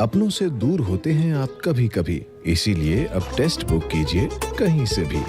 अपनों से दूर होते हैं आप कभी कभी, इसीलिए अब टेस्ट बुक कीजिए कहीं से भी।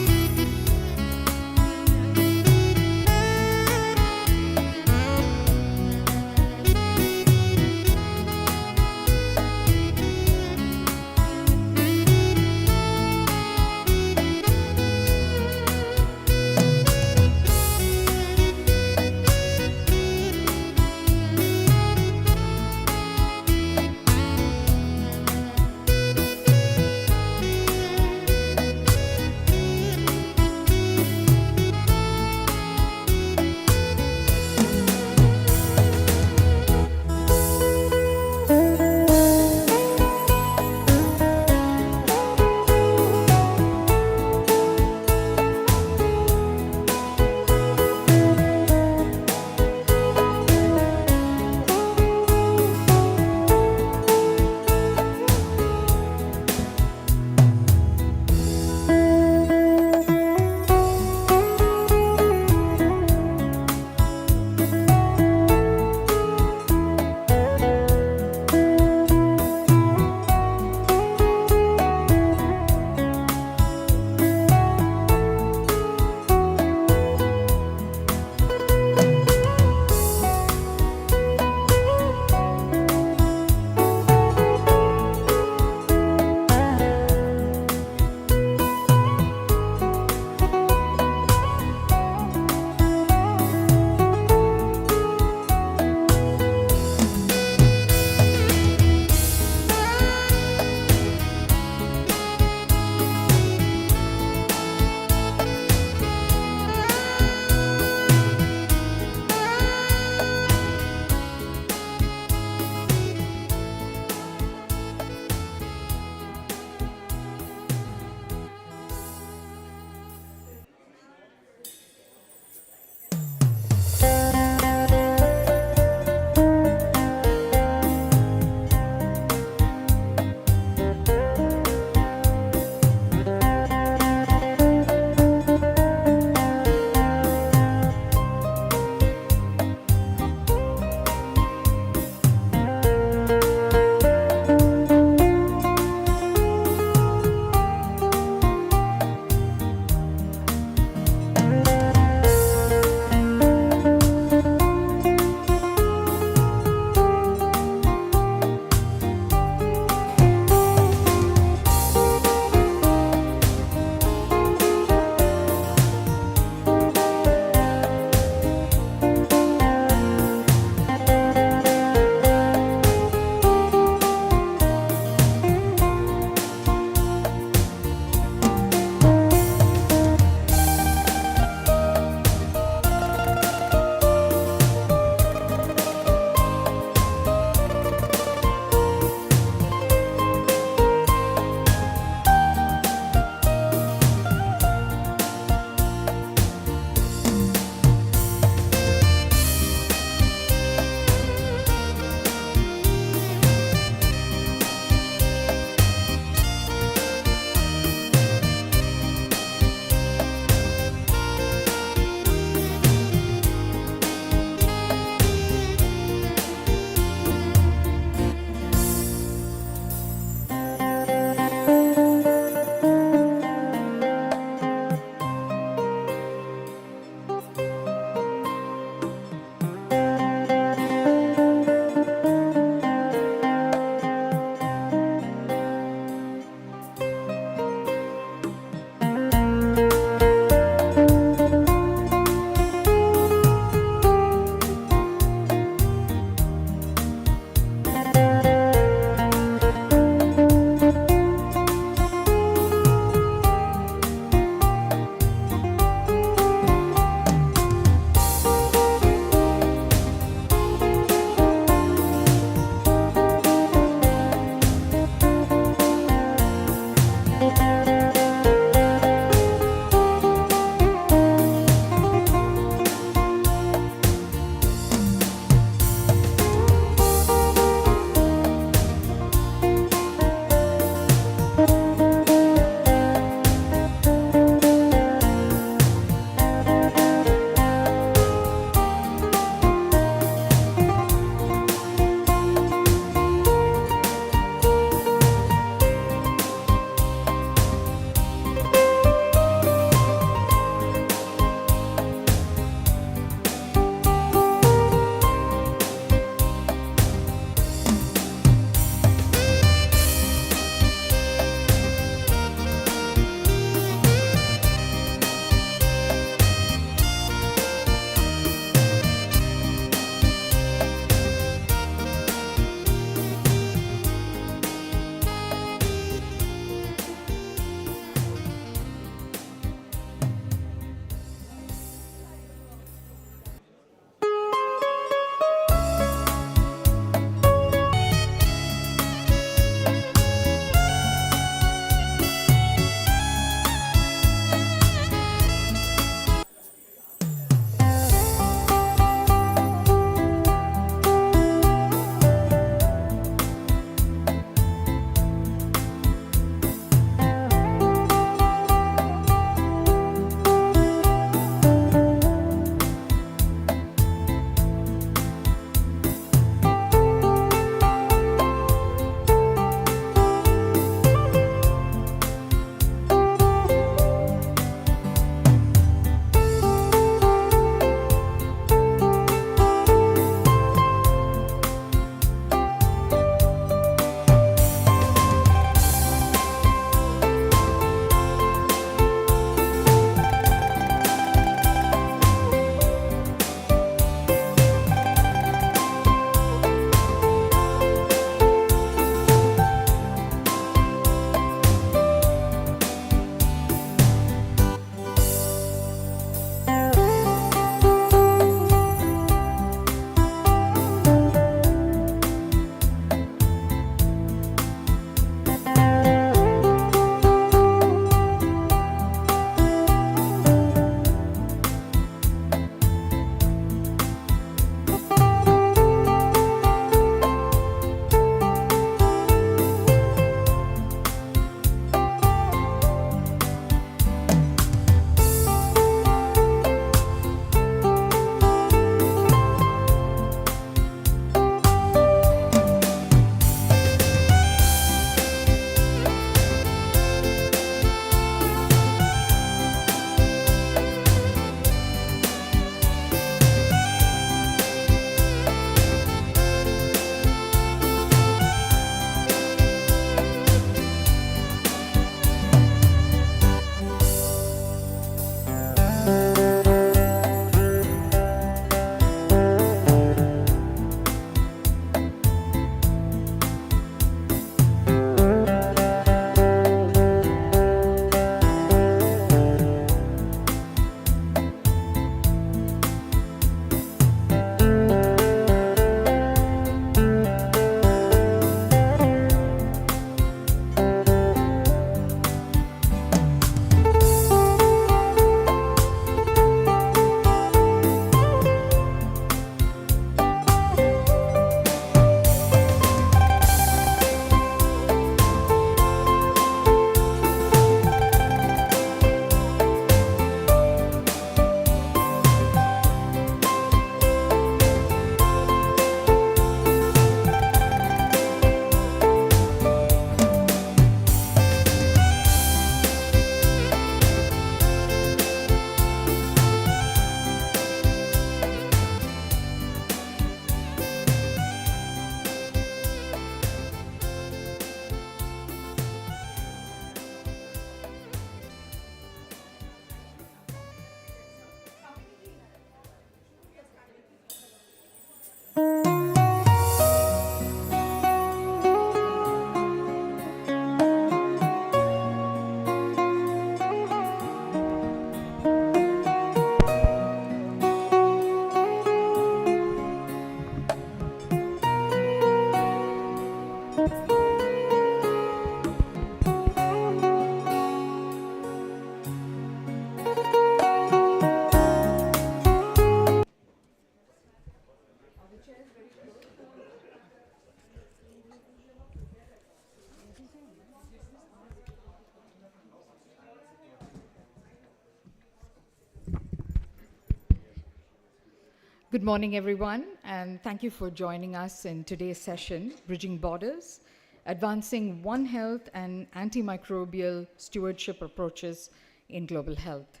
Good morning, everyone, and thank you for joining us in today's session, Bridging Borders, Advancing One Health and Antimicrobial Stewardship Approaches in Global Health.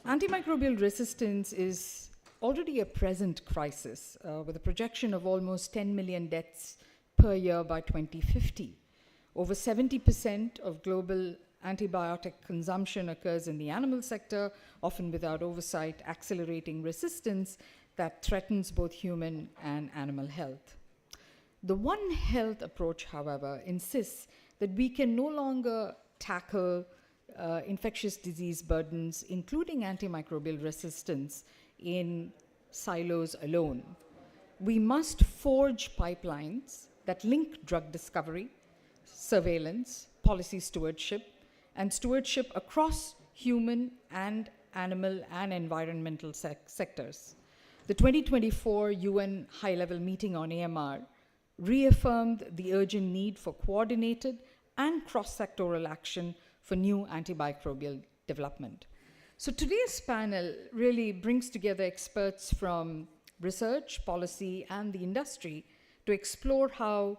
Antimicrobial resistance is already a present crisis with a projection of almost 10 million deaths per year by 2050. Over 70% of global antibiotic consumption occurs in the animal sector, often without oversight, accelerating resistance that threatens both human and animal health. The One Health approach, however, insists that we can no longer tackle infectious disease burdens, including antimicrobial resistance, in silos alone. We must forge pipelines that link drug discovery, surveillance, policy stewardship, and stewardship across human and animal and environmental sectors. The 2024 UN high-level meeting on AMR reaffirmed the urgent need for coordinated and cross-sectoral action for new antimicrobial development. So today's panel really brings together experts from research, policy, and the industry to explore how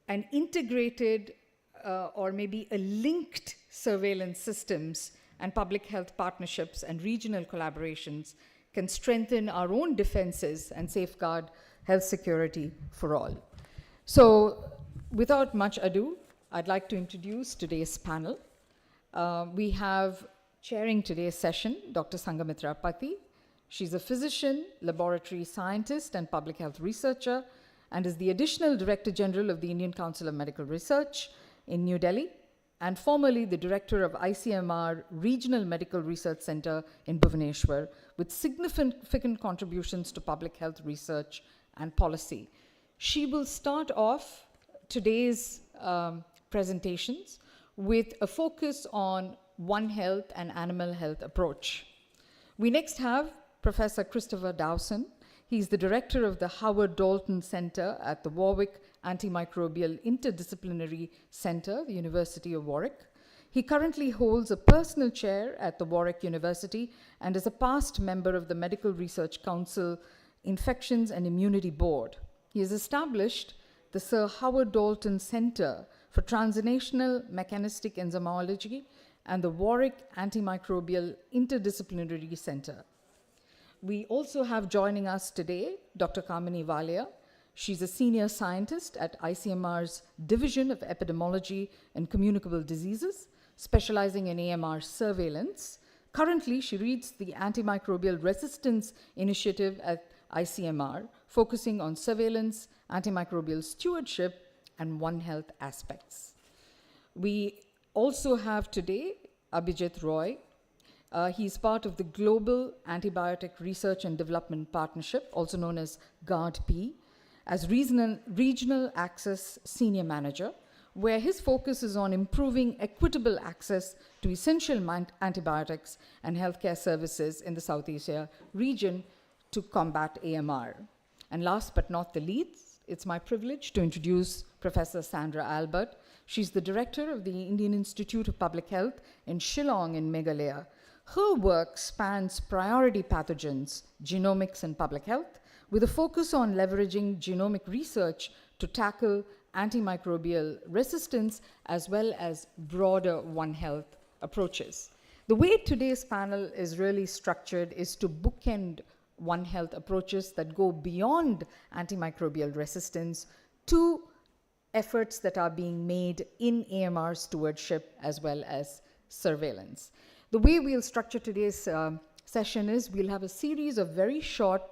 an integrated or maybe a linked surveillance systems and public health partnerships and regional collaborations can strengthen our own defenses and safeguard health security for all. So without much ado, I'd like to introduce today's panel. We have chairing today's session, Dr. Sanghamitra Pati. She's a physician, laboratory scientist, and public health researcher, and is the Additional Director General of the Indian Council of Medical Research in New Delhi, and formerly the Director of ICMR Regional Medical Research Center in Bhubaneswar, with significant contributions to public health research and policy. She will start off today's presentations with a focus on One Health and animal health approach. We next have Professor Christopher Dawson. He's the director of the Howard Dalton Center at the Warwick Antimicrobial Interdisciplinary Center, the University of Warwick. He currently holds a personal chair at the Warwick University and is a past member of the Medical Research Council Infections and Immunity Board. He has established the Sir Howard Dalton Center for Translational Mechanistic Enzymology and the Warwick Antimicrobial Interdisciplinary Center. We also have joining us today Dr. Kamini Walia. She's a senior scientist at ICMR's Division of Epidemiology and Communicable Diseases, specializing in AMR surveillance. Currently, she leads the Antimicrobial Resistance Initiative at ICMR, focusing on surveillance, antimicrobial stewardship, and One Health aspects. We also have today Abhijit Roy. He's part of the Global Antibiotic Research and Development Partnership, also known as GARD-P, as Regional Access Senior Manager, where his focus is on improving equitable access to essential antibiotics and healthcare services in the South Asia region to combat AMR. And last but not the least, it's my privilege to introduce Professor Sandra Albert. She's the director of the Indian Institute of Public Health in Shillong in Meghalaya. Her work spans priority pathogens, genomics, and public health, with a focus on leveraging genomic research to tackle antimicrobial resistance as well as broader One Health approaches. The way today's panel is really structured is to bookend One Health approaches that go beyond antimicrobial resistance to efforts that are being made in AMR stewardship as well as surveillance. The way we'll structure today's session is we'll have a series of very short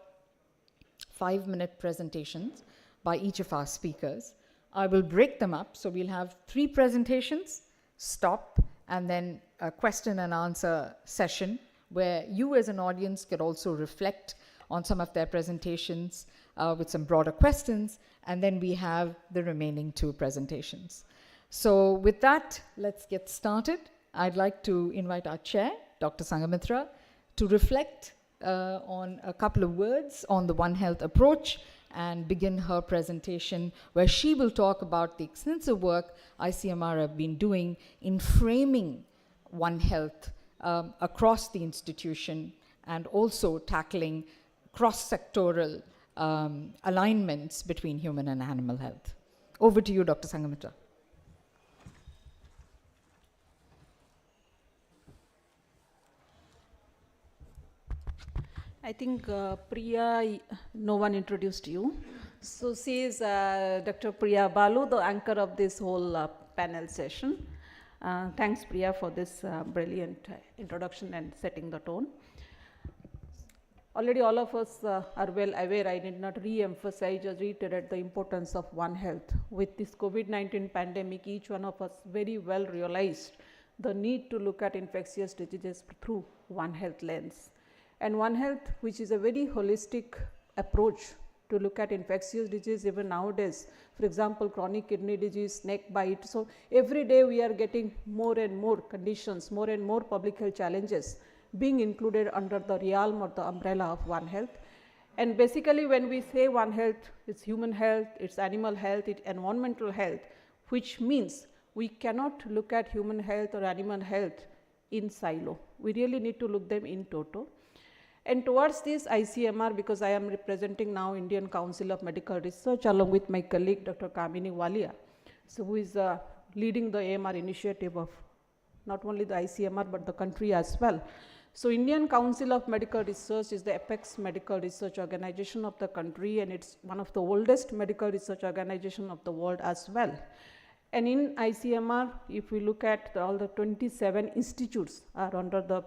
5-minute presentations by each of our speakers. I will break them up, so we'll have 3 presentations, stop, and then a question and answer session where you as an audience could also reflect on some of their presentations with some broader questions, and then we have the remaining 2 presentations. So with that, let's get started. I'd like to invite our chair, Dr. Sanghamitra, to reflect on a couple of words on the One Health approach and begin her presentation, where she will talk about the extensive work ICMR have been doing in framing One Health across the institution and also tackling cross-sectoral alignments between human and animal health. Over to you, Dr. Sangamitra. I think Priya, no one introduced you. So she is Dr. Priya Balu, the anchor of this whole panel session. Thanks, Priya, for this brilliant introduction and setting the tone. Already all of us are well aware, I did not re-emphasize or reiterate the importance of One Health. With this COVID-19 pandemic, each one of us very well realized the need to look at infectious diseases through One Health lens. And One Health, which is a very holistic approach to look at infectious disease even nowadays, for example, chronic kidney disease, snake bite. So every day we are getting more and more conditions, more and more public health challenges being included under the realm or the umbrella of One Health. And basically when we say One Health, it's human health, it's animal health, it's environmental health, which means we cannot look at human health or animal health in silo. We really need to look them in toto. And towards this ICMR, because I am representing now Indian Council of Medical Research along with my colleague Dr. Kamini Walia, so who is leading the AMR initiative of not only the ICMR but the country as well. So Indian Council of Medical Research is the apex medical research organization of the country, and it's one of the oldest medical research organization of the world as well. And in ICMR, if we look at all the 27 institutes are under the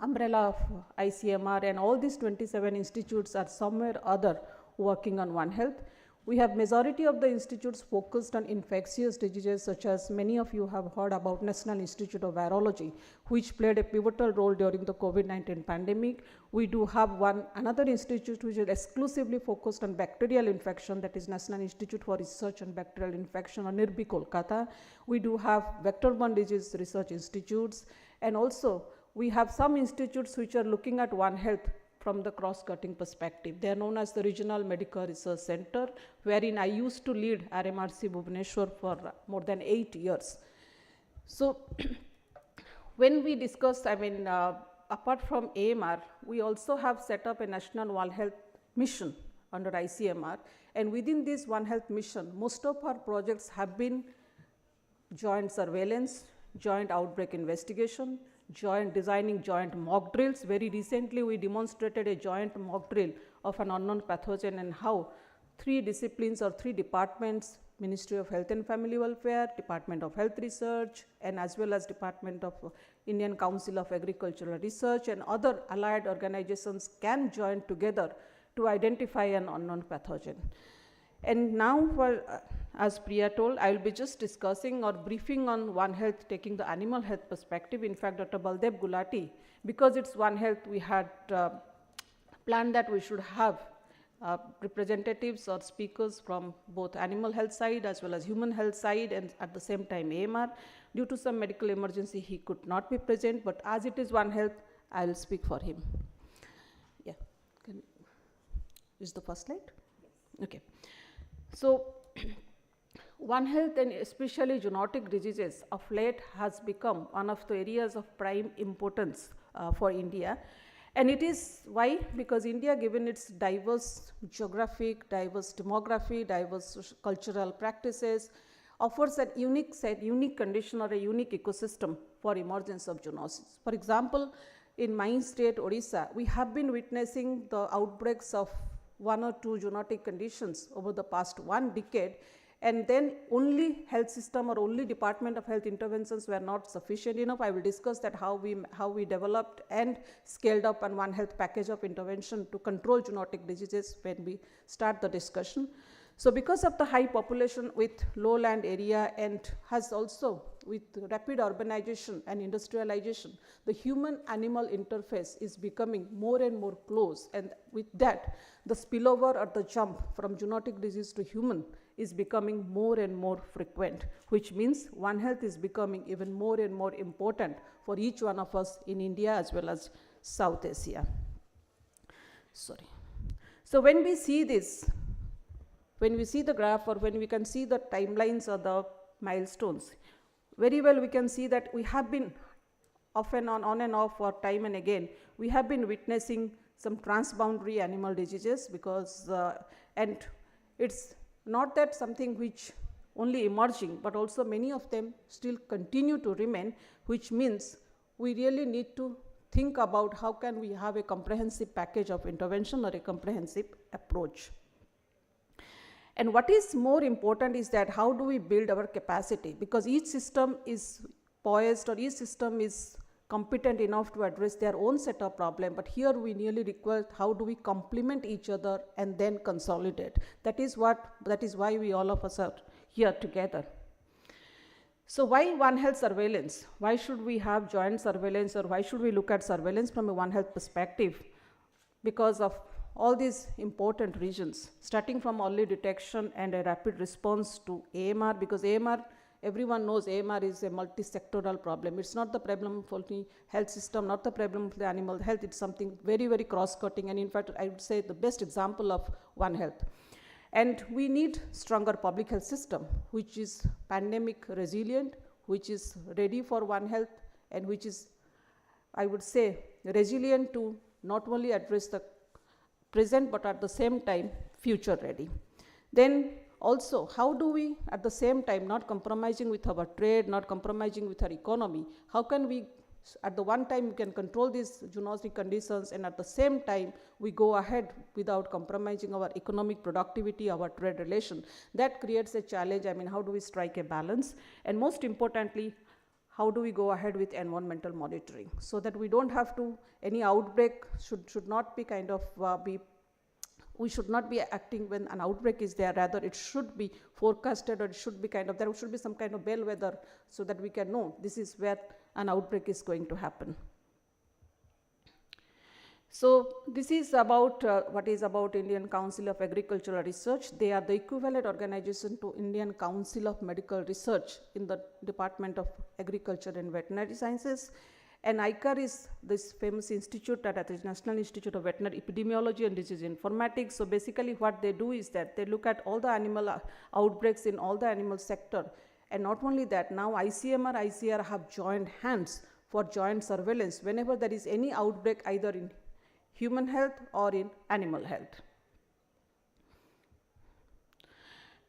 umbrella of ICMR, and all these 27 institutes are somewhere or other working on One Health. We have majority of the institutes focused on infectious diseases, such as many of you have heard about National Institute of Virology, which played a pivotal role during the COVID-19 pandemic. We do have another institute which is exclusively focused on bacterial infection, that is National Institute for Research on Bacterial Infection, or NIRBI, Kolkata. We do have vector-borne disease research institutes, and also we have some institutes which are looking at One Health from the cross-cutting perspective. They are known as the Regional Medical Research Center, wherein I used to lead RMRC Bhubaneswar for more than 8 years. So when we discuss, apart from AMR, we also have set up a National One Health mission under ICMR, and within this One Health mission, most of our projects have been joint surveillance, joint outbreak investigation, designing joint mock drills. Very recently, we demonstrated a joint mock drill of an unknown pathogen, and how 3 disciplines or 3 departments, Ministry of Health and Family Welfare, Department of Health Research, and as well as Department of Indian Council of Agricultural Research and other allied organizations can join together to identify an unknown pathogen. And now, as Priya told, I will be just discussing or briefing on One Health, taking the animal health perspective. In fact, Dr. Baldev Gulati, because it's One Health, we had planned that we should have representatives or speakers from both animal health side as well as human health side, and at the same time AMR. Due to some medical emergency, he could not be present, but as it is One Health, I will speak for him. Yeah, is the first slide? Okay. So One Health, and especially zoonotic diseases, of late has become one of the areas of prime importance for India. And it is why? Because India, given its diverse geographic, diverse demography, diverse cultural practices, offers a unique condition or a unique ecosystem for emergence of zoonosis. For example, in my state, Odisha, we have been witnessing the outbreaks of 1 or 2 zoonotic conditions over the past 1 decade, and then only health system or only Department of Health interventions were not sufficient enough. I will discuss that how we developed and scaled up on One Health package of intervention to control zoonotic diseases when we start the discussion. So because of the high population with low land area, and has also with rapid urbanization and industrialization, the human-animal interface is becoming more and more close, and with that, the spillover or the jump from zoonotic disease to human is becoming more and more frequent, which means One Health is becoming even more and more important for each one of us in India as well as South Asia. Sorry. So when we see this, when we see the graph, or when we can see the timelines or the milestones, very well we can see that we have been off and on and off for time and again, we have been witnessing some transboundary animal diseases, because, and it's not that something which only emerging, but also many of them still continue to remain, which means we really need to think about how can we have a comprehensive package of intervention or a comprehensive approach. And what is more important is that how do we build our capacity, because each system is poised, or each system is competent enough to address their own set of problems, but here we nearly require how do we complement each other and then consolidate. That is why we all of us are here together. So why One Health surveillance? Why should we have joint surveillance, or why should we look at surveillance from a One Health perspective? Because of all these important reasons, starting from early detection and a rapid response to AMR, because AMR, everyone knows AMR is a multi-sectoral problem. It's not the problem for the health system, not the problem for the animal health. It's something very, very cross-cutting, and in fact, I would say the best example of One Health. And we need stronger public health system, which is pandemic resilient, which is ready for One Health, and which is, I would say, resilient to not only address the present, but at the same time, future ready. Then also, how do we, at the same time, not compromising with our trade, not compromising with our economy, how can we, at the one time, we can control these zoonotic conditions, and at the same time, we go ahead without compromising our economic productivity, our trade relation. That creates a challenge. I mean, how do we strike a balance? And most importantly, how do we go ahead with environmental monitoring, so that we don't have to, any outbreak should not be kind of we should not be acting when an outbreak is there, rather it should be forecasted, or it should be kind of, there should be some kind of bellwether so that we can know this is where an outbreak is going to happen. So this is about what is about Indian Council of Agricultural Research. They are the equivalent organization to Indian Council of Medical Research in the Department of Agriculture and Veterinary Sciences. And ICAR is this famous institute at the National Institute of Veterinary Epidemiology and Disease Informatics. So basically what they do is that they look at all the animal outbreaks in all the animal sector. And not only that, now ICMR, ICAR have joined hands for joint surveillance whenever there is any outbreak either in human health or in animal health.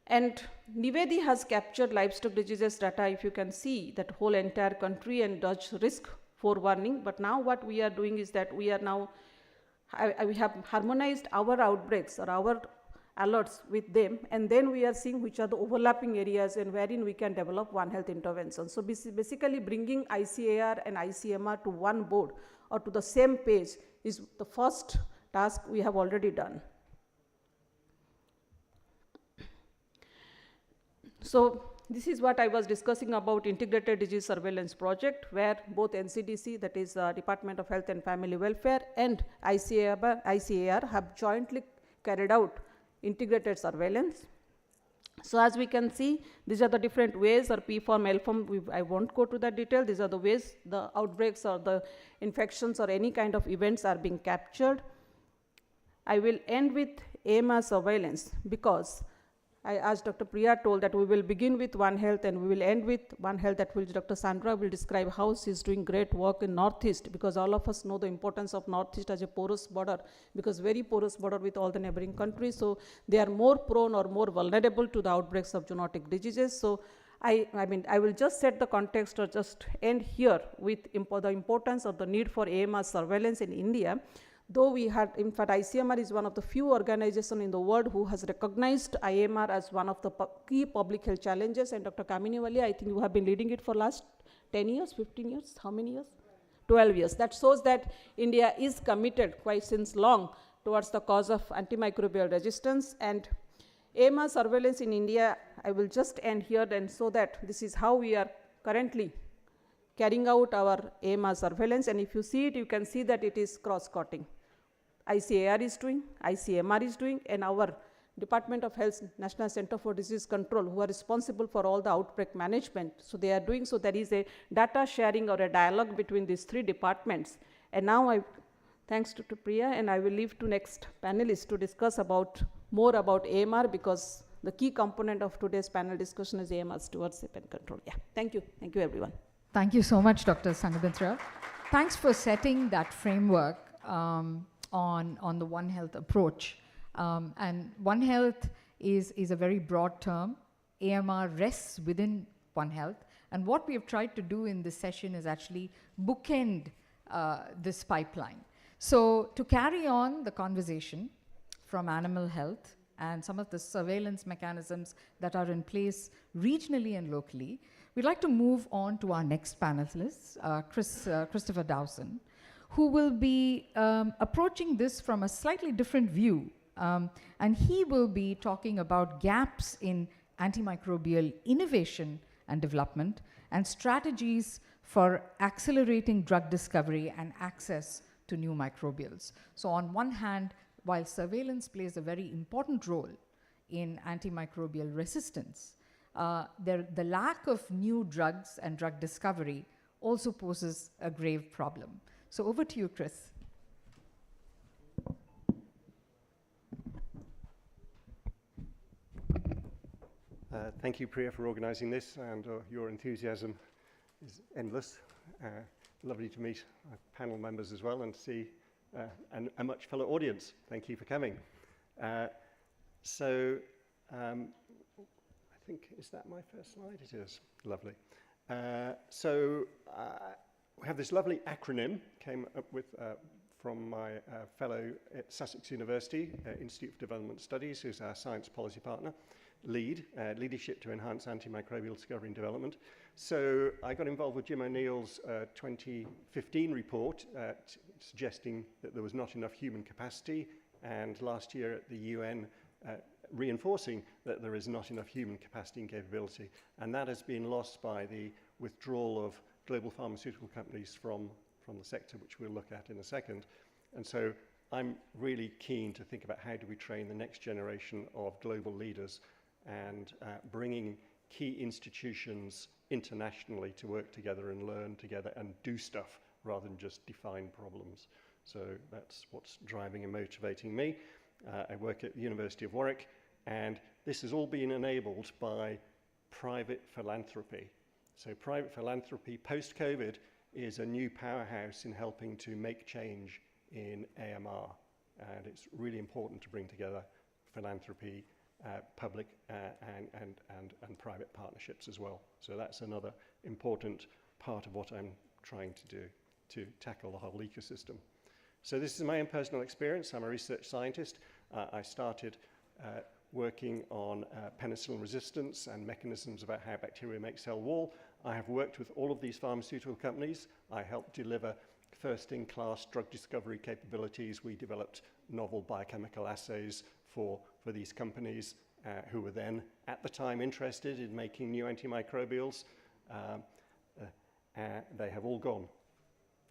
And Nivedi has captured livestock diseases data, if you can see, that whole entire country, and does risk forewarning. But now what we are doing is that we are now, we have harmonized our outbreaks or our alerts with them, and then we are seeing which are the overlapping areas and wherein we can develop One Health intervention. So basically bringing ICAR and ICMR to one board or to the same page is the first task we have already done. So this is what I was discussing about integrated disease surveillance project, where both NCDC, that is Department of Health and Family Welfare, and ICAR have jointly carried out integrated surveillance. So as we can see, these are the different ways, or P-form, L-form, I won't go to that detail. These are the ways the outbreaks or the infections or any kind of events are being captured. I will end with AMR surveillance, because as Dr. Priya told, that we will begin with One Health and we will end with One Health, that which Dr. Sandra will describe how she's doing great work in Northeast, because all of us know the importance of Northeast as a porous border, because very porous border with all the neighboring countries. So they are more prone or more vulnerable to the outbreaks of zoonotic diseases. So I will just set the context, or just end here with the importance of the need for AMR surveillance in India. Though we had, in fact, ICMR is one of the few organizations in the world who has recognized IMR as one of the key public health challenges. And Dr. Kamini Walia, I think you have been leading it for last 10 years, 15 years, how many years? 12 years. That shows that India is committed quite since long towards the cause of antimicrobial resistance. And AMR surveillance in India, I will just end here, and so that this is how we are currently carrying out our AMR surveillance. And if you see it, you can see that it is cross-cutting. ICAR is doing, ICMR is doing, and our Department of Health, National Center for Disease Control, who are responsible for all the outbreak management. So they are doing, so there is a data sharing or a dialogue between these three departments. And now thanks to Priya, and I will leave to next panelists to discuss more about AMR, because the key component of today's panel discussion is AMR stewardship and control. Yeah, thank you everyone. Thank you so much, Dr. Sanghamitra. Thanks for setting that framework. on the One Health approach. And One Health is a very broad term. AMR rests within One Health. And what we have tried to do in this session is actually bookend this pipeline. So to carry on the conversation from animal health and some of the surveillance mechanisms that are in place regionally and locally, we'd like to move on to our next panelist, Christopher Dowson, who will be approaching this from a slightly different view. And he will be talking about gaps in antimicrobial innovation and development and strategies for accelerating drug discovery and access to new microbials. So on one hand, while surveillance plays a very important role in antimicrobial resistance, the lack of new drugs and drug discovery also poses a grave problem. So over to you, Chris. Thank you, Priya, for organising this, and your enthusiasm is endless. Lovely to meet panel members as well and see a much fellow audience. Thank you for coming. I think, is that my first slide? It is. Lovely. We have this lovely acronym, came up with from my fellow at Sussex University, Institute for Development Studies, who's our science policy partner. LEAD, Leadership to Enhance Antimicrobial Discovery and Development. So I got involved with Jim O'Neill's 2015 report suggesting that there was not enough human capacity, and last year at the UN reinforcing that there is not enough human capacity and capability. And that has been lost by the withdrawal of global pharmaceutical companies from the sector, which we'll look at in a second. And so I'm really keen to think about how do we train the next generation of global leaders and bringing key institutions internationally to work together and learn together and do stuff rather than just define problems. So that's what's driving and motivating me. I work at the University of Warwick, and this has all been enabled by private philanthropy. So private philanthropy post-COVID is a new powerhouse in helping to make change in AMR, and it's really important to bring together philanthropy, public and private partnerships as well. So that's another important part of what I'm trying to do to tackle the whole ecosystem. So this is my own personal experience. I'm a research scientist. I started working on penicillin resistance and mechanisms about how bacteria make cell wall. I have worked with all of these pharmaceutical companies. I helped deliver first-in-class drug discovery capabilities. We developed novel biochemical assays for these companies who were then, at the time, interested in making new antimicrobials. They have all gone.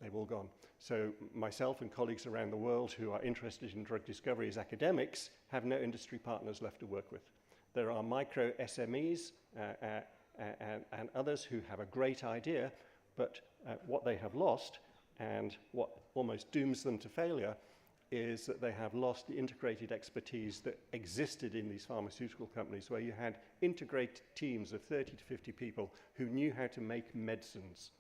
They've all gone. So myself and colleagues around the world who are interested in drug discovery as academics have no industry partners left to work with. There are micro SMEs and others who have a great idea, but what they have lost and what almost dooms them to failure is that they have lost the integrated expertise that existed in these pharmaceutical companies, where you had integrated teams of 30 to 50 people who knew how to make medicines,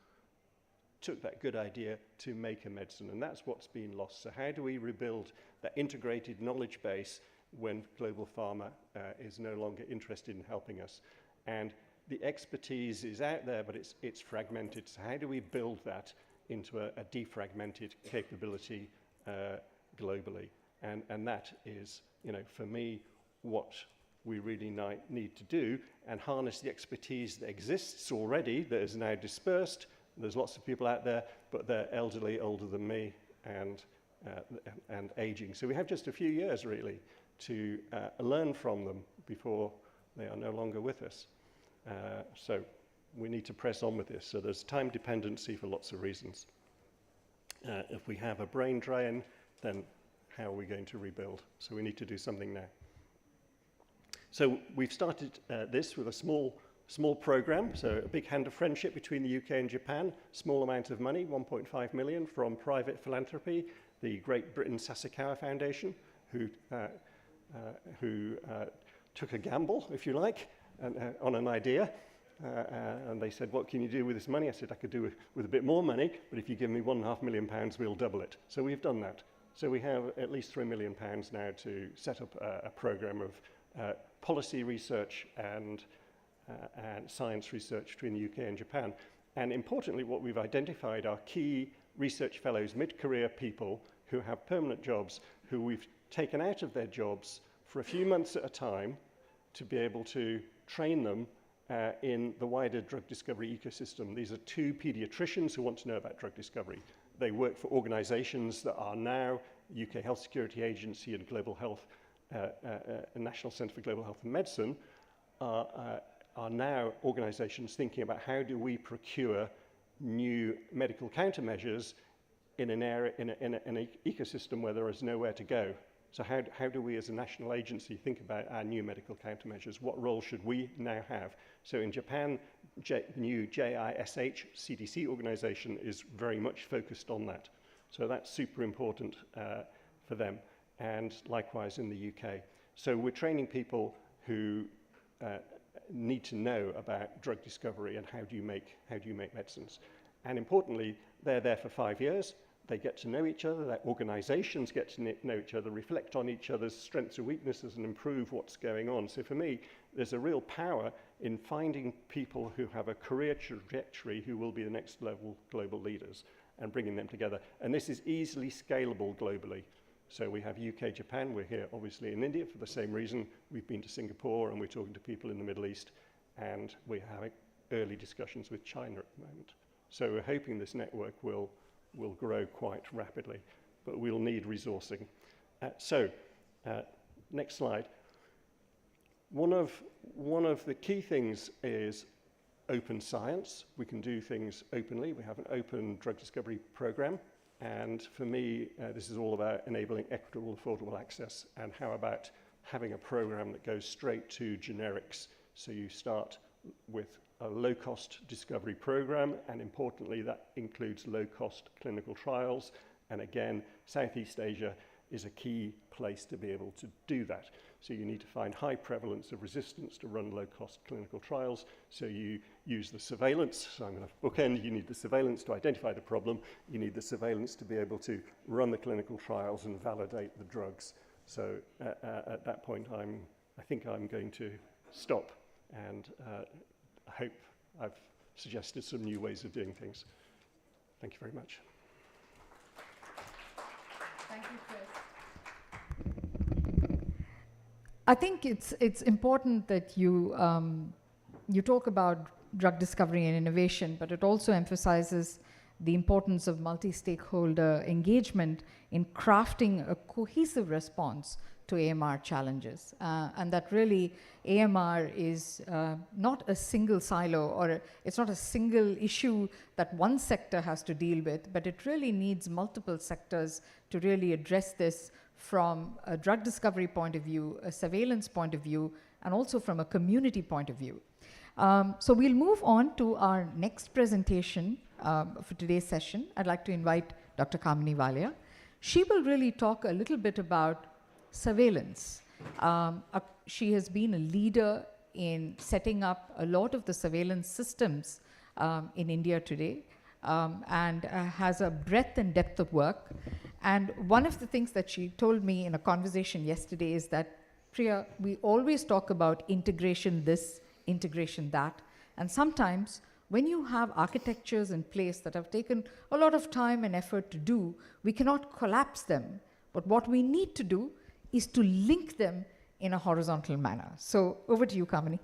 took that good idea to make a medicine, and that's what's been lost. So how do we rebuild that integrated knowledge base when global pharma is no longer interested in helping us? And the expertise is out there, but it's fragmented. So how do we build that into a defragmented capability globally? And that is, for me, what we really need to do, and harness the expertise that exists already, that is now dispersed. There's lots of people out there, but they're elderly, older than me, and aging. So we have just a few years, really, to learn from them before they are no longer with us. So we need to press on with this. So there's time dependency for lots of reasons. If we have a brain drain, then how are we going to rebuild? So we need to do something now. So we've started this with a small program, so a big hand of friendship between the UK and Japan, small amount of money, 1.5 million from private philanthropy, the Great Britain Sasakawa Foundation, who took a gamble, if you like, on an idea. And they said, what can you do with this money? I said, I could do with a bit more money, but if you give me £1.5 million, we'll double it. So we've done that. So we have at least £3 million now to set up a program of policy research and science research between the UK and Japan. And importantly, what we've identified are key research fellows, mid-career people who have permanent jobs, who we've taken out of their jobs for a few months at a time to be able to train them in the wider drug discovery ecosystem. These are 2 pediatricians who want to know about drug discovery. They work for organizations that are now UK Health Security Agency and Global Health, National Centre for Global Health and Medicine, are now organizations thinking about how do we procure new medical countermeasures in an area, in an ecosystem where there is nowhere to go. So how do we as a national agency think about our new medical countermeasures? What role should we now have? So in Japan, the new JISH CDC organization is very much focused on that. So that's super important for them, and likewise in the UK. So we're training people who need to know about drug discovery and how do you make medicines. And importantly, they're there for 5 years. They get to know each other, their organizations get to know each other, reflect on each other's strengths and weaknesses and improve what's going on. So for me, there's a real power in finding people who have a career trajectory who will be the next level global leaders and bringing them together. And this is easily scalable globally. So we have UK, Japan, we're here obviously in India for the same reason. We've been to Singapore and we're talking to people in the Middle East, and we're having early discussions with China at the moment. So we're hoping this network will grow quite rapidly, but we'll need resourcing. Next slide. One of the key things is open science. We can do things openly. We have an open drug discovery program. And for me, this is all about enabling equitable, affordable access, and how about having a program that goes straight to generics. So you start with a low-cost discovery program, and importantly, that includes low-cost clinical trials. And again, Southeast Asia is a key place to be able to do that. So you need to find high prevalence of resistance to run low-cost clinical trials. So you use the surveillance. So I'm going to bookend. You need the surveillance to identify the problem. You need the surveillance to be able to run the clinical trials and validate the drugs. So at that point, I think I'm going to stop, and I hope I've suggested some new ways of doing things. Thank you very much. Thank you, Chris. I think it's important that you talk about drug discovery and innovation, but it also emphasizes the importance of multi-stakeholder engagement in crafting a cohesive response to AMR challenges. And that really AMR is not a single silo, or it's not a single issue that one sector has to deal with, but it really needs multiple sectors to really address this from a drug discovery point of view, a surveillance point of view, and also from a community point of view. So we'll move on to our next presentation for today's session. I'd like to invite Dr. Kamini Walia. She will really talk a little bit about surveillance. She has been a leader in setting up a lot of the surveillance systems in India today, and has a breadth and depth of work. And one of the things that she told me in a conversation yesterday is that, Priya, we always talk about integration this, integration that, and sometimes when you have architectures in place that have taken a lot of time and effort to do, we cannot collapse them. But what we need to do is to link them in a horizontal manner. So over to you, Kamini.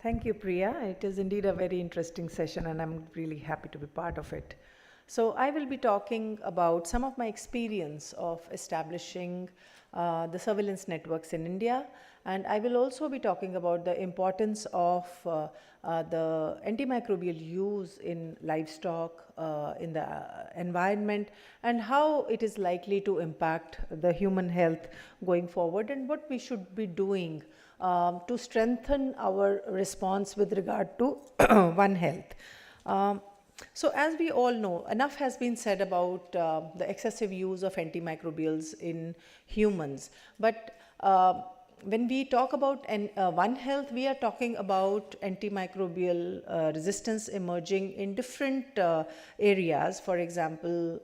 Thank you, Priya. It is indeed a very interesting session, and I'm really happy to be part of it. So I will be talking about some of my experience of establishing the surveillance networks in India, and I will also be talking about the importance of the antimicrobial use in livestock, in the environment, and how it is likely to impact the human health going forward, and what we should be doing to strengthen our response with regard to One Health. So as we all know, enough has been said about the excessive use of antimicrobials in humans, but when we talk about One Health, we are talking about antimicrobial resistance emerging in different areas. For example,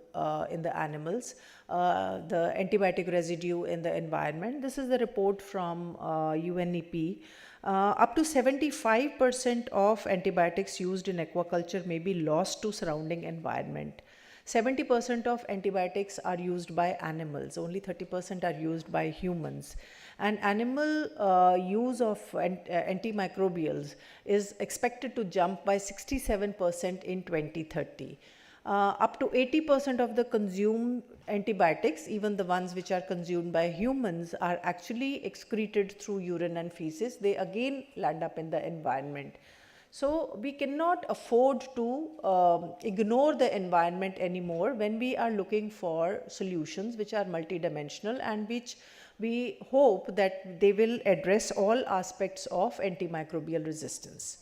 in the animals, the antibiotic residue in the environment. This is the report from UNEP. Up to 75% of antibiotics used in aquaculture may be lost to surrounding environment. 70% of antibiotics are used by animals, only 30% are used by humans. And animal use of antimicrobials is expected to jump by 67% in 2030. Up to 80% of the consumed antibiotics, even the ones which are consumed by humans, are actually excreted through urine and feces. They again land up in the environment. So we cannot afford to ignore the environment anymore when we are looking for solutions which are multidimensional and which we hope that they will address all aspects of antimicrobial resistance.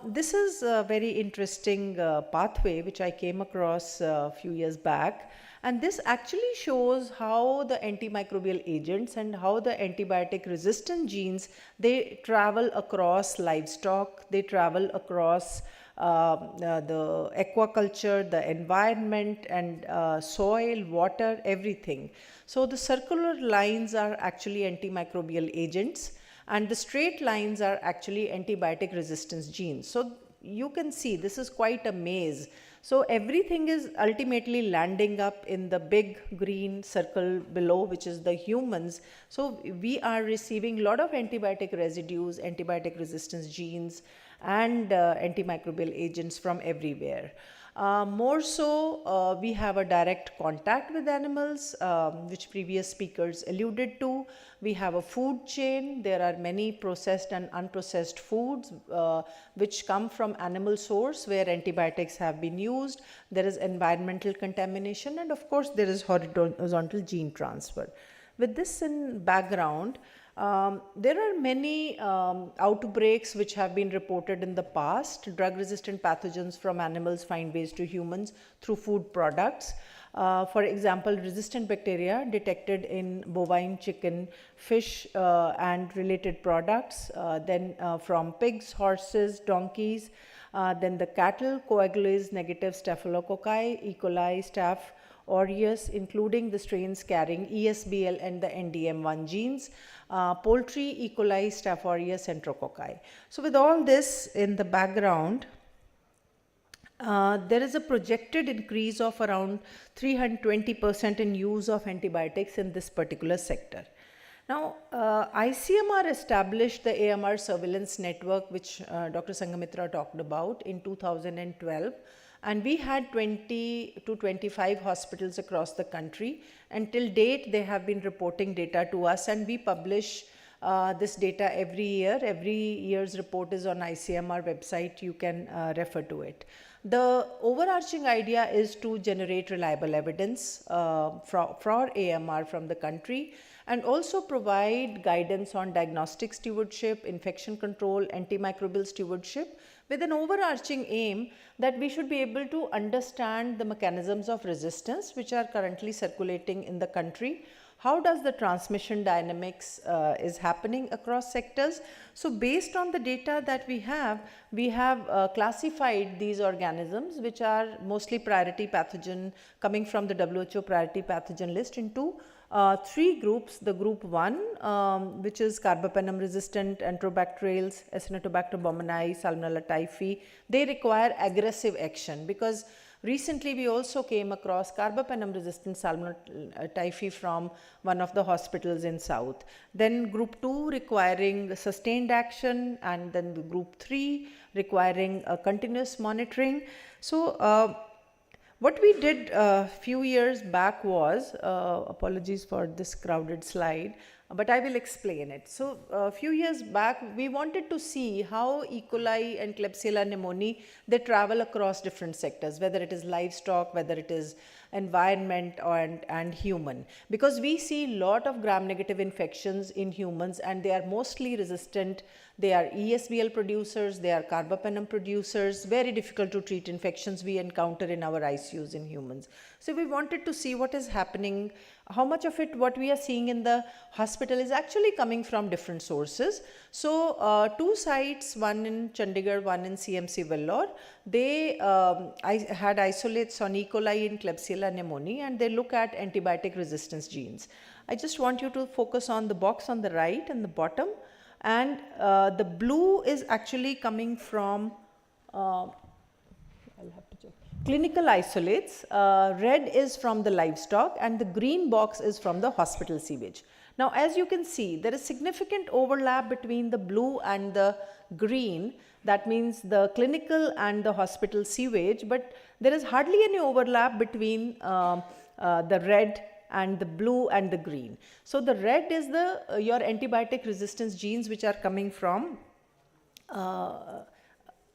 This is a very interesting pathway which I came across a few years back, and this actually shows how the antimicrobial agents and how the antibiotic resistant genes, they travel across livestock, they travel across the aquaculture, the environment, and soil, water, everything. So the circular lines are actually antimicrobial agents, and the straight lines are actually antibiotic resistance genes. So you can see this is quite a maze. So everything is ultimately landing up in the big green circle below, which is the humans. So we are receiving a lot of antibiotic residues, antibiotic resistance genes, and antimicrobial agents from everywhere. More so, we have a direct contact with animals, which previous speakers alluded to. We have a food chain. There are many processed and unprocessed foods which come from animal source where antibiotics have been used. There is environmental contamination, and of course there is horizontal gene transfer. With this in background, there are many outbreaks which have been reported in the past. Drug resistant pathogens from animals find ways to humans through food products. For example, resistant bacteria detected in bovine, chicken, fish and related products, then from pigs, horses, donkeys, then the cattle, coagulase negative staphylococci, E. coli, Staph aureus, including the strains carrying ESBL and the NDM1 genes, poultry, E. coli, Staph aureus, enterococci. So with all this in the background, there is a projected increase of around 320% in use of antibiotics in this particular sector. Now, ICMR established the AMR surveillance network, which Dr. Sanghamitra talked about in 2012. And we had 20 to 25 hospitals across the country, and till date they have been reporting data to us, and we publish this data every year. Every year's report is on ICMR website, you can refer to it. The overarching idea is to generate reliable evidence for AMR from the country, and also provide guidance on diagnostic stewardship, infection control, antimicrobial stewardship, with an overarching aim that we should be able to understand the mechanisms of resistance which are currently circulating in the country. How does the transmission dynamics is happening across sectors? So based on the data that we have classified these organisms, which are mostly priority pathogen, coming from the WHO priority pathogen list, into 3 groups. The group 1, which is carbapenem resistant enterobacterials, Acinetobacter baumannii, Salmonella typhi, they require aggressive action, because recently we also came across carbapenem resistant Salmonella typhi from one of the hospitals in South. Then group 2 requiring sustained action, and then the group 3 requiring continuous monitoring. So what we did a few years back was, apologies for this crowded slide, but I will explain it. So a few years back, we wanted to see how E. coli and Klebsiella pneumoniae, they travel across different sectors, whether it is livestock, whether it is environment and human, because we see a lot of gram-negative infections in humans and they are mostly resistant. They are ESBL producers, they are carbapenem producers, very difficult to treat infections we encounter in our ICUs in humans. So we wanted to see what is happening, how much of it, what we are seeing in the hospital is actually coming from different sources. So two sites, one in Chandigarh, one in CMC Vellore, they had isolates on E. coli and Klebsiella pneumoniae, and they look at antibiotic resistance genes. I just want you to focus on the box on the right and the bottom. And the blue is actually coming from, I'll have to check, clinical isolates, red is from the livestock, and the green box is from the hospital sewage. Now, as you can see, there is significant overlap between the blue and the green. That means the clinical and the hospital sewage, but there is hardly any overlap between the red and the blue and the green. So the red is the your antibiotic resistance genes which are coming from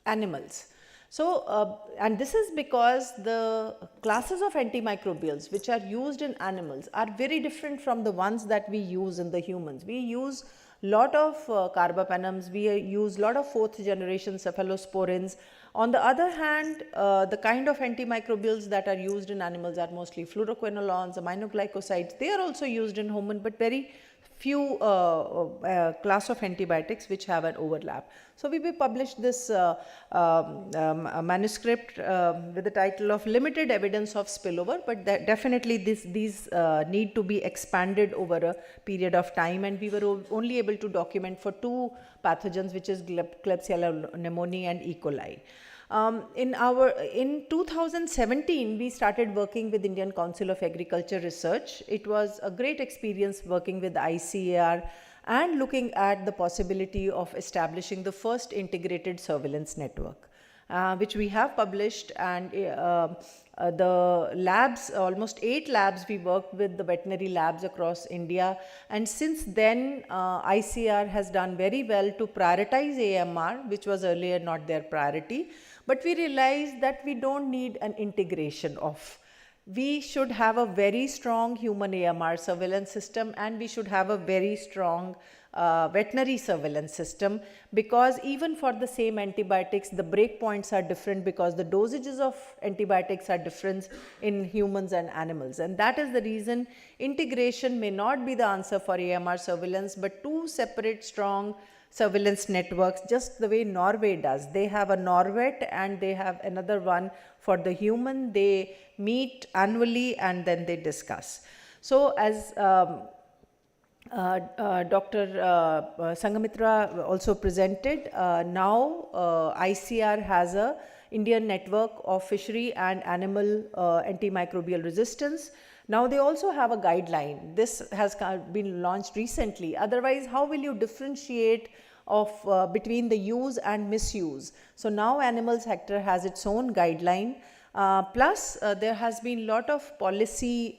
animals. So and this is because the classes of antimicrobials which are used in animals are very different from the ones that we use in the humans. We use lot of carbapenems, we use lot of 4th generation cephalosporins. On the other hand, the kind of antimicrobials that are used in animals are mostly fluoroquinolones, aminoglycosides. They are also used in human, but very few class of antibiotics which have an overlap. So we published this manuscript with the title of Limited Evidence of Spillover, but definitely these need to be expanded over a period of time, and we were only able to document for 2 pathogens, which is Klebsiella pneumoniae and E. coli. In 2017, we started working with Indian Council of Agriculture Research. It was a great experience working with ICAR and looking at the possibility of establishing the first integrated surveillance network, which we have published. And the labs, almost 8 labs, we worked with the veterinary labs across India. And since then, ICAR has done very well to prioritize AMR, which was earlier not their priority. But we realized that we don't need an integration of. We should have a very strong human AMR surveillance system, and we should have a very strong veterinary surveillance system, because even for the same antibiotics, the breakpoints are different because the dosages of antibiotics are different in humans and animals. And that is the reason integration may not be the answer for AMR surveillance, but 2 separate strong surveillance networks, just the way Norway does. They have a Norvet and they have another one for the human. They meet annually and then they discuss. So as Dr. Sanghamitra also presented, now ICAR has a Indian network of fishery and animal antimicrobial resistance. Now they also have a guideline. This has been launched recently. Otherwise, how will you differentiate between the use and misuse? So now Animal Sector has its own guideline. Plus there has been a lot of policy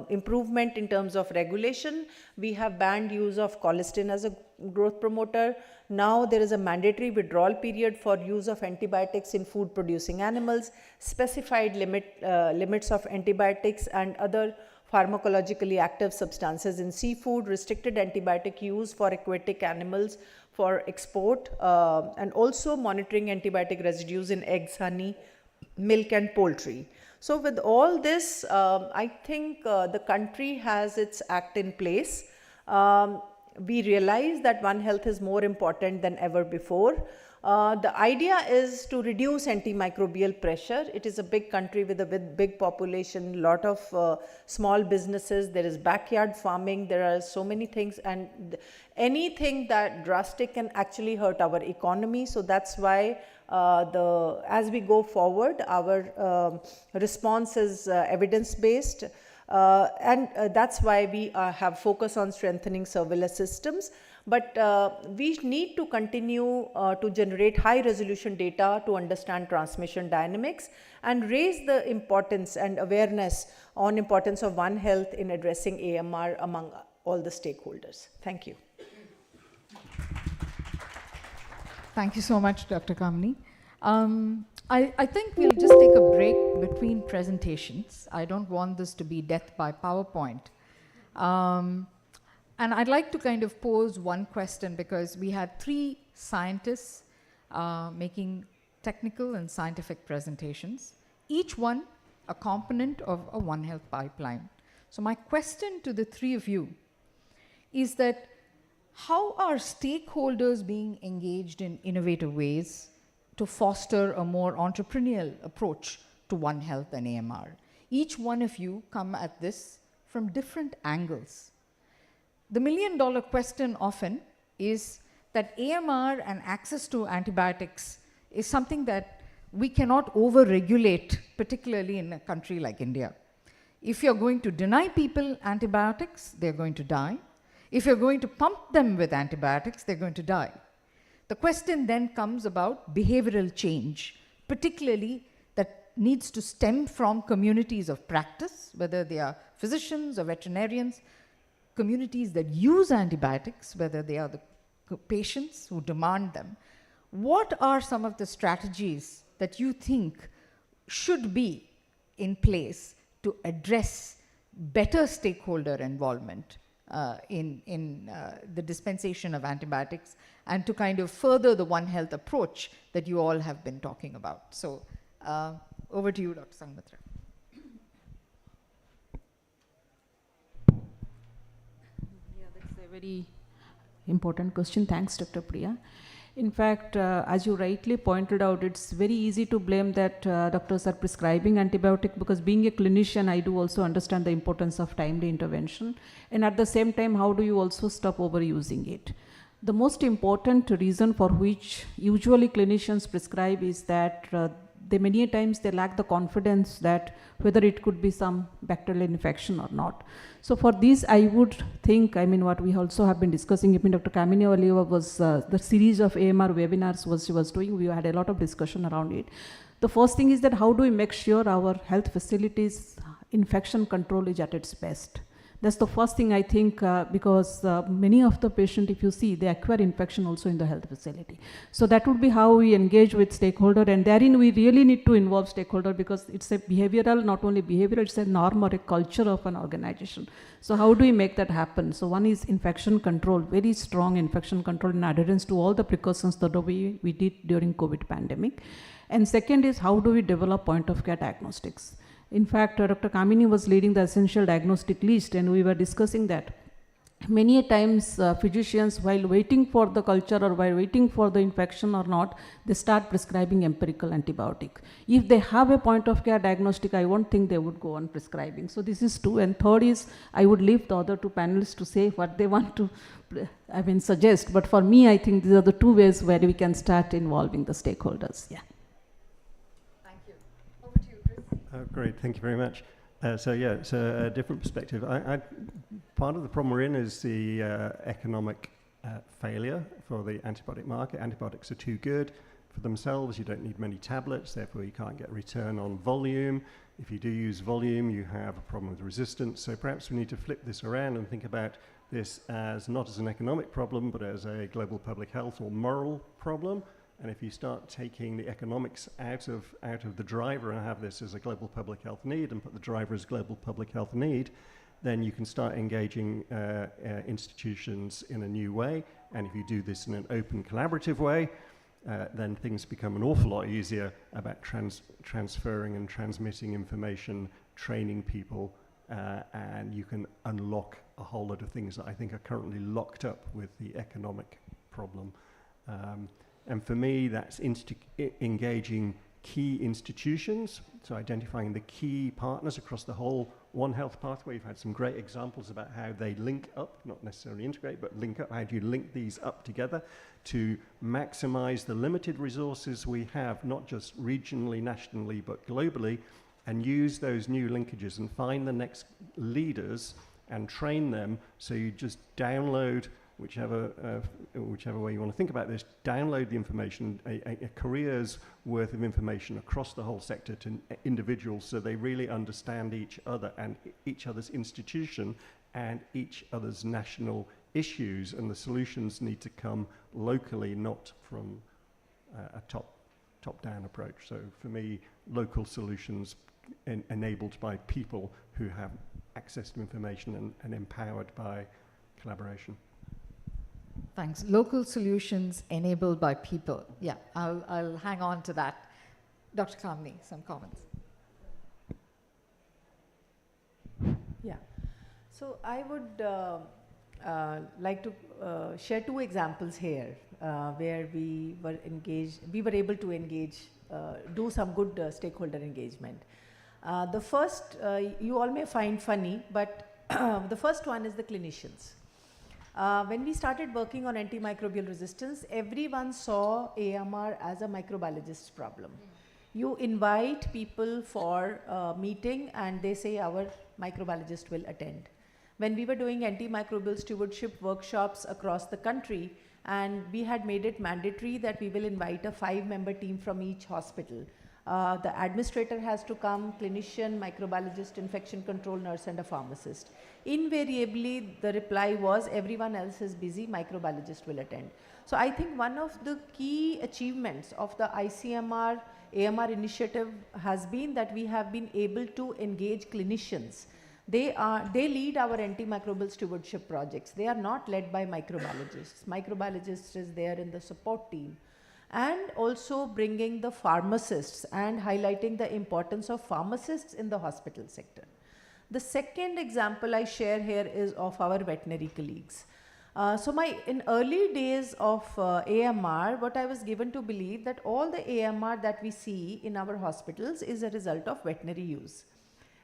improvement in terms of regulation. We have banned use of colistin as a growth promoter. Now there is a mandatory withdrawal period for use of antibiotics in food producing animals, specified limits of antibiotics and other pharmacologically active substances in seafood, restricted antibiotic use for aquatic animals for export, and also monitoring antibiotic residues in eggs, honey, milk and poultry. So with all this, I think the country has its act in place. We realize that One Health is more important than ever before. The idea is to reduce antimicrobial pressure. It is a big country with a big population, lot of small businesses, there is backyard farming, there are so many things, and anything that drastic can actually hurt our economy. So that's why as we go forward, our response is evidence-based. And that's why we have focus on strengthening surveillance systems. But we need to continue to generate high resolution data to understand transmission dynamics and raise the importance and awareness on importance of One Health in addressing AMR among all the stakeholders. Thank you. Thank you so much, Dr. Kamini. I think we'll just take a break between presentations. I don't want this to be death by PowerPoint. And I'd like to kind of pose one question, because we had 3 scientists making technical and scientific presentations, each one a component of a One Health pipeline. So my question to the 3 of you is that, how are stakeholders being engaged in innovative ways to foster a more entrepreneurial approach to One Health and AMR? Each one of you come at this from different angles. The million-dollar question often is that AMR and access to antibiotics is something that we cannot over-regulate, particularly in a country like India. If you're going to deny people antibiotics, they're going to die. If you're going to pump them with antibiotics, they're going to die. The question then comes about behavioral change, particularly that needs to stem from communities of practice, whether they are physicians or veterinarians, communities that use antibiotics, whether they are the patients who demand them. What are some of the strategies that you think should be in place to address better stakeholder involvement in the dispensation of antibiotics, and to kind of further the One Health approach that you all have been talking about? So over to you, Dr. Sangmitra. Yeah, that's a very important question. Thanks, Dr. Priya. In fact, as you rightly pointed out, it's very easy to blame that doctors are prescribing antibiotic, because being a clinician, I do also understand the importance of timely intervention. And at the same time, how do you also stop overusing it? The most important reason for which usually clinicians prescribe is that they many times they lack the confidence that whether it could be some bacterial infection or not. So for this, I would think, I mean, what we also have been discussing, even Dr. Kamini earlier was the series of AMR webinars she was doing. We had a lot of discussion around it. The first thing is that how do we make sure our health facilities infection control is at its best? That's the first thing I think, because many of the patients, if you see, they acquire infection also in the health facility. So that would be how we engage with stakeholder, and therein we really need to involve stakeholder, because it's a behavioral, not only behavioral, it's a norm or a culture of an organization. So how do we make that happen? So one is infection control, very strong infection control in adherence to all the precautions that we did during COVID pandemic. And second is, how do we develop point of care diagnostics? In fact, Dr. Kamini was leading the essential diagnostic list, and we were discussing that. Many times physicians, while waiting for the culture or while waiting for the infection or not, they start prescribing empirical antibiotic. If they have a point of care diagnostic, I won't think they would go on prescribing. So this is two. And third is, I would leave the other 2 panelists to say what they want to suggest. But for me, I think these are the 2 ways where we can start involving the stakeholders. Yeah. Great, thank you very much. So yeah, it's a different perspective. Part of the problem we're in is the economic failure for the antibiotic market. Antibiotics are too good for themselves. You don't need many tablets, therefore you can't get return on volume. If you do use volume, you have a problem with resistance. So perhaps we need to flip this around and think about this as not as an economic problem, but as a global public health or moral problem. And if you start taking the economics out of the driver and have this as a global public health need and put the driver as global public health need, then you can start engaging institutions in a new way. And if you do this in an open, collaborative way, then things become an awful lot easier about transferring and transmitting information, training people, and you can unlock a whole lot of things that I think are currently locked up with the economic problem. And for me, that's engaging key institutions, so identifying the key partners across the whole One Health pathway. You've had some great examples about how they link up, not necessarily integrate, but link up. How do you link these up together to maximize the limited resources we have, not just regionally, nationally, but globally, and use those new linkages and find the next leaders and train them. So you just download, whichever way you want to think about this, download the information, a career's worth of information across the whole sector to individuals, so they really understand each other and each other's institution and each other's national issues, and the solutions need to come locally, not from a top top-down approach. So for me, local solutions enabled by people who have access to information and empowered by collaboration. Thanks. Local solutions enabled by people. Yeah, I'll hang on to that. Dr. Kamini, some comments. Yeah. So I would like to share two examples here where we were able to engage, do some good stakeholder engagement. The first, you all may find funny, but the first one is the clinicians. When we started working on antimicrobial resistance, everyone saw AMR as a microbiologist's problem. You invite people for a meeting and they say our microbiologist will attend. When we were doing antimicrobial stewardship workshops across the country, and we had made it mandatory that we will invite a 5-member team from each hospital. The administrator has to come, clinician, microbiologist, infection control nurse, and a pharmacist. Invariably, the reply was, everyone else is busy, microbiologist will attend. So I think one of the key achievements of the ICMR AMR initiative has been that we have been able to engage clinicians. They lead our antimicrobial stewardship projects. They are not led by microbiologists. Microbiologist is there in the support team. And also bringing the pharmacists and highlighting the importance of pharmacists in the hospital sector. The second example I share here is of our veterinary colleagues. In early days of AMR, what I was given to believe that all the AMR that we see in our hospitals is a result of veterinary use.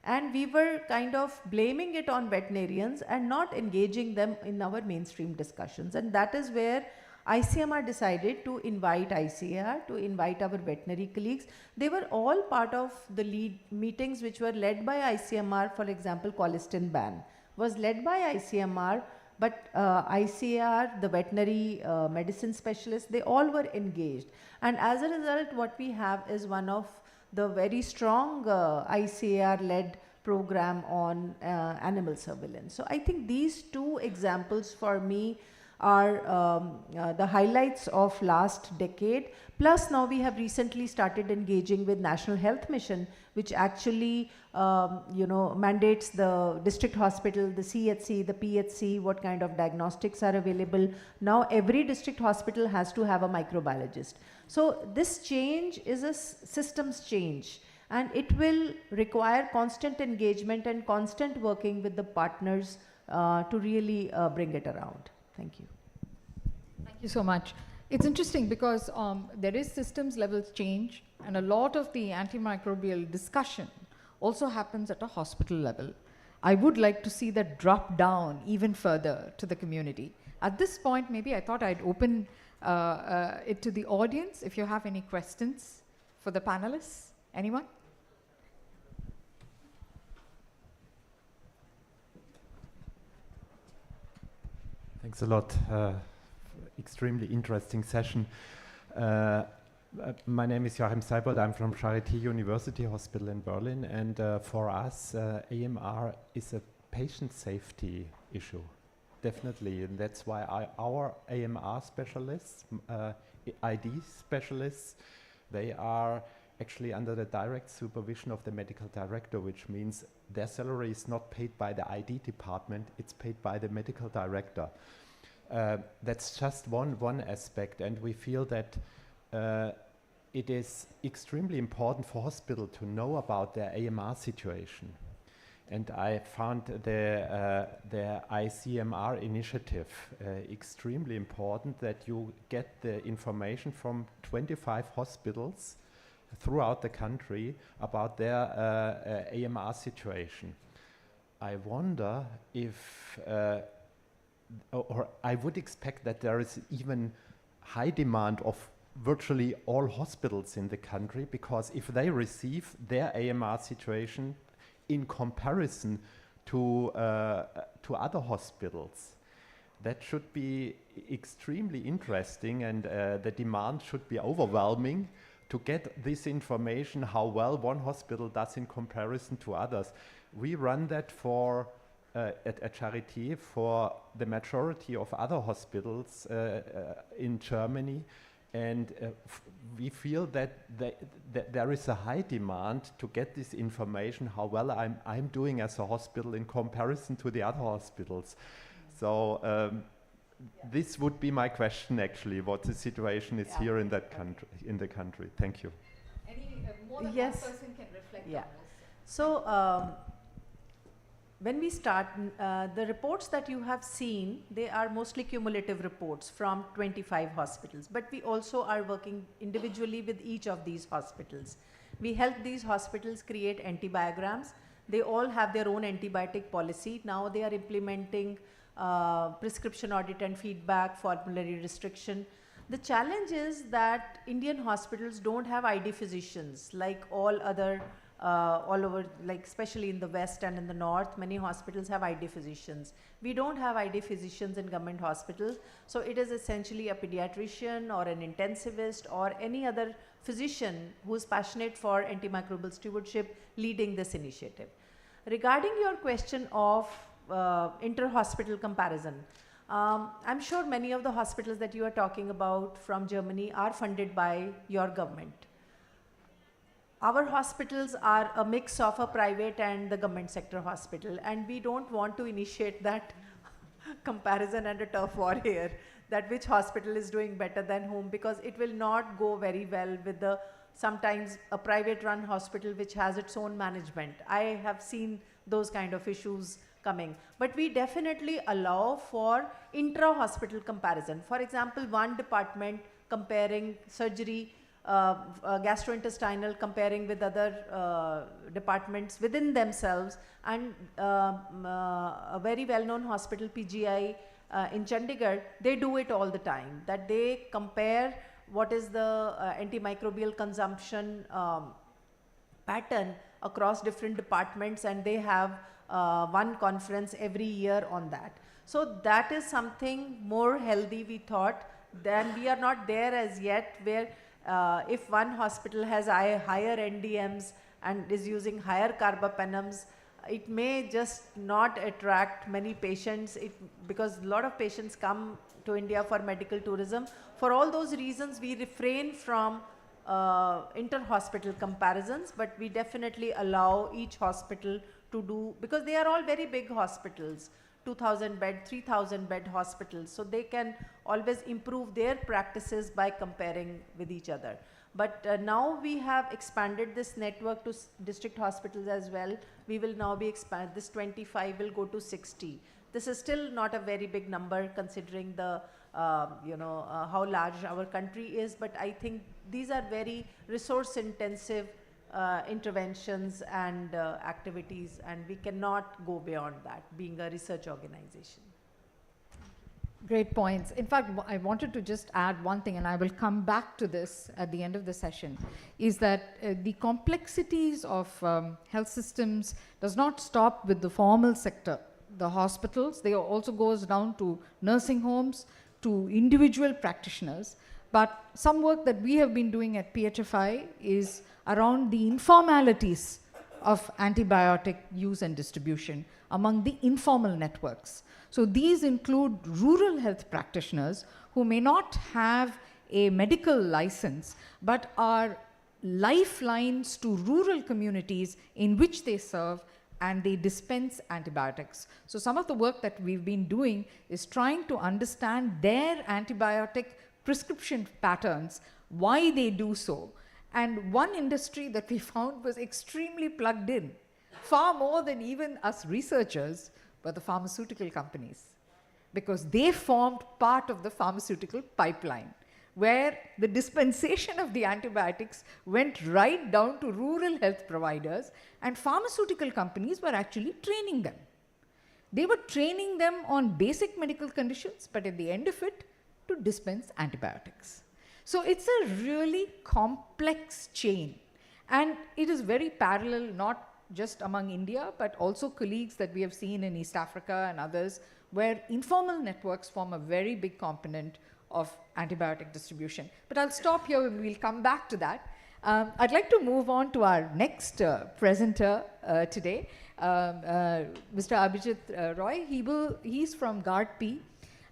And we were kind of blaming it on veterinarians and not engaging them in our mainstream discussions. And that is where ICMR decided to invite ICAR, to invite our veterinary colleagues. They were all part of the lead meetings which were led by ICMR. For example, colistin ban was led by ICMR, but ICAR, the veterinary medicine specialists, they all were engaged. And as a result, what we have is one of the very strong ICAR-led program on animal surveillance. So I think these two examples for me are the highlights of last decade. Plus now we have recently started engaging with National Health Mission, which actually mandates the district hospital, the CHC, the PHC, what kind of diagnostics are available. Now every district hospital has to have a microbiologist. So this change is a systems change, and it will require constant engagement and constant working with the partners to really bring it around. Thank you. Thank you so much. It's interesting because there is systems level change, and a lot of the antimicrobial discussion also happens at a hospital level. I would like to see that drop down even further to the community. At this point, maybe I thought I'd open it to the audience if you have any questions for the panelists. Anyone? Thanks a lot. Extremely interesting session. My name is Joachim Seibold. I'm from Charité University Hospital in Berlin, and for us, AMR is a patient safety issue, definitely, and that's why our AMR specialists, ID specialists, they are actually under the direct supervision of the medical director, which means their salary is not paid by the ID department, it's paid by the medical director. That's just one aspect, and we feel that it is extremely important for hospital to know about their AMR situation. And I found the ICMR initiative extremely important, that you get the information from 25 hospitals throughout the country about their AMR situation. I wonder if, or I would expect that there is even high demand of virtually all hospitals in the country, because if they receive their AMR situation in comparison to other hospitals, that should be extremely interesting, and the demand should be overwhelming to get this information, how well one hospital does in comparison to others. We run that for at Charité for the majority of other hospitals in Germany, And we feel that there is a high demand to get this information, how well I'm doing as a hospital in comparison to the other hospitals. So this would be my question actually, what the situation is here in that country, in the country. Thank you. Any more than Yes. one person can reflect Yeah. on this. So, when we start, the reports that you have seen, they are mostly cumulative reports from 25 hospitals, but we also are working individually with each of these hospitals. We help these hospitals create antibiograms. They all have their own antibiotic policy. Now they are implementing prescription audit and feedback, formulary restriction. The challenge is that Indian hospitals don't have ID physicians like all other all over, like especially in the West and in the North, many hospitals have ID physicians. We don't have ID physicians in government hospitals, so it is essentially a pediatrician or an intensivist or any other physician who is passionate for antimicrobial stewardship leading this initiative. Regarding your question of inter-hospital comparison, I'm sure many of the hospitals that you are talking about from Germany are funded by your government. Our hospitals are a mix of a private and the government sector hospital, and we don't want to initiate that comparison and a turf war here, that which hospital is doing better than whom, because it will not go very well with the sometimes a private run hospital which has its own management. I have seen those kind of issues coming, but we definitely allow for intra-hospital comparison. For example, one department comparing surgery, gastrointestinal comparing with other departments within themselves, and a very well-known hospital, PGI in Chandigarh, they do it all the time, that they compare what is the antimicrobial consumption pattern across different departments, and they have one conference every year on that. So that is something more healthy, we thought. Then we are not there as yet, where if one hospital has higher NDMs and is using higher carbapenems, it may just not attract many patients, because a lot of patients come to India for medical tourism. For all those reasons, we refrain from inter-hospital comparisons, but we definitely allow each hospital to do, because they are all very big hospitals, 2,000 bed, 3,000 bed hospitals, so they can always improve their practices by comparing with each other. But now we have expanded this network to district hospitals as well. We will now be this 25 will go to 60. This is still not a very big number considering the how large our country is, but I think these are very resource intensive interventions and activities, and we cannot go beyond that, being a research organization. Great points. In fact, I wanted to just add one thing, and I will come back to this at the end of the session, is that the complexities of health systems does not stop with the formal sector, the hospitals. They also goes down to nursing homes, to individual practitioners. But some work that we have been doing at PHFI is around the informalities of antibiotic use and distribution among the informal networks. So these include rural health practitioners who may not have a medical license, but are lifelines to rural communities in which they serve, and they dispense antibiotics. So some of the work that we've been doing is trying to understand their antibiotic prescription patterns, why they do so. And one industry that we found was extremely plugged in, far more than even us researchers, were the pharmaceutical companies, because they formed part of the pharmaceutical pipeline, where the dispensation of the antibiotics went right down to rural health providers, and pharmaceutical companies were actually training them. They were training them on basic medical conditions, but at the end of it, to dispense antibiotics. So it's a really complex chain, and it is very parallel, not just among India, but also colleagues that we have seen in East Africa and others, where informal networks form a very big component of antibiotic distribution. But I'll stop here and we'll come back to that. I'd like to move on to our next presenter today, Mr. Abhijit Roy. He's from GARDP.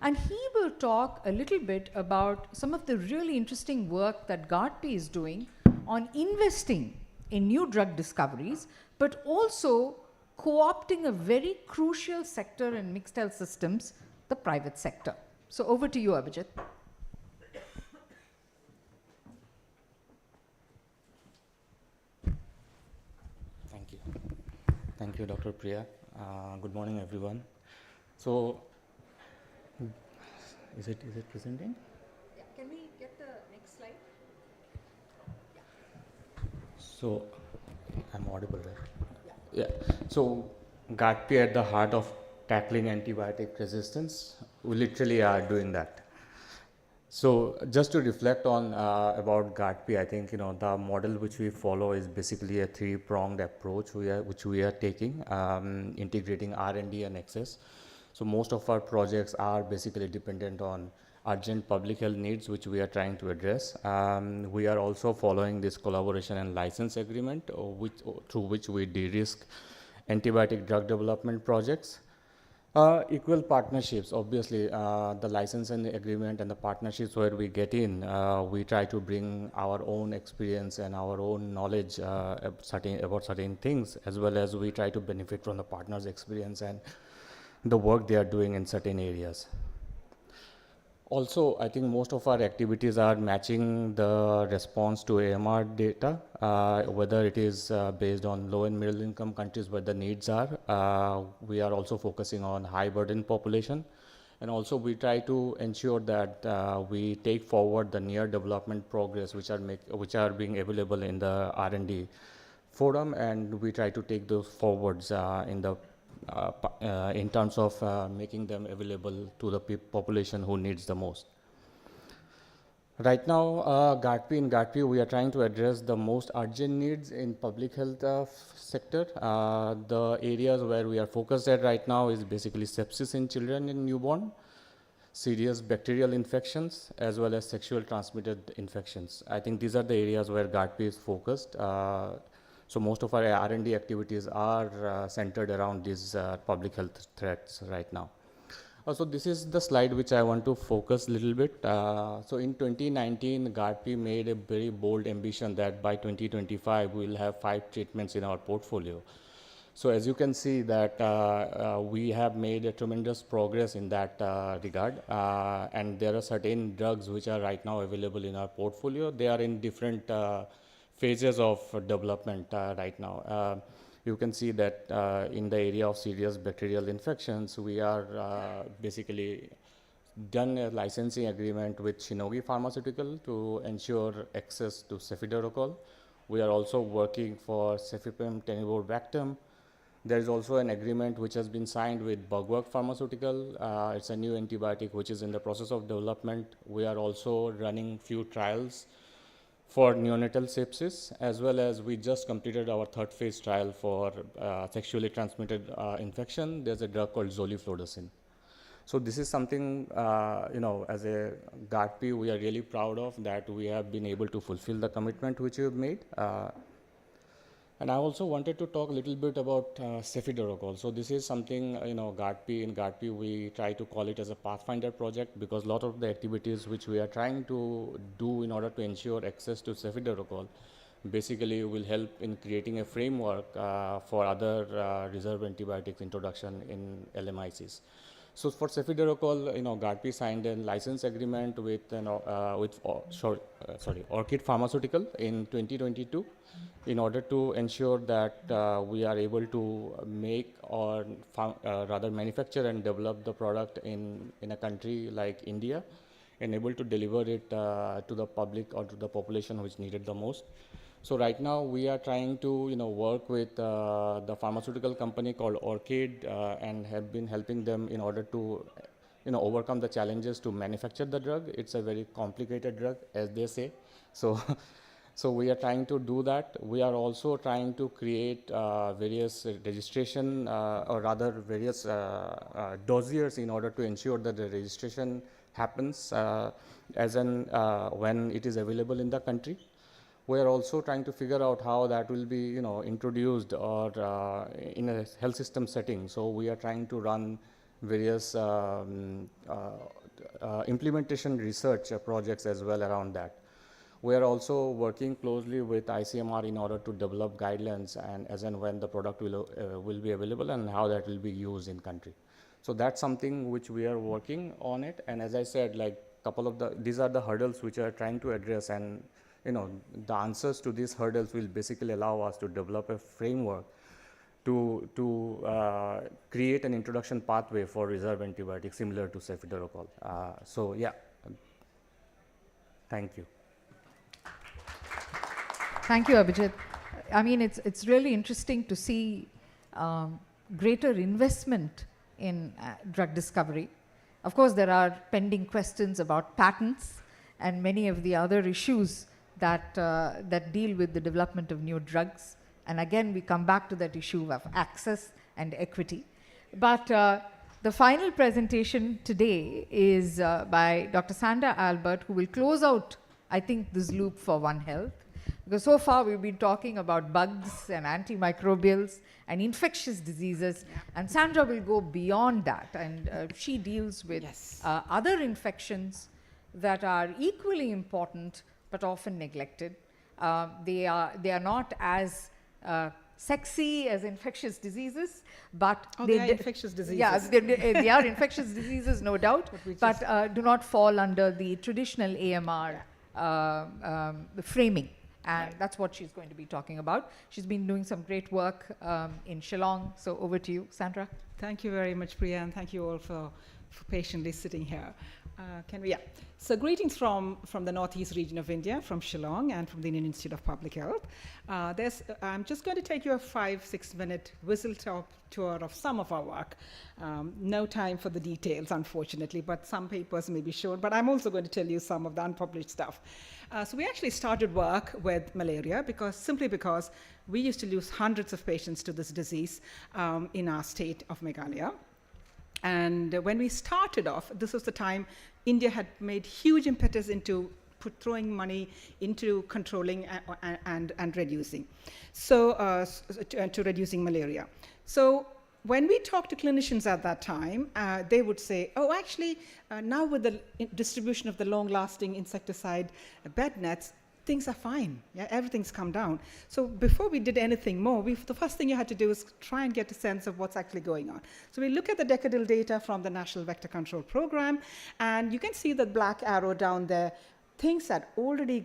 And he will talk a little bit about some of the really interesting work that GARDP is doing on investing in new drug discoveries, but also co-opting a very crucial sector in mixed health systems, the private sector. So over to you, Abhijit. Thank you. Thank you, Dr. Priya. Good morning, everyone. So, is it presenting? Yeah. Can we get the next slide? So, I'm audible, right? Yeah. So, GARDP at the heart of tackling antibiotic resistance, we literally are doing that. So, just to reflect on about GARDP, I think the model which we follow is basically a three-pronged approach which we are taking, integrating R&D and access. So, most of our projects are basically dependent on urgent public health needs, which we are trying to address. We are also following this collaboration and license agreement, through which we de-risk antibiotic drug development projects. Equal partnerships, obviously, the license and the agreement and the partnerships where we get in, we try to bring our own experience and our own knowledge about certain things, as well as we try to benefit from the partner's experience and the work they are doing in certain areas. Also, I think most of our activities are matching the response to AMR data, whether it is based on low and middle income countries where the needs are. We are also focusing on high burden population. And also we try to ensure that we take forward the near development progress which are being available in the R&D forum, and we try to take those forwards in terms of making them available to the population who needs the most. Right now, in GARDP, we are trying to address the most urgent needs in public health sector. The areas where we are focused at right now is basically sepsis in children and newborn, serious bacterial infections, as well as sexual transmitted infections. I think these are the areas where GARDP is focused. So most of our R&D activities are centered around these public health threats right now. So this is the slide which I want to focus a little bit. So in 2019, GARDP made a very bold ambition that by 2025, we will have 5 treatments in our portfolio. So as you can see that we have made a tremendous progress in that regard. And there are certain drugs which are right now available in our portfolio. They are in different phases of development right now. You can see that in the area of serious bacterial infections, we are basically done a licensing agreement with Shionogi Pharmaceutical to ensure access to cefiderocol. We are also working for cefepime taniborbactam. There is also an agreement which has been signed with Bugwork Pharmaceutical. It's a new antibiotic which is in the process of development. We are also running few trials for neonatal sepsis, as well as we just completed our 3rd phase trial for sexually transmitted infection. There's a drug called zoliflodacin. So this is something, as a GARDP, we are really proud of that we have been able to fulfill the commitment which we have made. And I also wanted to talk a little bit about cefiderocol. So this is something, in GARDP, we try to call it as a Pathfinder project, because a lot of the activities which we are trying to do in order to ensure access to cefiderocol basically will help in creating a framework for other reserve antibiotics introduction in LMICs. So for cefiderocol, GARDP signed a license agreement with Orchid Pharmaceutical in 2022 in order to ensure that we are able to make or rather manufacture and develop the product in a country like India and able to deliver it to the public or to the population which needed the most. So right now we are trying to work with the pharmaceutical company called Orchid and have been helping them in order to overcome the challenges to manufacture the drug. It's a very complicated drug, as they say. So we are trying to do that. We are also trying to create various registration or rather various dossiers in order to ensure that the registration happens when it is available in the country. We are also trying to figure out how that will be introduced or in a health system setting. So we are trying to run various implementation research projects as well around that. We are also working closely with ICMR in order to develop guidelines and as and when the product will be available and how that will be used in country. So that's something which we are working on it. And as I said, like these are the hurdles which we are trying to address, and the answers to these hurdles will basically allow us to develop a framework to create an introduction pathway for reserve antibiotics similar to cefiderocol. So yeah, thank you. Thank you, Abhijit. I mean, it's really interesting to see greater investment in drug discovery. Of course, there are pending questions about patents and many of the other issues that deal with the development of new drugs. And again, we come back to that issue of access and equity. But the final presentation today is by Dr. Sandra Albert, who will close out, I think, this loop for One Health. Because so far we've been talking about bugs and antimicrobials and infectious diseases, and Sandra will go beyond that, and she deals with other infections that are equally important but often neglected. They are not as sexy as infectious diseases, but they are infectious diseases. Yeah, they are infectious diseases, no doubt, but do not fall under the traditional AMR framing. And that's what she's going to be talking about. She's been doing some great work in Shillong. So over to you, Sandra. Thank you very much, Priya, and thank you all for patiently sitting here. So greetings from the northeast region of India, from Shillong and from the Indian Institute of Public Health. I'm just going to take you a 5-6 minute whistle-top tour of some of our work. No time for the details, unfortunately, but some papers may be shown, but I'm also going to tell you some of the unpublished stuff. So we actually started work with malaria simply because we used to lose hundreds of patients to this disease in our state of Meghalaya. And when we started off, this was the time India had made huge impetus into throwing money into controlling and reducing, to reducing malaria. So when we talked to clinicians at that time, they would say, oh, actually, now with the distribution of the long-lasting insecticide bed nets, things are fine. Yeah, everything's come down. So before we did anything more, the first thing you had to do is try and get a sense of what's actually going on. So we look at the decadal data from the National Vector Control Program, and you can see the black arrow down there. Things had already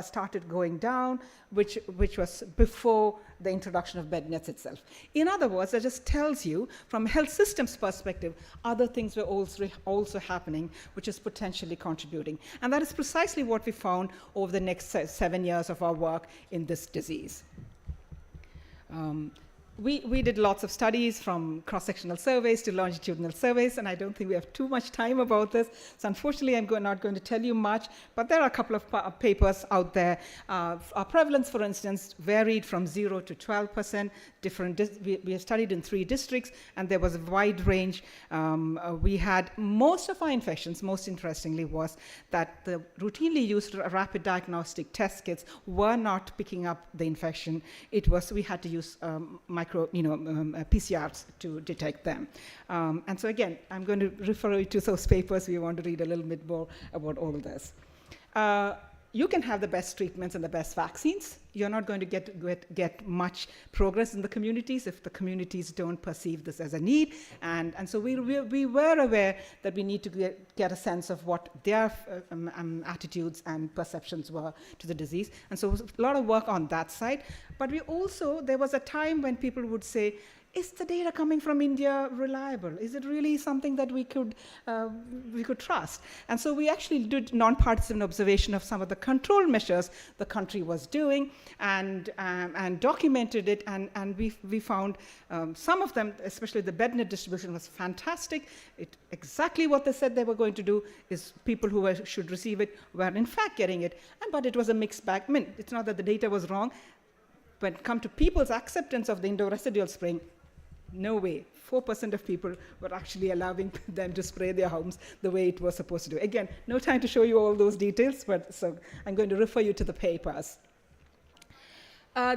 started going down, which was before the introduction of bed nets itself. In other words, that just tells you, from a health systems perspective, other things were also happening, which is potentially contributing. And that is precisely what we found over the next 7 years of our work in this disease. We did lots of studies, from cross-sectional surveys to longitudinal surveys, and I don't think we have too much time about this. So unfortunately, I'm not going to tell you much, but there are a couple of papers out there. Our prevalence, for instance, varied from 0 to 12%. We have studied in 3 districts, and there was a wide range. We had most of our infections, most interestingly, was that the routinely used rapid diagnostic test kits were not picking up the infection. We had to use PCRs to detect them. And so again, I'm going to refer you to those papers if you want to read a little bit more about all of this. You can have the best treatments and the best vaccines. You're not going to get much progress in the communities if the communities don't perceive this as a need. And so we were aware that we need to get a sense of what their attitudes and perceptions were to the disease. And so a lot of work on that side. But there was a time when people would say, is the data coming from India reliable? Is it really something that we could trust? And so we actually did nonpartisan observation of some of the control measures the country was doing, and documented it. And we found some of them, especially the bed net distribution, was fantastic. Exactly what they said they were going to do is people who should receive it were in fact getting it. But it was a mixed bag. I mean, it's not that the data was wrong. When it comes to people's acceptance of the indoresidual spraying, no way. 4% of people were actually allowing them to spray their homes the way it was supposed to do. Again, no time to show you all those details, so I'm going to refer you to the papers.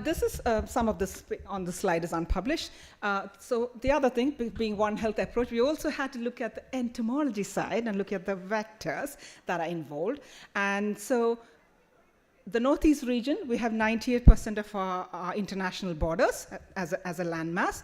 This is some of this on the slide is unpublished. So the other thing, being One Health approach, we also had to look at the entomology side and look at the vectors that are involved. And so the Northeast region, we have 98% of our international borders as a landmass,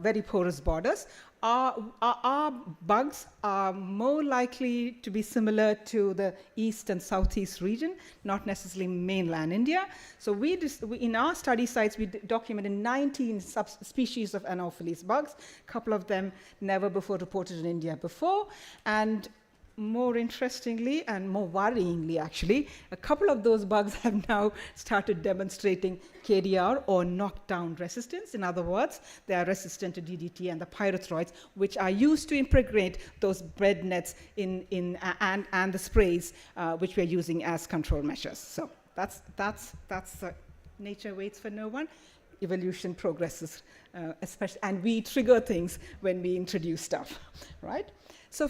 very porous borders. Our bugs are more likely to be similar to the East and Southeast region, not necessarily mainland India. So in our study sites, we documented 19 subspecies of Anopheles bugs, a couple of them never before reported in India before. And more interestingly and more worryingly, actually, a couple of those bugs have now started demonstrating KDR or knockdown resistance. In other words, they are resistant to DDT and the pyrethroids, which are used to impregnate those bed nets and the sprays which we are using as control measures. So that's nature waits for no one. Evolution progresses, especially, and we trigger things when we introduce stuff, right? So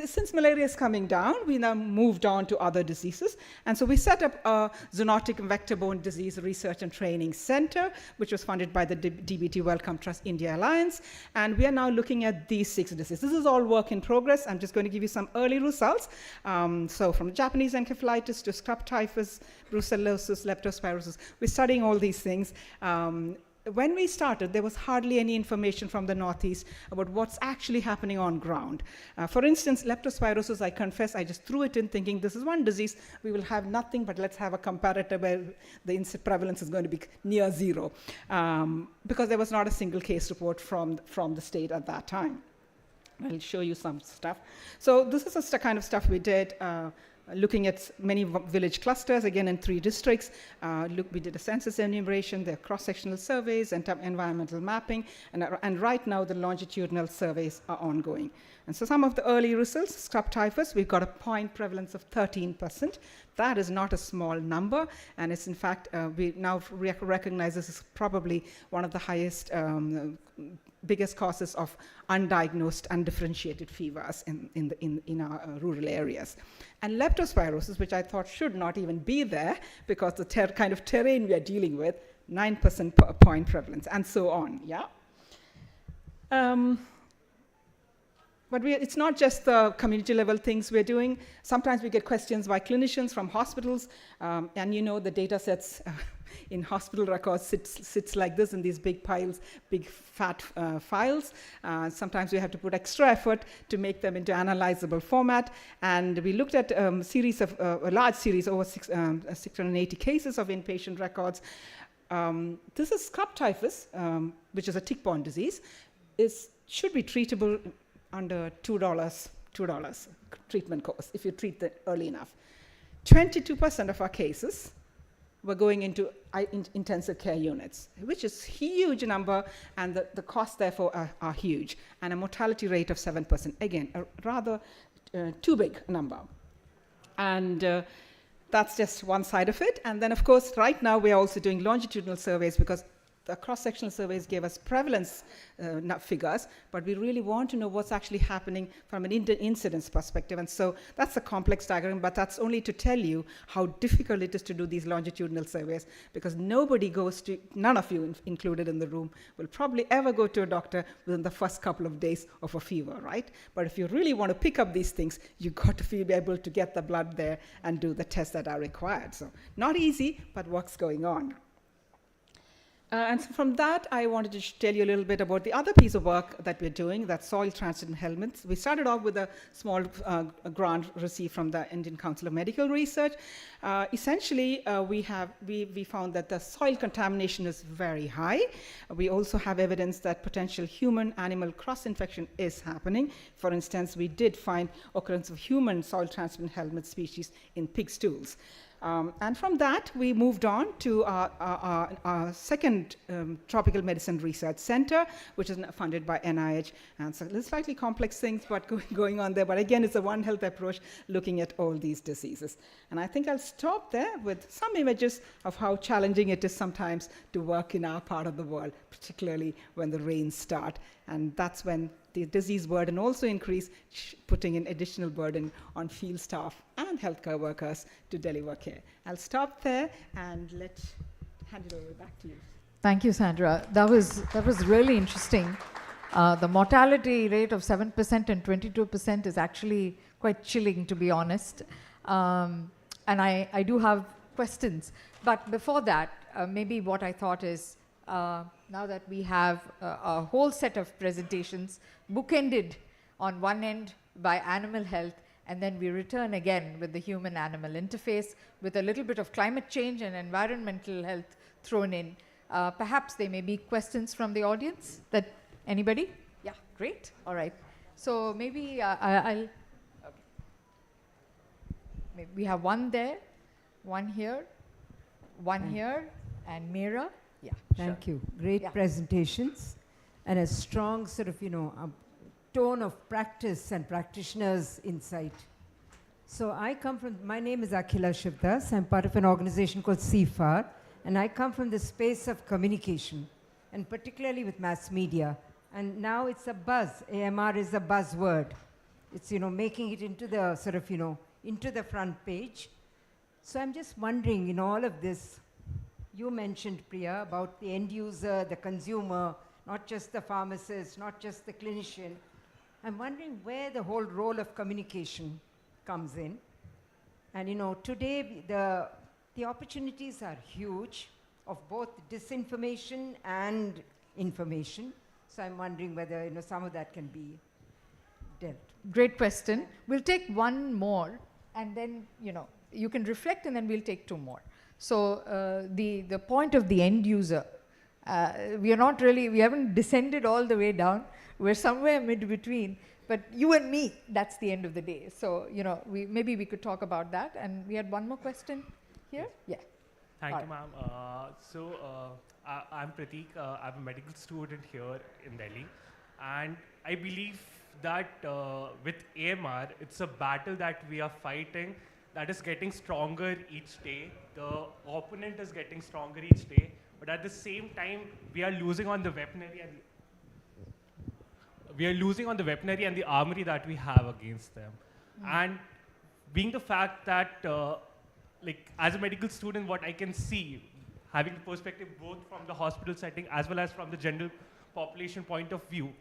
since malaria is coming down, we now moved on to other diseases. And so we set up a zoonotic and vector-borne disease research and training center, which was funded by the DBT Wellcome Trust India Alliance. And we are now looking at these 6 diseases. This is all work in progress. I'm just going to give you some early results. So from Japanese encephalitis to scrub typhus, brucellosis, leptospirosis, we're studying all these things. When we started, there was hardly any information from the Northeast about what's actually happening on ground. For instance, leptospirosis, I confess, I just threw it in thinking this is one disease, we will have nothing, but let's have a comparator where the prevalence is going to be near 0, because there was not a single case report from the state at that time. I'll show you some stuff. So this is just the kind of stuff we did. Looking at many village clusters, again in 3 districts. We did a census enumeration, there are cross-sectional surveys, and environmental mapping, and right now the longitudinal surveys are ongoing. And so some of the early results, scrub typhus, we've got a point prevalence of 13%. That is not a small number, and it's in fact, we now recognize this is probably one of the highest biggest causes of undiagnosed, undifferentiated fevers in our rural areas. And leptospirosis, which I thought should not even be there because the kind of terrain we are dealing with, 9% point prevalence, and so on, yeah? But it's not just the community level things we're doing. Sometimes we get questions by clinicians from hospitals, and you know the data sets in hospital records sits like this in these big piles, big fat files. Sometimes we have to put extra effort to make them into analyzable format. And we looked at a large series, over 680 cases of inpatient records. This is scrub typhus, which is a tick-borne disease. Should be treatable under $2 treatment cost if you treat it early enough. 22% of our cases were going into intensive care units, which is a huge number, and the costs therefore are huge, and a mortality rate of 7%. Again, a rather too big number. And that's just one side of it. And then, of course, right now we are also doing longitudinal surveys because the cross-sectional surveys gave us prevalence figures, but we really want to know what's actually happening from an incidence perspective. And so that's a complex diagram, but that's only to tell you how difficult it is to do these longitudinal surveys, because none of you included in the room will probably ever go to a doctor within the first couple of days of a fever, right? But if you really want to pick up these things, you've got to be able to get the blood there and do the tests that are required. So not easy, but what's going on. And so from that, I wanted to tell you a little bit about the other piece of work that we're doing, that's soil transit helminths. We started off with a small grant received from the Indian Council of Medical Research. Essentially, we found that the soil contamination is very high. We also have evidence that potential human-animal cross-infection is happening. For instance, we did find occurrence of human soil transmitted helminth species in pig stools. And from that, we moved on to our second tropical medicine research center, which is funded by NIH. And so there's slightly complex things going on there, but again, it's a One Health approach looking at all these diseases. And I think I'll stop there with some images of how challenging it is sometimes to work in our part of the world, particularly when the rains start. And that's when the disease burden also increase, putting in additional burden on field staff and healthcare workers to deliver care. I'll stop there and let hand it over back to you. Thank you, Sandra. That was really interesting. The mortality rate of 7% and 22% is actually quite chilling, to be honest. And I do have questions. But before that, maybe what I thought is, now that we have a whole set of presentations, bookended on one end by animal health, and then we return again with the human-animal interface, with a little bit of climate change and environmental health thrown in. Perhaps there may be questions from the audience. That anybody? Yeah, great. All right. So maybe I'll. Okay. Maybe we have one there, one here, one here, and Meera. Yeah. Thank you. Great Yeah. presentations and a strong sort of, tone of practice and practitioners' insight. So my name is Akhila Shivdas. I'm part of an organization called CFAR, and I come from the space of communication, and particularly with mass media. And now it's a buzz. AMR is a buzzword. It's, making it into the sort of, into the front page. So I'm just wondering, in all of this, you mentioned, Priya, about the end user, the consumer, not just the pharmacist, not just the clinician. I'm wondering where the whole role of communication comes in. And today the opportunities are huge of both disinformation and information. So I'm wondering whether some of that can be dealt. Great question. We'll take one more, and then you can reflect, and then we'll take two more. So the point of the end user, we haven't descended all the way down. We're somewhere mid between. But you and me, that's the end of the day. So maybe we could talk about that. And we had one more question here. Yeah. Thank you, ma'am. I'm Prateek. I'm a medical student here in Delhi. And I believe that with AMR, it's a battle that we are fighting that is getting stronger each day. The opponent is getting stronger each day. But at the same time, we are losing on the weaponry and the armory that we have against them. And being the fact that as a medical student, what I can see, having the perspective both from the hospital setting as well as from the general population point of view,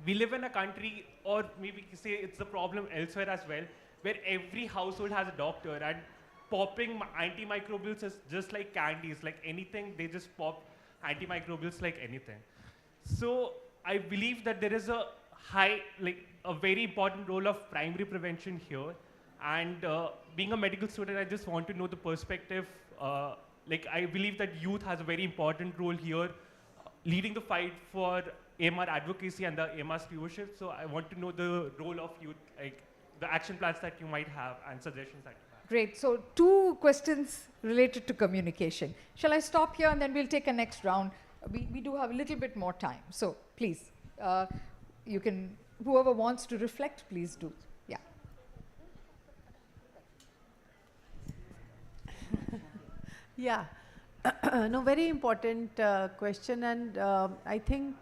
we live in a country, or maybe say it's the problem elsewhere as well, where every household has a doctor, and popping antimicrobials is just like candies, like anything, they just pop antimicrobials like anything. So I believe that there is a very important role of primary prevention here. And being a medical student, I just want to know the perspective. I believe that youth has a very important role here, leading the fight for AMR advocacy and the AMR stewardship. So I want to know the role of youth, the action plans that you might have and suggestions that you have. Great. So two questions related to communication. Shall I stop here, and then we'll take a next round? We do have a little bit more time. So please, you can, whoever wants to reflect, please do. Yeah. Yeah. No, very important question. And I think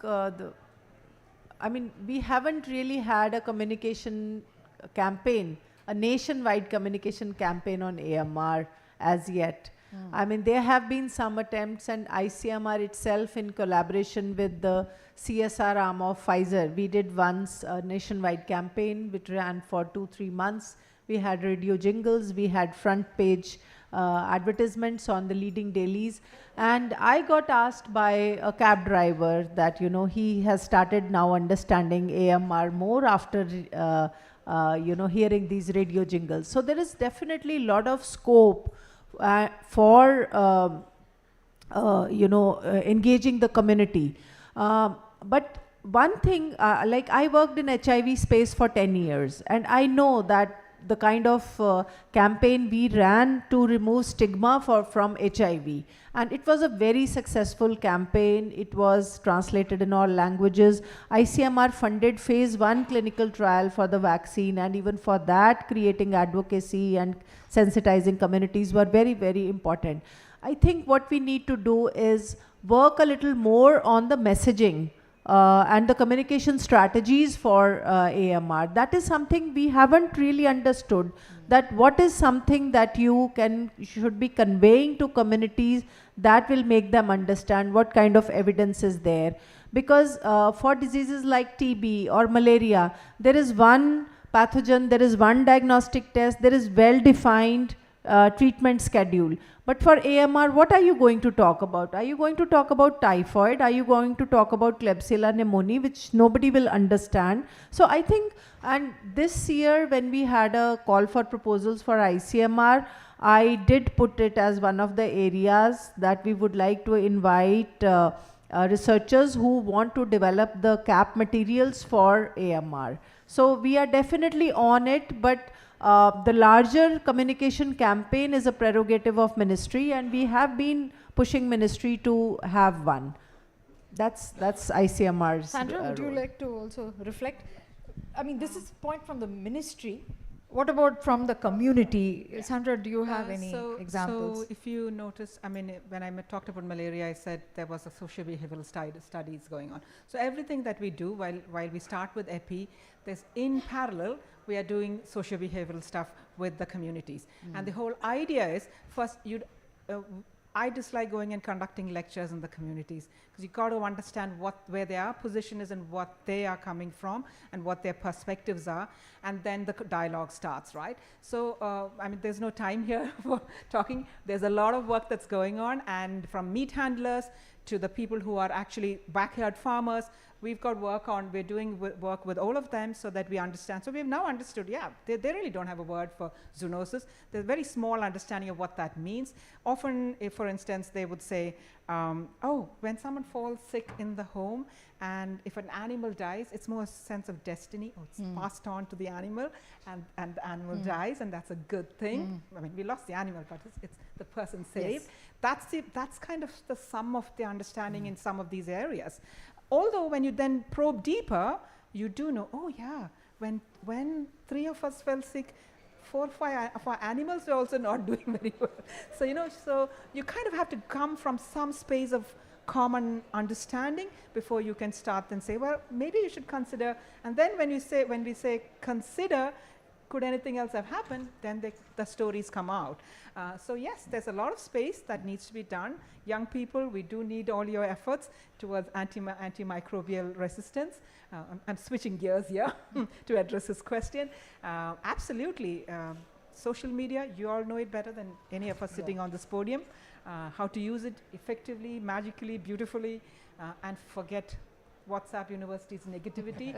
we haven't really had a communication campaign, a nationwide communication campaign on AMR as yet. There have been some attempts, and ICMR itself, in collaboration with the CSR arm of Pfizer, we did once a nationwide campaign which ran for 2-3 months. We had radio jingles, we had front page advertisements on the leading dailies. And I got asked by a cab driver that, he has started now understanding AMR more after, hearing these radio jingles. So there is definitely a lot of scope for engaging the community. But one thing, I worked in HIV space for 10 years, and I know that the kind of campaign we ran to remove stigma from HIV. And it was a very successful campaign. It was translated in all languages. ICMR funded phase 1 clinical trial for the vaccine, and even for that, creating advocacy and sensitizing communities were very, very important. I think what we need to do is work a little more on the messaging and the communication strategies for AMR. That is something we haven't really understood. that what is something that you should be conveying to communities that will make them understand what kind of evidence is there. Because for diseases like TB or malaria, there is one pathogen, there is one diagnostic test, there is well-defined treatment schedule. But for AMR, what are you going to talk about? Are you going to talk about typhoid? Are you going to talk about Klebsiella pneumoniae, which nobody will understand? So I think, and this year when we had a call for proposals for ICMR, I did put it as one of the areas that we would like to invite researchers who want to develop the cap materials for AMR. So we are definitely on it, but the larger communication campaign is a prerogative of ministry, and we have been pushing ministry to have one. That's ICMR's Sandra, would you role. like to also reflect? I mean, this is a point from the ministry. What about from the community? Sandra, do you have any examples? So if you notice, I mean, when I talked about malaria, I said there was a socio-behavioral studies going on. So everything that we do, while we start with EPI, there's in parallel, we are doing socio-behavioral stuff with the communities. And the whole idea is, first, I dislike going and conducting lectures in the communities, because you got to understand where their position is and what they are coming from and what their perspectives are, and then the dialogue starts, right? So, I mean, there's no time here for talking. There's a lot of work that's going on, and from meat handlers to the people who are actually backyard farmers, we've got we're doing work with all of them so that we understand. So we've now understood, yeah, they really don't have a word for zoonosis. There's a very small understanding of what that means. Often, if, for instance, they would say, oh, when someone falls sick in the home, and if an animal dies, it's more a sense of destiny. Oh, it's passed on to the animal, and the animal dies, and that's a good thing. I mean, we lost the animal, but it's the person saved. Yes. That's kind of the sum of the understanding in some of these areas. Although when you then probe deeper, you do know, oh yeah, when 3 of us fell sick, 4 or 5 of our animals were also not doing very well. So, so you kind of have to come from some space of common understanding before you can start and say, well, maybe you should consider. And then when we say consider, could anything else have happened, then the stories come out. So yes, there's a lot of space that needs to be done. Young people, we do need all your efforts towards antimicrobial resistance. I'm switching gears here to address this question. Absolutely. Social media, you all know it better than any of us sitting on this podium. How to use it effectively, magically, beautifully, and forget WhatsApp University's negativity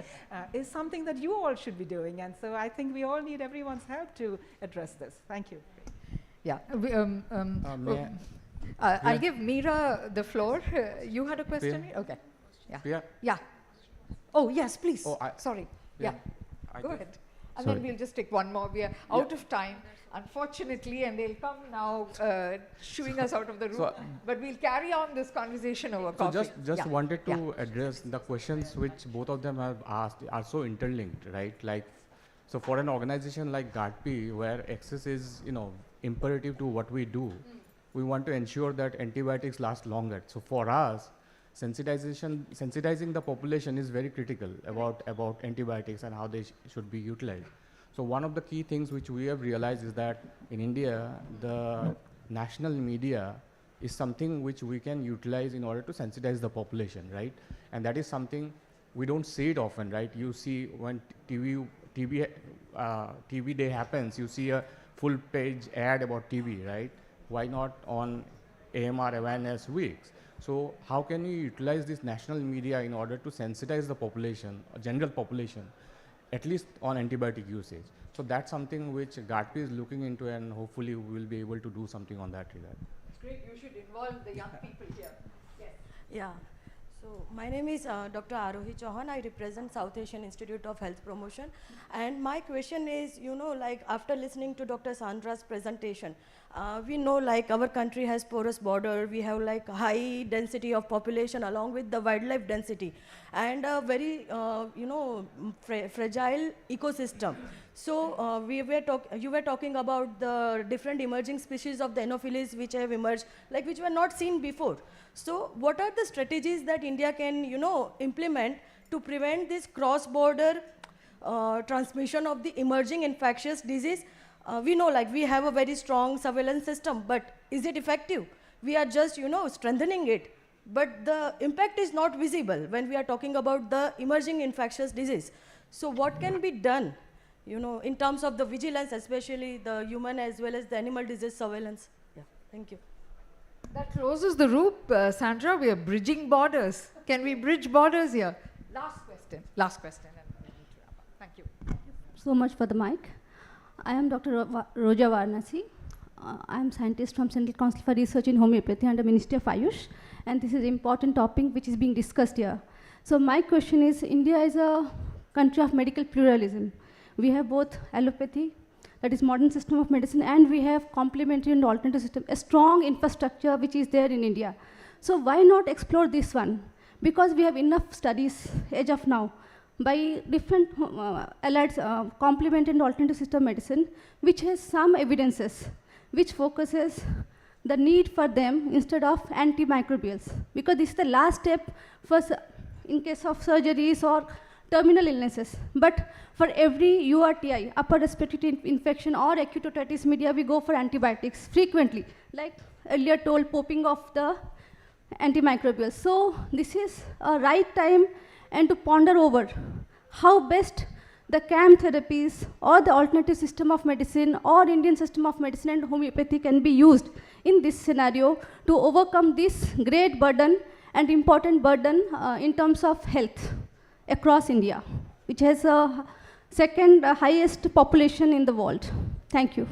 is something that you all should be doing. And so I think we all need everyone's help to address this. Thank you. Yeah. I'll give Meera the floor. You had a question? Priya? Okay. Yeah. Priya? Yeah. Oh, yes, please. Oh, Sorry. yeah. Yeah. Go ahead. And Sorry. then we'll just take one more. We are out of time, unfortunately, and they'll come now shooing us out of the room. So, but we'll carry on this conversation over So coffee. just wanted to address the questions which both of them have asked are so interlinked, right? Like, so for an organization like GARDP, where access is, imperative to what we do, we want to ensure that antibiotics last longer. So for us, sensitizing the population is very critical about antibiotics and how they should be utilized. So one of the key things which we have realized is that in India, the national media is something which we can utilize in order to sensitize the population, right? And that is something we don't see it often, right? You see when TB day happens, you see a full page ad about TB, right? Why not on AMR awareness weeks? So how can we utilize this national media in order to sensitize the population, general population, at least on antibiotic usage? So that's something which GARDP is looking into, and hopefully we will be able to do something on that regard. It's great. You should involve the young people here. Yes. Yeah. So my name is Dr. Arohi Chauhan. I represent South Asian Institute of Health Promotion. And my question is, like after listening to Dr. Sandra's presentation, we know like our country has porous border, we have like high density of population along with the wildlife density and a very, fragile ecosystem. So you were talking about the different emerging species of the Anopheles which have emerged, like which were not seen before. So what are the strategies that India can, implement to prevent this cross-border transmission of the emerging infectious disease We know like we have a very strong surveillance system, but is it effective? We are just, strengthening it. But the impact is not visible when we are talking about the emerging infectious disease. So what can be done, in terms of the vigilance, especially the human as well as the animal disease surveillance? Yeah, thank you. That closes the loop, Sandra. We are bridging borders. Can we bridge borders here? Last question. Last question. And we need to wrap up. Thank you. So much for the mic. I am Dr. Roja Varanasi. I am scientist from Central Council for Research in Homeopathy under Ministry of Ayush, and this is an important topic which is being discussed here. So my question is, India is a country of medical pluralism. We have both allopathy, that is modern system of medicine, and we have complementary and alternative system, a strong infrastructure which is there in India. So why not explore this one? Because we have enough studies as of now by different allied complementary and alternative system medicine, which has some evidences, which focuses the need for them instead of antimicrobials. Because this is the last step for in case of surgeries or terminal illnesses. But for every URTI, upper respiratory infection or acute otitis media, we go for antibiotics frequently, like earlier told, popping of the antimicrobials. So this is a right time and to ponder over how best the CAM therapies or the alternative system of medicine or Indian system of medicine and homeopathy can be used in this scenario to overcome this great burden and important burden in terms of health across India, which has a second highest population in the world. Thank you.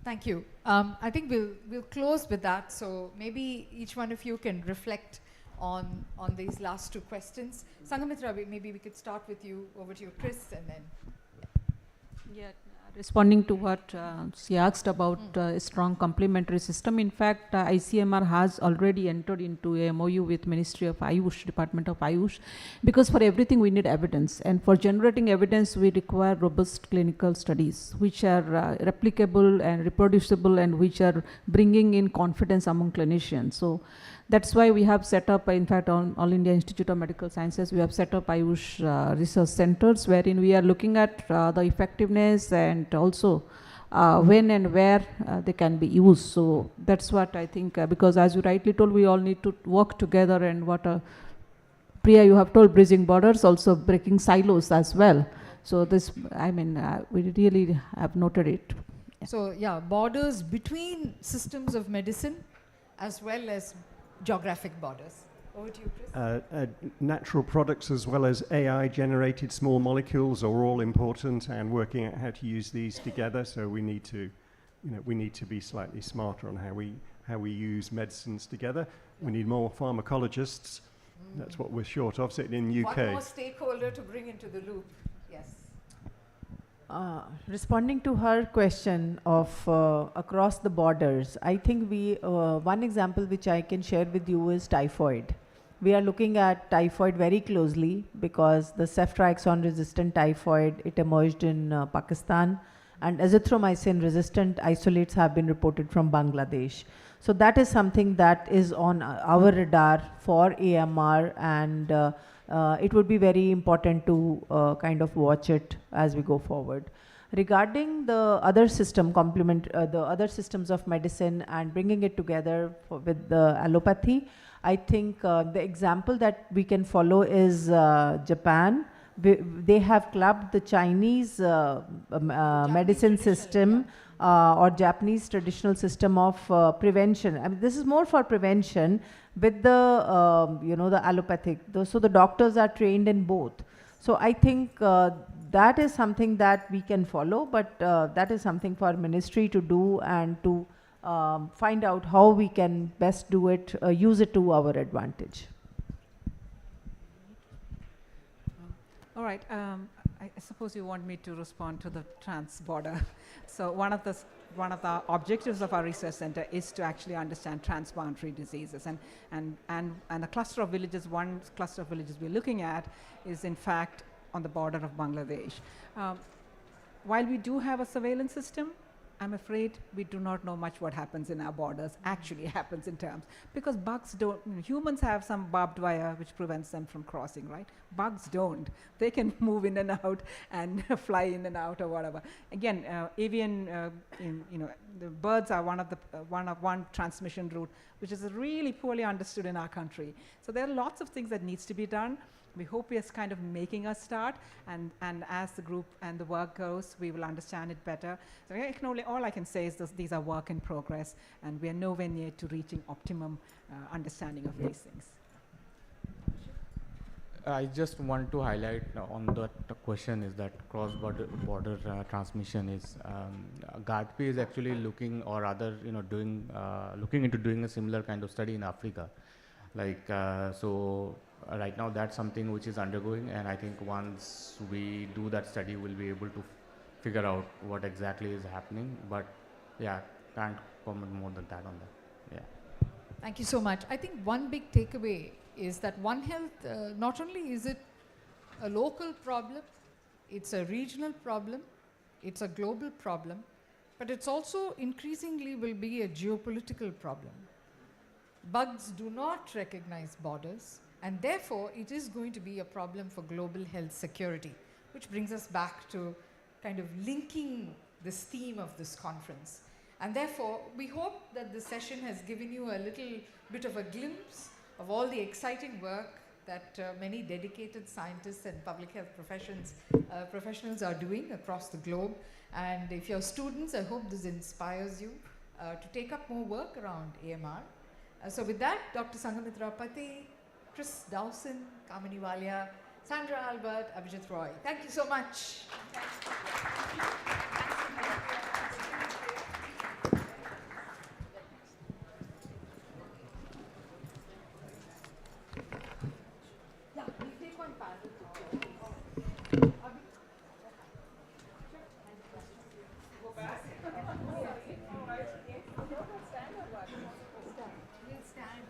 Thank you. I think we'll close with that. So maybe each one of you can reflect on these last two questions. Sanghamitra, maybe we could start with you, over to you, Chris, and then. Yeah, responding to what she asked about a strong complementary system. In fact, ICMR has already entered into a MOU with Ministry of Ayush, Department of Ayush, because for everything we need evidence, and for generating evidence we require robust clinical studies which are replicable and reproducible and which are bringing in confidence among clinicians. So that's why we have set up, in fact, on All India Institute of Medical Sciences, we have set up Ayush research centers wherein we are looking at the effectiveness and also when and where they can be used. So that's what I think, because as you rightly told, we all need to work together, and what Priya, you have told, bridging borders, also breaking silos as well. So this, we really have noted it. Yeah. So yeah, borders between systems of medicine as well as geographic borders. Over to you, Chris. Natural products as well as AI-generated small molecules are all important, and working out how to use these together. So we need to, we need to be slightly smarter on how we use medicines together. We need more pharmacologists. That's what we're short of, certainly in the UK. One more stakeholder to bring into the loop. Yes. Responding to her question of across the borders, I think one example which I can share with you is typhoid. We are looking at typhoid very closely because the ceftriaxone resistant typhoid, it emerged in Pakistan, and azithromycin resistant isolates have been reported from Bangladesh. So that is something that is on our radar for AMR, and it would be very important to kind of watch it as we go forward. Regarding the other system, the other systems of medicine and bringing it together with the allopathy, I think the example that we can follow is Japan. They have clubbed the Chinese medicine system or Japanese traditional system of prevention. I mean, this is more for prevention with the the allopathic. So the doctors are trained in both. So I think that is something that we can follow, but that is something for ministry to do and to find out how we can best do it, use it to our advantage. All right. I suppose you want me to respond to the trans-border. So one of the objectives of our research center is to actually understand transboundary diseases, and the cluster of villages, one cluster of villages we're looking at is in fact on the border of Bangladesh. While we do have a surveillance system I'm afraid we do not know much what happens in our borders actually happens in terms, because bugs don't, humans have some barbed wire which prevents them from crossing, right? Bugs don't. They can move in and out and fly in and out or whatever. Again, avian, the birds are one transmission route, which is really poorly understood in our country. So there are lots of things that needs to be done. We hope we are kind of making a start, and as the group and the work goes, we will understand it better. So all I can say is these are work in progress, and we are nowhere near to reaching optimum understanding of these things. I just want to highlight on the question is that cross-border transmission is GARDP is actually looking, or rather, looking into doing a similar kind of study in Africa. Right now that's something which is undergoing, and I think once we do that study, we'll be able to figure out what exactly is happening. But yeah, can't comment more than that on that. Yeah. Thank you so much. I think one big takeaway is that One Health, not only is it a local problem, it's a regional problem, it's a global problem, but it's also increasingly will be a geopolitical problem. Bugs do not recognize borders, and therefore it is going to be a problem for global health security, which brings us back to kind of linking this theme of this conference. And therefore, we hope that this session has given you a little bit of a glimpse of all the exciting work that many dedicated scientists and public health professionals are doing across the globe. And if you're students, I hope this inspires you to take up more work around AMR. So with that, Dr. Sanghamitra Pati, Chris Dawson, Kamini Walia, Sandra Albert, Abhijit Roy. Thank you so much. Yeah, we'll take one panel. Go back. We'll stand.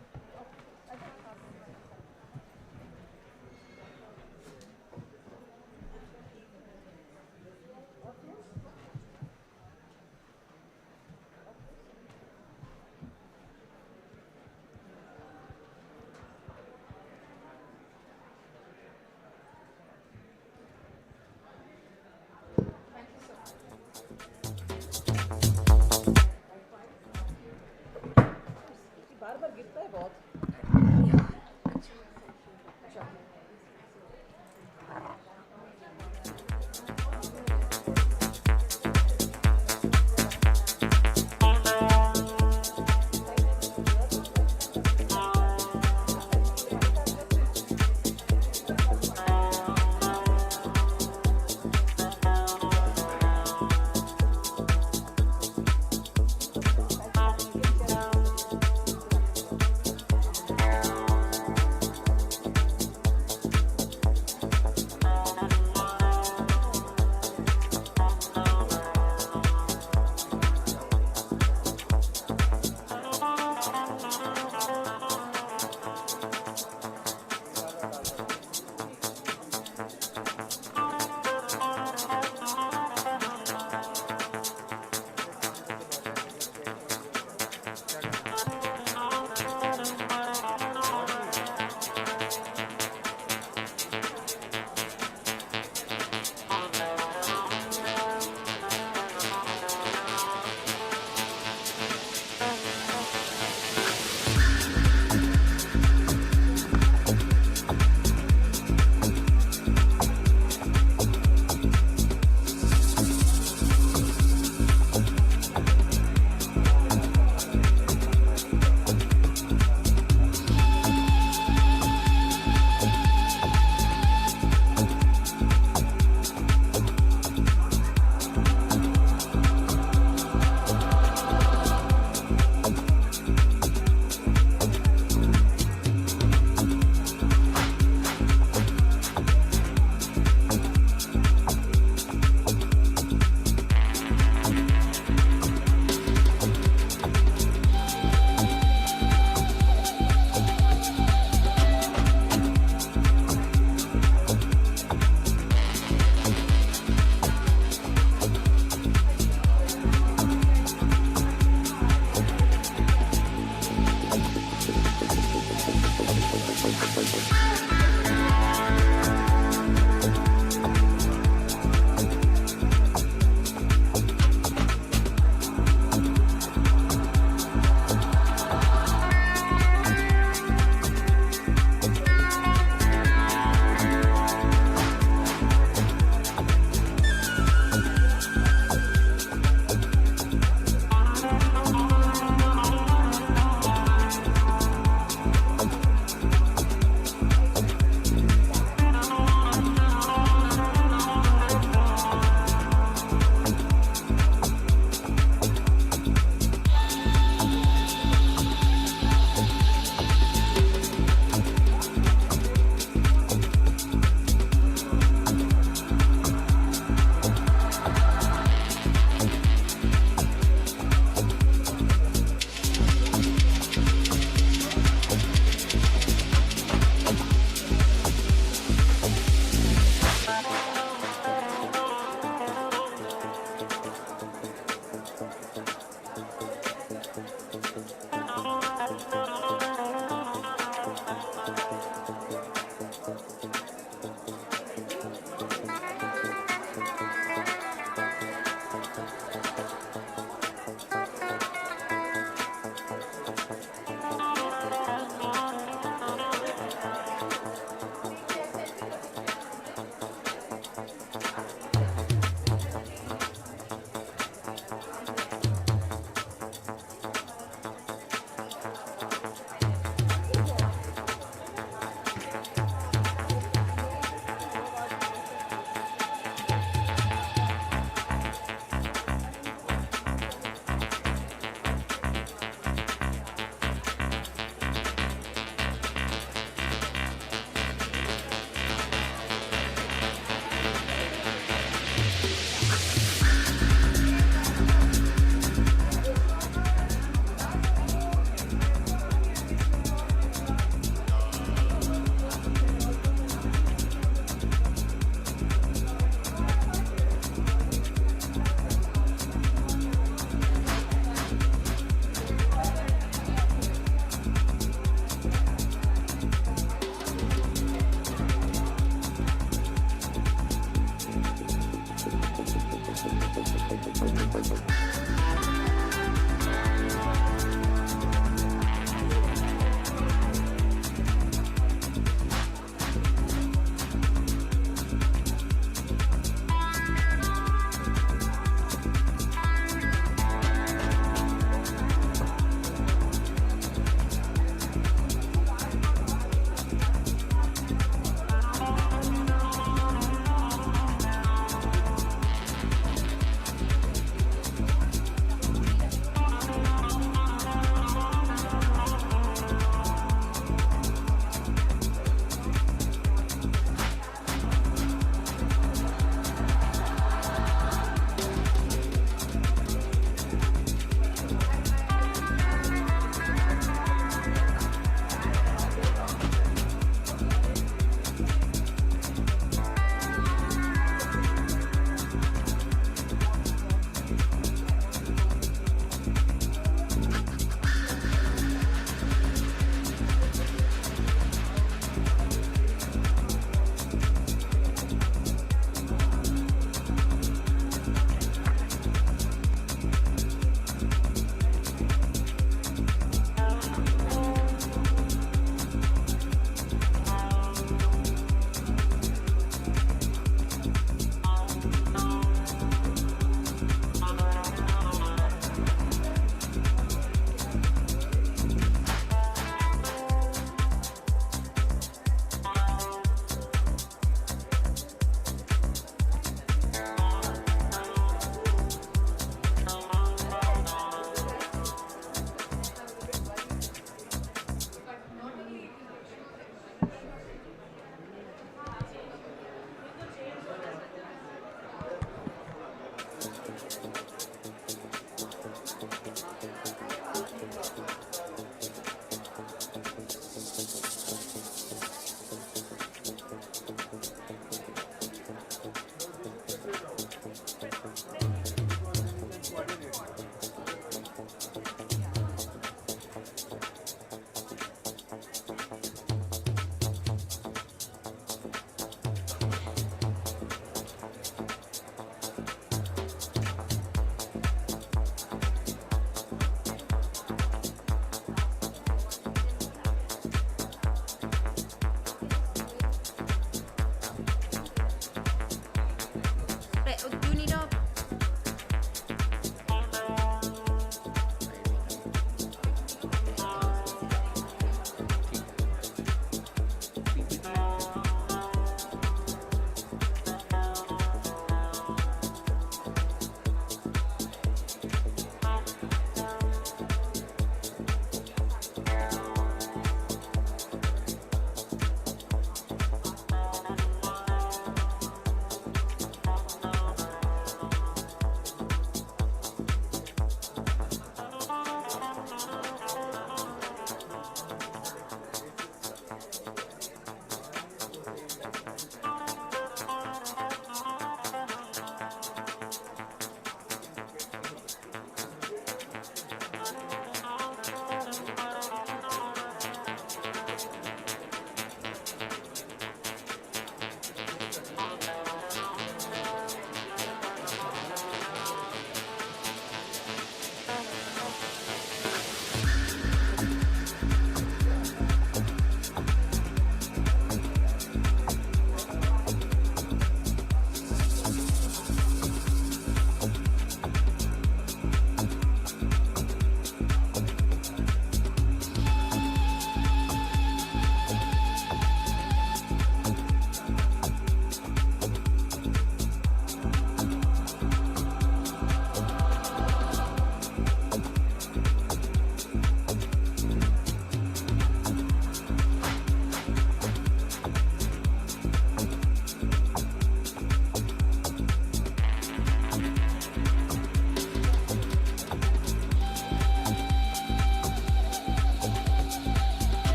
बार-बार गिरता है बहुत।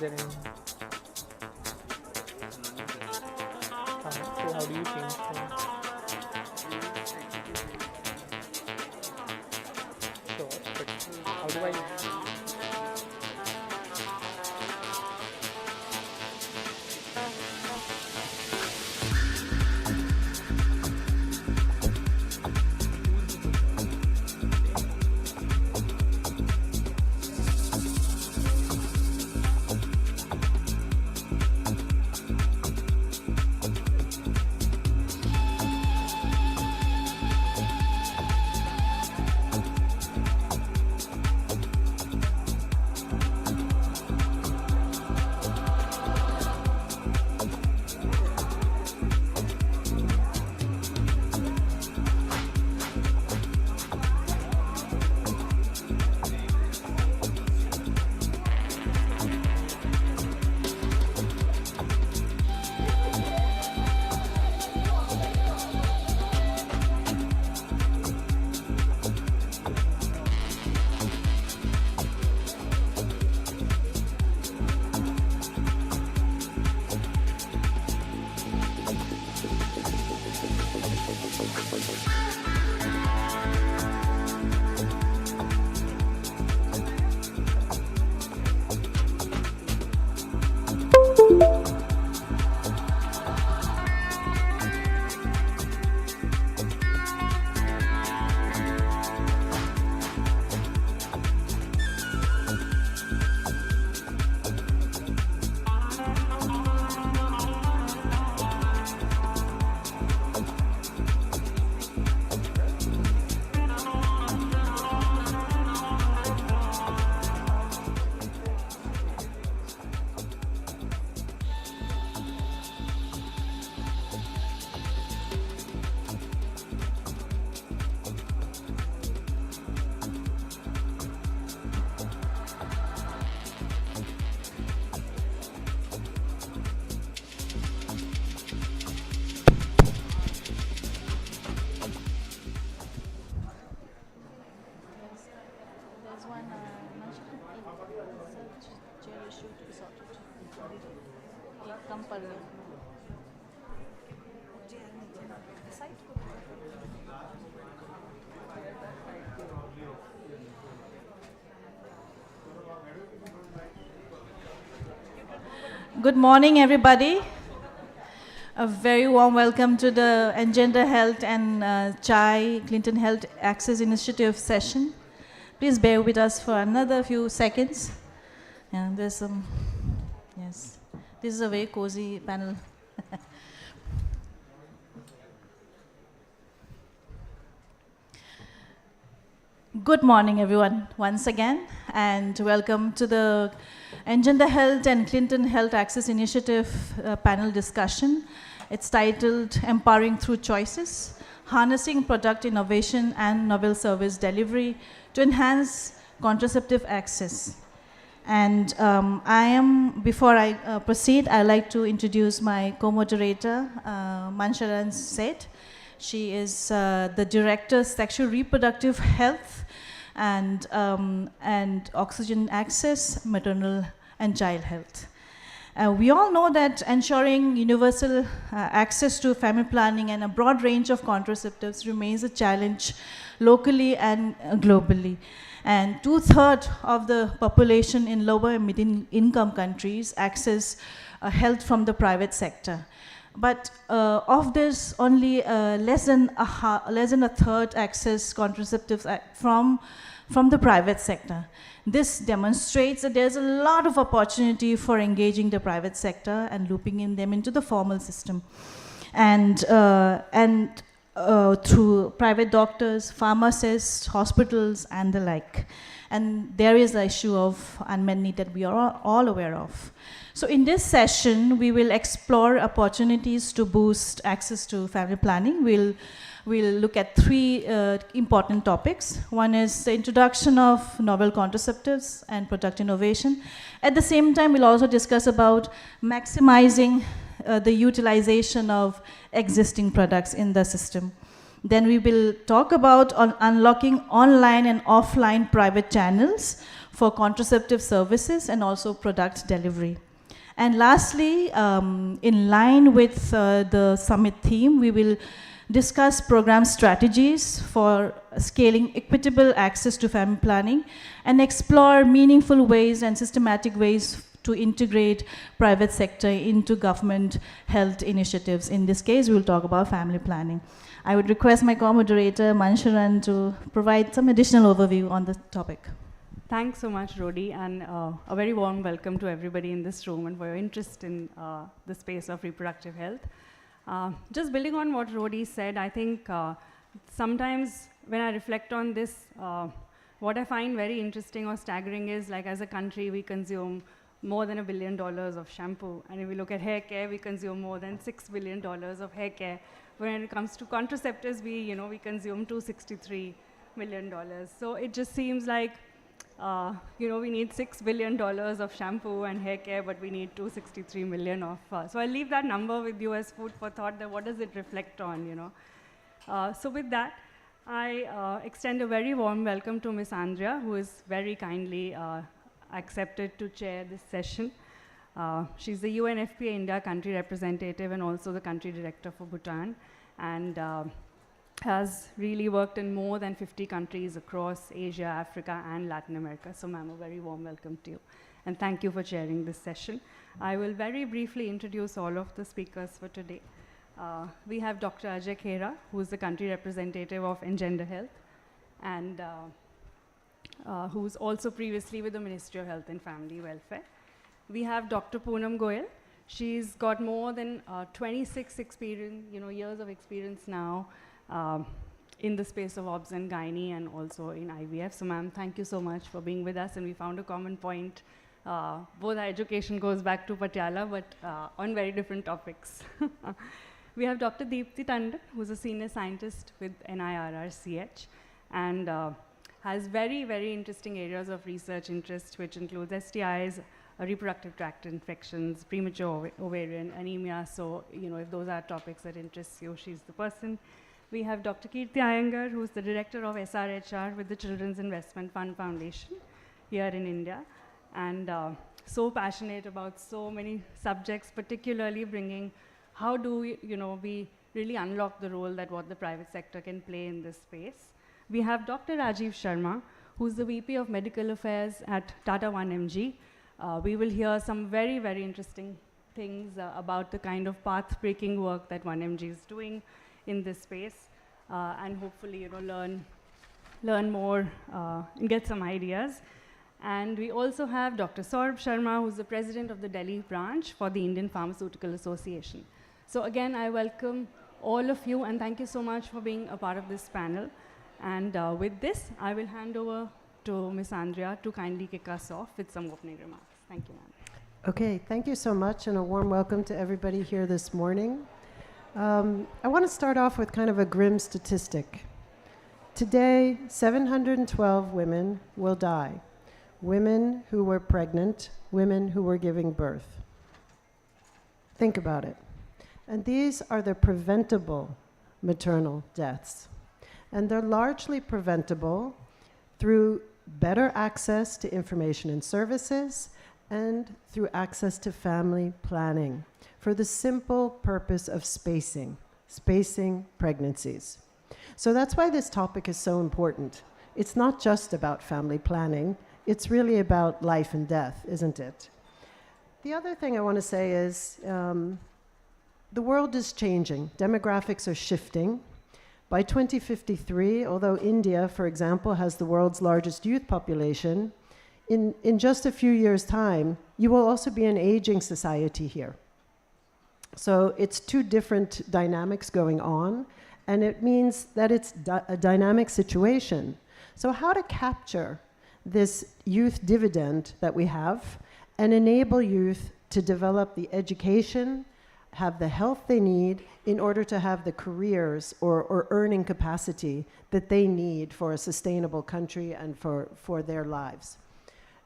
there any? So how do you change them? Sure, but how do I? Good morning, everybody. A very warm welcome to the Engender Health and CHAI Clinton Health Access Initiative session. Please bear with us for another few seconds. Yeah, there's some, yes. This is a very cozy panel. Good morning, everyone, once again, and welcome to the Engender Health and Clinton Health Access Initiative panel discussion. It's titled Empowering Through Choices, Harnessing Product Innovation and Novel Service Delivery to Enhance Contraceptive Access. And before I proceed, I'd like to introduce my co-moderator, Mansharan Seth. She is the Director, Sexual Reproductive Health and Oxygen Access, Maternal and Child Health. We all know that ensuring universal access to family planning and a broad range of contraceptives remains a challenge locally and globally. And 2/3 of the population in lower and middle income countries access health from the private sector. But of this, only less than a third access contraceptives from the private sector. This demonstrates that there's a lot of opportunity for engaging the private sector and looping in them into the formal system. And through private doctors, pharmacists, hospitals, and the like. And there is the issue of unmet need that we are all aware of. So in this session, we will explore opportunities to boost access to family planning. We'll look at three important topics. One is the introduction of novel contraceptives and product innovation. At the same time, we'll also discuss about maximizing the utilization of existing products in the system. Then we will talk about unlocking online and offline private channels for contraceptive services and also product delivery. And lastly, in line with the summit theme, we will discuss program strategies for scaling equitable access to family planning and explore meaningful ways and systematic ways to integrate private sector into government health initiatives. In this case, we will talk about family planning. I would request my co-moderator, Mansharan, to provide some additional overview on the topic. Thanks so much, Rodi, and a very warm welcome to everybody in this room and for your interest in the space of reproductive health. Just building on what Rodi said, I think sometimes when I reflect on this, what I find very interesting or staggering is, like, as a country, we consume more than $1 billion of shampoo. And if we look at hair care, we consume more than $6 billion of hair care. When it comes to contraceptives, we consume $263 million. So it just seems like, we need $6 billion of shampoo and hair care, but we need $263 million of. So I'll leave that number with you as food for thought. That what does it reflect on, So with that, I extend a very warm welcome to Ms. Andrea, who is very kindly accepted to chair this session. She's the UNFPA India country representative and also the country director for Bhutan, and has really worked in more than 50 countries across Asia, Africa, and Latin America. So, ma'am, a very warm welcome to you. And thank you for chairing this session. I will very briefly introduce all of the speakers for today. We have Dr. Ajay Khera, who is the country representative of Engender Health, and who's also previously with the Ministry of Health and Family Welfare. We have Dr. Poonam Goyal. She's got more than 26 years of experience now in the space of obs and gynae and also in IVF. So, ma'am, thank you so much for being with us, and we found a common point. Both our education goes back to Patiala, but on very different topics. We have Dr. Deepti Tandon, who's a senior scientist with NIRRCH, and has very, very interesting areas of research interest, which includes STIs, reproductive tract infections, premature ovarian, anemia. So, if those are topics that interest you, she's the person. We have Dr. Kirti Iyengar, who's the director of SRHR with the Children's Investment Fund Foundation here in India, and so passionate about so many subjects, particularly bringing how do we, we really unlock the role that what the private sector can play in this space. We have Dr. Rajiv Sharma, who's the VP of Medical Affairs at Tata 1mg. We will hear some very, very interesting things about the kind of path-breaking work that 1mg is doing in this space, and hopefully, learn more and get some ideas. And we also have Dr. Saurabh Sharma, who's the president of the Delhi branch for the Indian Pharmaceutical Association. So again, I welcome all of you, and thank you so much for being a part of this panel. And with this, I will hand over to Ms. Andrea to kindly kick us off with some opening remarks. Thank you, ma'am. Okay, thank you so much, and a warm welcome to everybody here this morning. I want to start off with kind of a grim statistic. Today, 712 women will die. Women who were pregnant, women who were giving birth. Think about it. And these are the preventable maternal deaths. And they're largely preventable through better access to information and services and through access to family planning for the simple purpose of spacing pregnancies. So that's why this topic is so important. It's not just about family planning, it's really about life and death, isn't it? The other thing I want to say is the world is changing. Demographics are shifting. By 2053, although India, for example, has the world's largest youth population, in just a few years' time, you will also be an aging society here. So it's two different dynamics going on, and it means that it's a dynamic situation. So how to capture this youth dividend that we have and enable youth to develop the education, have the health they need in order to have the careers or earning capacity that they need for a sustainable country and for their lives.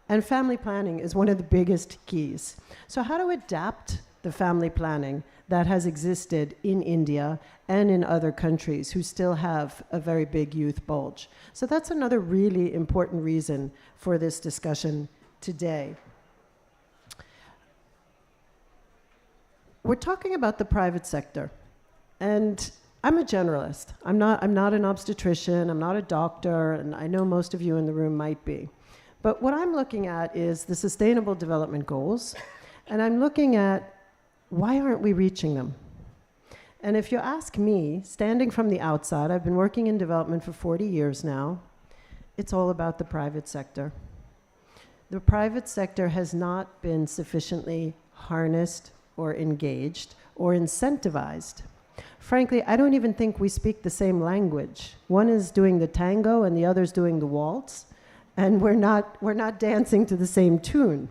And family planning is one of the biggest keys. So how to adapt the family planning that has existed in India and in other countries who still have a very big youth bulge. So that's another really important reason for this discussion today. We're talking about the private sector, and I'm a generalist. I'm not an obstetrician, I'm not a doctor, and I know most of you in the room might be. But what I'm looking at is the Sustainable Development Goals, and I'm looking at why aren't we reaching them? And if you ask me, standing from the outside, I've been working in development for 40 years now, it's all about the private sector. The private sector has not been sufficiently harnessed or engaged or incentivized. Frankly, I don't even think we speak the same language. One is doing the tango and the other's doing the waltz, and we're not dancing to the same tune.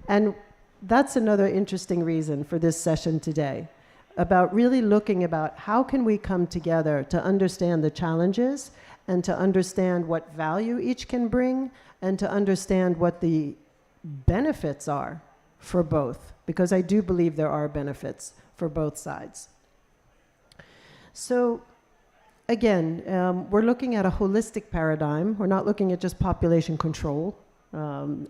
And that's another interesting reason for this session today, about really looking about how can we come together to understand the challenges and to understand what value each can bring and to understand what the benefits are for both, because I do believe there are benefits for both sides. So again, we're looking at a holistic paradigm. We're not looking at just population control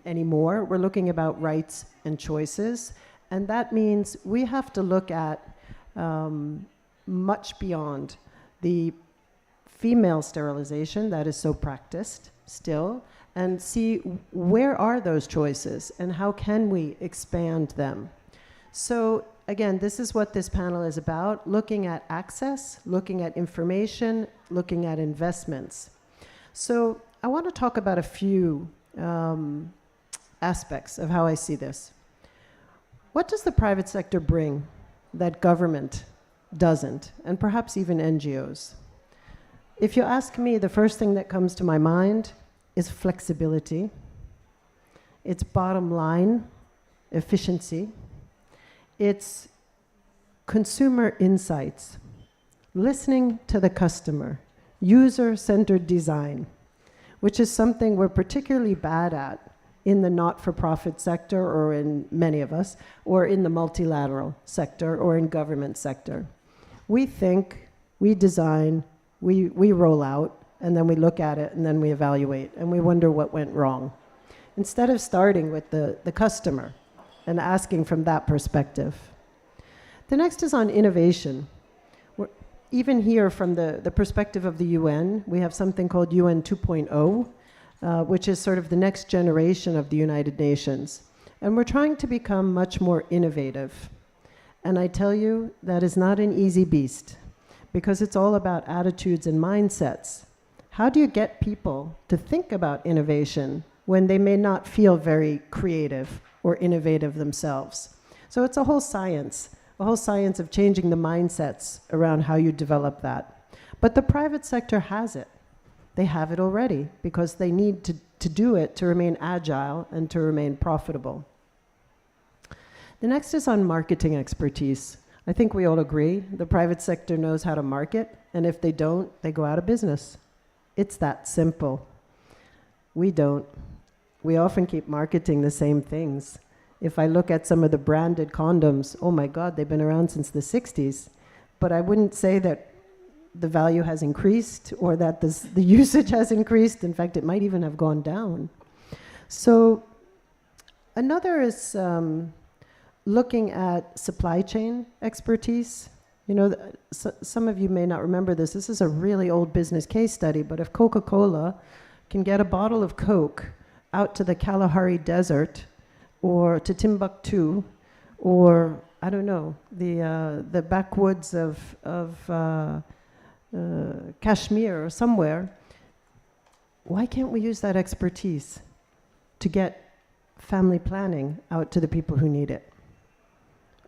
anymore. We're looking about rights and choices. And that means we have to look at much beyond the female sterilization that is so practiced still, and see where are those choices and how can we expand them. So again, this is what this panel is about, looking at access, looking at information, looking at investments. So I want to talk about a few aspects of how I see this. What does the private sector bring that government doesn't, and perhaps even NGOs? If you ask me, the first thing that comes to my mind is flexibility. It's bottom line efficiency. It's consumer insights, listening to the customer, user-centered design, which is something we're particularly bad at in the not-for-profit sector, or in many of us, or in the multilateral sector, or in government sector. We think, we design, we roll out, and then we look at it, and then we evaluate, and we wonder what went wrong. instead of starting with the customer and asking from that perspective. The next is on innovation. Even here from the perspective of the UN, we have something called UN 2.0, which is sort of the next generation of the United Nations. And we're trying to become much more innovative. And I tell you, that is not an easy beast, because it's all about attitudes and mindsets. How do you get people to think about innovation when they may not feel very creative or innovative themselves? So it's a whole science of changing the mindsets around how you develop that. But the private sector has it. They have it already because they need to do it to remain agile and to remain profitable. The next is on marketing expertise. I think we all agree the private sector knows how to market, and if they don't, they go out of business. It's that simple. We don't. We often keep marketing the same things. If I look at some of the branded condoms, oh my God, they've been around since the 60s. But I wouldn't say that the value has increased or that the usage has increased. In fact, it might even have gone down. So another is looking at supply chain expertise. You know, some of you may not remember this. This is a really old business case study, but if Coca-Cola can get a bottle of Coke out to the Kalahari Desert or to Timbuktu, or I don't know, the backwoods of Kashmir or somewhere, why can't we use that expertise to get family planning out to the people who need it?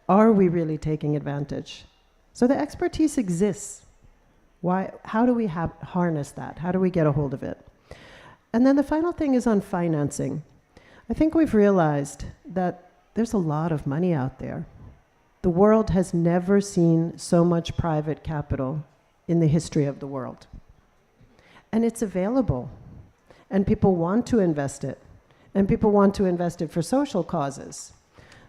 Are we really taking advantage? So the expertise exists. How do we harness that? How do we get a hold of it? And then the final thing is on financing. I think we've realized that there's a lot of money out there. The world has never seen so much private capital in the history of the world. And it's available. And people want to invest it. And people want to invest it for social causes.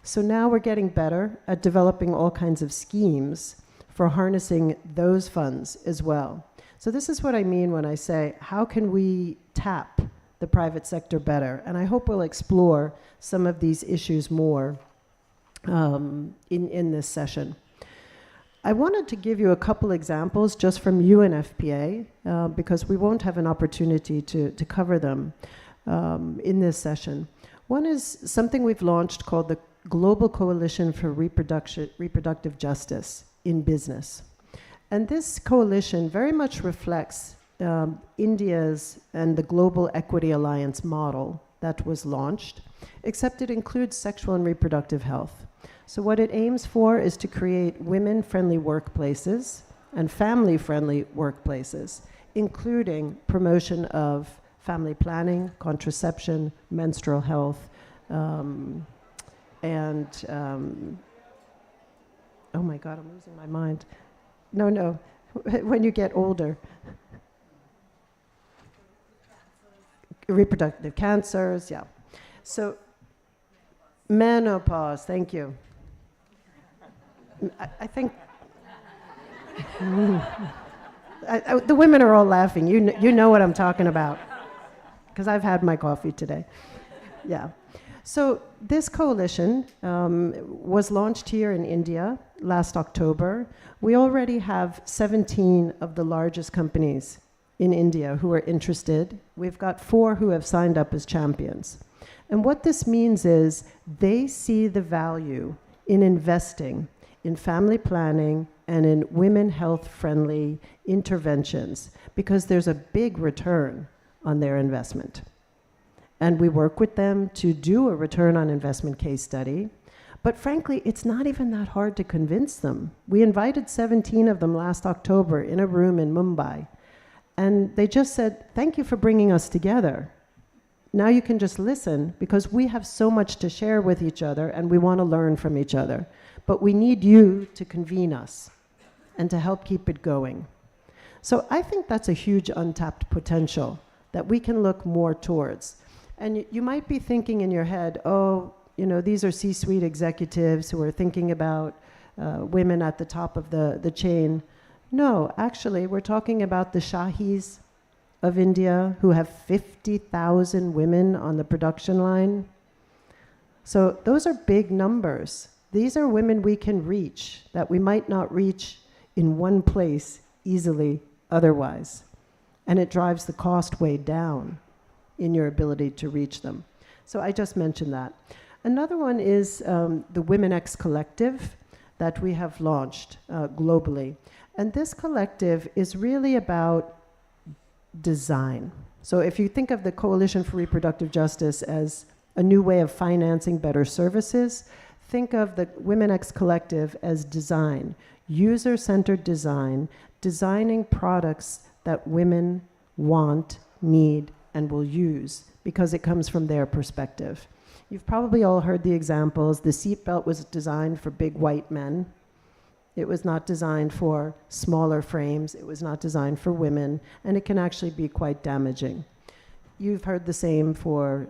So now we're getting better at developing all kinds of schemes for harnessing those funds as well. So this is what I mean when I say, how can we tap the private sector better? And I hope we'll explore some of these issues more in this session. I wanted to give you a couple examples just from UNFPA, because we won't have an opportunity to cover them in this session. One is something we've launched called the Global Coalition for Reproductive Justice in Business. And this coalition very much reflects India's and the Global Equity Alliance model that was launched, except it includes sexual and reproductive health. So what it aims for is to create women-friendly workplaces and family-friendly workplaces, including promotion of family planning, contraception, menstrual health, and oh my God, I'm losing my mind. No, when you get older. Reproductive cancers, yeah. So, menopause, thank you. I think, the women are all laughing. You know what I'm talking about, because I've had my coffee today. Yeah. So this coalition was launched here in India last October. We already have 17 of the largest companies in India who are interested. We've got 4 who have signed up as champions. And what this means is they see the value in investing in family planning and in women health-friendly interventions because there's a big return on their investment. And we work with them to do a return on investment case study. But frankly, it's not even that hard to convince them. We invited 17 of them last October in a room in Mumbai. And they just said, thank you for bringing us together. Now you can just listen because we have so much to share with each other and we want to learn from each other. But we need you to convene us and to help keep it going. So I think that's a huge untapped potential that we can look more towards. And you might be thinking in your head, oh, you know, these are C-suite executives who are thinking about women at the top of the chain. No, actually, we're talking about the Shahis of India who have 50,000 women on the production line. So those are big numbers. These are women we can reach that we might not reach in one place easily otherwise. And it drives the cost way down in your ability to reach them. So I just mentioned that. Another one is the Women X Collective that we have launched globally. And this collective is really about design. So if you think of the Coalition for Reproductive Justice as a new way of financing better services, think of the Women X Collective as design, user-centered design, designing products that women want, need, and will use because it comes from their perspective. You've probably all heard the examples. The seatbelt was designed for big white men. It was not designed for smaller frames. It was not designed for women, and it can actually be quite damaging. You've heard the same for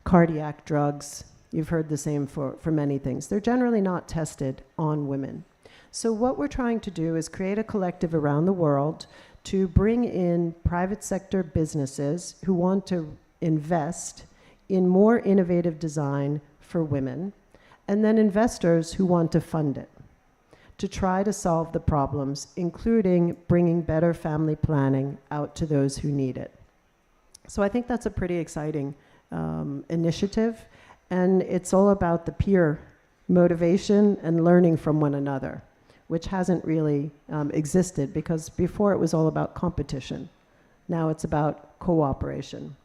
cardiac drugs. You've heard the same for many things. They're generally not tested on women. So what we're trying to do is create a collective around the world to bring in private sector businesses who want to invest in more innovative design for women, and then investors who want to fund it, to try to solve the problems, including bringing better family planning out to those who need it. So I think that's a pretty exciting initiative, and it's all about the peer motivation and learning from one another, which hasn't really existed, because before it was all about competition. Now it's about cooperation.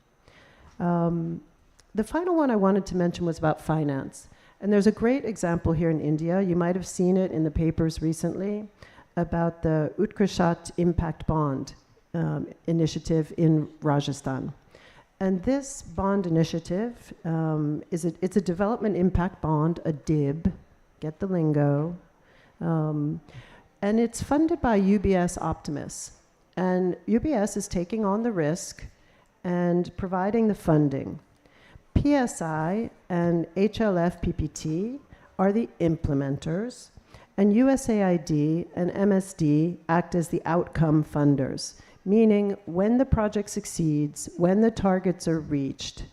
The final one I wanted to mention was about finance. And there's a great example here in India. You might have seen it in the papers recently about the Utkarshat Impact Bond initiative in Rajasthan. And this bond initiative it's a development impact bond, a DIB, get the lingo. And it's funded by UBS Optimus. And UBS is taking on the risk and providing the funding. PSI and HLF PPT are the implementers, and USAID and MSD act as the outcome funders, meaning when the project succeeds, when the targets are reached,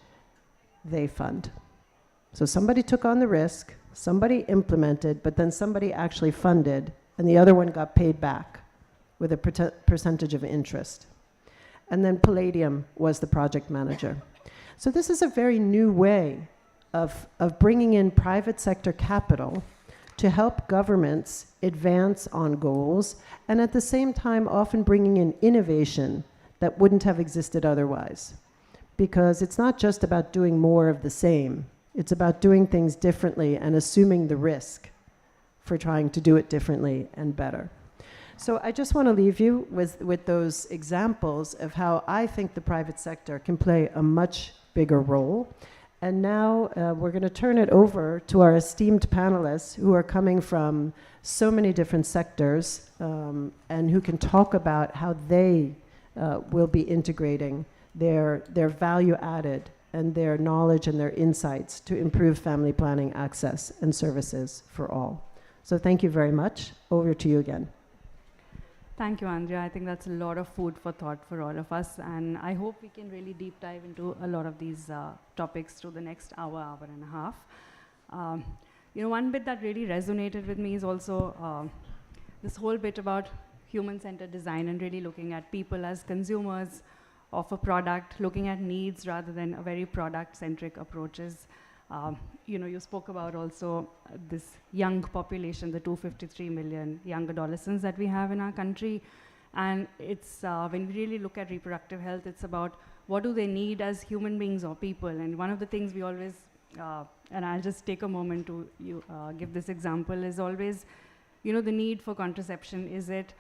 they fund. So somebody took on the risk, somebody implemented, but then somebody actually funded, and the other one got paid back with a percentage of interest. And then Palladium was the project manager. So this is a very new way of bringing in private sector capital to help governments advance on goals, and at the same time often bringing in innovation that wouldn't have existed otherwise. Because it's not just about doing more of the same, it's about doing things differently and assuming the risk for trying to do it differently and better. So I just want to leave you with those examples of how I think the private sector can play a much bigger role. And now we're going to turn it over to our esteemed panelists who are coming from so many different sectors and who can talk about how they will be integrating their value added and their knowledge and their insights to improve family planning access and services for all. So thank you very much. Over to you again. Thank you, Andrea. I think that's a lot of food for thought for all of us, and I hope we can really deep dive into a lot of these topics through the next hour, hour and a half. One bit that really resonated with me is also this whole bit about human-centered design and really looking at people as consumers of a product, looking at needs rather than a very product-centric approaches. You spoke about also this young population, the 253 million young adolescents that we have in our country. And it's, when we really look at reproductive health, it's about what do they need as human beings or people. And one of the things we always, and I'll just take a moment to give this example, is always, the need for contraception. Is it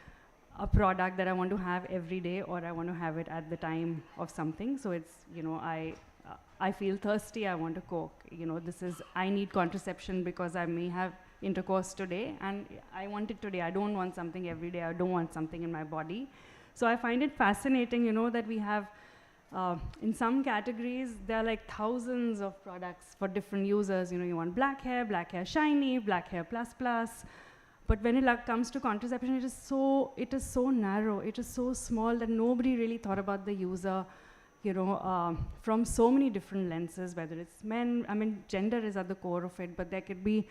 a product that I want to have every day, or I want to have it at the time of something? So it's, I feel thirsty, I want to coke. I need contraception because I may have intercourse today and I want it today. I don't want something every day. I don't want something in my body. So I find it fascinating, that we have, in some categories, there are like thousands of products for different users. You want black hair shiny, black hair plus plus. But when it comes to contraception, it is so narrow, it is so small that nobody really thought about the user, from so many different lenses, whether it's men, gender is at the core of it, but there could be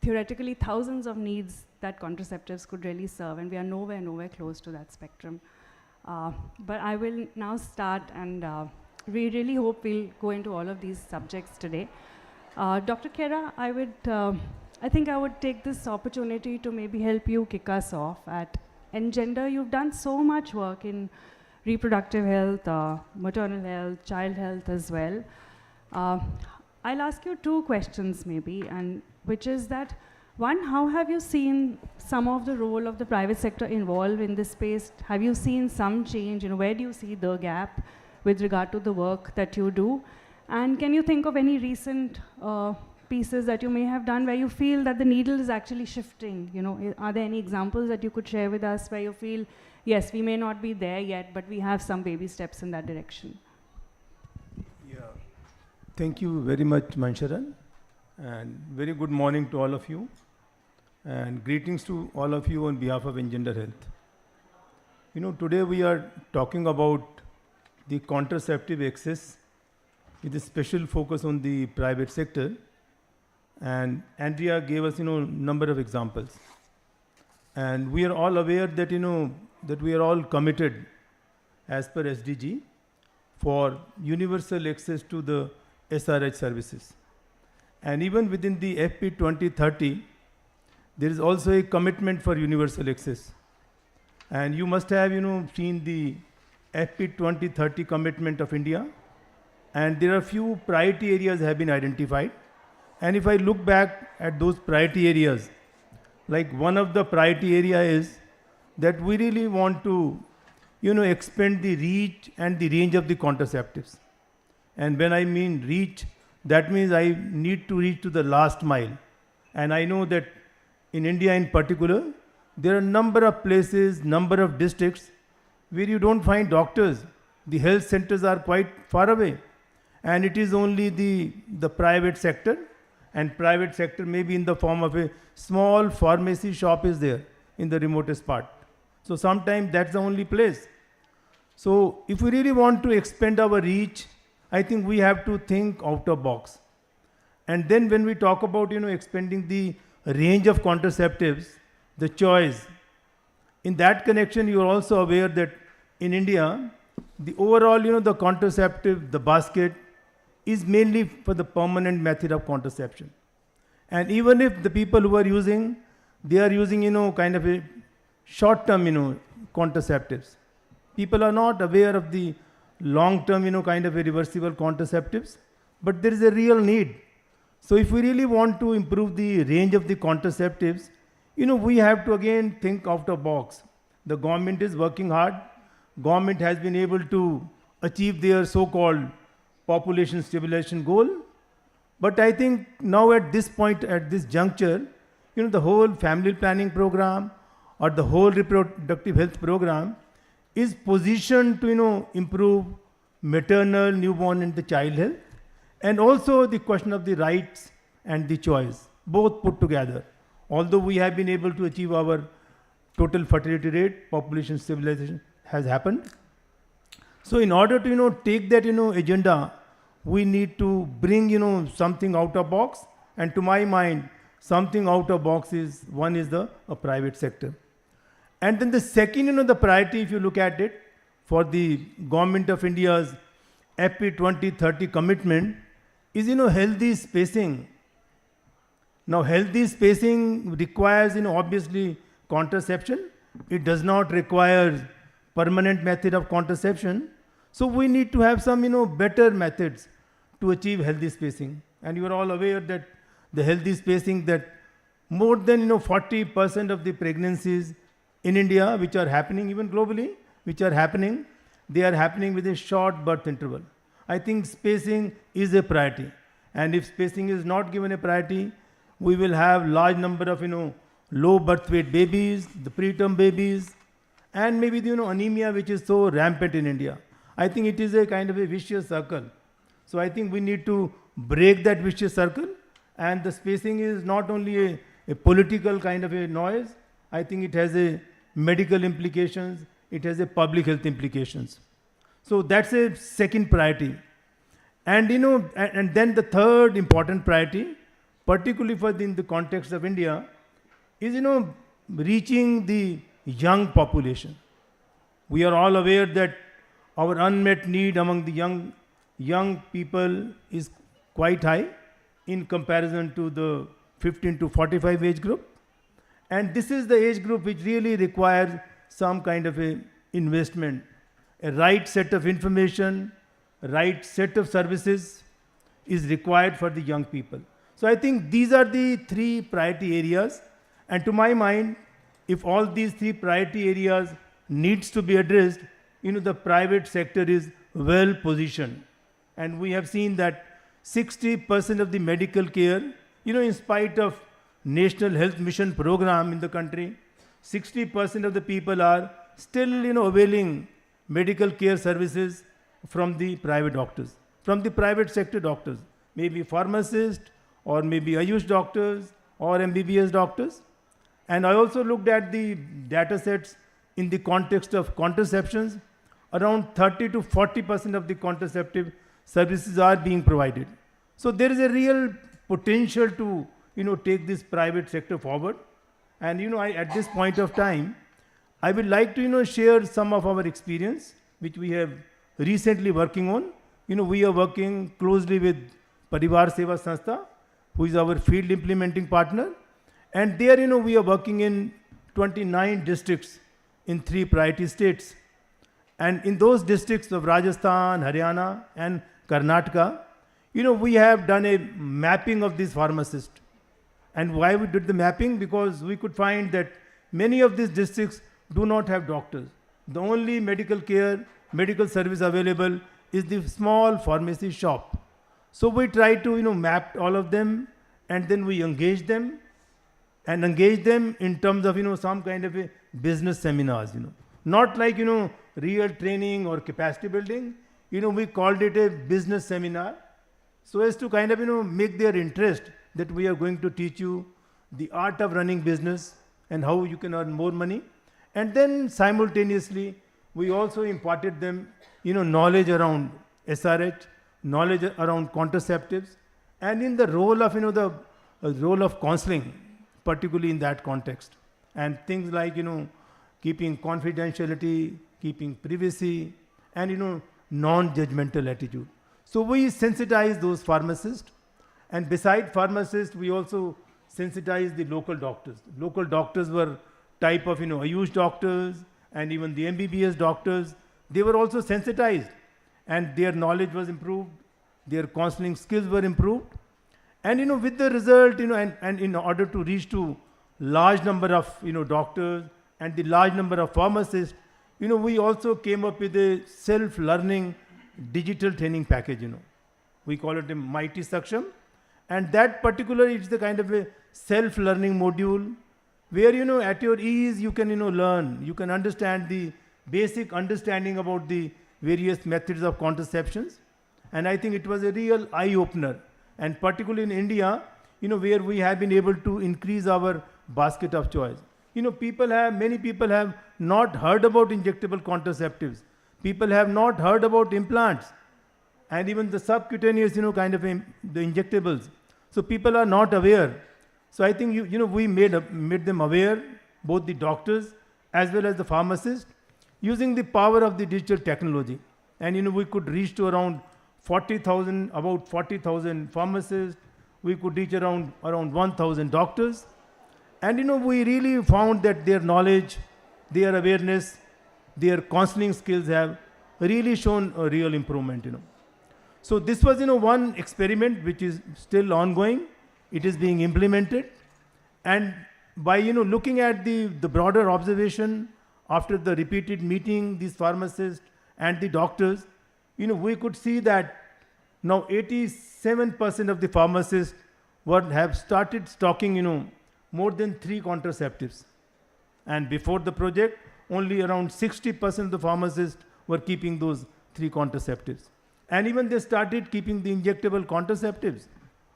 theoretically thousands of needs that contraceptives could really serve, and we are nowhere close to that spectrum. But I will now start, and we really hope we'll go into all of these subjects today. Dr. Khera, I think I would take this opportunity to maybe help you kick us off. At Engender, you've done so much work in reproductive health, maternal health, child health as well. I'll ask you two questions maybe, and which is that, one, how have you seen some of the role of the private sector involved in this space? Have you seen some change? Where do you see the gap with regard to the work that you do? And can you think of any recent pieces that you may have done where you feel that the needle is actually shifting? Are there any examples that you could share with us where you feel, yes, we may not be there yet, but we have some baby steps in that direction? Yeah. Thank you very much, Mansharan, and very good morning to all of you, and greetings to all of you on behalf of Engender Health. Today we are talking about the contraceptive access with a special focus on the private sector, and Andrea gave us, number of examples. And we are all aware that, that we are all committed as per SDG for universal access to the SRH services. And even within the FP 2030, there is also a commitment for universal access. And you must have, seen the FP 2030 commitment of India. And there are few priority areas have been identified. And if I look back at those priority areas, like one of the priority area is that we really want to, expand the reach and the range of the contraceptives. And when I mean reach, that means I need to reach to the last mile. And I know that in India in particular, there are a number of places, number of districts where you don't find doctors. The health centers are quite far away. And it is only the private sector, and private sector may be in the form of a small pharmacy shop is there in the remotest part. So sometimes that's the only place. So if we really want to expand our reach, I think we have to think out of box. And then when we talk about, expanding the range of contraceptives, the choice, in that connection, you are also aware that in India, the overall, the contraceptive, the basket is mainly for the permanent method of contraception. And even if the people who are using, they are using, kind of a short-term, contraceptives. People are not aware of the long-term, kind of a reversible contraceptives, but there is a real need. So if we really want to improve the range of the contraceptives, we have to again think out of the box. The government is working hard. Government has been able to achieve their so-called population stabilization goal. But I think now at this point, at this juncture, the whole family planning program or the whole reproductive health program is positioned to, improve maternal, newborn and the child health, and also the question of the rights and the choice, both put together. Although we have been able to achieve our total fertility rate, population stabilization has happened. So in order to, take that, agenda, we need to bring, something out of box. And to my mind, something out of box is, one is the private sector. And then the second, the priority, if you look at it, for the Government of India's FP 2030 commitment is, healthy spacing. Now, healthy spacing requires, obviously contraception. It does not require permanent method of contraception. So we need to have some, better methods to achieve healthy spacing. And you are all aware that the healthy spacing, that more than, 40% of the pregnancies in India, which are happening, even globally, which are happening, they are happening with a short birth interval. I think spacing is a priority. And if spacing is not given a priority, we will have large number of, low birth weight babies, the preterm babies, and maybe the, anemia, which is so rampant in India. I think it is a kind of a vicious circle. So I think we need to break that vicious circle, and the spacing is not only a a political kind of a noise. I think it has a medical implications, it has a public health implications. So that's a second priority. And and then the third important priority, particularly in the context of India, is reaching the young population. We are all aware that our unmet need among the young people is quite high in comparison to the 15 to 45 age group. And this is the age group which really requires some kind of a investment, a right set of information, right set of services is required for the young people. So I think these are the three priority areas. And to my mind, if all these three priority areas needs to be addressed, the private sector is well positioned. And we have seen that 60% of the medical care, in spite of National Health Mission program in the country, 60% of the people are still, availing medical care services from the private doctors, from the private sector doctors, maybe pharmacists or maybe Ayush doctors or MBBS doctors. And I also looked at the data sets in the context of contraceptions. Around 30 to 40% of the contraceptive services are being provided. So there is a real potential to, take this private sector forward. And, at this point of time, I would like to, share some of our experience, which we have recently working on. We are working closely with Parivar Seva Sanstha, who is our field implementing partner. And there, we are working in 29 districts in 3 priority states. And in those districts of Rajasthan, Haryana, and Karnataka, we have done a mapping of these pharmacists. And why we did the mapping? Because we could find that many of these districts do not have doctors. The only medical service available is the small pharmacy shop. So we try to, map all of them, and then we engage them in terms of, some kind of a business seminars, Not like, real training or capacity building. We called it a business seminar, so as to kind of, make their interest that we are going to teach you the art of running business and how you can earn more money. And then simultaneously, we also imparted them, knowledge around SRH, knowledge around contraceptives, and in the role of, the role of counseling, particularly in that context. And things like, keeping confidentiality, keeping privacy, and, non-judgmental attitude. So we sensitize those pharmacists. And beside pharmacists, we also sensitize the local doctors. Local doctors were type of, Ayush doctors and even the MBBS doctors. They were also sensitized, and their knowledge was improved. Their counseling skills were improved. And, with the result, and in order to reach to large number of, doctors and the large number of pharmacists, we also came up with a self-learning digital training package, We call it a Mighty Saksham. And that particular is the kind of a self-learning module where, at your ease, you can, learn. You can understand the basic understanding about the various methods of contraceptions. And I think it was a real eye-opener. And particularly in India, where we have been able to increase our basket of choice. Many people have not heard about injectable contraceptives. People have not heard about implants and even the subcutaneous, kind of the injectables. So people are not aware. So I think, we made them aware, both the doctors as well as the pharmacists, using the power of the digital technology. And, we could reach to around about 40,000 pharmacists. We could reach around 1,000 doctors. And, we really found that their knowledge, their awareness, their counseling skills have really shown a real improvement, So this was, one experiment which is still ongoing. It is being implemented. And by, looking at the broader observation after the repeated meeting, these pharmacists and the doctors, we could see that now 87% of the pharmacists have started stocking, more than 3 contraceptives. And before the project, only around 60% of the pharmacists were keeping those 3 contraceptives. And even they started keeping the injectable contraceptives.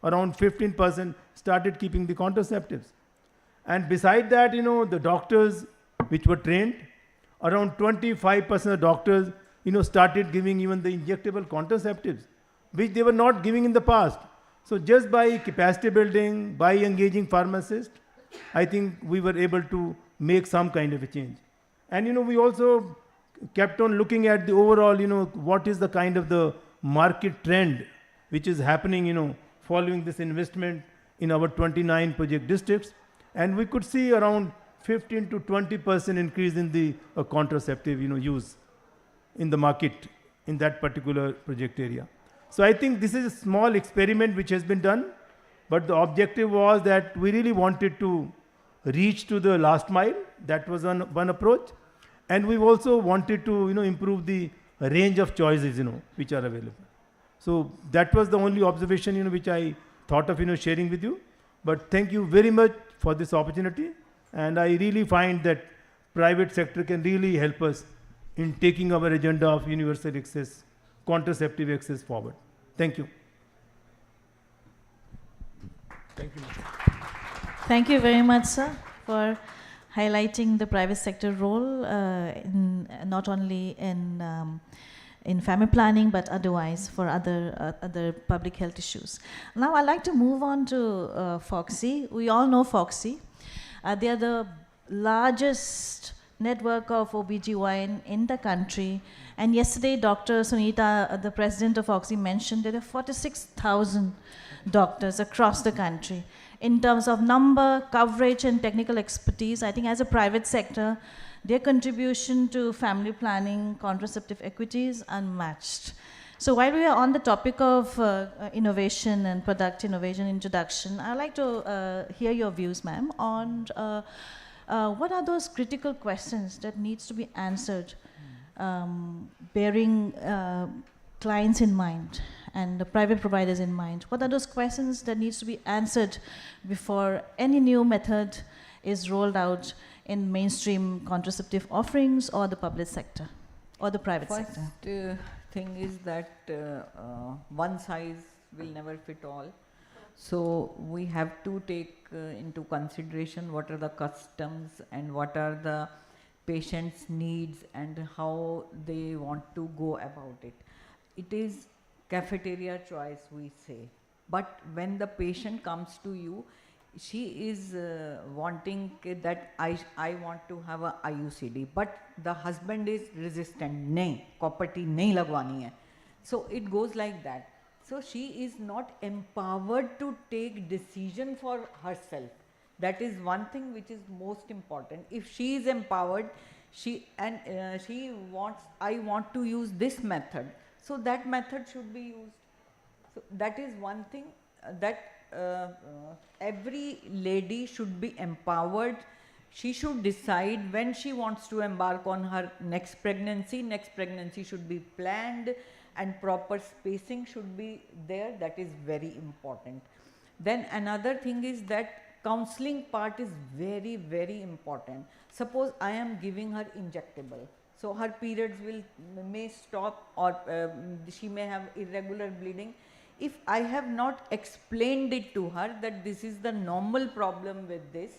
Around 15% started keeping the contraceptives. And beside that, the doctors which were trained, around 25% of doctors, started giving even the injectable contraceptives, which they were not giving in the past. So just by capacity building, by engaging pharmacists, I think we were able to make some kind of a change. And we also kept on looking at the overall, what is the kind of the market trend which is happening, following this investment in our 29 project districts. And we could see around 15 to 20% increase in the contraceptive, use in the market in that particular project area. So I think this is a small experiment which has been done, but the objective was that we really wanted to reach to the last mile. That was one approach. And we also wanted to, improve the range of choices, which are available. So that was the only observation, which I thought of, sharing with you. But thank you very much for this opportunity. And I really find that private sector can really help us in taking our agenda of universal access, contraceptive access forward. Thank you. Thank you. Thank you very much, sir, for highlighting the private sector role not only in family planning but otherwise for other public health issues. Now I'd like to move on to Foxy. We all know Foxy. They are the largest network of OBGYN in the country. And yesterday, Dr. Sunita, the president of Foxy, mentioned there are 46,000 doctors across the country. In terms of number, coverage, and technical expertise, I think as a private sector, their contribution to family planning, contraceptive equity is unmatched. So while we are on the topic of innovation and product innovation introduction, I'd like to hear your views, ma'am, on what are those critical questions that needs to be answered, bearing clients in mind and the private providers in mind. What are those questions that needs to be answered before any new method is rolled out in mainstream contraceptive offerings or the public sector or the private sector? First thing is that one size will never fit all. So we have to take into consideration what are the customs and what are the patient's needs and how they want to go about it. It is cafeteria choice, we say. But when the patient comes to you, she is wanting that I want to have a IUCD, but the husband is resistant. Nahi, property nahi lagwani hai. So it goes like that. So she is not empowered to take decision for herself. That is one thing which is most important. If she is empowered, she wants, I want to use this method. So that method should be used. So that is one thing that every lady should be empowered. She should decide when she wants to embark on her next pregnancy. Next pregnancy should be planned and proper spacing should be there. That is very important. Then another thing is that counseling part is very, very important. Suppose I am giving her injectable. So her periods may stop or she may have irregular bleeding. If I have not explained it to her that this is the normal problem with this,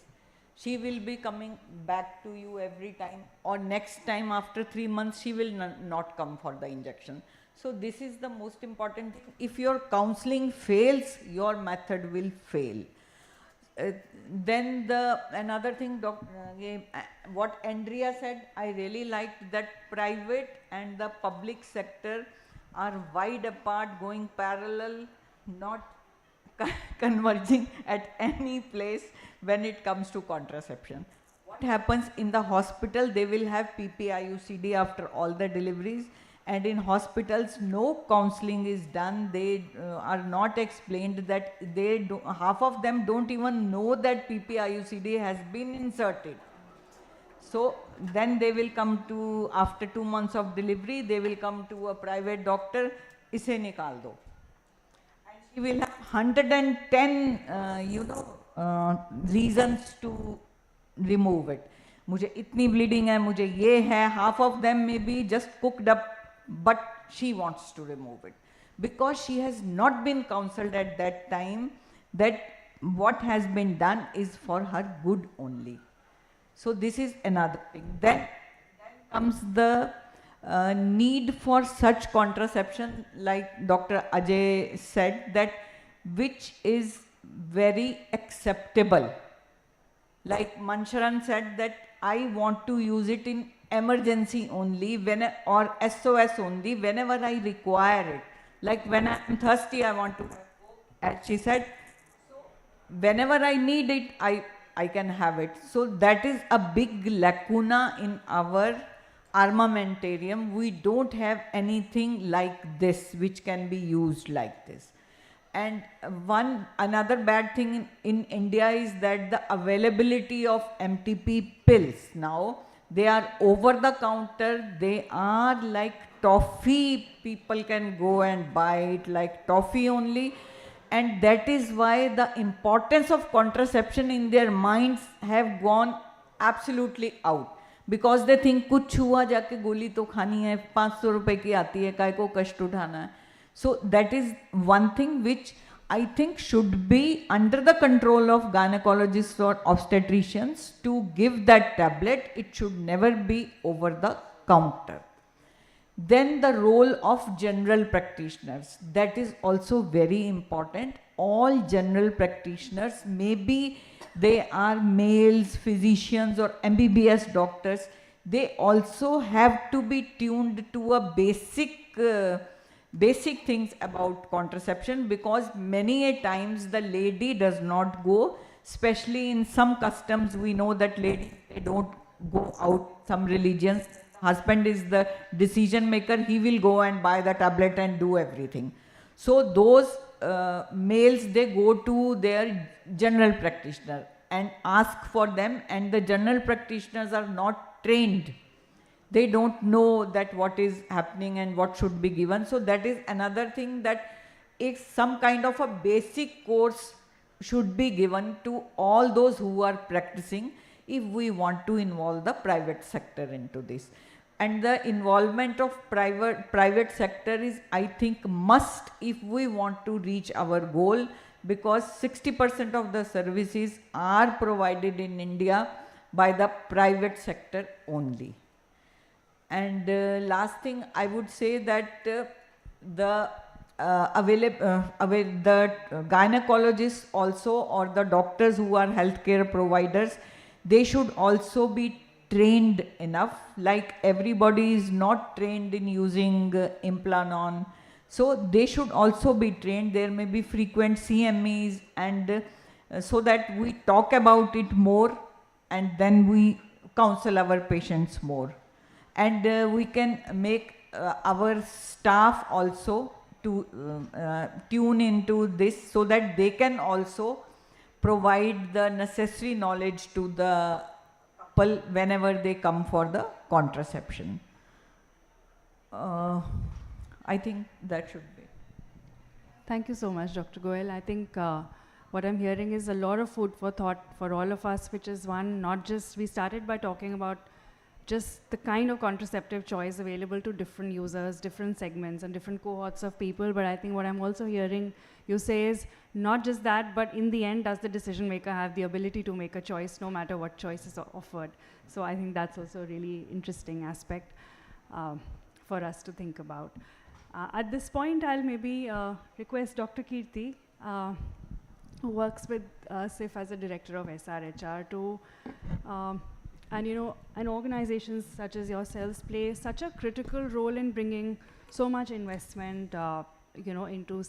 she will be coming back to you every time, or next time after 3 months she will not come for the injection. So this is the most important thing. If your counseling fails, your method will fail. Then another thing, what Andrea said, I really liked that private and the public sector are wide apart, going parallel, not converging at any place when it comes to contraception. What happens in the hospital, they will have PPIUCD after all the deliveries, and in hospitals no counseling is done. They are not explained that half of them don't even know that PPIUCD has been inserted. So then they will come to, after 2 months of delivery, they will come to a private doctor, ise nikal do. And she will have 110, reasons to remove it. Mujhe itni bleeding hai, mujhe ye hai. Half of them may be just cooked up, but she wants to remove it. Because she has not been counseled at that time that what has been done is for her good only. So this is another thing. Then comes the need for such contraception, like Dr. Ajay said, that which is very acceptable. Like Mansharan said that I want to use it in emergency only, or SOS only, whenever I require it. Like when I'm thirsty, I want to have Coke, as she said. Whenever I need it, I can have it. So that is a big lacuna in our armamentarium. We don't have anything like this which can be used like this. And another bad thing in India is that the availability of MTP pills now, they are over the counter, they are like toffee, people can go and buy it like toffee only. And that is why the importance of contraception in their minds have gone absolutely out. Because they think कुछ हुआ जाके गोली तो खानी है, 500 रुपए की आती है, काय को कष्ट उठाना है. So that is one thing which I think should be under the control of gynecologists or obstetricians to give that tablet. It should never be over the counter. Then the role of general practitioners, that is also very important. All general practitioners, maybe they are males, physicians or MBBS doctors, they also have to be tuned to a basic things about contraception, because many a times the lady does not go, especially in some customs. We know that ladies, they don't go out, some religions. Husband is the decision maker, he will go and buy the tablet and do everything. So those males, they go to their general practitioner and ask for them, and the general practitioners are not trained. They don't know that what is happening and what should be given. So that is another thing, that if some kind of a basic course should be given to all those who are practicing, if we want to involve the private sector into this. And the involvement of private sector is, I think, must if we want to reach our goal, because 60% of the services are provided in India by the private sector only. And last thing I would say that the gynecologists also, or the doctors who are healthcare providers, they should also be trained enough. Like everybody is not trained in using Implanon. So they should also be trained. There may be frequent CMEs, and so that we talk about it more and then we counsel our patients more. And we can make our staff also to tune into this, so that they can also provide the necessary knowledge to the couple whenever they come for the contraception. I think that should be. Thank you so much, Dr. Goel. I think what I'm hearing is a lot of food for thought for all of us, which is one, not just, we started by talking about just the kind of contraceptive choice available to different users, different segments and different cohorts of people. But I think what I'm also hearing you say is not just that, but in the end, does the decision maker have the ability to make a choice no matter what choice is offered? So I think that's also a really interesting aspect for us to think about. At this point, I'll maybe request Dr. Kirti, who works with SIF as a director of SRHR, to and you know, and organizations such as yourselves play such a critical role in bringing so much investment, you know, into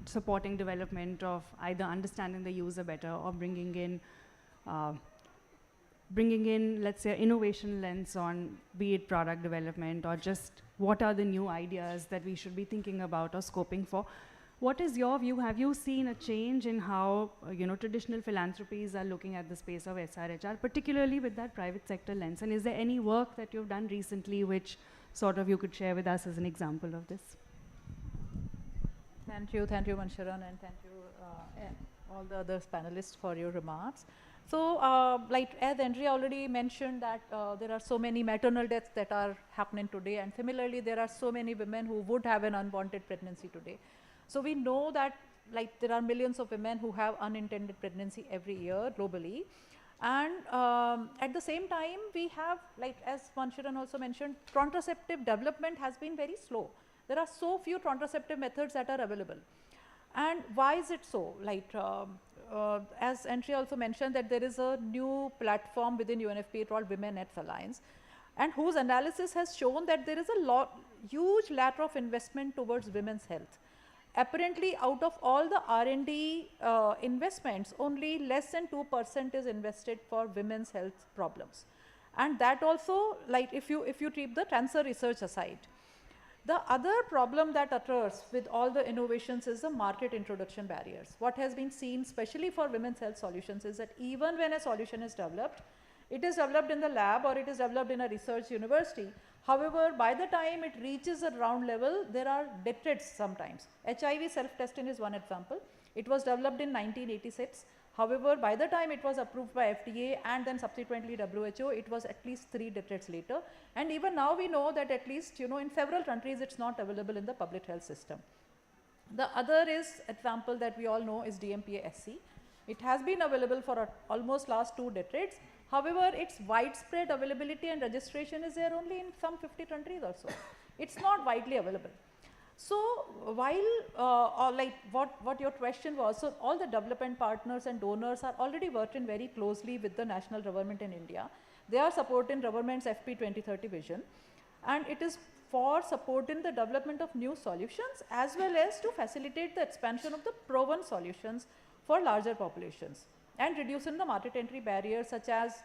supporting development of either understanding the user better or bringing in, let's say, innovation lens on, be it product development or just what are the new ideas that we should be thinking about or scoping for. What is your view? Have you seen a change in how you know, traditional philanthropies are looking at the space of SRHR, particularly with that private sector lens? And is there any work that you've done recently which sort of you could share with us as an example of this? Thank you, Mansharan, and thank you all the other panelists for your remarks. So, like as Andrea already mentioned that there are so many maternal deaths that are happening today, and similarly there are so many women who would have an unwanted pregnancy today. So we know that like there are millions of women who have unintended pregnancy every year globally. And at the same time, we have, like as Mansharan also mentioned, contraceptive development has been very slow. There are so few contraceptive methods that are available. And why is it so? Like, as Andrea also mentioned, that there is a new platform within UNFPA called Women Health Alliance, and whose analysis has shown that there is a huge lack of investment towards women's health. Apparently, out of all the R&D investments, only less than 2% is invested for women's health problems. And that also, like if you keep the cancer research aside. The other problem that occurs with all the innovations is the market introduction barriers. What has been seen, especially for women's health solutions, is that even when a solution is developed, it is developed in the lab or it is developed in a research university. However, by the time it reaches a ground level, there are detrits sometimes. HIV self-testing is one example. It was developed in 1986. However, by the time it was approved by FDA and then subsequently WHO, it was at least 3 decades later. And even now we know that at least, in several countries, it's not available in the public health system. The other example that we all know is DMPA-SC. It has been available for almost last 2 decades. However, its widespread availability and registration is there only in some 50 countries or so. It's not widely available. So while like what your question was, so all the development partners and donors are already working very closely with the national government in India. They are supporting government's FP 2030 vision, and it is for supporting the development of new solutions as well as to facilitate the expansion of the proven solutions for larger populations and reducing the market entry barriers, such as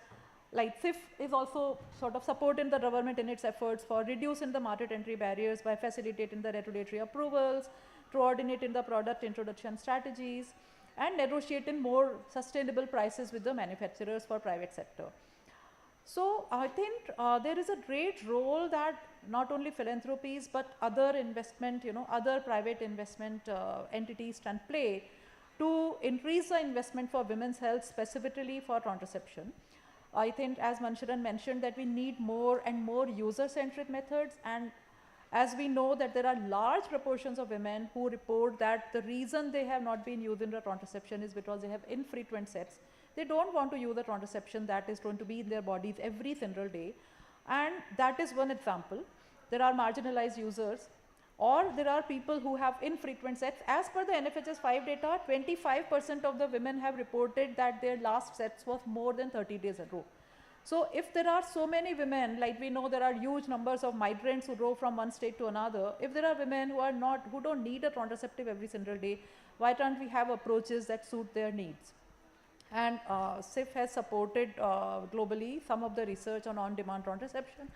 like CIF is also sort of supporting the government in its efforts for reducing the market entry barriers by facilitating the regulatory approvals, coordinating the product introduction strategies, and negotiating more sustainable prices with the manufacturers for private sector. So I think there is a great role that not only philanthropies but other investment, other private investment entities can play to increase the investment for women's health, specifically for contraception. I think, as Mansharan mentioned, that we need more and more user-centric methods, and as we know that there are large proportions of women who report that the reason they have not been using the contraception is because they have infrequent sets. They don't want to use the contraception that is going to be in their bodies every single day, and that is one example. There are marginalized users, or there are people who have infrequent sets. As per the NFHS 5 data, 25% of the women have reported that their last sets was more than 30 days ago. So if there are so many women, like we know there are huge numbers of migrants who go from one state to another, if there are women who don't need a contraceptive every single day, why can't we have approaches that suit their needs? And CIF has supported globally some of the research on-demand contraception,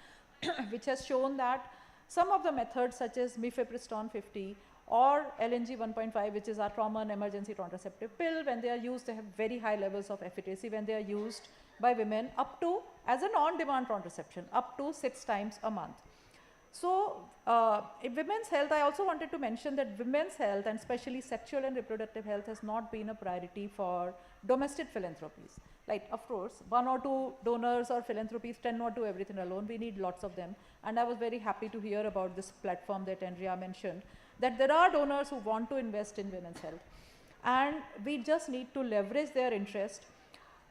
which has shown that some of the methods such as Mifepristone 50 or LNG 1.5, which is our common emergency contraceptive pill, when they are used, they have very high levels of efficacy when they are used by women up to, as an on-demand contraception, up to 6 times a month. So in women's health, I also wanted to mention that women's health, and especially sexual and reproductive health, has not been a priority for domestic philanthropies. Like, of course, 1 or 2 donors or philanthropies cannot do everything alone. We need lots of them. And I was very happy to hear about this platform that Andrea mentioned, that there are donors who want to invest in women's health. And we just need to leverage their interest.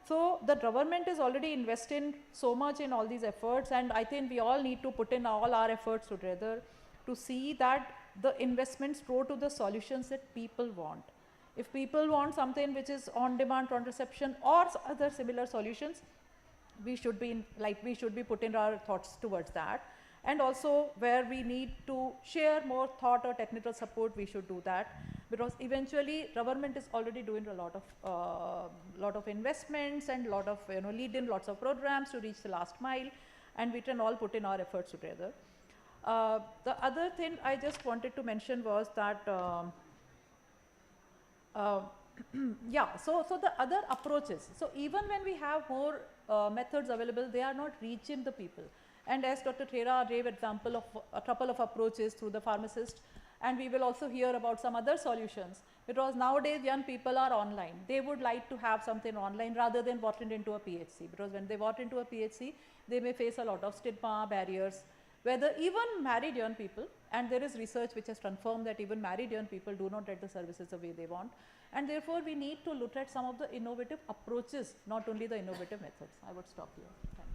So the government is already investing so much in all these efforts, and I think we all need to put in all our efforts together to see that the investments go to the solutions that people want. If people want something which is on-demand contraception or other similar solutions, we should be putting our thoughts towards that. And also where we need to share more thought or technical support, we should do that, because eventually government is already doing a lot of investments and leading lots of programs to reach the last mile, and we can all put in our efforts together. The other thing I just wanted to mention was that so the other approaches, so even when we have more methods available, they are not reaching the people. And as Dr. Thera gave example of a couple of approaches through the pharmacist, and we will also hear about some other solutions, because nowadays young people are online. They would like to have something online rather than walking into a PHC, because when they walk into a PHC, they may face a lot of stigma, barriers, whether even married young people, and there is research which has confirmed that even married young people do not get the services the way they want, and therefore we need to look at some of the innovative approaches, not only the innovative methods. I would stop here. Thank you.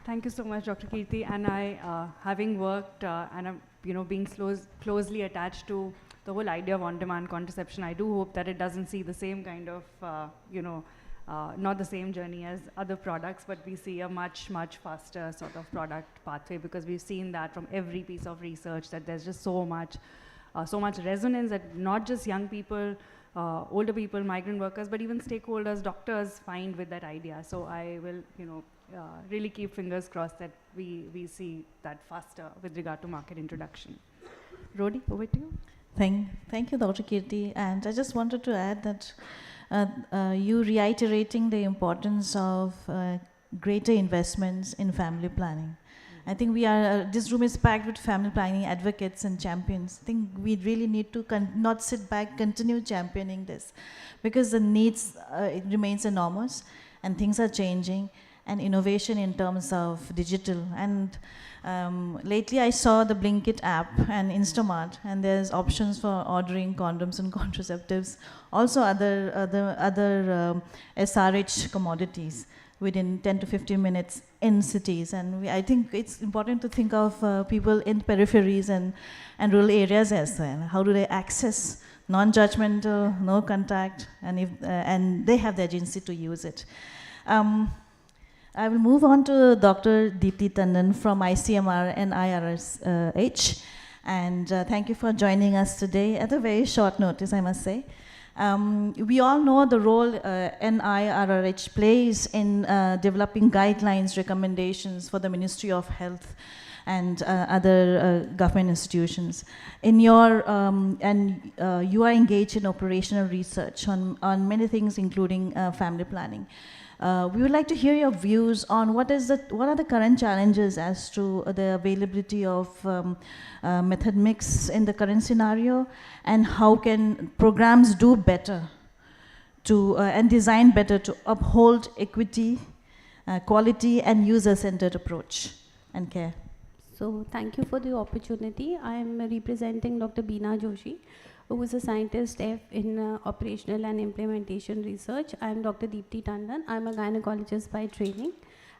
Thank you so much, Dr. Kirti. And I, having worked and being closely attached to the whole idea of on-demand contraception, I do hope that it doesn't see the same kind of, not the same journey as other products, but we see a much, much faster sort of product pathway, because we've seen that from every piece of research that there's just so much resonance that not just young people, older people, migrant workers, but even stakeholders, doctors find with that idea. So I will, really keep fingers crossed that we see that faster with regard to market introduction. Rodi, over to you. Thank you, Dr. Kirti. And I just wanted to add that you reiterating the importance of greater investments in family planning. I think we are, this room is packed with family planning advocates and champions. I think we really need to not sit back, continue championing this, because the needs, it remains enormous, and things are changing, and innovation in terms of digital. And lately I saw the Blinkit app and Instamart, and there's options for ordering condoms and contraceptives, also other SRH commodities within 10 to 15 minutes in cities. And I think it's important to think of people in peripheries and rural areas as well. How do they access non-judgmental, no contact, and they have the agency to use it. I will move on to Dr. Deepti Tandon from ICMR and IRSH. And thank you for joining us today at a very short notice, I must say. We all know the role NIRRH plays in developing guidelines, recommendations for the Ministry of Health and other government institutions. In your, you are engaged in operational research on many things, including family planning. We would like to hear your views on what are the current challenges as to the availability of method mix in the current scenario, and how can programs do better to and design better to uphold equity, quality, and user-centered approach and care. So thank you for the opportunity. I am representing Dr. Beena Joshi, who is a scientist in operational and implementation research. I am Dr. Deepti Tandon. I am a gynecologist by training,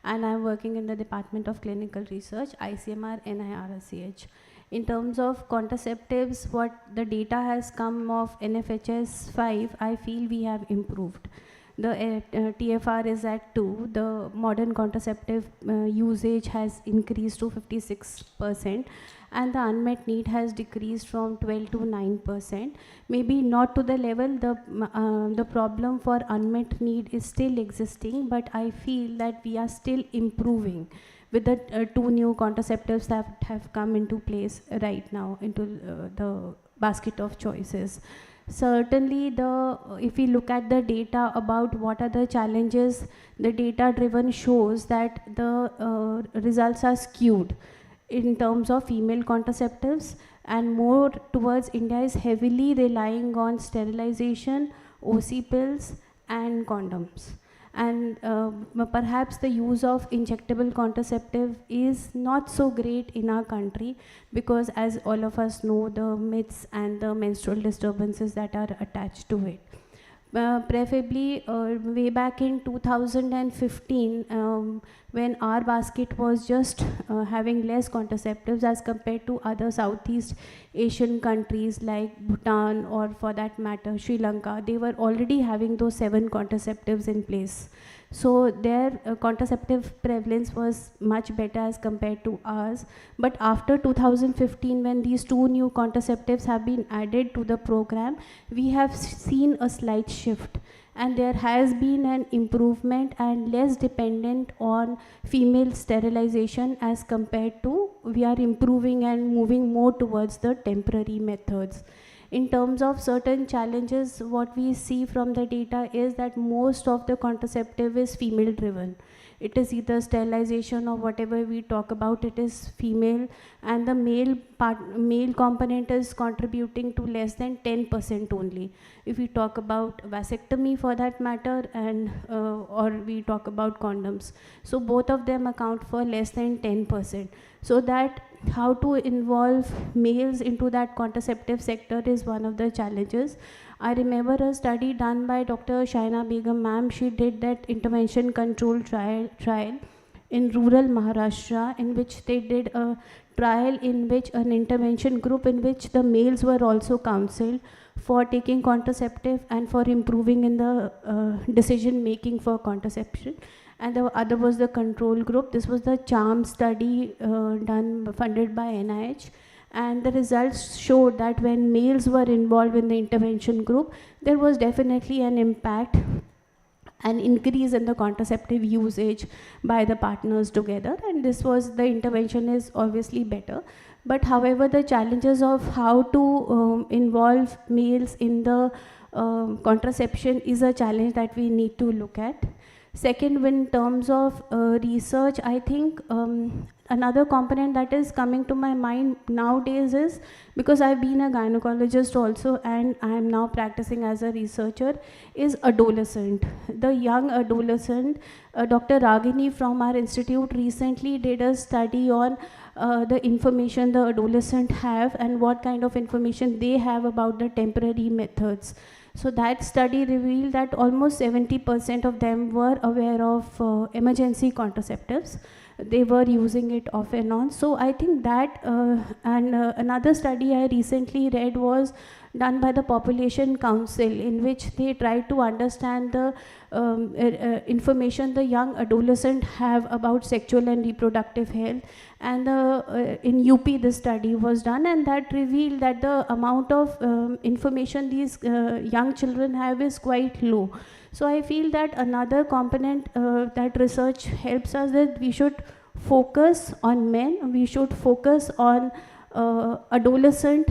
and I am working in the Department of Clinical Research, ICMR NIRSCH. In terms of contraceptives, what the data has come of NFHS 5, I feel we have improved. The TFR is at 2. The modern contraceptive usage has increased to 56%, and the unmet need has decreased from 12 to 9%. Maybe not to the level, the problem for unmet need is still existing, but I feel that we are still improving with the 2 new contraceptives that have come into place right now into the basket of choices. Certainly, if we look at the data about what are the challenges, the data driven shows that the results are skewed in terms of female contraceptives, and more towards India is heavily relying on sterilization, OC pills, and condoms. And perhaps the use of injectable contraceptive is not so great in our country, because as all of us know, the myths and the menstrual disturbances that are attached to it. Preferably way back in 2015, when our basket was just having less contraceptives as compared to other Southeast Asian countries like Bhutan, or for that matter Sri Lanka, they were already having those 7 contraceptives in place. So their contraceptive prevalence was much better as compared to ours. But after 2015, when these 2 new contraceptives have been added to the program, we have seen a slight shift. And there has been an improvement and less dependent on female sterilization as compared to we are improving and moving more towards the temporary methods. In terms of certain challenges, what we see from the data is that most of the contraceptive is female driven. it is either sterilization or whatever we talk about, it is female, and the male component is contributing to less than 10% only. If we talk about vasectomy for that matter, and or we talk about condoms, so both of them account for less than 10%. So that how to involve males into that contraceptive sector is one of the challenges. I remember a study done by Dr. Shaina Begum ma'am. She did that intervention control trial in rural Maharashtra, in which they did a trial in which an intervention group in which the males were also counseled for taking contraceptive and for improving in the decision making for contraception. And the other was the control group. This was the CHARM study funded by NIH. And the results showed that when males were involved in the intervention group, there was definitely an impact, an increase in the contraceptive usage by the partners together. And this was, the intervention is obviously better. But however, the challenges of how to involve males in the contraception is a challenge that we need to look at. Second, in terms of research, I think another component that is coming to my mind nowadays is, because I've been a gynecologist also and I am now practicing as a researcher, is adolescent. The young adolescent, Dr. Ragini from our institute recently did a study on the information the adolescent have and what kind of information they have about the temporary methods. So that study revealed that almost 70% of them were aware of emergency contraceptives. They were using it off and on. So I think that, and another study I recently read was done by the Population Council, in which they tried to understand the information the young adolescent have about sexual and reproductive health. And in UP this study was done, and that revealed that the amount of information these young children have is quite low. So I feel that another component that research helps us, that we should focus on men, we should focus on adolescent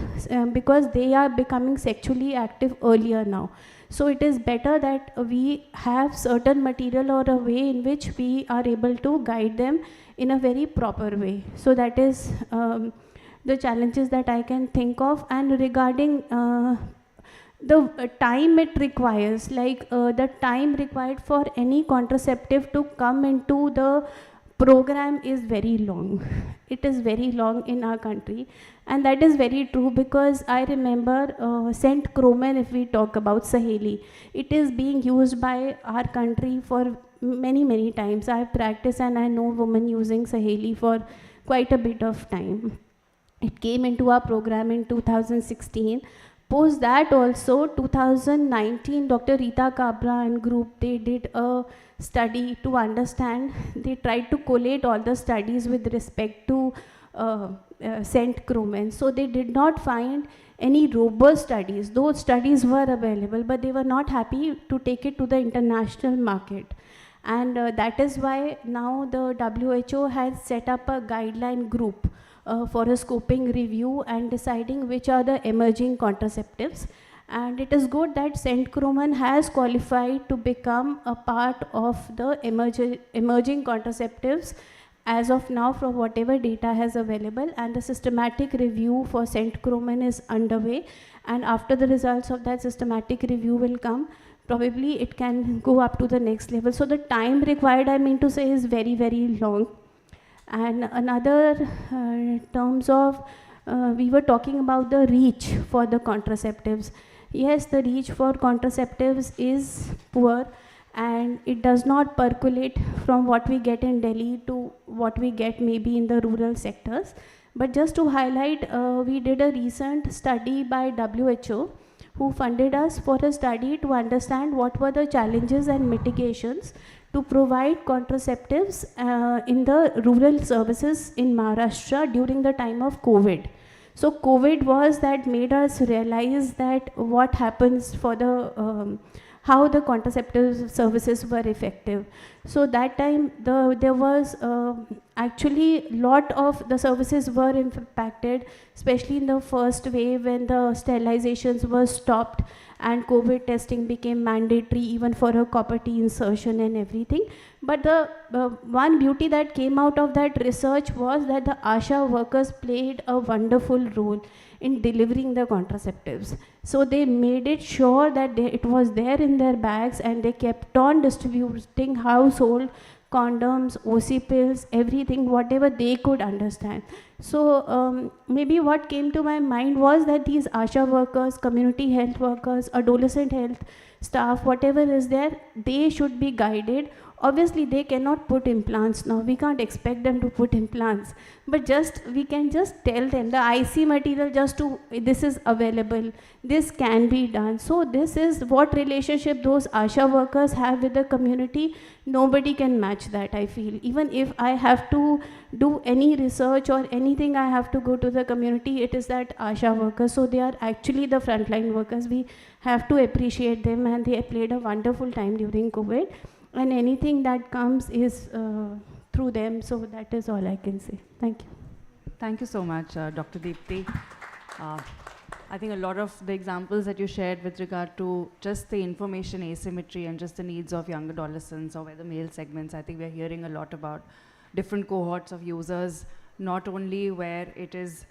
because they are becoming sexually active earlier now. So it is better that we have certain material or a way in which we are able to guide them in a very proper way. So that is the challenges that I can think of. And regarding the time it requires, like the time required for any contraceptive to come into the program is very long. It is very long in our country, and that is very true, because I remember St. Croman, if we talk about Saheli, it is being used by our country for many times. I have practiced and I know women using Saheli for quite a bit of time. It came into our program in 2016. Post that also, 2019, Dr. Rita Cabra and group, they did a study to understand. They tried to collate all the studies with respect to St. Croman. So they did not find any robust studies. Those studies were available, but they were not happy to take it to the international market. And that is why now the WHO has set up a guideline group for a scoping review and deciding which are the emerging contraceptives. And it is good that St. Croman has qualified to become a part of the emerging contraceptives as of now, from whatever data has available, and the systematic review for St. Croman is underway. And after the results of that systematic review will come, probably it can go up to the next level. So the time required, I mean to say, is very long. And another terms of, we were talking about the reach for the contraceptives. Yes, the reach for contraceptives is poor, and it does not percolate from what we get in Delhi to what we get maybe in the rural sectors. But just to highlight, we did a recent study by WHO, who funded us for a study to understand what were the challenges and mitigations to provide contraceptives in the rural services in Maharashtra during the time of COVID. So COVID was that made us realize that what happens for the how the contraceptive services were effective. So that time there was actually lot of the services were impacted, especially in the first wave when the sterilizations were stopped and COVID testing became mandatory even for a copper T insertion and everything. But the one beauty that came out of that research was that the ASHA workers played a wonderful role in delivering the contraceptives. So they made it sure that it was there in their bags, and they kept on distributing household condoms, OC pills, everything, whatever they could understand. So maybe what came to my mind was that these ASHA workers, community health workers, adolescent health staff, whatever is there, they should be guided. Obviously, they cannot put implants now. We can't expect them to put implants. But we can just tell them the IC material this is available, this can be done. So this is what relationship those ASHA workers have with the community. Nobody can match that, I feel. Even if I have to do any research or anything, I have to go to the community, it is that ASHA workers. So they are actually the frontline workers. We have to appreciate them, and they played a wonderful time during COVID. And anything that comes is through them. So that is all I can say. Thank you. Thank you so much, Dr. Deepti. I think a lot of the examples that you shared with regard to just the information asymmetry and just the needs of young adolescents or whether male segments, I think we're hearing a lot about different cohorts of users, not only where it is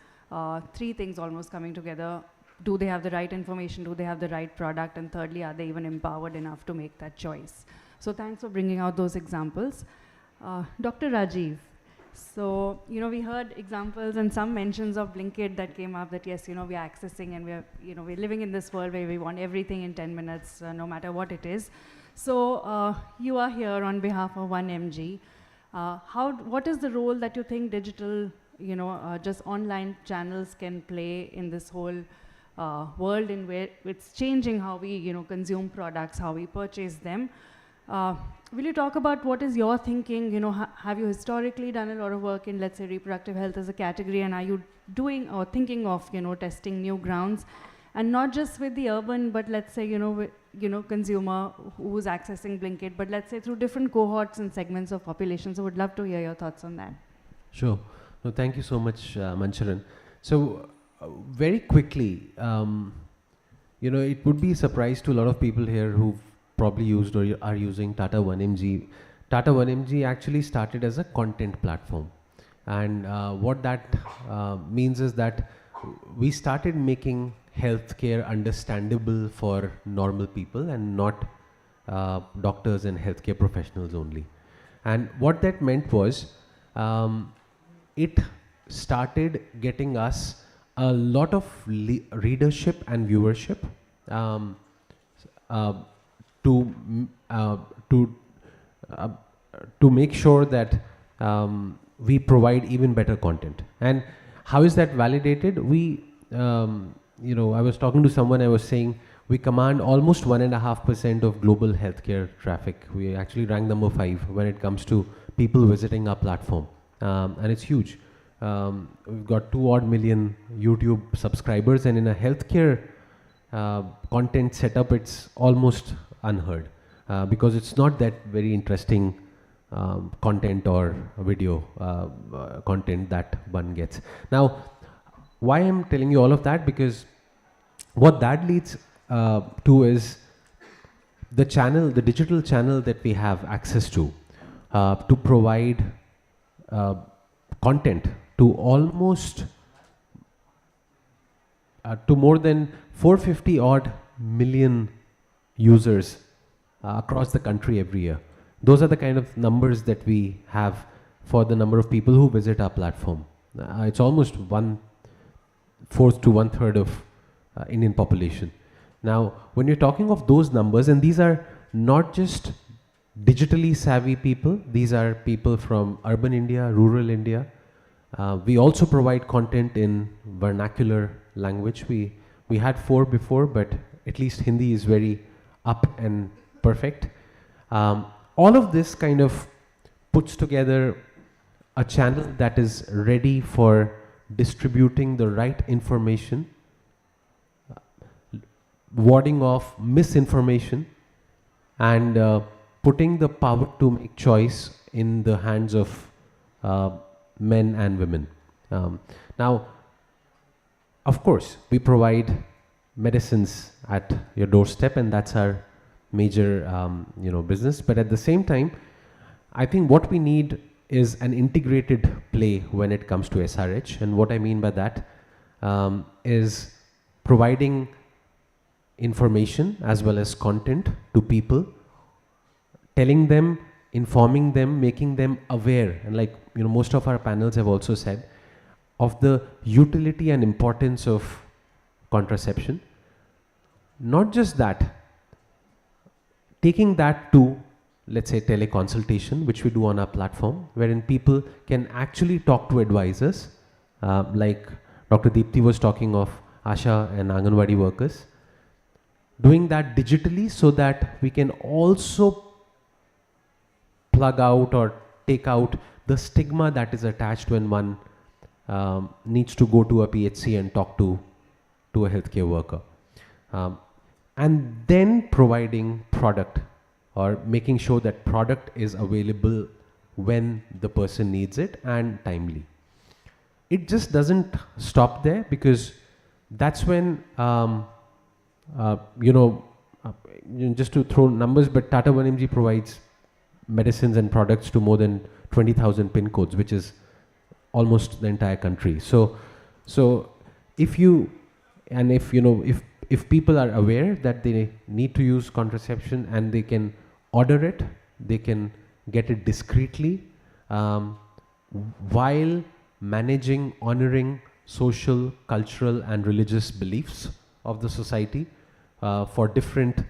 three things almost coming together. Do they have the right information? Do they have the right product? And thirdly, are they even empowered enough to make that choice? So thanks for bringing out those examples. Dr. Rajiv, so, we heard examples and some mentions of Blinkit that came up that, yes, we are accessing and we're living in this world where we want everything in 10 minutes, no matter what it is. So you are here on behalf of 1mg. What is the role that you think digital, just online channels can play in this whole world in where it's changing how we, consume products, how we purchase them? Will you talk about what is your thinking? Have you historically done a lot of work in, let's say, reproductive health as a category, and are you doing or thinking of, testing new grounds, and not just with the urban, but let's say, consumer who's accessing Blinkit, but let's say through different cohorts and segments of population. So, would love to hear your thoughts on that. Sure. No, thank you so much, Mancharan. So, very quickly, it would be a surprise to a lot of people here who've probably used or are using Tata 1mg. Tata 1mg actually started as a content platform, and what that means is that we started making healthcare understandable for normal people and not doctors and healthcare professionals only. And what that meant was it started getting us a lot of readership and viewership to make sure that we provide even better content. And how is that validated? We, I was talking to someone, I was saying we command almost 1.5% of global healthcare traffic. We actually rank number 5 when it comes to people visiting our platform, and it's huge. We've got 2 odd million YouTube subscribers, and in a healthcare content setup, it's almost unheard because it's not that very interesting content or video content that one gets. Now, why I'm telling you all of that? Because what that leads to is the channel, the digital channel that we have access to provide content to almost to more than 450 odd million users across the country every year. Those are the kind of numbers that we have for the number of people who visit our platform. It's almost 1/4 to 1/3 of Indian population. Now, when you're talking of those numbers, and these are not just digitally savvy people, these are people from urban India, rural India. We also provide content in vernacular language. We had 4 before, but at least Hindi is very up and perfect. All of this kind of puts together a channel that is ready for distributing the right information, warding off misinformation, and putting the power to make choice in the hands of men and women. Now, of course, we provide medicines at your doorstep, and that's our major business. But at the same time, I think what we need is an integrated play when it comes to SRH. And what I mean by that is providing information as well as content to people, telling them, informing them, making them aware, and like most of our panels have also said, of the utility and importance of contraception. Not just that, taking that to, let's say, teleconsultation, which we do on our platform, wherein people can actually talk to advisors, like Dr. Deepti was talking of ASHA and Anganwadi workers, doing that digitally so that we can also plug out or take out the stigma that is attached when one needs to go to a PHC and talk to a healthcare worker. And then providing product, or making sure that product is available when the person needs it and timely. It just doesn't stop there, because that's when, just to throw numbers, but Tata 1mg provides medicines and products to more than 20,000 pin codes, which is almost the entire country. So if people are aware that they need to use contraception and they can order it, they can get it discreetly, while managing, honoring social, cultural and religious beliefs of the society for different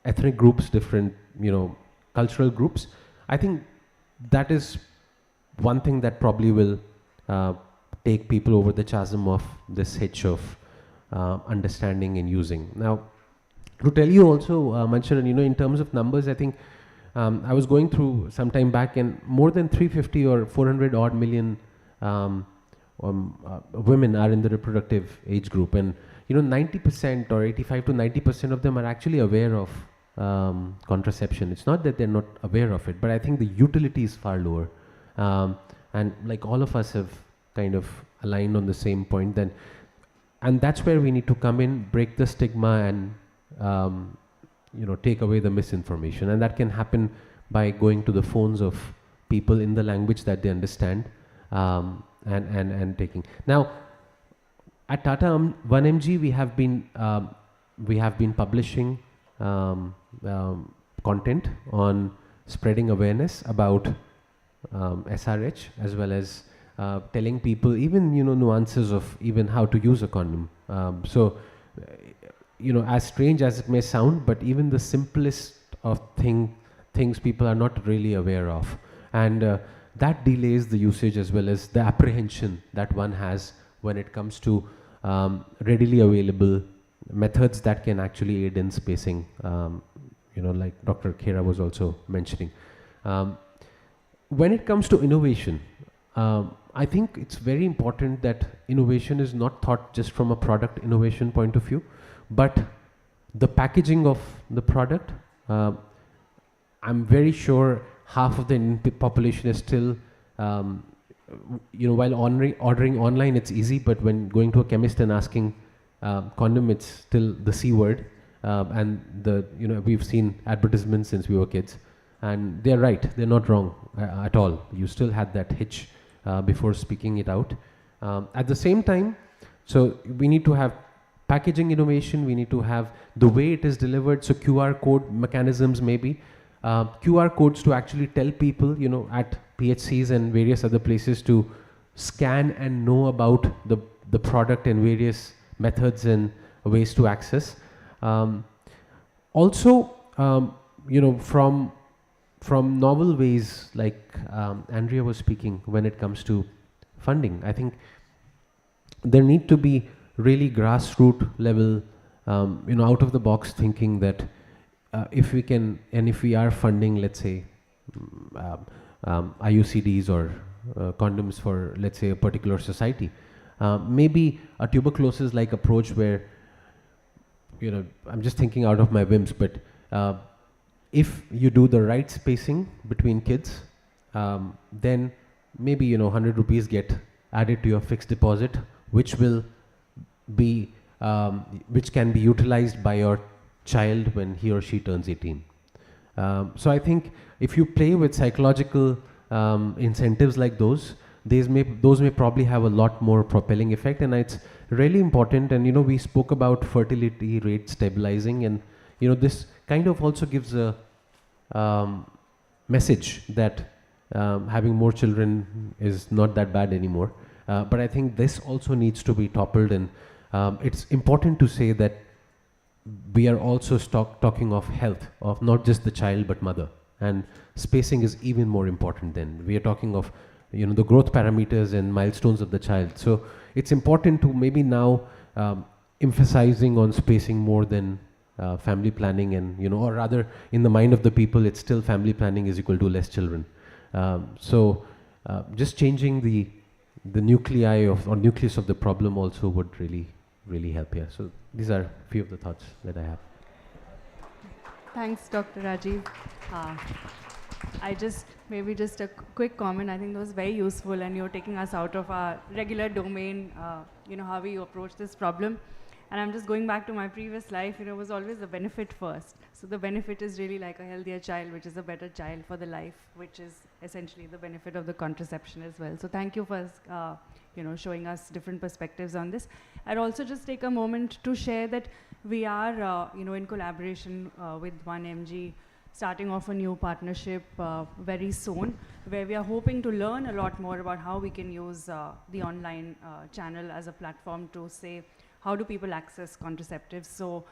ethnic groups, different cultural groups. I think that is one thing that probably will take people over the chasm of this hitch of understanding and using. Now, to tell you also, Mancharan, in terms of numbers, I think I was going through some time back, and more than 350 or 400 odd million women are in the reproductive age group, and 90% or 85 to 90% of them are actually aware of contraception. It's not that they're not aware of it, but I think the utility is far lower. And like all of us have kind of aligned on the same point, then, and that's where we need to come in, break the stigma, and take away the misinformation. And that can happen by going to the phones of people in the language that they understand, and taking. Now, at Tata 1mg, we have been publishing content on spreading awareness about SRH, as well as telling people even nuances of even how to use a condom. As strange as it may sound, but even the simplest of things people are not really aware of, and that delays the usage as well as the apprehension that one has when it comes to readily available methods that can actually aid in spacing, like Dr. Khera was also mentioning. When it comes to innovation, I think it's very important that innovation is not thought just from a product innovation point of view, but the packaging of the product. I'm very sure half of the Indian population is still, while ordering online, it's easy, but when going to a chemist and asking condom, it's still the C word. And we've seen advertisements since we were kids, and they're right, they're not wrong at all. You still had that hitch before speaking it out. At the same time, so we need to have packaging innovation, we need to have the way it is delivered, so QR code mechanisms maybe, QR codes to actually tell people, at PHCs and various other places to scan and know about the product and various methods and ways to access. Also, from novel ways, like Andrea was speaking, when it comes to funding, I think there need to be really grassroots level, out of the box thinking that if we can, and if we are funding, let's say, IUCDs or condoms for, let's say, a particular society, maybe a tuberculosis-like approach where, I'm just thinking out of my whims, but if you do the right spacing between kids, then maybe 100 rupees get added to your fixed deposit, which will be which can be utilized by your child when he or she turns 18. So I think if you play with psychological incentives like those may probably have a lot more propelling effect, and it's really important. And we spoke about fertility rate stabilizing, and this kind of also gives a message that having more children is not that bad anymore. But I think this also needs to be toppled, and it's important to say that we are also talking of health of not just the child but mother, and spacing is even more important. Then we are talking of the growth parameters and milestones of the child. So it's important to maybe now emphasizing on spacing more than family planning, and or rather in the mind of the people it's still family planning is equal to less children. So just changing the nuclei or nucleus of the problem also would really help here. So these are a few of the thoughts that I have. Thanks, Dr. Rajiv. Maybe just a quick comment. I think that was very useful, and you're taking us out of our regular domain, how we approach this problem. And I'm just going back to my previous life, it was always the benefit first. So the benefit is really like a healthier child, which is a better child for the life, which is essentially the benefit of the contraception as well. So thank you for, showing us different perspectives on this. I'd also just take a moment to share that we are, in collaboration with 1mg, starting off a new partnership very soon, where we are hoping to learn a lot more about how we can use the online channel as a platform to say, how do people access contraceptives? So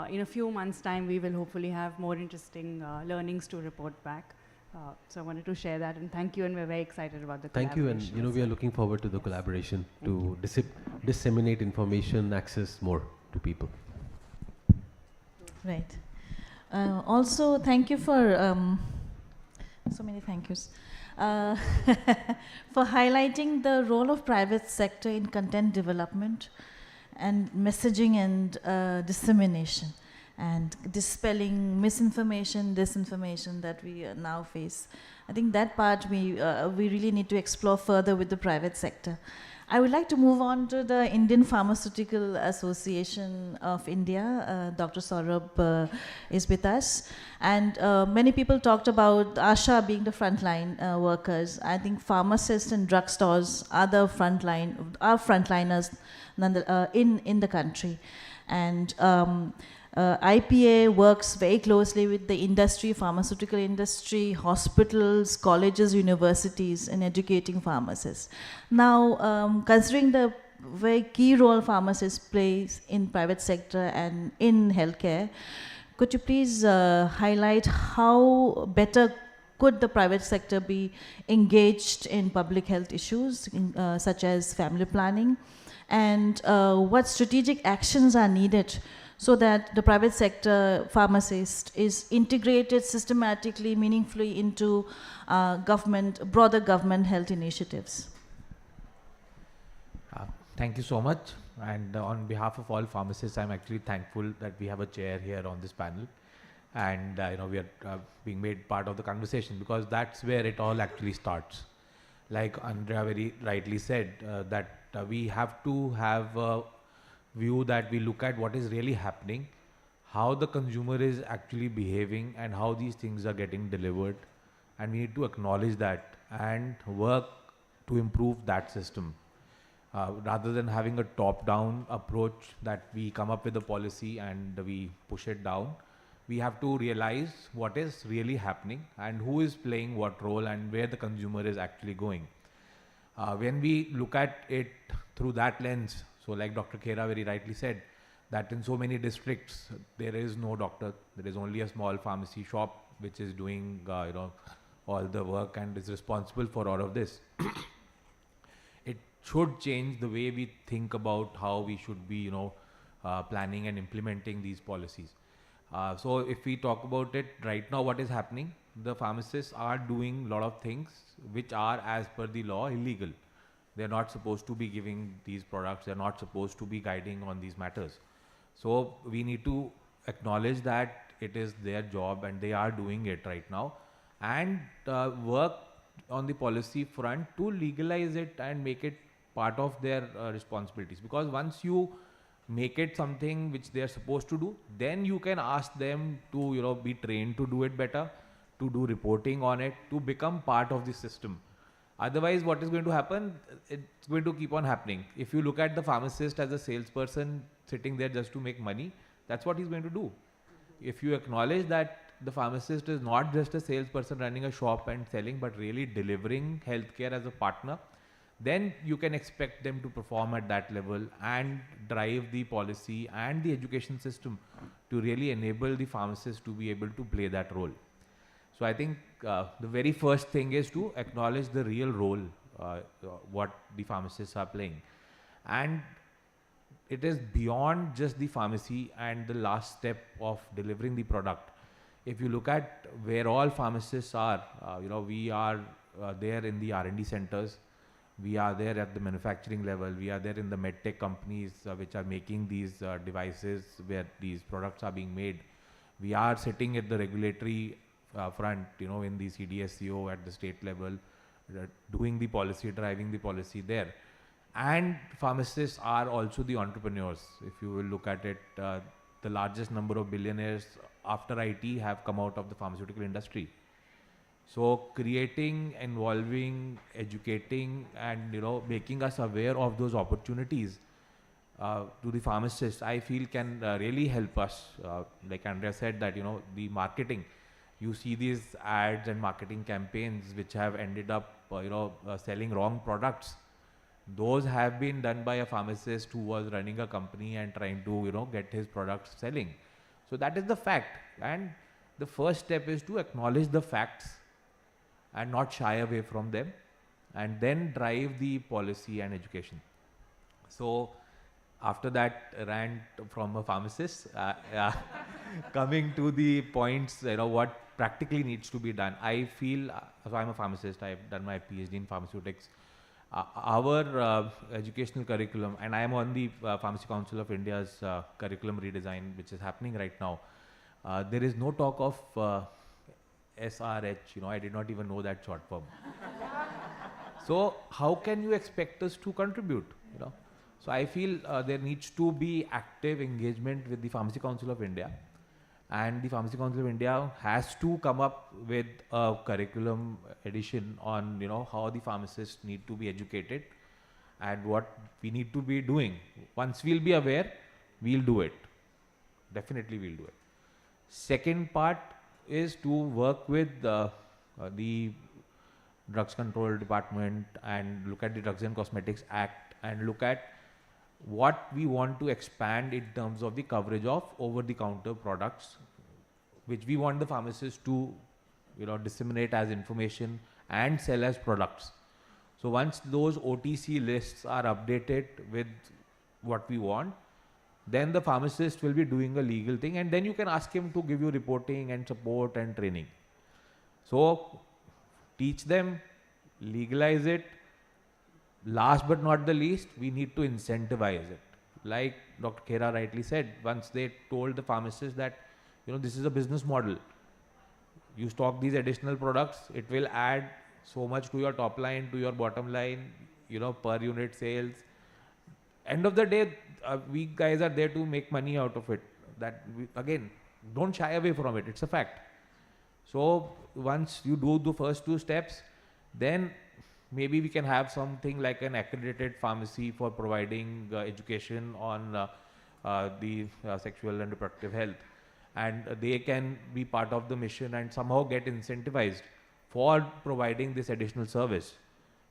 in a few months' time, we will hopefully have more interesting learnings to report back. So I wanted to share that, and thank you, and we're very excited about the collaboration. Thank you, and we are looking forward to the collaboration to disseminate information, access more to people. Right. Also, thank you for so many thank yous for highlighting the role of private sector in content development and messaging and dissemination, and dispelling misinformation, disinformation that we now face. I think that part we really need to explore further with the private sector. I would like to move on to the Indian Pharmaceutical Association of India. Dr. Saurabh is with us. And many people talked about ASHA being the frontline workers. I think pharmacists and drugstores are the frontliners in the country. And IPA works very closely with the industry, pharmaceutical industry, hospitals, colleges, universities in educating pharmacists. Now, considering the very key role pharmacists play in private sector and in healthcare, could you please highlight how better could the private sector be engaged in public health issues such as family planning, and what strategic actions are needed so that the private sector pharmacist is integrated systematically, meaningfully into broader government health initiatives? Thank you so much. And on behalf of all pharmacists, I'm actually thankful that we have a chair here on this panel. And we are being made part of the conversation, because that's where it all actually starts. Like Andrea very rightly said, that we have to have a view that we look at what is really happening, how the consumer is actually behaving, and how these things are getting delivered. And we need to acknowledge that and work to improve that system. Rather than having a top-down approach that we come up with a policy and we push it down, we have to realize what is really happening and who is playing what role and where the consumer is actually going. When we look at it through that lens, so like Dr. Khera very rightly said, that in so many districts there is no doctor, there is only a small pharmacy shop which is doing all the work and is responsible for all of this. It should change the way we think about how we should be planning and implementing these policies. So if we talk about it right now, what is happening, the pharmacists are doing a lot of things which are, as per the law, illegal. They're not supposed to be giving these products, they're not supposed to be guiding on these matters. So we need to acknowledge that it is their job and they are doing it right now, and work on the policy front to legalize it and make it part of their responsibilities. Because once you make it something which they are supposed to do, then you can ask them to be trained to do it better, to do reporting on it, to become part of the system. Otherwise, what is going to happen? It's going to keep on happening. If you look at the pharmacist as a salesperson sitting there just to make money, that's what he's going to do. If you acknowledge that the pharmacist is not just a salesperson running a shop and selling, but really delivering healthcare as a partner, then you can expect them to perform at that level and drive the policy and the education system to really enable the pharmacist to be able to play that role. So I think the very first thing is to acknowledge the real role what the pharmacists are playing. And it is beyond just the pharmacy and the last step of delivering the product. If you look at where all pharmacists are, we are there in the R&D centers, we are there at the manufacturing level, we are there in the medtech companies which are making these devices where these products are being made. We are sitting at the regulatory front, in the CDSCO at the state level, doing the policy, driving the policy there. And pharmacists are also the entrepreneurs. If you will look at it, the largest number of billionaires after IT have come out of the pharmaceutical industry. So creating, involving, educating, and making us aware of those opportunities to the pharmacists, I feel can really help us. Like Andrea said, that the marketing, you see these ads and marketing campaigns which have ended up selling wrong products. Those have been done by a pharmacist who was running a company and trying to get his products selling. So that is the fact, and the first step is to acknowledge the facts and not shy away from them, and then drive the policy and education. So after that rant from a pharmacist, coming to the points, what practically needs to be done. I feel, so I'm a pharmacist, I've done my PhD in pharmaceutics. Our educational curriculum, and I am on the Pharmacy Council of India's curriculum redesign, which is happening right now. There is no talk of SRH, I did not even know that short form. So how can you expect us to contribute, So I feel there needs to be active engagement with the Pharmacy Council of India, and the Pharmacy Council of India has to come up with a curriculum edition on, how the pharmacists need to be educated and what we need to be doing. Once we'll be aware, we'll do it. Definitely we'll do it. Second part is to work with the Drugs Control Department and look at the Drugs and Cosmetics Act and look at what we want to expand in terms of the coverage of over-the-counter products, which we want the pharmacists to disseminate as information and sell as products. So once those OTC lists are updated with what we want, then the pharmacist will be doing a legal thing, and then you can ask him to give you reporting and support and training. So teach them, legalize it. Last but not the least, we need to incentivize it. Like Dr. Khera rightly said, once they told the pharmacist that, this is a business model. You stock these additional products, it will add so much to your top line, to your bottom line, per unit sales. End of the day, we guys are there to make money out of it. Again, don't shy away from it. It's a fact. So once you do the first two steps, then maybe we can have something like an accredited pharmacy for providing education on the sexual and reproductive health. And they can be part of the mission and somehow get incentivized for providing this additional service.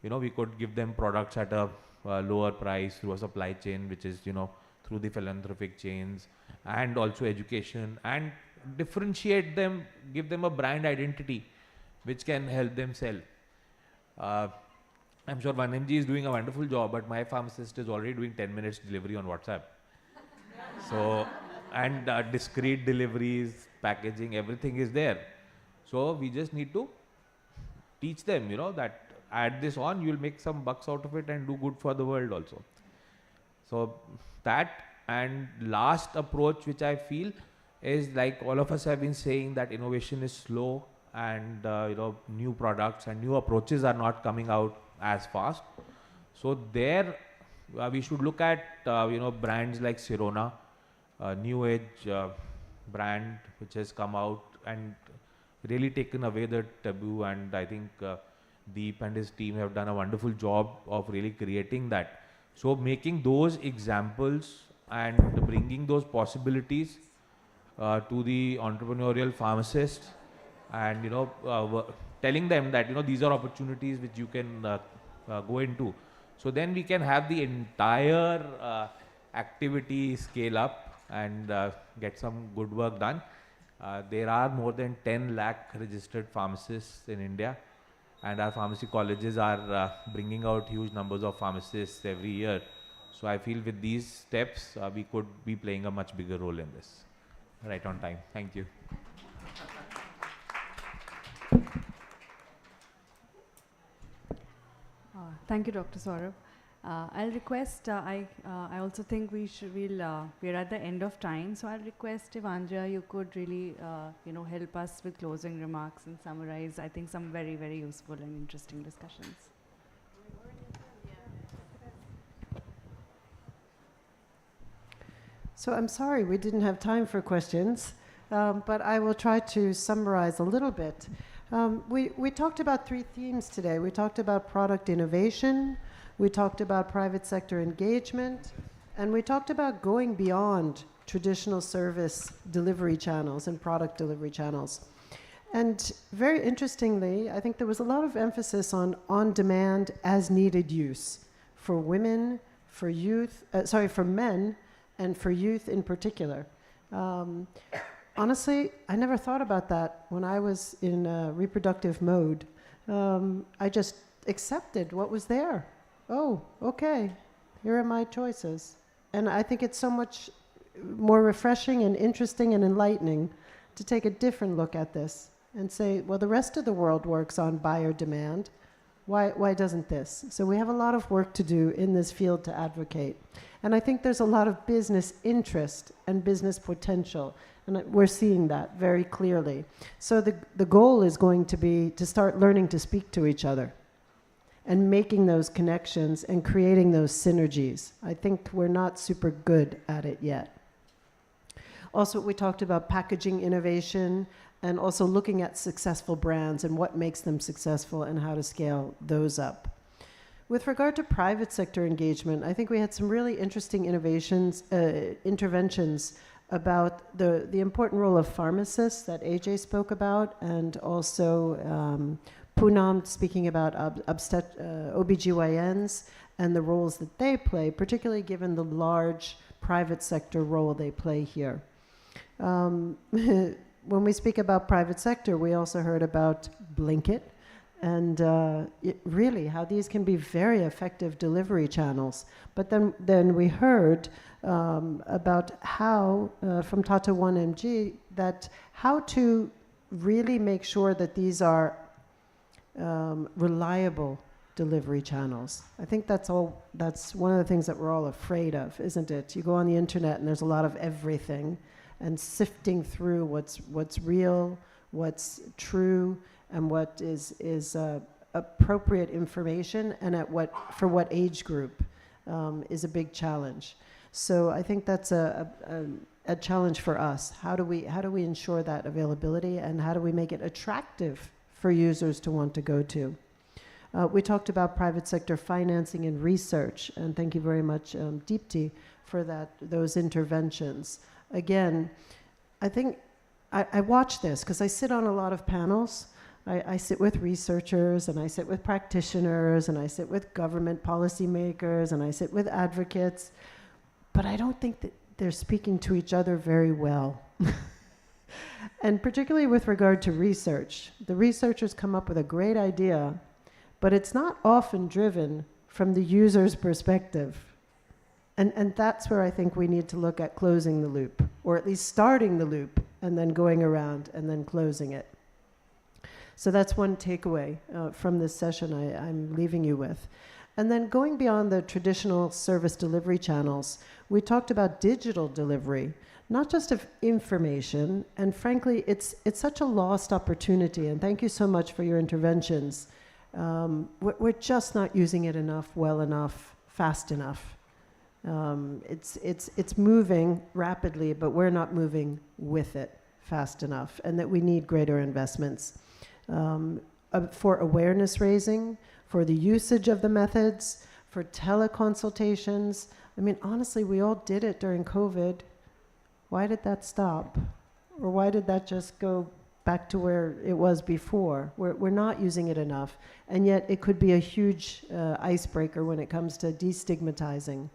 We could give them products at a lower price through a supply chain, which is, through the philanthropic chains, and also education, and differentiate them, give them a brand identity, which can help them sell. I'm sure 1mg is doing a wonderful job, but my pharmacist is already doing 10 minutes delivery on WhatsApp. So, and discrete deliveries, packaging, everything is there. So we just need to teach them, that add this on, you'll make some bucks out of it and do good for the world also. So that, and last approach which I feel is, like all of us have been saying, that innovation is slow and new products and new approaches are not coming out as fast. So there we should look at brands like Sirona, a new age brand which has come out and really taken away the taboo, and I think Deep and his team have done a wonderful job of really creating that. So making those examples and bringing those possibilities to the entrepreneurial pharmacists, and telling them that these are opportunities which you can go into. So then we can have the entire activity scale up and get some good work done. There are more than 10 lakh registered pharmacists in India, and our pharmacy colleges are bringing out huge numbers of pharmacists every year. So I feel with these steps, we could be playing a much bigger role in this. Right on time. Thank you. Thank you, Dr. Saurabh. I'll request, I also think we're at the end of time, so I'll request if Andrea, you could really, help us with closing remarks and summarize, I think, some very, very useful and interesting discussions. So I'm sorry we didn't have time for questions, but I will try to summarize a little bit. We talked about 3 themes today. We talked about product innovation, we talked about private sector engagement, and we talked about going beyond traditional service delivery channels and product delivery channels. And very interestingly, I think there was a lot of emphasis on on-demand as-needed use for women, for youth, for men, and for youth in particular. Honestly, I never thought about that when I was in reproductive mode. I just accepted what was there. Oh, okay, here are my choices. And I think it's so much more refreshing and interesting and enlightening to take a different look at this and say, well, the rest of the world works on buyer demand. Why doesn't this? So we have a lot of work to do in this field to advocate. And I think there's a lot of business interest and business potential. And we're seeing that very clearly. So the goal is going to be to start learning to speak to each other and making those connections and creating those synergies. I think we're not super good at it yet. Also, we talked about packaging innovation and also looking at successful brands and what makes them successful and how to scale those up. With regard to private sector engagement, I think we had some really interesting interventions about the important role of pharmacists that AJ spoke about, and also Poonam speaking about OBGYNs and the roles that they play, particularly given the large private sector role they play here. When we speak about private sector, we also heard about Blinkit and really how these can be very effective delivery channels. But then we heard about how, from Tata 1mg, that how to really make sure that these are reliable delivery channels. I think that's one of the things that we're all afraid of, isn't it? You go on the internet and there's a lot of everything, and sifting through what's real, what's true, and what is appropriate information, and for what age group is a big challenge. So I think that's a challenge for us. How do we ensure that availability, and how do we make it attractive for users to want to go to? We talked about private sector financing and research, and thank you very much, Deepti, for those interventions. Again, I think I watch this because I sit on a lot of panels. I sit with researchers, and I sit with practitioners, and I sit with government policymakers, and I sit with advocates, but I don't think that they're speaking to each other very well. And particularly with regard to research, the researchers come up with a great idea, but it's not often driven from the user's perspective. And that's where I think we need to look at closing the loop, or at least starting the loop and then going around and then closing it. So that's one takeaway from this session I'm leaving you with. And then going beyond the traditional service delivery channels, we talked about digital delivery, not just of information, and frankly, it's such a lost opportunity, and thank you so much for your interventions. We're just not using it enough, well enough, fast enough. It's moving rapidly, but we're not moving with it fast enough, and that we need greater investments for awareness raising, for the usage of the methods, for teleconsultations. I mean, honestly, we all did it during COVID. Why did that stop? Or why did that just go back to where it was before? We're not using it enough. And yet it could be a huge icebreaker when it comes to destigmatizing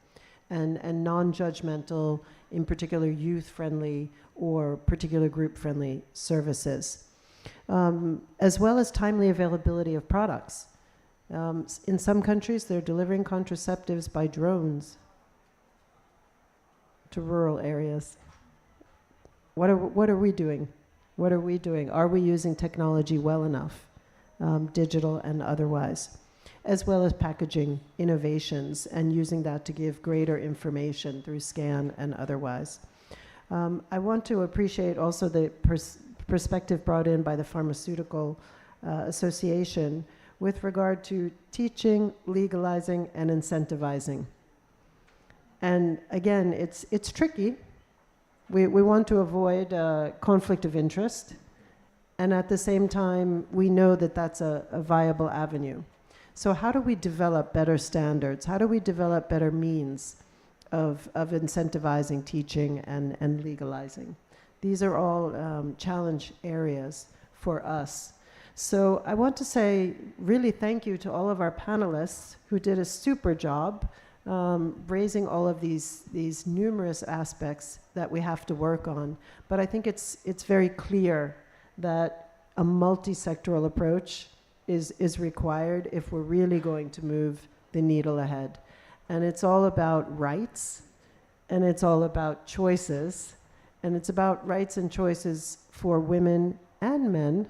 and non-judgmental, in particular youth-friendly or particular group-friendly services. As well as timely availability of products. In some countries, they're delivering contraceptives by drones to rural areas. What are we doing? What are we doing? Are we using technology well enough, digital and otherwise, as well as packaging innovations and using that to give greater information through scan and otherwise? I want to appreciate also the perspective brought in by the Pharmaceutical Association with regard to teaching, legalizing, and incentivizing. And again, it's tricky. We want to avoid conflict of interest, and at the same time, we know that that's a viable avenue. So how do we develop better standards? How do we develop better means of incentivizing teaching and legalizing? These are all challenge areas for us. So I want to say really thank you to all of our panelists who did a super job raising all of these numerous aspects that we have to work on. But I think it's very clear that a multi-sectoral approach is required if we're really going to move the needle ahead. And it's all about rights, and it's all about choices, and it's about rights and choices for women and men,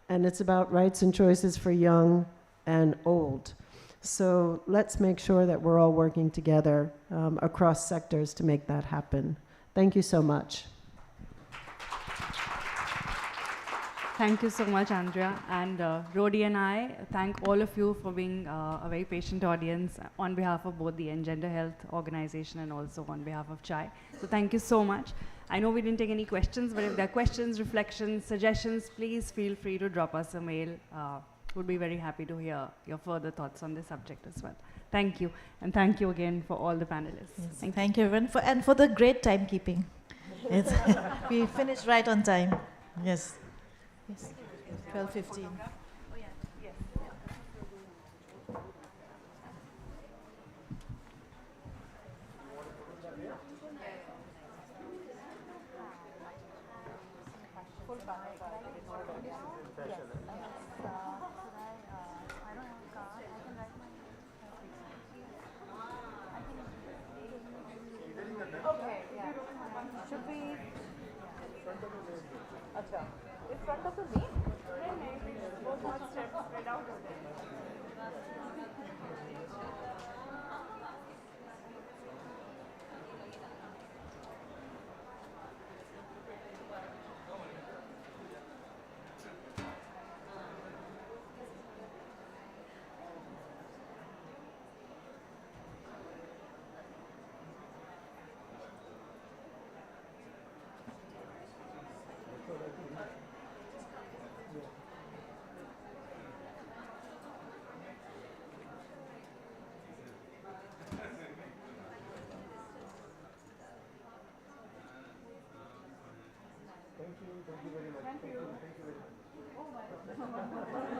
and it's about rights and choices for young and old. So let's make sure that we're all working together across sectors to make that happen. Thank you so much. Thank you so much, Andrea. And Rodi and I thank all of you for being a very patient audience on behalf of both the Engender Health Organization and also on behalf of CHAI. So thank you so much. I know we didn't take any questions, but if there are questions, reflections, suggestions, please feel free to drop us a mail. Would be very happy to hear your further thoughts on this subject as well. Thank you. And thank you again for all the panelists. Yes. Thank you everyone and for the great timekeeping. We finished right on time. Yes. Yes. 12:15. Should we? Acha. In front of the me? Both not spread out. Thank you very much. Thank you. Thank you very much. Oh my God.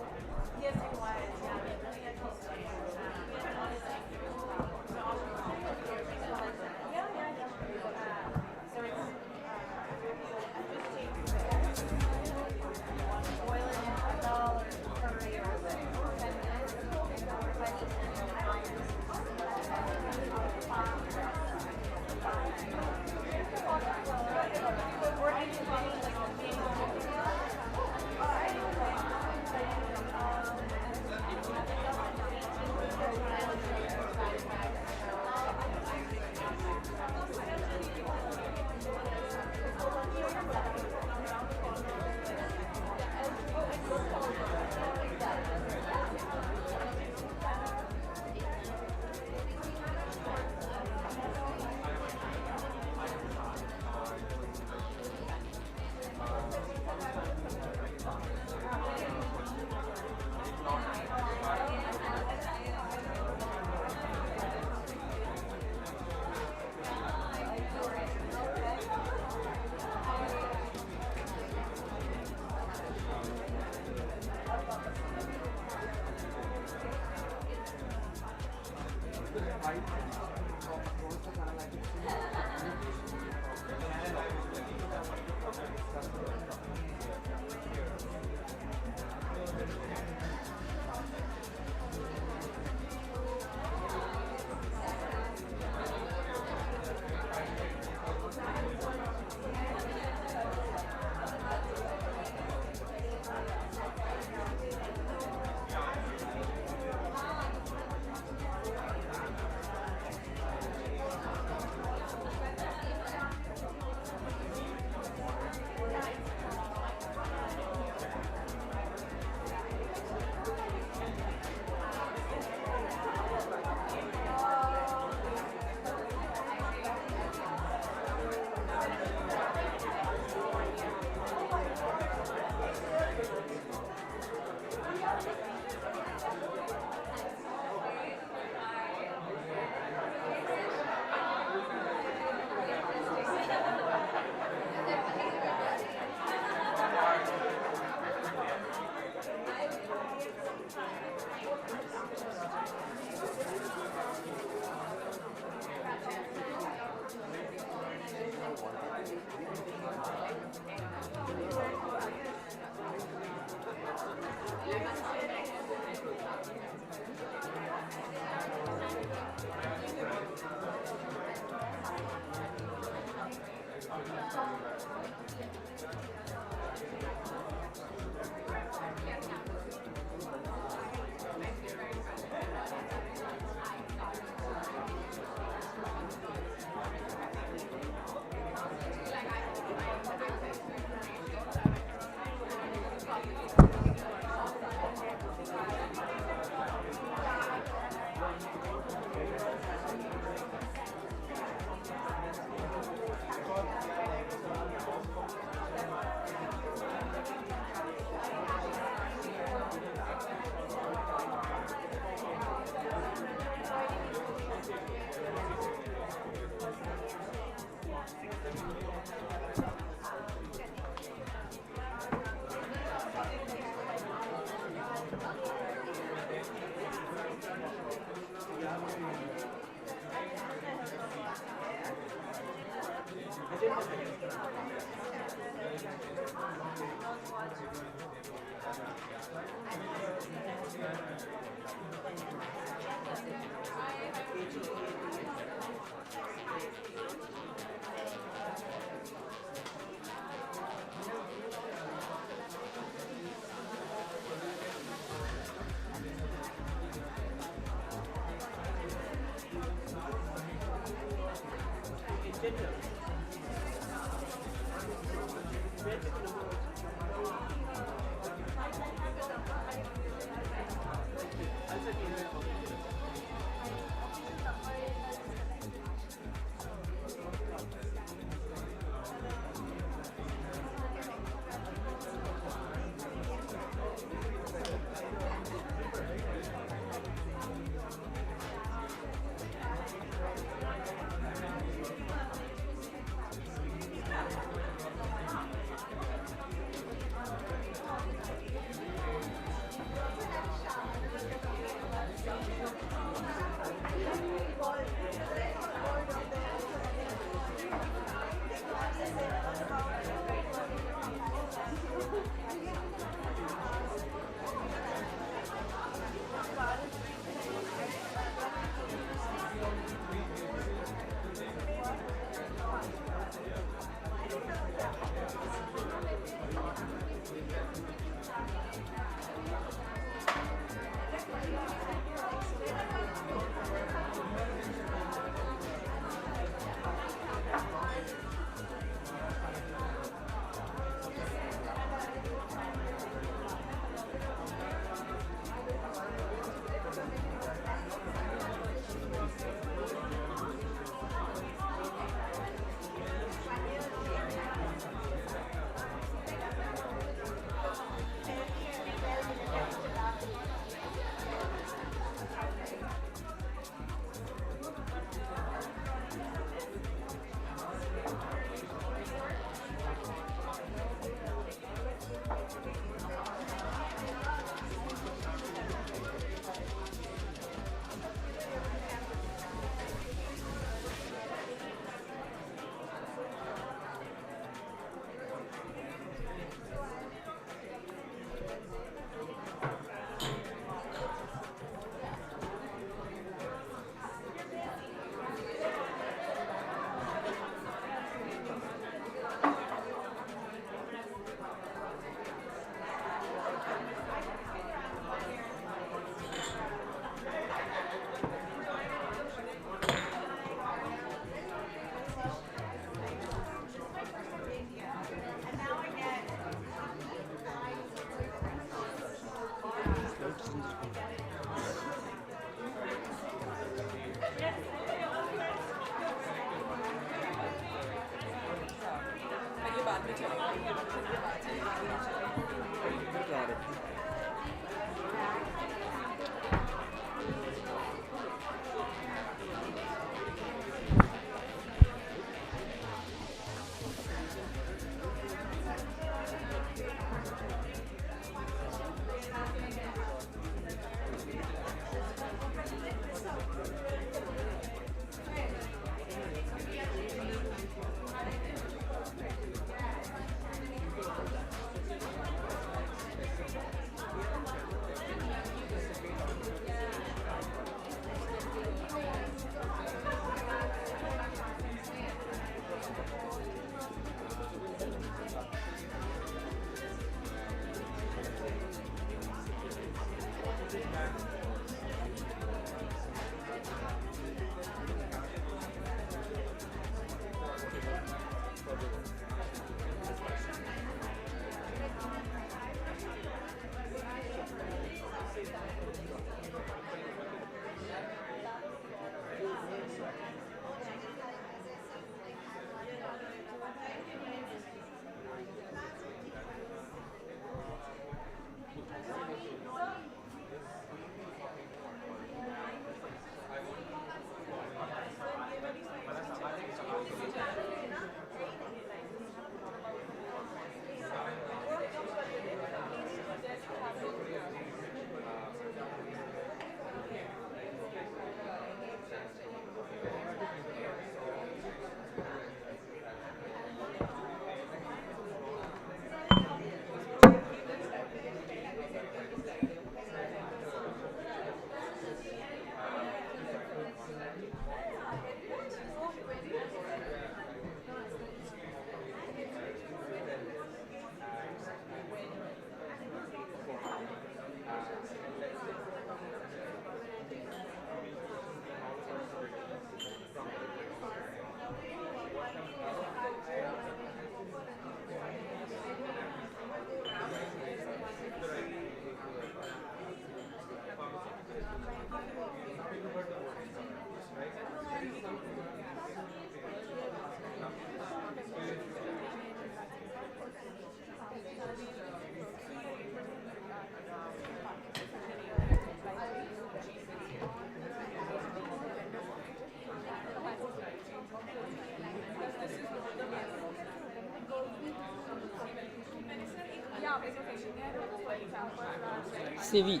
Civi.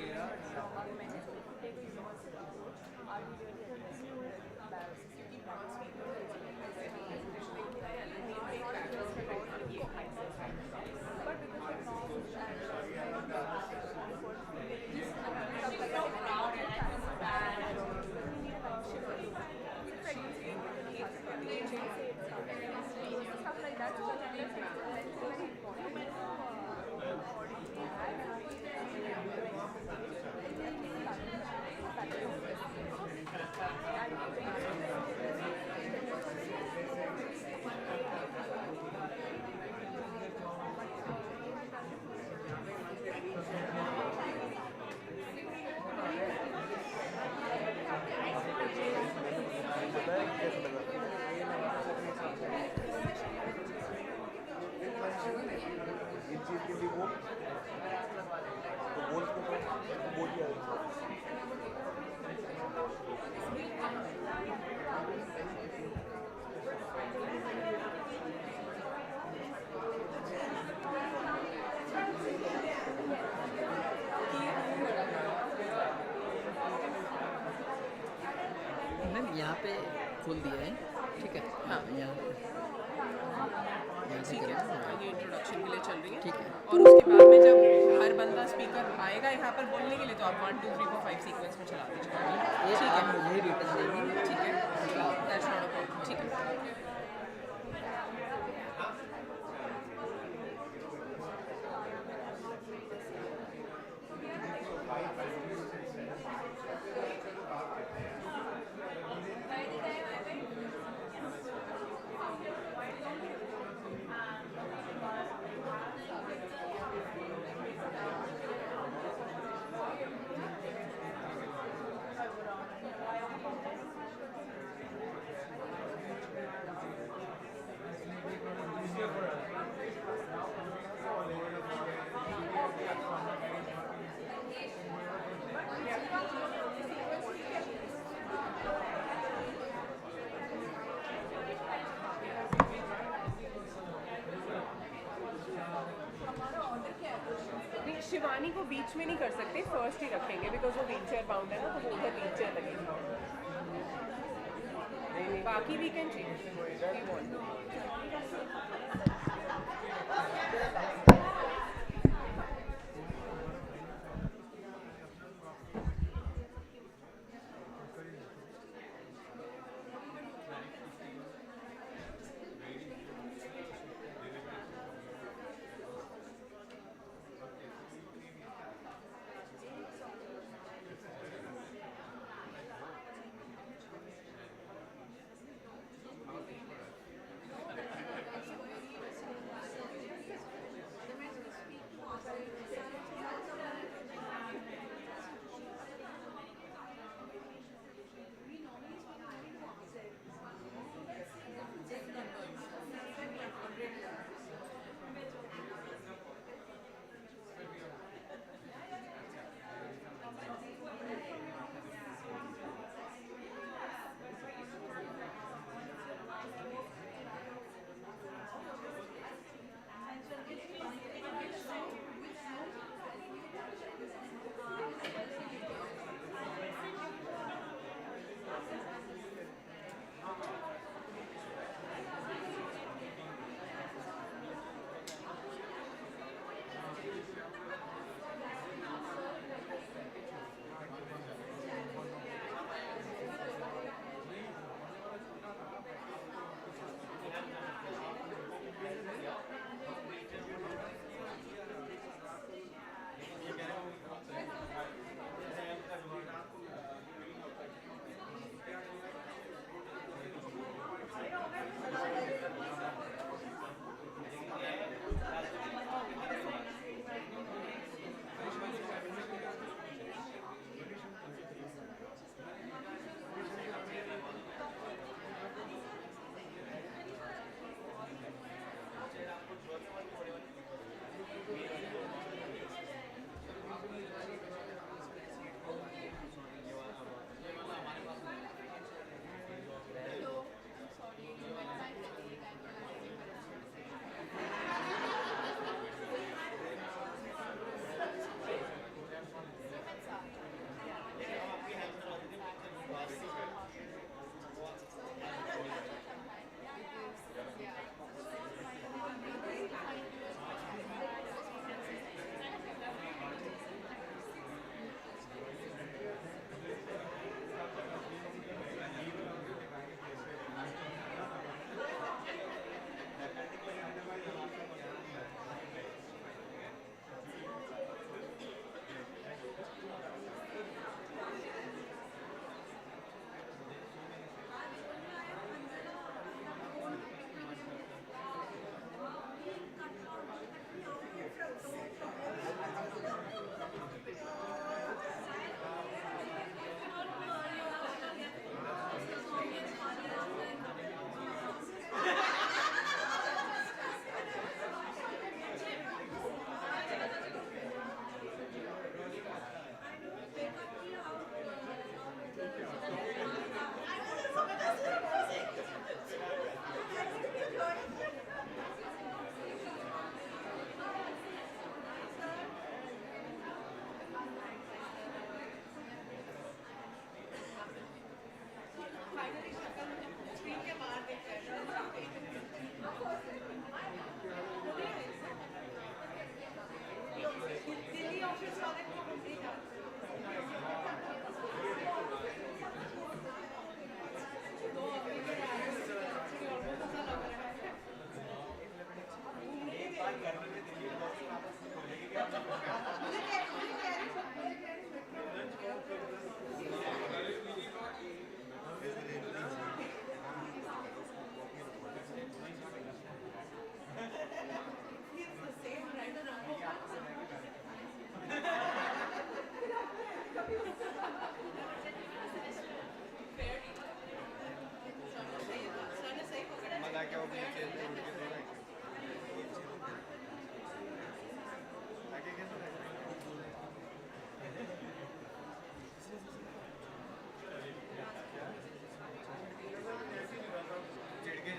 यहाँ पे खोल दिया है, ठीक है? हाँ, यहाँ ठीक है, ये इंट्रोडक्शन के लिए चल रही है। ठीक है। और उसके बाद में जब हर बंदा स्पीकर आएगा यहाँ पर बोलने के लिए तो आप 1 2 3 4 5 सीक्वेंस में चला दीजिए। ठीक है, मुझे ही रिटर्न देंगे। ठीक है, दैट्स नॉट अ प्रॉब्लम। ठीक है। शिवानी को बीच में नहीं कर सकते, फर्स्ट ही रखेंगे बिकॉज वो व्हील चेयर बाउंड है ना, तो वो उधर व्हील चेयर लगेगा। बाकी वी कैन चेंज।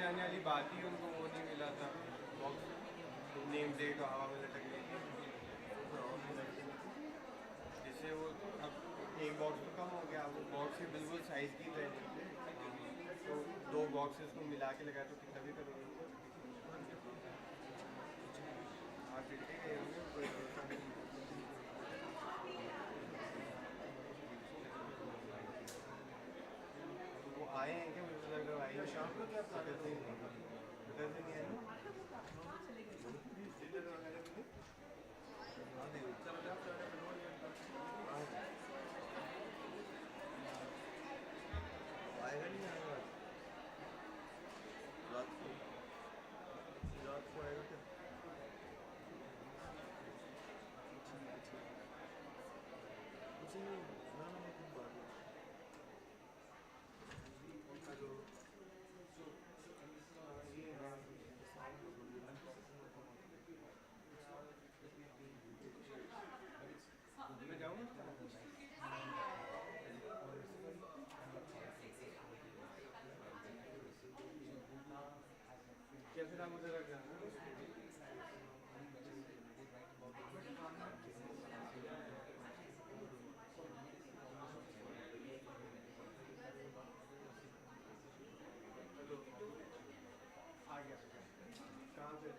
जाने वाली बात ही उनको वो नहीं मिला था, नेम प्लेट हवा में लटक गई थी, जिससे वो अब एक बॉक्स तो कम हो गया, वो बॉक्स ही बिल्कुल साइज़ की रह तो 2 बॉक्सेस को मिला के लगाया तो कितना भी करोगे आप फिर भी गए होंगे, कोई भरोसा नहीं। वो आए हैं क्या, मुझे लग रहा है आए शाम को, क्या पता नहीं है ना आएगा नहीं आएगा रात को आएगा क्या? कुछ नहीं, ना कुछ बात नहीं। मैं जाऊँ क्या फिर आप उधर रख जाना आ गया कहाँ पे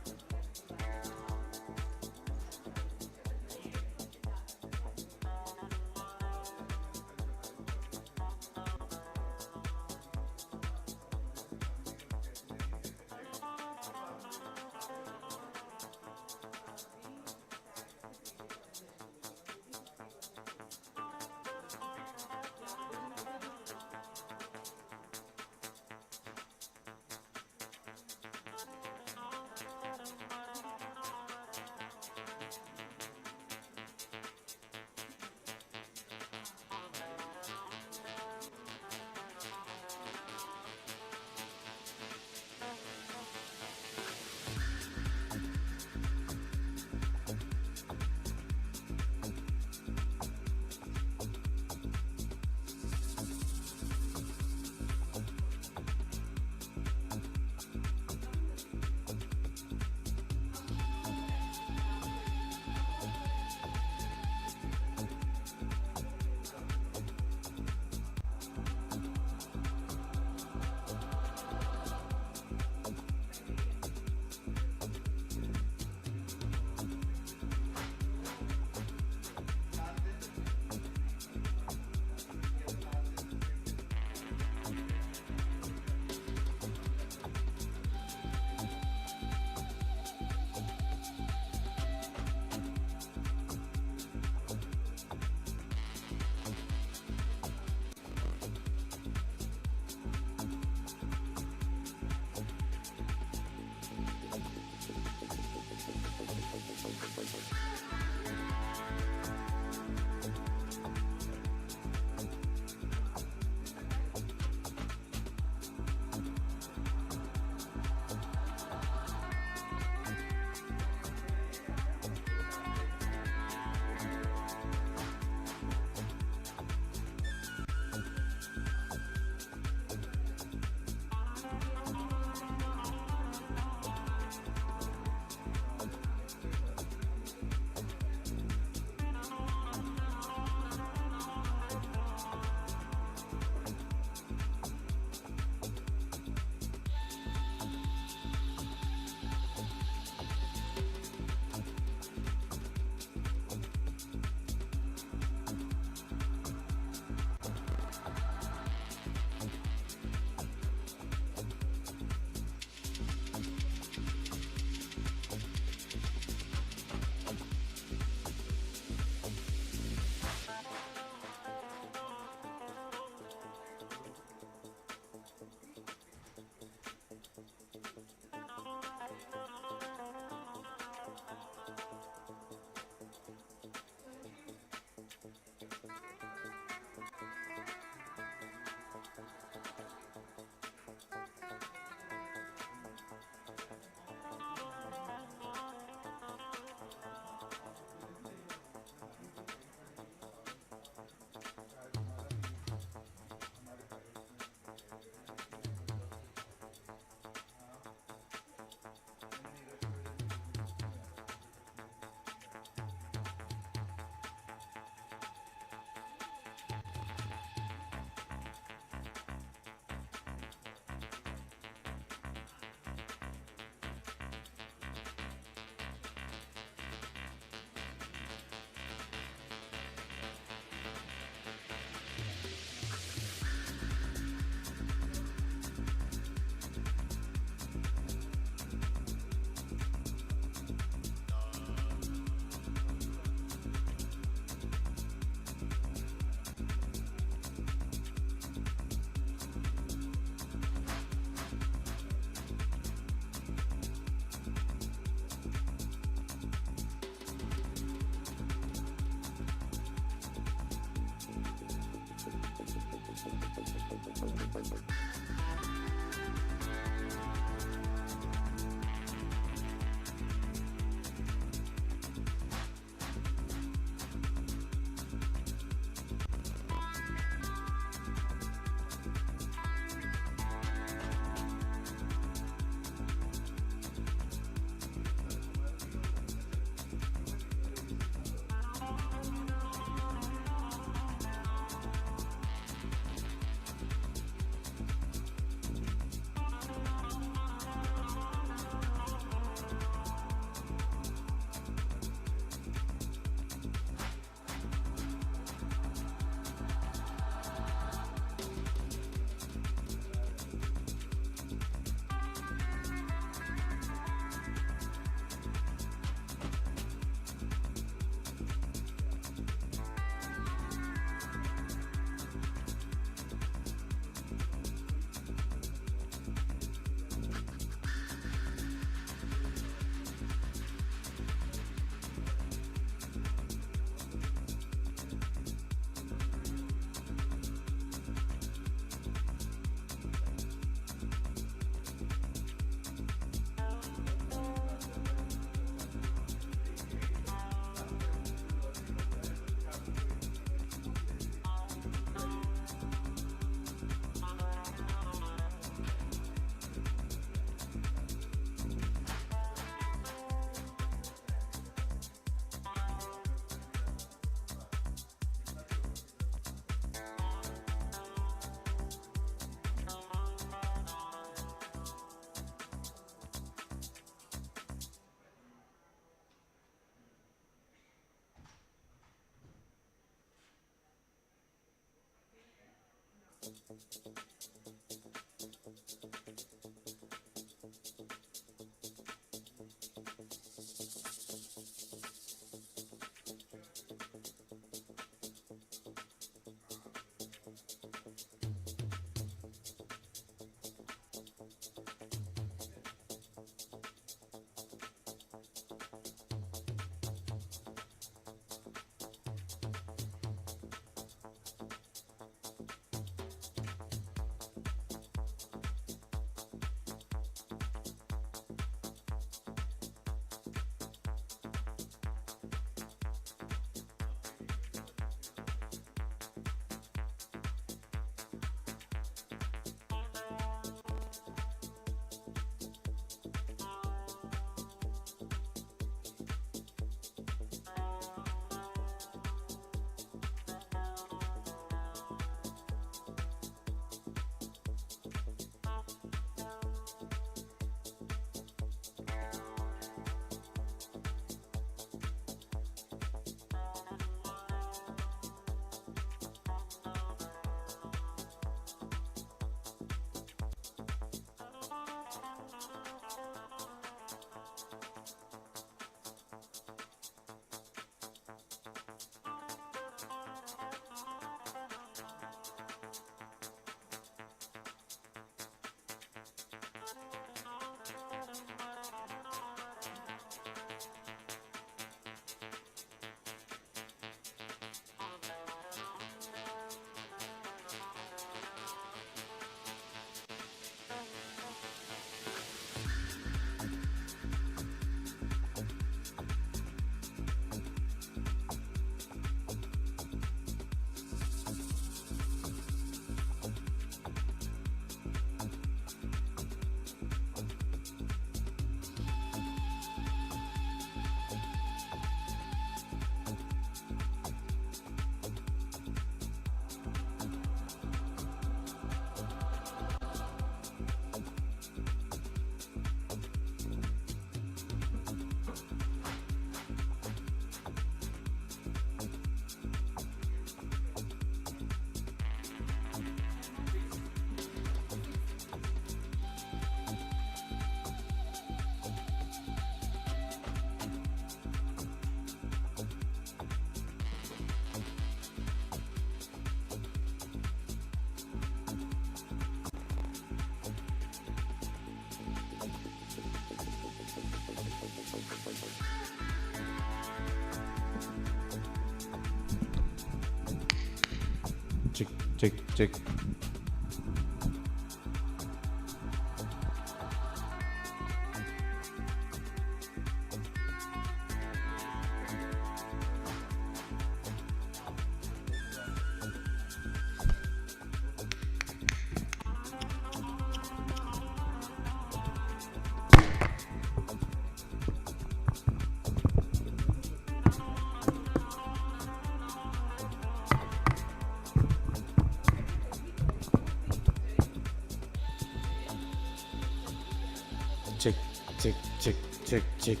check. Check.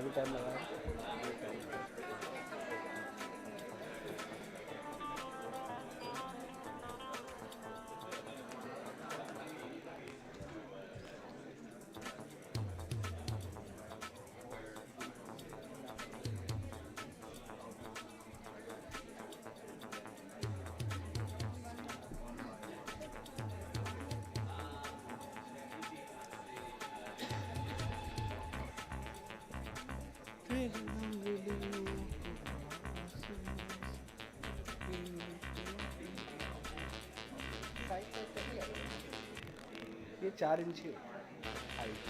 भी टाइम लगा है। ये 4 इंची हाइट।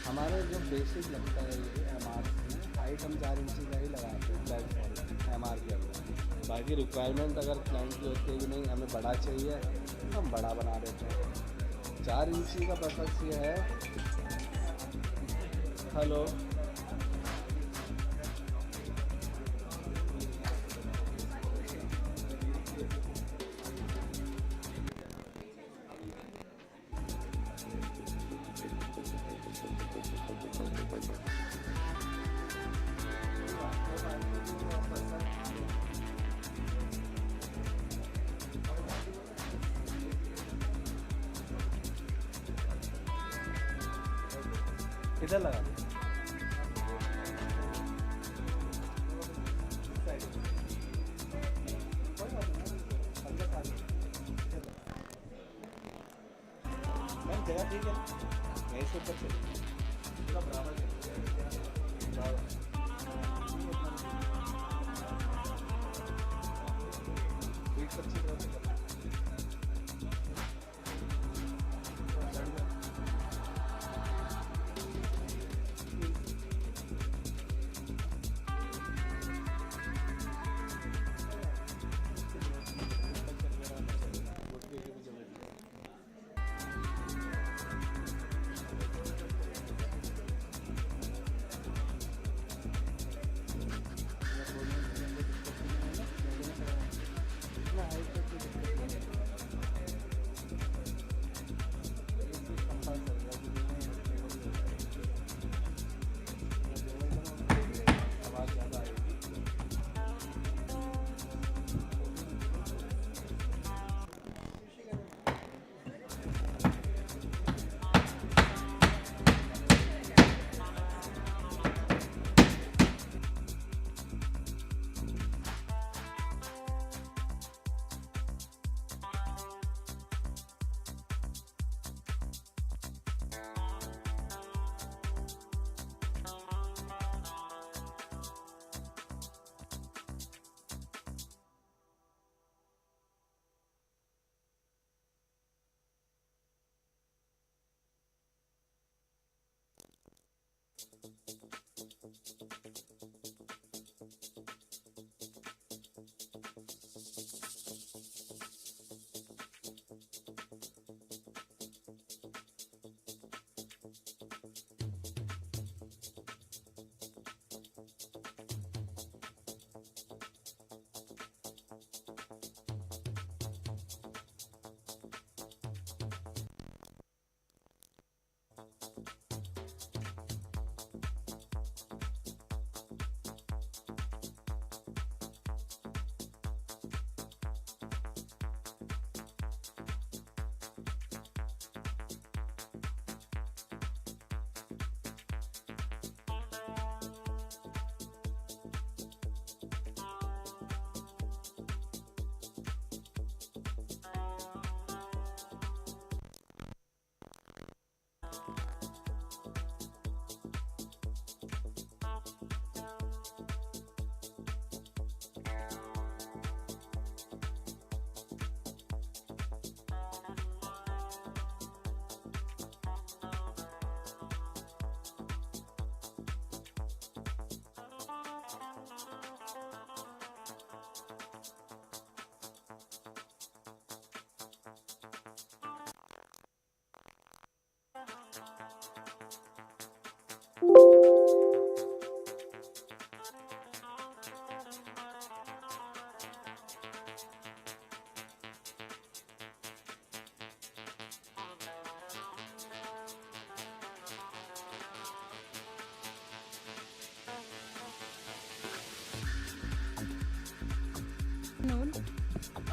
हमारा जो बेसिक लगता है ये MR में हाइट हम 4 इंची का ही लगाते हैं प्लेटफॉर्म MR के अंदर। बाकी रिक्वायरमेंट अगर क्लाइंट की होती है कि नहीं हमें बड़ा चाहिए तो हम बड़ा बना देते हैं। 4 इंची का पर्पस ये है। हेलो, इधर लगा मैम, जगह ठीक है, मैं इसके ऊपर से पूरा बराबर अच्छी तरह से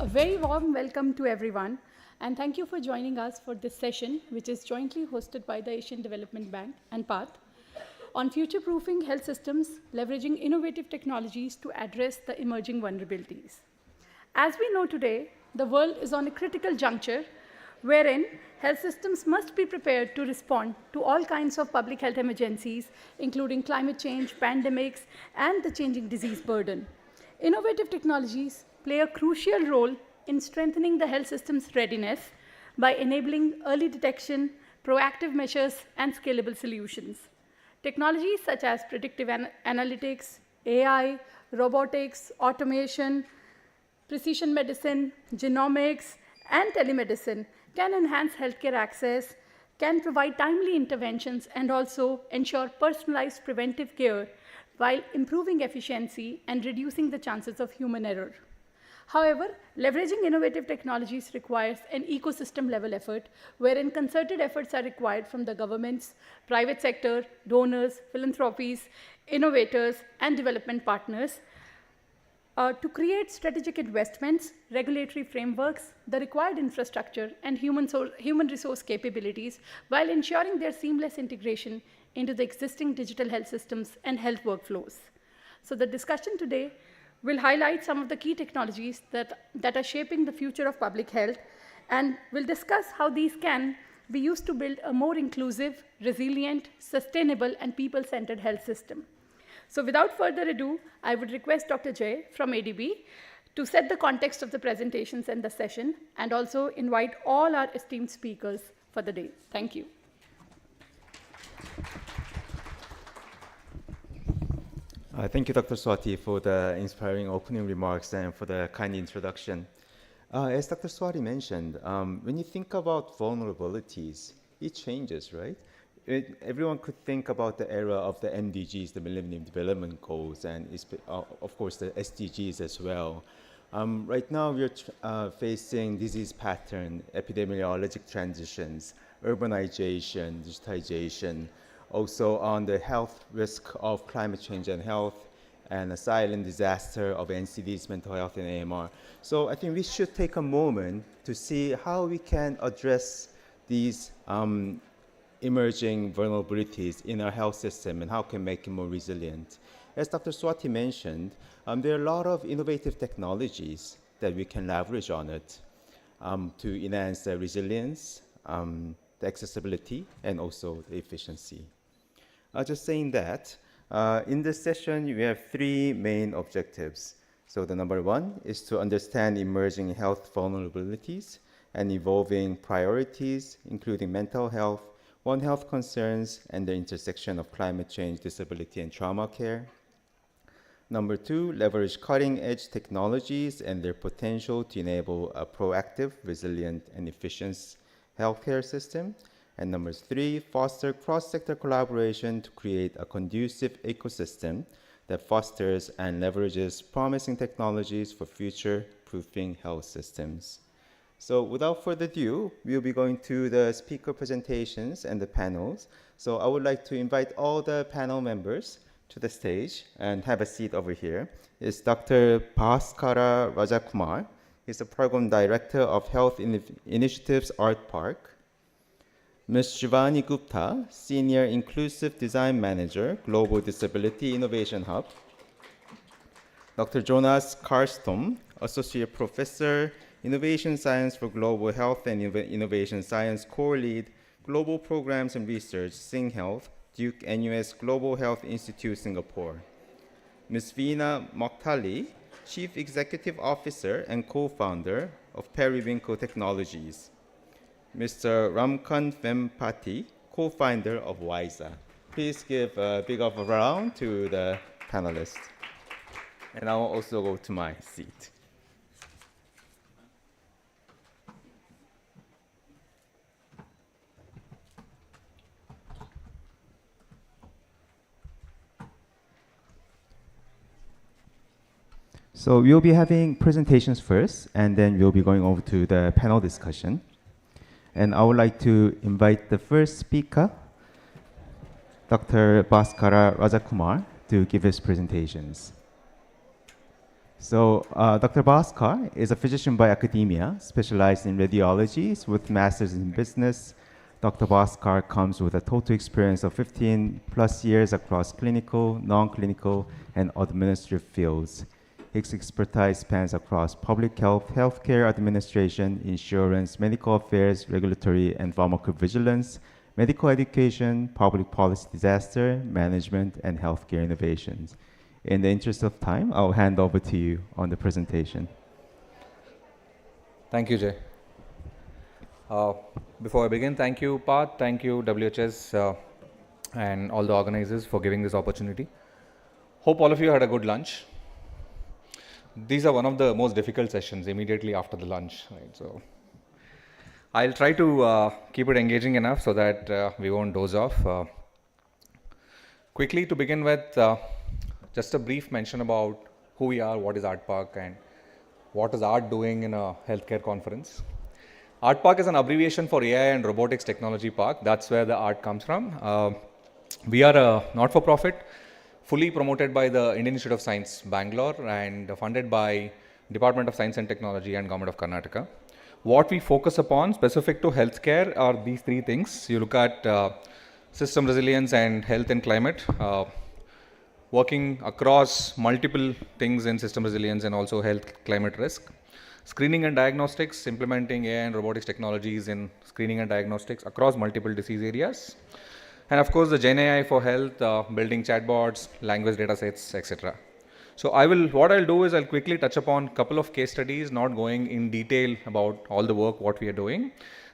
A very warm welcome to everyone, and thank you for joining us for this session, which is jointly hosted by the Asian Development Bank and PATH, on future-proofing health systems, leveraging innovative technologies to address the emerging vulnerabilities. As we know today, the world is on a critical juncture wherein health systems must be prepared to respond to all kinds of public health emergencies, including climate change, pandemics, and the changing disease burden. Innovative technologies play a crucial role in strengthening the health system's readiness by enabling early detection, proactive measures, and scalable solutions. Technologies such as predictive analytics, AI, robotics, automation, precision medicine, genomics, and telemedicine can enhance healthcare access, can provide timely interventions, and also ensure personalized preventive care while improving efficiency and reducing the chances of human error. However, leveraging innovative technologies requires an ecosystem-level effort, wherein concerted efforts are required from the governments, private sector, donors, philanthropies, innovators, and development partners to create strategic investments, regulatory frameworks, the required infrastructure, and human resource capabilities, while ensuring their seamless integration into the existing digital health systems and health workflows. So the discussion today will highlight some of the key technologies that are shaping the future of public health, and will discuss how these can be used to build a more inclusive, resilient, sustainable, and people-centered health system. So without further ado, I would request Dr. Jay from ADB to set the context of the presentations and the session, and also invite all our esteemed speakers for the day. Thank you. Thank you, Dr. Swati, for the inspiring opening remarks and for the kind introduction. As Dr. Swati mentioned, when you think about vulnerabilities, it changes, right? Everyone could think about the era of the MDGs, the Millennium Development Goals, and of course the SDGs as well. Right now, we're facing disease pattern, epidemiologic transitions, urbanization, digitization, also on the health risk of climate change and health, and a silent disaster of NCDs, mental health, and AMR. So I think we should take a moment to see how we can address these emerging vulnerabilities in our health system and how can make it more resilient. As Dr. Swati mentioned, there are a lot of innovative technologies that we can leverage on it to enhance the resilience, the accessibility, and also the efficiency. Just saying that, in this session, we have three main objectives. So the number one is to understand emerging health vulnerabilities and evolving priorities, including mental health, One Health concerns, and the intersection of climate change, disability, and trauma care. Number two, leverage cutting-edge technologies and their potential to enable a proactive, resilient, and efficient healthcare system. And number three, foster cross-sector collaboration to create a conducive ecosystem that fosters and leverages promising technologies for future-proofing health systems. So without further ado, we'll be going to the speaker presentations and the panels. So I would like to invite all the panel members to the stage and have a seat over here. It's Dr. Bhaskara Rajakumar. He's the Program Director of Health Initiatives Art Park. Ms. Shivani Gupta, Senior Inclusive Design Manager, Global Disability Innovation Hub. Dr. Jonas Karlström, Associate Professor, Innovation Science for Global Health and Innovation Science Core Lead, Global Programs and Research, SingHealth, Duke NUS Global Health Institute, Singapore. Ms. Veena Mokhtarli, Chief Executive Officer and Co-founder of Periwinkle Technologies. Mr. Ramkant Vempati, co-founder of WISA. Please give a big of a round to the panelists. And I will also go to my seat. So we'll be having presentations first, and then we'll be going over to the panel discussion. And I would like to invite the first speaker, Dr. Bhaskara Rajakumar, to give his presentations. So, Dr. Bhaskar is a physician by academia, specialized in radiology with masters in business. Dr. Bhaskar comes with a total experience of 15 plus years across clinical, non-clinical, and administrative fields. His expertise spans across public health, healthcare administration, insurance, medical affairs, regulatory and pharmacovigilance, medical education, public policy disaster management, and healthcare innovations. In the interest of time, I'll hand over to you on the presentation. Thank you, Jay. Before I begin, thank you, Path, thank you, WHS, and all the organizers for giving this opportunity. Hope all of you had a good lunch. These are one of the most difficult sessions immediately after the lunch, right? So I'll try to keep it engaging enough so that we won't doze off. Quickly to begin with, just a brief mention about who we are, what is Art Park, and what is art doing in a healthcare conference. Art Park is an abbreviation for AI and Robotics Technology Park. That's where the art comes from. We are a not-for-profit, fully promoted by the Indian Institute of Science, Bangalore, and funded by Department of Science and Technology and Government of Karnataka. What we focus upon specific to healthcare are these three things. You look at system resilience and health and climate, working across multiple things in system resilience and also health climate risk. Screening and diagnostics, implementing AI and robotics technologies in screening and diagnostics across multiple disease areas. And of course, the Gen AI for health, building chatbots, language datasets, etc. So what I'll do is I'll quickly touch upon a couple of case studies, not going in detail about all the work, what we are doing.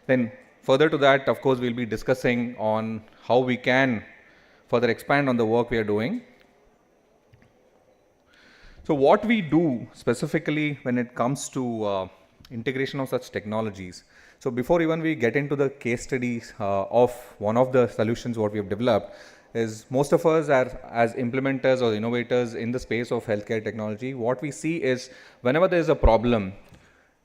Then further to that, of course, we'll be discussing on how we can further expand on the work we are doing. So what we do specifically when it comes to integration of such technologies. So before even we get into the case studies of one of the solutions what we have developed is most of us are as implementers or innovators in the space of healthcare technology. What we see is whenever there is a problem,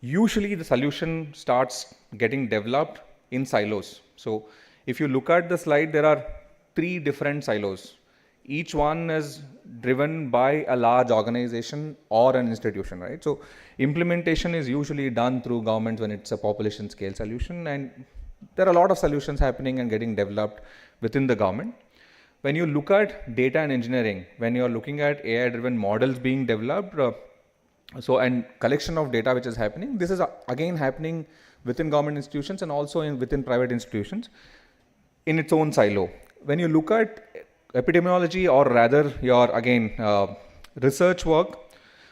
usually the solution starts getting developed in silos. So if you look at the slide, there are 3 different silos. Each one is driven by a large organization or an institution, right? So implementation is usually done through governments when it's a population scale solution, and there are a lot of solutions happening and getting developed within the government. When you look at data and engineering, when you're looking at AI driven models being developed, and collection of data which is happening, this is again happening within government institutions and also within private institutions in its own silo. When you look at epidemiology, or rather your research work,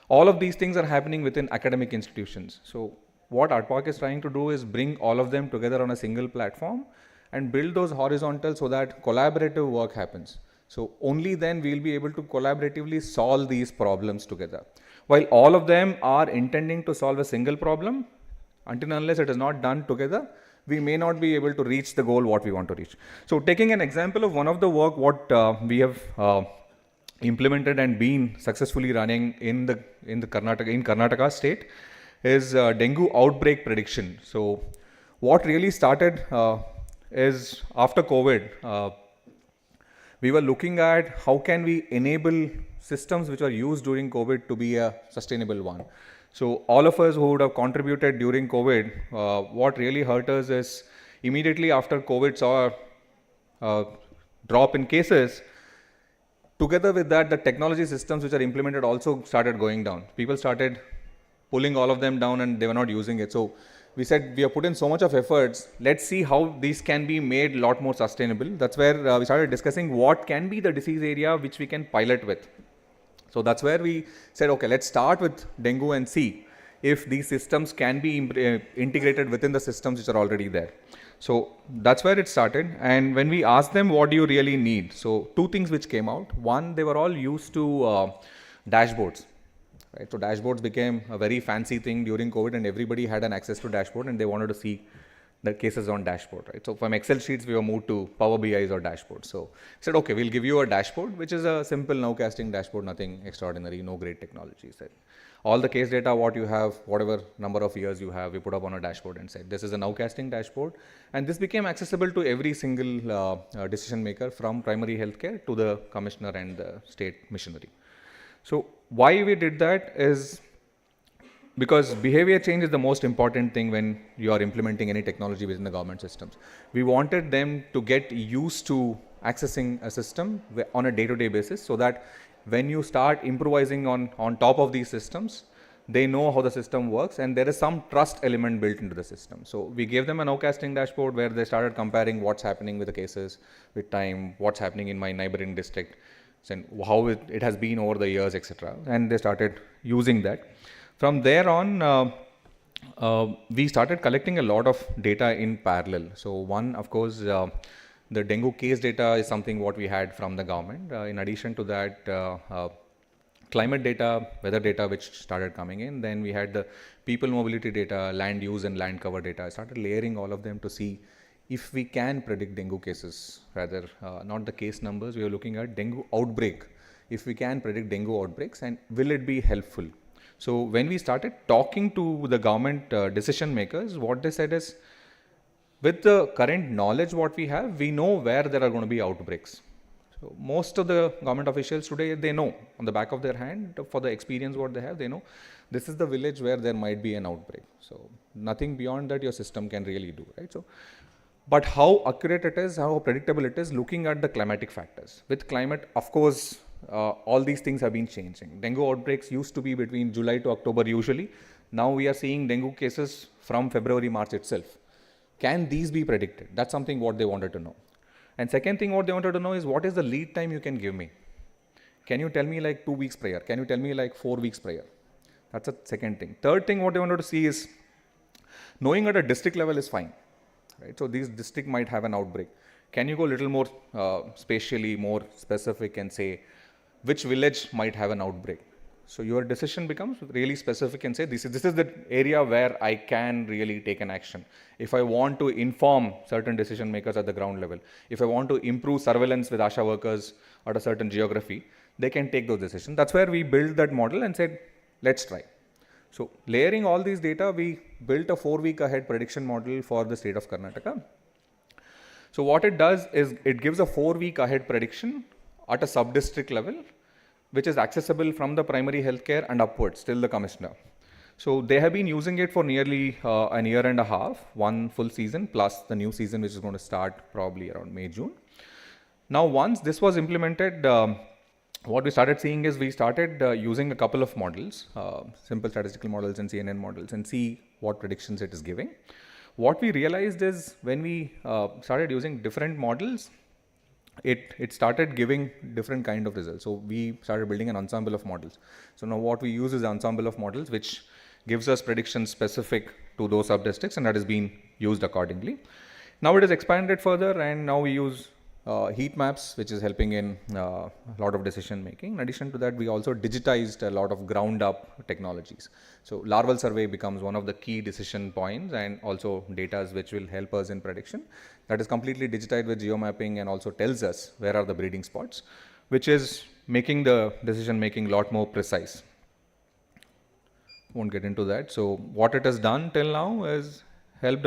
all of these things are happening within academic institutions. So what Art Park is trying to do is bring all of them together on a single platform and build those horizontals so that collaborative work happens. So only then we'll be able to collaboratively solve these problems together. While all of them are intending to solve a single problem, until and unless it is not done together, we may not be able to reach the goal what we want to reach. So taking an example of one of the work what we have implemented and been successfully running in Karnataka state is dengue outbreak prediction. So what really started is after COVID, we were looking at how can we enable systems which are used during COVID to be a sustainable one. So all of us who would have contributed during COVID, what really hurt us is immediately after COVID saw a drop in cases, together with that, the technology systems which are implemented also started going down. People started pulling all of them down and they were not using it. So we said, we have put in so much of efforts, let's see how these can be made a lot more sustainable. That's where we started discussing what can be the disease area which we can pilot with. So that's where we said, okay, let's start with dengue and see if these systems can be integrated within the systems which are already there. So that's where it started. And when we asked them, what do you really need? So 2 things which came out. One, they were all used to dashboards. Right? So dashboards became a very fancy thing during COVID, and everybody had an access to dashboard and they wanted to see the cases on dashboard, right? So from Excel sheets, we were moved to Power BIs or dashboards. So I said, okay, we'll give you a dashboard, which is a simple nowcasting dashboard, nothing extraordinary, no great technology. Said all the case data, what you have, whatever number of years you have, we put up on a dashboard and said, this is a nowcasting dashboard. And this became accessible to every single decision maker from primary healthcare to the commissioner and the state missionary. So why we did that is because behavior change is the most important thing when you are implementing any technology within the government systems. We wanted them to get used to accessing a system on a day-to-day basis, so that when you start improvising on top of these systems, they know how the system works and there is some trust element built into the system. So we gave them a nowcasting dashboard where they started comparing what's happening with the cases, with time, what's happening in my neighboring district, and how it has been over the years, etc. And they started using that. From there on, we started collecting a lot of data in parallel. So one, of course, the dengue case data is something what we had from the government. In addition to that, climate data, weather data, which started coming in. Then we had the people mobility data, land use and land cover data. I started layering all of them to see if we can predict dengue cases, rather not the case numbers. We are looking at dengue outbreak. If we can predict dengue outbreaks, and will it be helpful? So when we started talking to the government decision makers, what they said is, with the current knowledge what we have, we know where there are going to be outbreaks. So most of the government officials today, they know on the back of their hand, for the experience what they have, they know this is the village where there might be an outbreak. So nothing beyond that your system can really do, right? So, but how accurate it is, how predictable it is, looking at the climatic factors. With climate, of course, all these things have been changing. Dengue outbreaks used to be between July to October usually. Now we are seeing dengue cases from February, March itself. Can these be predicted? That's something what they wanted to know. And second thing what they wanted to know is, what is the lead time you can give me? Can you tell me like 2 weeks prior? Can you tell me like 4 weeks prior? That's a second thing. Third thing what they wanted to see is, knowing at a district level is fine, right? So this district might have an outbreak. Can you go a little more spatially, more specific, and say which village might have an outbreak? So your decision becomes really specific and say, this is the area where I can really take an action. If I want to inform certain decision makers at the ground level, if I want to improve surveillance with ASHA workers at a certain geography, they can take those decisions. That's where we built that model and said, let's try. So layering all these data, we built a 4-week ahead prediction model for the state of Karnataka. So what it does is, it gives a 4-week ahead prediction at a sub-district level, which is accessible from the primary healthcare and upwards till the commissioner. So they have been using it for nearly an year and a half, 1 full season plus the new season, which is going to start probably around May, June. Now, once this was implemented, what we started seeing is, we started using a couple of models, simple statistical models and CNN models, and see what predictions it is giving. What we realized is, when we started using different models, it started giving different kind of results. So we started building an ensemble of models. So now what we use is an ensemble of models, which gives us predictions specific to those sub-districts, and that is being used accordingly. Now it is expanded further, and now we use heat maps, which is helping in a lot of decision making. In addition to that, we also digitized a lot of ground up technologies. So larval survey becomes one of the key decision points, and also data which will help us in prediction. That is completely digitized with geomapping, and also tells us where are the breeding spots, which is making the decision making a lot more precise. Won't get into that. So what it has done till now is helped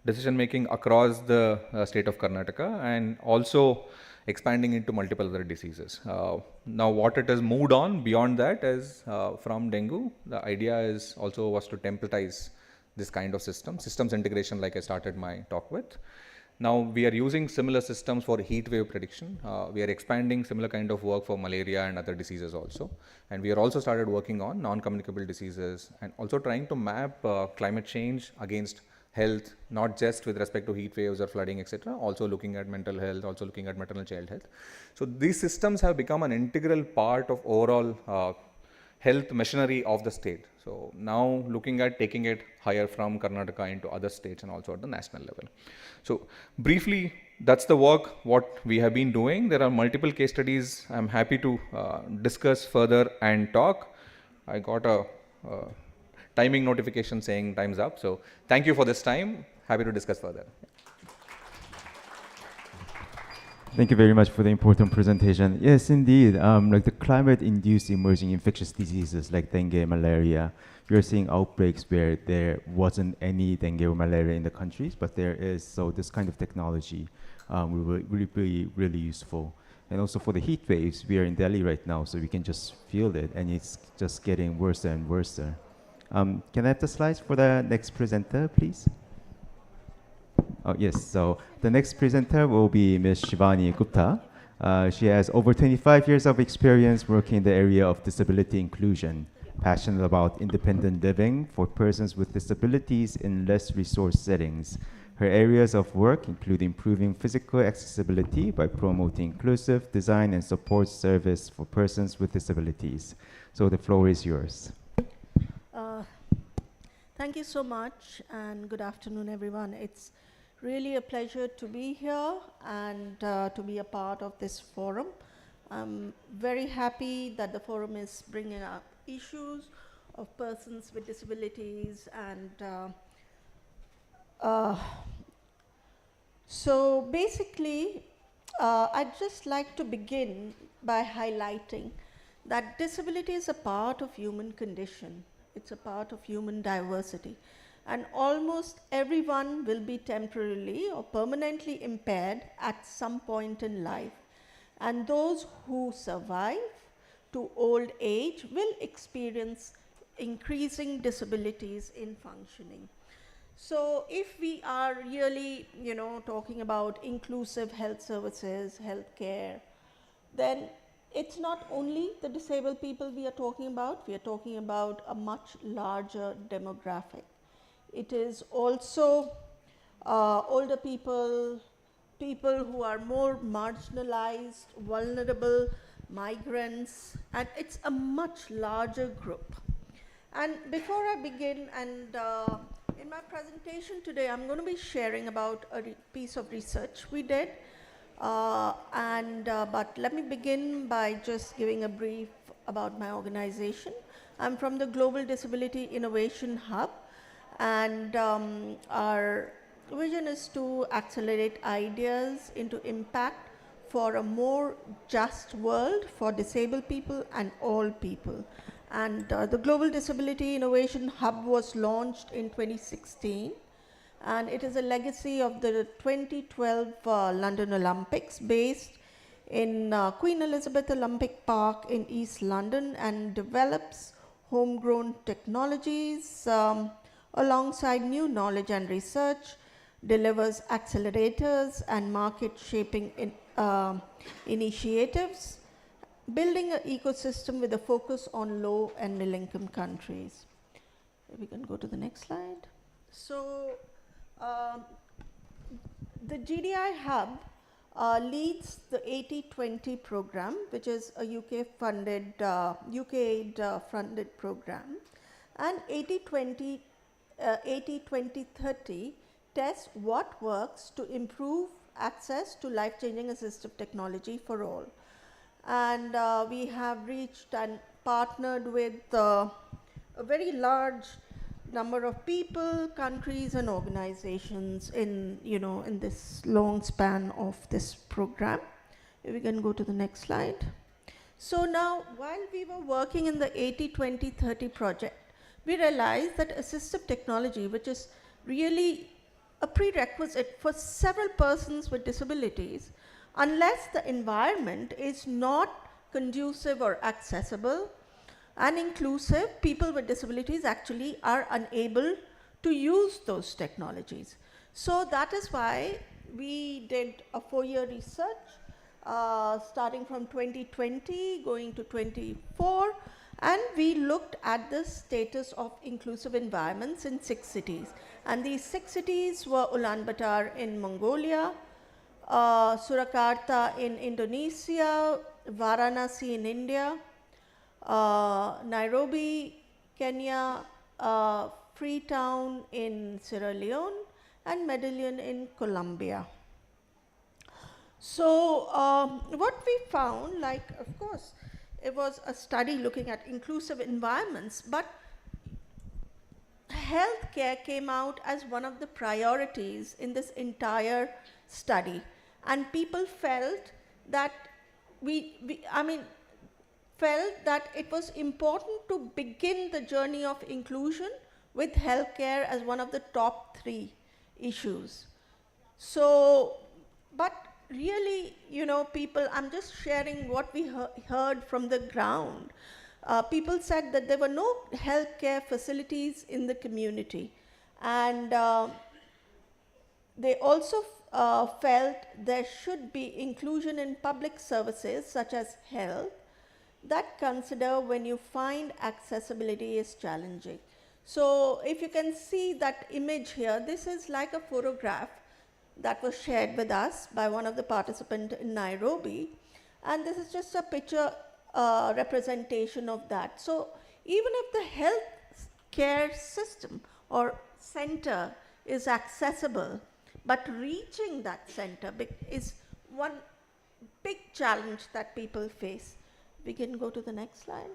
decision making across the state of Karnataka, and also expanding into multiple other diseases. Now what it has moved on beyond that is, from dengue, the idea is also was to templatize this kind of systems integration, like I started my talk with. Now we are using similar systems for heat wave prediction. We are expanding similar kind of work for malaria and other diseases also. And we are also started working on non-communicable diseases, and also trying to map climate change against health, not just with respect to heat waves or flooding, etc., also looking at mental health, also looking at maternal child health. So these systems have become an integral part of overall health machinery of the state. So now looking at taking it higher from Karnataka into other states, and also at the national level. So briefly, that's the work what we have been doing. There are multiple case studies. I'm happy to discuss further and talk. I got a timing notification saying time's up. So thank you for this time. Happy to discuss further. Thank you very much for the important presentation. Yes, indeed. Like the climate-induced emerging infectious diseases like dengue, malaria, we are seeing outbreaks where there wasn't any dengue or malaria in the countries, but there is. So this kind of technology will be really useful. And also for the heat waves, we are in Delhi right now, so we can just feel it, and it's just getting worse and worse. Can I have the slides for the next presenter, please? Oh, yes, so the next presenter will be Ms. Shivani Gupta. She has over 25 years of experience working in the area of disability inclusion, passionate about independent living for persons with disabilities in less resource settings. Her areas of work include improving physical accessibility by promoting inclusive design and support service for persons with disabilities. So the floor is yours. Thank you so much, and good afternoon, everyone. It's really a pleasure to be here and to be a part of this forum. I'm very happy that the forum is bringing up issues of persons with disabilities, and so basically I'd just like to begin by highlighting that disability is a part of human condition. It's a part of human diversity, and almost everyone will be temporarily or permanently impaired at some point in life, and those who survive to old age will experience increasing disabilities in functioning. So if we are really, talking about inclusive health services, healthcare, then it's not only the disabled people we are talking about, we are talking about a much larger demographic. It is also older people, people who are more marginalized, vulnerable, migrants, and it's a much larger group. And before I begin, and in my presentation today, I'm going to be sharing about a piece of research we did. But let me begin by just giving a brief about my organization. I'm from the Global Disability Innovation Hub, and our vision is to accelerate ideas into impact for a more just world for disabled people and all people. And the Global Disability Innovation Hub was launched in 2016. And it is a legacy of the 2012 London Olympics, based in Queen Elizabeth Olympic Park in East London, and develops homegrown technologies alongside new knowledge and research, delivers accelerators and market shaping initiatives, building an ecosystem with a focus on low and middle income countries. We can go to the next slide. So the GDI Hub leads the 80-20 program, which is a UK aid funded program, and 80-20-30 tests what works to improve access to life-changing assistive technology for all. And we have reached and partnered with a very large number of people, countries, and organizations in this long span of this program. If we can go to the next slide. So now, while we were working in the 80-20-30 project, we realized that assistive technology, which is really a prerequisite for several persons with disabilities, unless the environment is not conducive or accessible and inclusive, people with disabilities actually are unable to use those technologies. So that is why we did a 4-year research starting from 2020 going to 24, and we looked at the status of inclusive environments in 6 cities. And these 6 cities were Ulaanbaatar in Mongolia, Surakarta in Indonesia, Varanasi in India, Nairobi, Kenya, Freetown in Sierra Leone, and Medellin in Colombia. So what we found, of course, it was a study looking at inclusive environments, but healthcare came out as one of the priorities in this entire study. And people felt that felt that it was important to begin the journey of inclusion with healthcare as one of the top 3 issues. So, but really, people, I'm just sharing what we heard from the ground. People said that there were no healthcare facilities in the community. And they also felt there should be inclusion in public services such as health that consider when you find accessibility is challenging. So if you can see that image here, this is like a photograph that was shared with us by one of the participants in Nairobi. And this is just a picture representation of that. So even if the health care system or center is accessible, but reaching that center is one big challenge that people face. We can go to the next slide.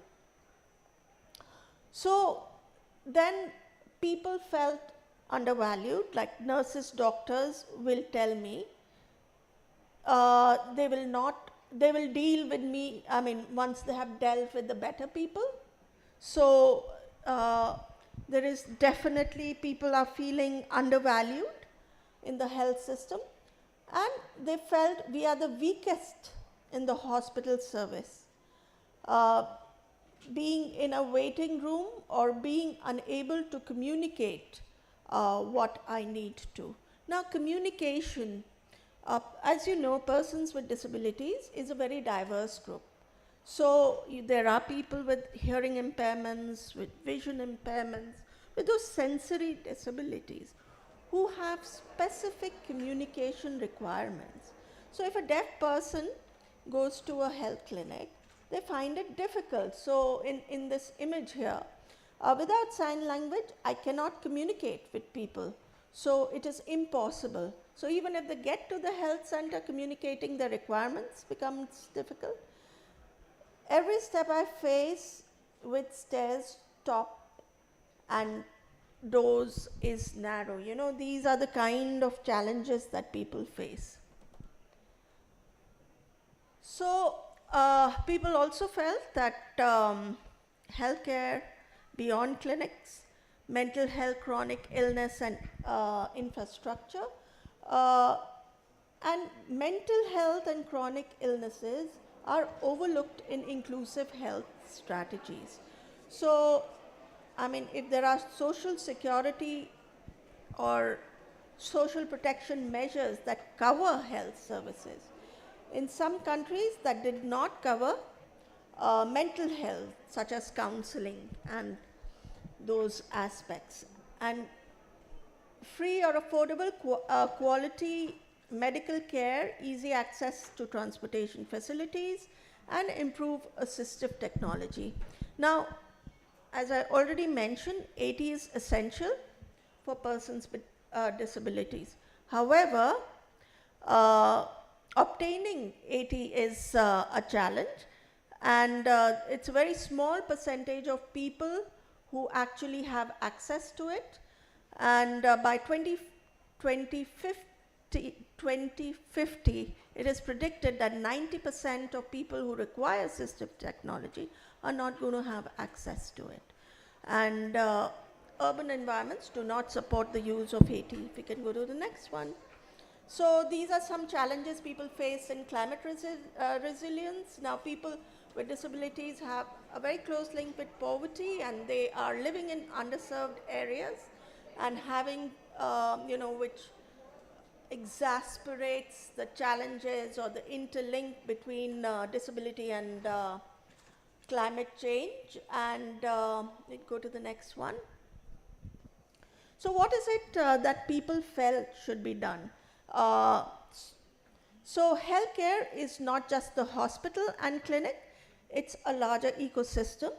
So then people felt undervalued, like nurses, doctors will tell me, they will deal with me, once they have dealt with the better people. So there is definitely, people are feeling undervalued in the health system, and they felt we are the weakest in the hospital service. Being in a waiting room or being unable to communicate what I need to. Now, communication, as you know, persons with disabilities is a very diverse group. So there are people with hearing impairments, with vision impairments, with those sensory disabilities who have specific communication requirements. So if a deaf person goes to a health clinic, they find it difficult. So in this image here, without sign language, I cannot communicate with people. So it is impossible. So even if they get to the health center, communicating their requirements becomes difficult. Every step I face with stairs, top and doors is narrow. These are the kind of challenges that people face. So people also felt that healthcare beyond clinics, mental health, chronic illness and infrastructure, and mental health and chronic illnesses are overlooked in inclusive health strategies. So, if there are social security or social protection measures that cover health services, in some countries that did not cover mental health, such as counseling and those aspects, and free or affordable quality medical care, easy access to transportation facilities, and improve assistive technology. Now, as I already mentioned, AT is essential for persons with disabilities. However, obtaining AT is a challenge, and it's a very small percentage of people who actually have access to it. And by 2050, it is predicted that 90% of people who require assistive technology are not going to have access to it. And urban environments do not support the use of AT. If we can go to the next one. So these are some challenges people face in climate resilience. Now, people with disabilities have a very close link with poverty, and they are living in underserved areas and having, which exasperates the challenges or the interlink between disability and climate change. And we go to the next one. So what is it that people felt should be done? So healthcare is not just the hospital and clinic, it's a larger ecosystem.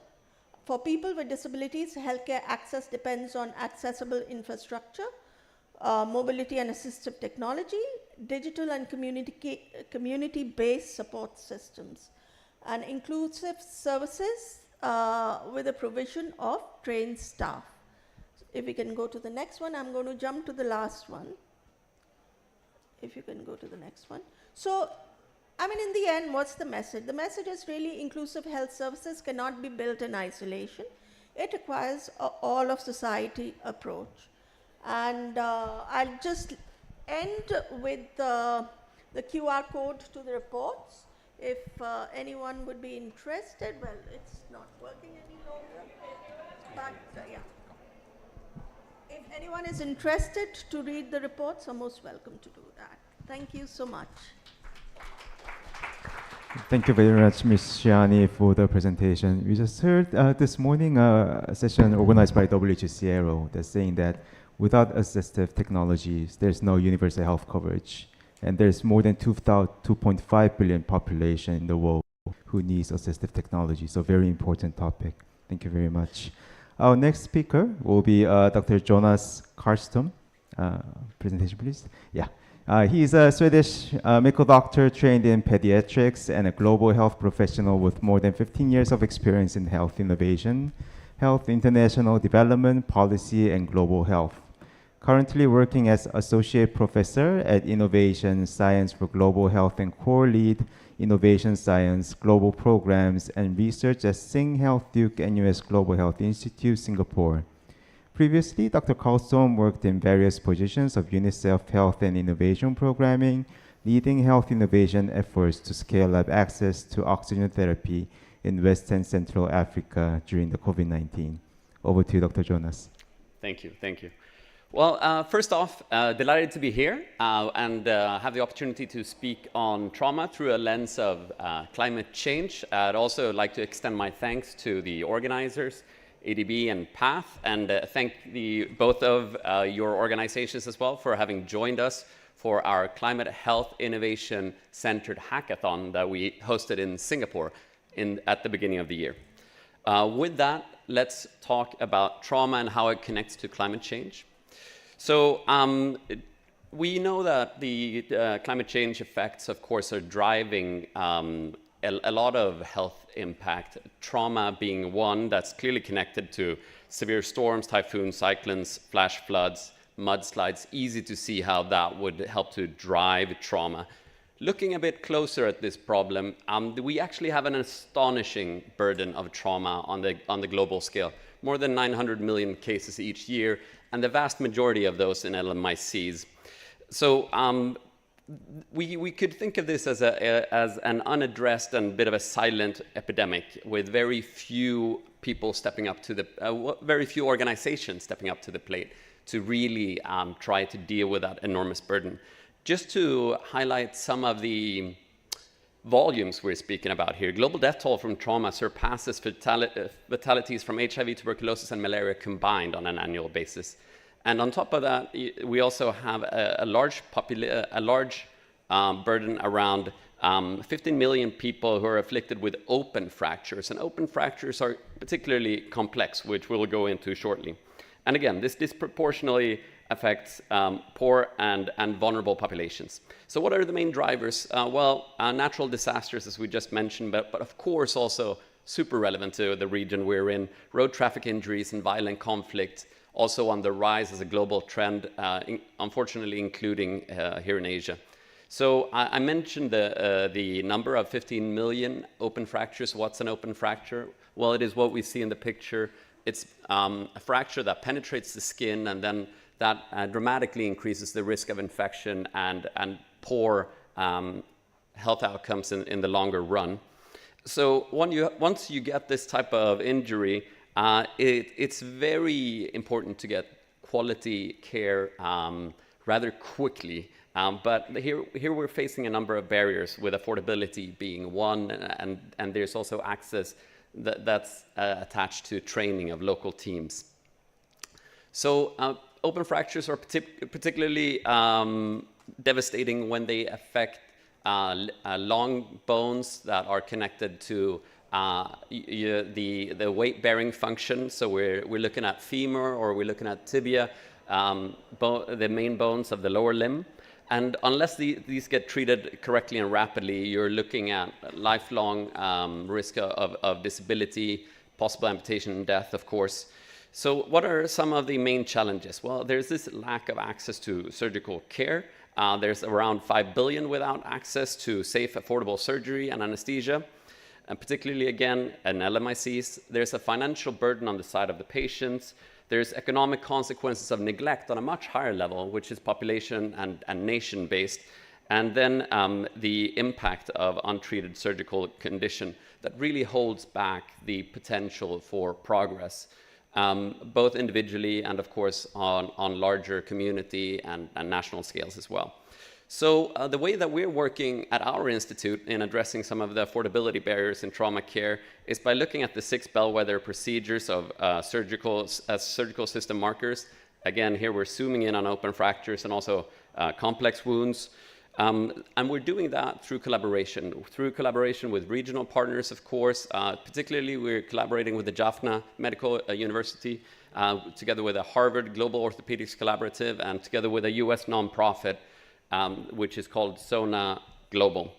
For people with disabilities, healthcare access depends on accessible infrastructure, mobility and assistive technology, digital and community-based support systems, and inclusive services with the provision of trained staff. So if we can go to the next one, I'm going to jump to the last one. If you can go to the next one. So, in the end, what's the message? The message is really inclusive health services cannot be built in isolation. It requires an all of society approach. And I'll just end with the QR code to the reports. If anyone would be interested, well, it's not working any longer, but yeah. If anyone is interested to read the reports, are most welcome to do that. Thank you so much. Thank you very much, Ms. Shiani, for the presentation. We just heard this morning a session organized by WHO that's saying that without assistive technologies, there's no universal health coverage. And there's more than 2.5 billion population in the world who needs assistive technology. So very important topic. Thank you very much. Our next speaker will be Dr. Jonas Karlström. Presentation, please. Yeah. He is a Swedish medical doctor trained in pediatrics and a global health professional with more than 15 years of experience in health innovation, health international development, policy, and global health. Currently working as associate professor at Innovation Science for Global Health and core lead Innovation Science, Global Programs, and Research at Sing Health Duke NUS Global Health Institute, Singapore. Previously, Dr. Karlström worked in various positions of UNICEF Health and Innovation Programming, leading health innovation efforts to scale up access to oxygen therapy in West and Central Africa during the COVID-19. Over to you, Dr. Jonas. Thank you, thank you. Well, first off, delighted to be here and have the opportunity to speak on trauma through a lens of climate change. I'd also like to extend my thanks to the organizers, ADB and PATH, and thank both of your organizations as well for having joined us for our Climate Health Innovation Centered Hackathon that we hosted in Singapore at the beginning of the year. With that, let's talk about trauma and how it connects to climate change. So we know that the climate change effects, of course, are driving a lot of health impact, trauma being one that's clearly connected to severe storms, typhoons, cyclones, flash floods, mudslides. Easy to see how that would help to drive trauma. Looking a bit closer at this problem, we actually have an astonishing burden of trauma on the global scale. More than 900 million cases each year, and the vast majority of those in LMICs. So we could think of this as an unaddressed and bit of a silent epidemic, with very few people stepping up to very few organizations stepping up to the plate to really try to deal with that enormous burden. Just to highlight some of the volumes we're speaking about here, global death toll from trauma surpasses fatalities from HIV, tuberculosis, and malaria combined on an annual basis. And on top of that, we also have a large burden around 15 million people who are afflicted with open fractures. And open fractures are particularly complex, which we'll go into shortly. And again, this disproportionately affects poor and vulnerable populations. So what are the main drivers? Natural disasters, as we just mentioned, but of course also super relevant to the region we're in. Road traffic injuries and violent conflict, also on the rise as a global trend, unfortunately including here in Asia. So I mentioned the number of 15 million open fractures. What's an open fracture? Well, it is what we see in the picture. It's a fracture that penetrates the skin, and then that dramatically increases the risk of infection and poor health outcomes in the longer run. So once you get this type of injury, it's very important to get quality care rather quickly. But here we're facing a number of barriers, with affordability being one, and there's also access that's attached to training of local teams. So open fractures are particularly devastating when they affect long bones that are connected to the weight-bearing function. So we're looking at femur, or we're looking at tibia, the main bones of the lower limb. And unless these get treated correctly and rapidly, you're looking at lifelong risk of disability, possible amputation and death, of course. So what are some of the main challenges? Well, there's this lack of access to surgical care. There's around 5 billion without access to safe, affordable surgery and anesthesia. And particularly, again, in LMICs, there's a financial burden on the side of the patients. There's economic consequences of neglect on a much higher level, which is population and nation-based. And then the impact of untreated surgical condition that really holds back the potential for progress, both individually and of course on larger community and national scales as well. So the way that we're working at our institute in addressing some of the affordability barriers in trauma care is by looking at the 6 bellwether procedures of surgical system markers. Again, here we're zooming in on open fractures and also complex wounds. And we're doing that through collaboration with regional partners, of course. Particularly, we're collaborating with the Jaffna Medical University, together with the Harvard Global Orthopedics Collaborative, and together with a US nonprofit, which is called Zona Global.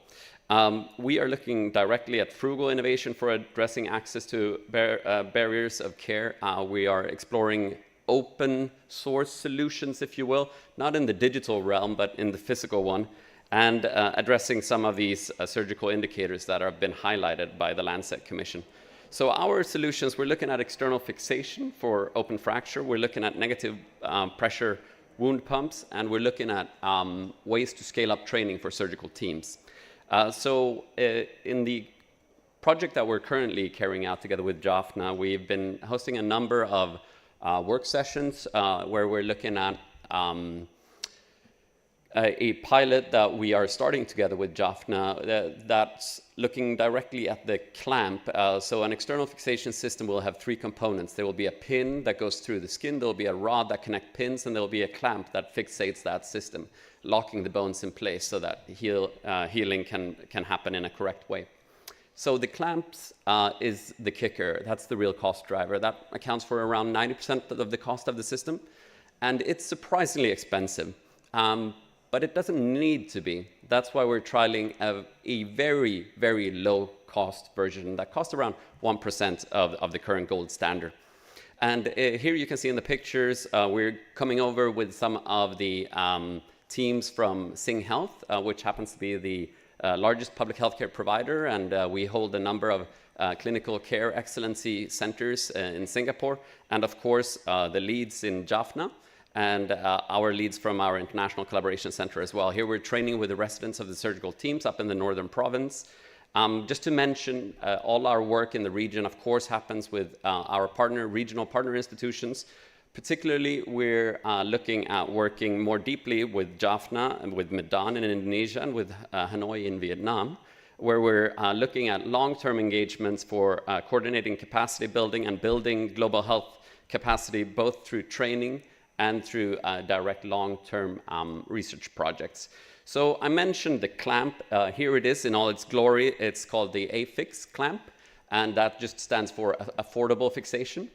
We are looking directly at frugal innovation for addressing access to barriers of care. We are exploring open source solutions, if you will, not in the digital realm, but in the physical one, and addressing some of these surgical indicators that have been highlighted by the Lancet Commission. So our solutions, we're looking at external fixation for open fracture, we're looking at negative pressure wound pumps, and we're looking at ways to scale up training for surgical teams. In the project that we're currently carrying out together with Jaffna, we've been hosting a number of work sessions where we're looking at a pilot that we are starting together with Jaffna that's looking directly at the clamp. So an external fixation system will have 3 components. There will be a pin that goes through the skin, there will be a rod that connects pins, and there will be a clamp that fixates that system, locking the bones in place so that healing can happen in a correct way. So the clamps is the kicker. That's the real cost driver. That accounts for around 90% of the cost of the system. And it's surprisingly expensive. But it doesn't need to be. That's why we're trialing a very, very low cost version that costs around 1% of the current gold standard. And here you can see in the pictures, we're coming over with some of the teams from Sing Health, which happens to be the largest public healthcare provider, and we hold a number of clinical care excellency centers in Singapore, and of course the leads in Jaffna, and our leads from our International Collaboration Center as well. Here we're training with the residents of the surgical teams up in the Northern Province. Just to mention, all our work in the region, of course, happens with our regional partner institutions. Particularly, we're looking at working more deeply with Jaffna and with Medan in Indonesia and with Hanoi in Vietnam, where we're looking at long-term engagements for coordinating capacity building and building global health capacity, both through training and through direct long-term research projects. So I mentioned the clamp. Here it is in all its glory. It's called the AFIX clamp, and that just stands for affordable fixation.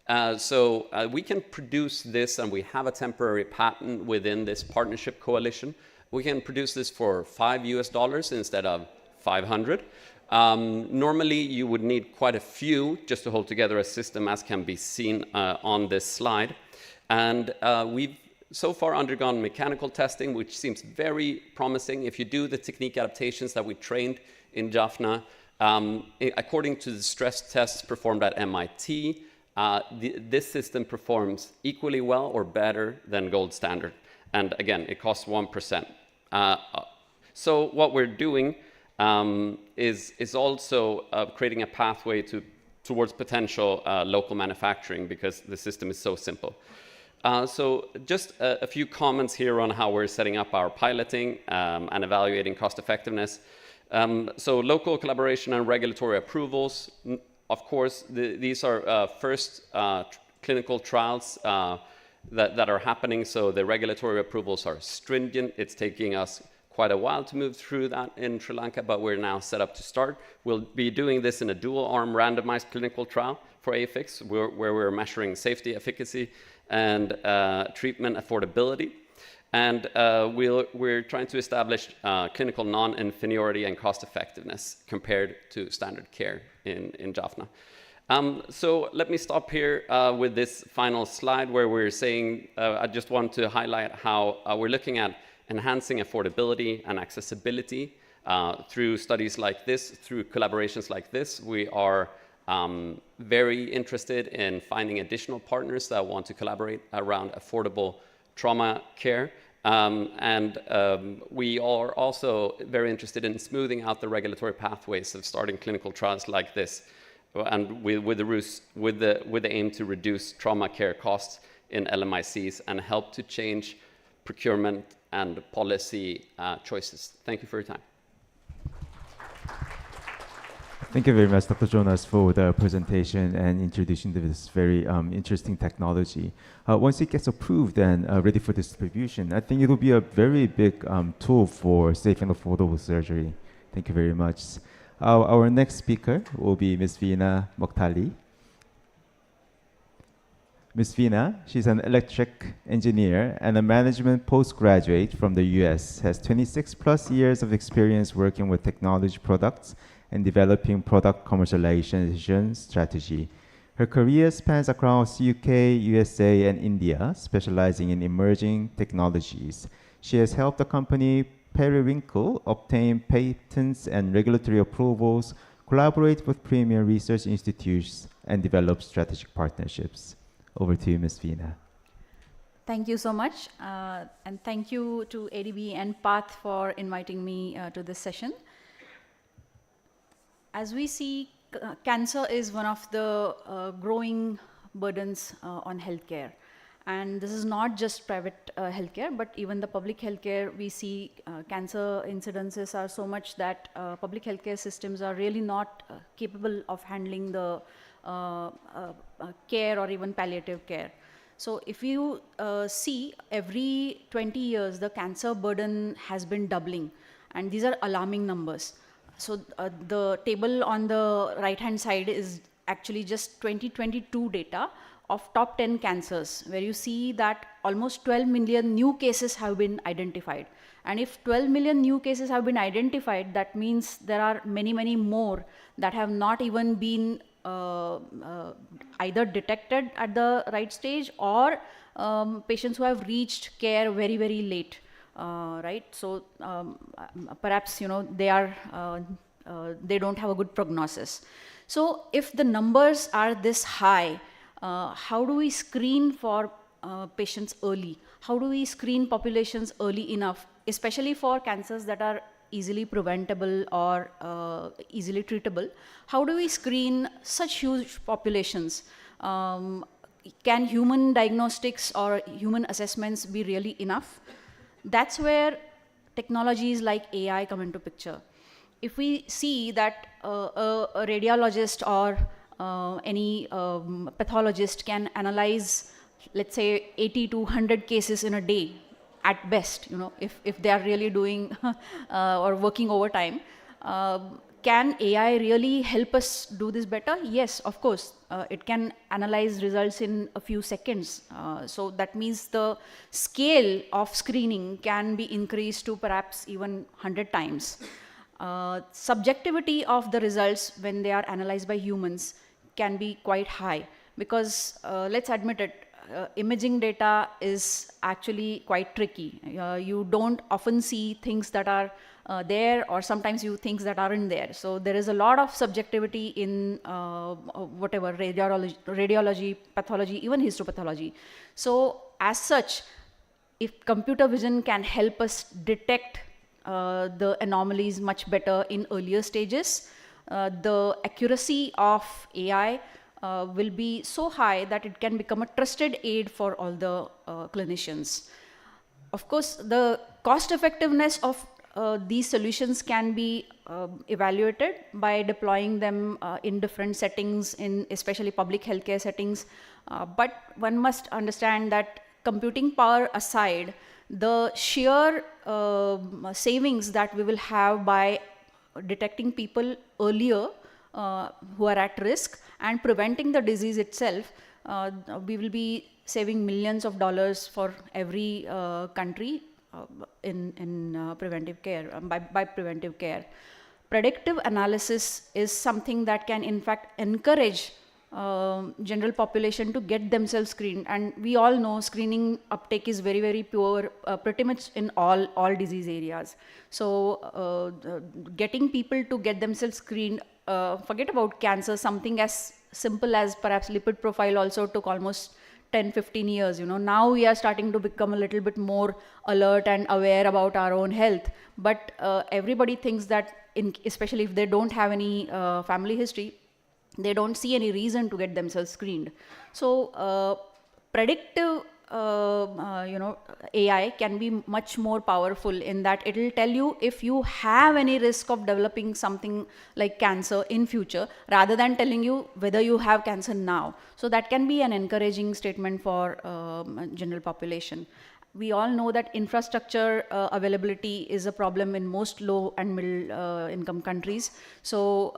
We can produce this, and we have a temporary patent within this partnership coalition. We can produce this for $5 instead of 500. Normally, you would need quite a few just to hold together a system, as can be seen on this slide. And we've so far undergone mechanical testing, which seems very promising. If you do the technique adaptations that we trained in Jaffna, according to the stress tests performed at MIT, this system performs equally well or better than gold standard. And again, it costs 1%. So what we're doing is also creating a pathway towards potential local manufacturing, because the system is so simple. So just a few comments here on how we're setting up our piloting and evaluating cost effectiveness. So local collaboration and regulatory approvals. Of course, these are first clinical trials that are happening, so the regulatory approvals are stringent. It's taking us quite a while to move through that in Sri Lanka, but we're now set up to start. We'll be doing this in a dual-arm randomized clinical trial for AFIX, where we're measuring safety, efficacy, and treatment affordability. And we're trying to establish clinical non-inferiority and cost effectiveness compared to standard care in Jaffna. So let me stop here with this final slide, where we're saying, I just want to highlight how we're looking at enhancing affordability and accessibility through studies like this, through collaborations like this. We are very interested in finding additional partners that want to collaborate around affordable trauma care. We are also very interested in smoothing out the regulatory pathways of starting clinical trials like this, and with the aim to reduce trauma care costs in LMICs and help to change procurement and policy choices. Thank you for your time. Thank you very much, Dr. Jonas, for the presentation and introducing this very interesting technology. Once it gets approved and ready for distribution, I think it will be a very big tool for safe and affordable surgery. Thank you very much. Our next speaker will be Ms. Veena Mokhtarli. Ms. Veena, she's an electric engineer and a management postgraduate from the US, has 26 plus years of experience working with technology products and developing product commercialization strategy. Her career spans across UK, USA, and India, specializing in emerging technologies. She has helped the company Periwinkle obtain patents and regulatory approvals, collaborate with premier research institutes, and develop strategic partnerships. Over to you, Ms. Veena. Thank you so much, and thank you to ADB and PATH for inviting me to this session. As we see, cancer is one of the growing burdens on healthcare. And this is not just private healthcare, but even the public healthcare. We see cancer incidences are so much that public healthcare systems are really not capable of handling the care or even palliative care. So if you see, every 20 years, the cancer burden has been doubling. And these are alarming numbers. So the table on the right-hand side is actually just 2022 data of top 10 cancers, where you see that almost 12 million new cases have been identified. And if 12 million new cases have been identified, that means there are many, many more that have not even been either detected at the right stage, or patients who have reached care very, very late. Right, so perhaps they don't have a good prognosis. So if the numbers are this high, how do we screen for patients early? How do we screen populations early enough, especially for cancers that are easily preventable or easily treatable? How do we screen such huge populations? Can human diagnostics or human assessments be really enough? That's where technologies like AI come into picture. If we see that a radiologist or any pathologist can analyze, let's say, 80 to 100 cases in a day, at best, if they are really doing or working overtime, can AI really help us do this better? Yes, of course. It can analyze results in a few seconds. So that means the scale of screening can be increased to perhaps even 100 times. Subjectivity of the results when they are analyzed by humans can be quite high, because let's admit it, imaging data is actually quite tricky. You don't often see things that are there, or sometimes you things that aren't there. So there is a lot of subjectivity in whatever, radiology, pathology, even histopathology. So as such, if computer vision can help us detect the anomalies much better in earlier stages, the accuracy of AI will be so high that it can become a trusted aid for all the clinicians. Of course, the cost effectiveness of these solutions can be evaluated by deploying them in different settings, in especially public healthcare settings. But one must understand that computing power aside, the sheer savings that we will have by detecting people earlier who are at risk and preventing the disease itself, we will be saving millions of dollars for every country in preventive care, by preventive care. Predictive analysis is something that can in fact encourage general population to get themselves screened, and we all know screening uptake is very, very poor pretty much in all disease areas. So getting people to get themselves screened, forget about cancer, something as simple as perhaps lipid profile also took almost 10, 15 years. Now we are starting to become a little bit more alert and aware about our own health. But everybody thinks that, especially if they don't have any family history, they don't see any reason to get themselves screened. So predictive AI can be much more powerful in that it will tell you if you have any risk of developing something like cancer in future, rather than telling you whether you have cancer now. So that can be an encouraging statement for general population. We all know that infrastructure availability is a problem in most low and middle income countries. So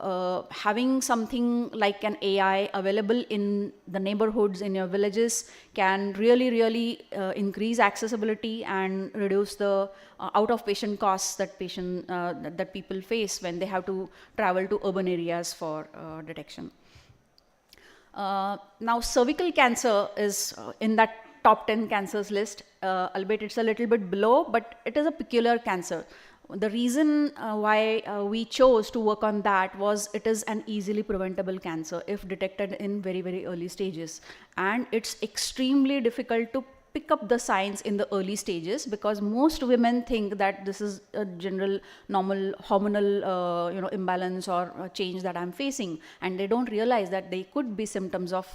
having something like an AI available in the neighborhoods, in your villages, can really increase accessibility and reduce the out-of-patient costs that people face when they have to travel to urban areas for detection. Now, cervical cancer is in that top 10 cancers list, albeit it's a little bit below, but it is a peculiar cancer. The reason why we chose to work on that was it is an easily preventable cancer if detected in very early stages. And it's extremely difficult to pick up the signs in the early stages, because most women think that this is a general normal hormonal imbalance or change that I'm facing, and they don't realize that they could be symptoms of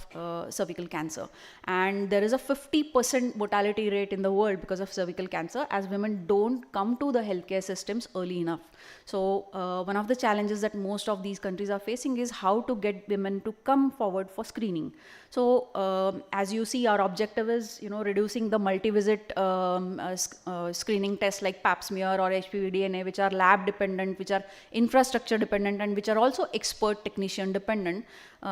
cervical cancer. And there is a 50% mortality rate in the world because of cervical cancer, as women don't come to the healthcare systems early enough. So one of the challenges that most of these countries are facing is how to get women to come forward for screening. So as you see, our objective is reducing the multi-visit screening tests like pap smear or HPV DNA, which are lab dependent, which are infrastructure dependent, and which are also expert technician dependent. We